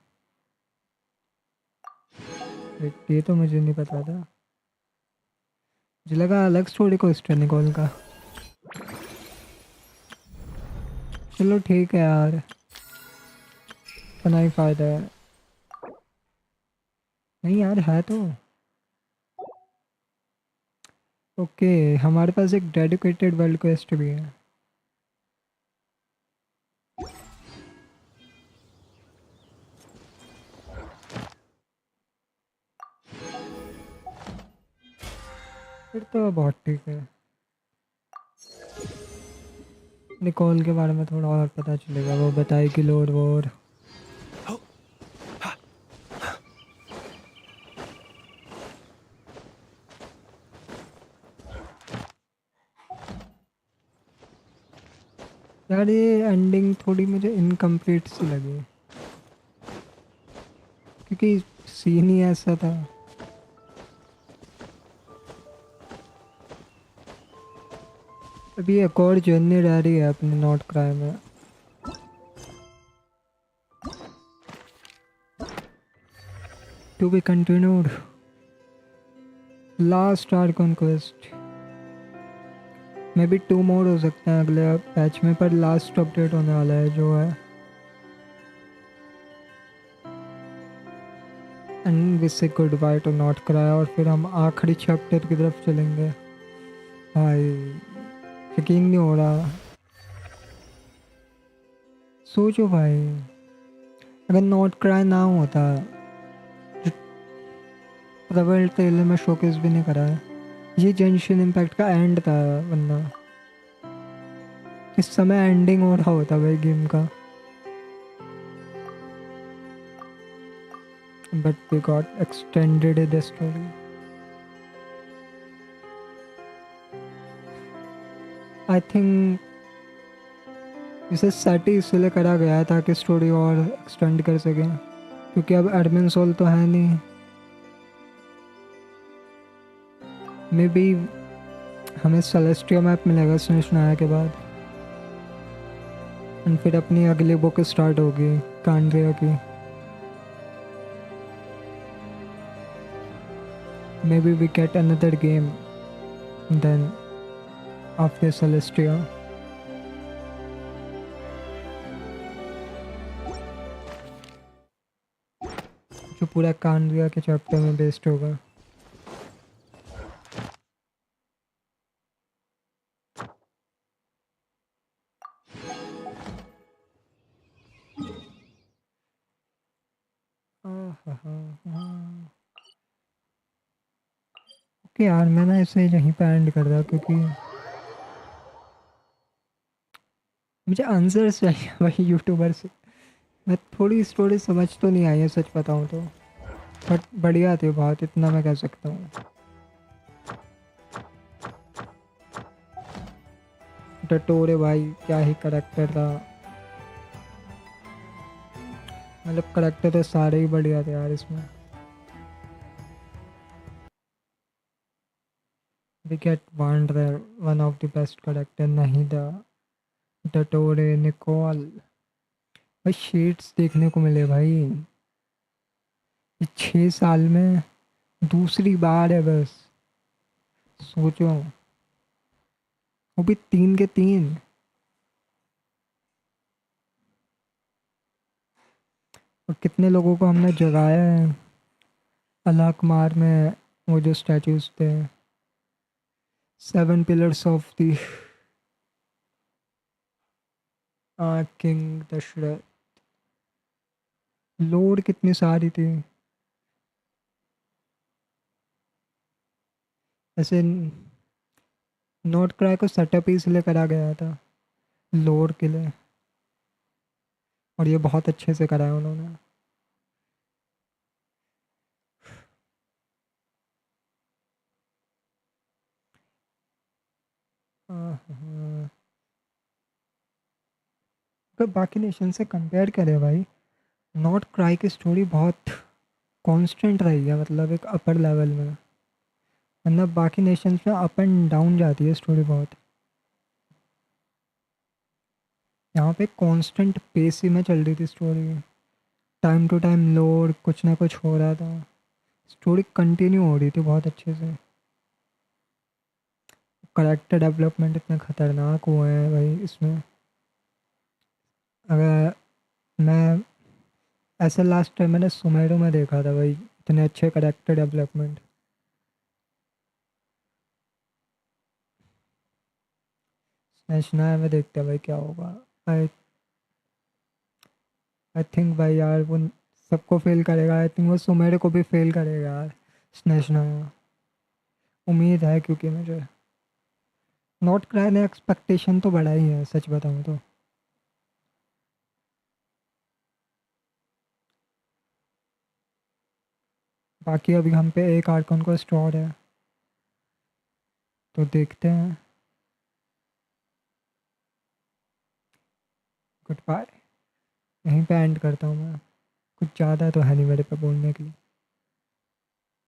ये तो मुझे नहीं पता था. मुझे लगा अलग स्टोरी को स्टोरी निकॉल का. चलो ठीक है यार. इतना ही फायदा है. नहीं यार है तो. ओके हमारे पास एक डेडिकेटेड वर्ल्ड क्वेस्ट भी है. फिर तो बहुत ठीक है. निकोल के बारे में थोड़ा और पता चलेगा. वो बताएगी लोड वोर. यार ये एंडिंग थोड़ी मुझे इनकम्प्लीट सी लगी क्योंकि सीन ही ऐसा था. अभी एक और जर्नी रह रही है अपने नॉट क्राई में. To be continued. Last arc conquest. Maybe 2 mode हो सकते हैं अगले पैच में, पर लास्ट अपडेट होने वाला है जो है. एंड विश से good by two not cry. और फिर हम आखिरी चैप्टर की तरफ चलेंगे. भाई यकीन नहीं हो रहा. सोचो भाई अगर नॉट क्राई ना होता, रबल टेलर में शोकेस भी नहीं करा है. ये जेंशियन इम्पैक्ट का एंड था, वरना इस समय एंडिंग हो रहा होता भाई गेम का. But we got extended the story. I think इसे सेट ही इसलिए करा गया है ताकि स्टोरी और एक्सटेंड कर सकें, क्योंकि अब एडमिन सोल तो है नहीं. मे बी हमें सेलेस्टिया मैप मिलेगा स्नेशनाया के बाद, और फिर अपनी अगली बुक स्टार्ट होगी कांड्रिया की। Maybe we get another game then after Celestia. जो पूरा कांड्रिया के चैप्टर में बेस्ड होगा। ओके यार, मैं ना इसे यहीं पे एंड कर रहा क्योंकि मुझे आंसर चाहिए भाई यूट्यूबर से। मैं थोड़ी स्टोरी समझ तो नहीं आई है सच बताऊँ तो, बट बढ़िया थी बहुत, इतना मैं कह सकता हूँ। टटोरे भाई क्या ही करेक्टर था, मतलब करेक्टर तो सारे ही बढ़िया थे यार इसमें। We get Wanderer, one of the best character, Nahida, टटोरे, निकोल। भाई शेड्स देखने को मिले भाई, ये 6 साल में दूसरी बार है बस, सोचो, वो भी 3 के 3। और कितने लोगों को हमने जगाया है अलाकमार में, वो जो स्टैचूज थे, 7 pillars of the king Dasharath. Load कितनी सारी थी ऐसे। नोट क्राई को सेटअप ही इसलिए करा गया था लोड के लिए, और ये बहुत अच्छे से करा है उन्होंने। अगर बाकी नेशन से कंपेयर करें भाई, नॉट क्राई की स्टोरी बहुत कांस्टेंट रही है, मतलब एक अपर लेवल में, वरना बाकी नेशंस में अप एंड डाउन जाती है स्टोरी बहुत। यहाँ पे कांस्टेंट पेस ही में चल रही थी story, time to time load कुछ ना कुछ हो रहा था, स्टोरी कंटिन्यू हो रही थी बहुत अच्छे से। कैरेक्टर डेवलपमेंट इतने खतरनाक हुए हैं भाई इसमें। अगर मैं ऐसे लास्ट टाइम मैंने सुमेरो में देखा था भाई, इतने अच्छे कैरेक्टर डेवलपमेंट। स्नेशनाया में देखते हैं भाई क्या होगा। आई आई थिंक भाई यार वो सबको फेल करेगा, आई थिंक वो सुमेरो को भी फेल करेगा यार स्नेशनाया, उम्मीद है, क्योंकि मुझे नॉट क्राई ने एक्सपेक्टेशन तो बढ़ा ही है सच बताऊँ तो। बाकी अभी हम पे एक आर्कन को स्टोर है, तो देखते हैं। गुड बाय, यहीं पे एंड करता हूँ मैं, कुछ ज़्यादा तो है नहीं मेरे पे बोलने के लिए।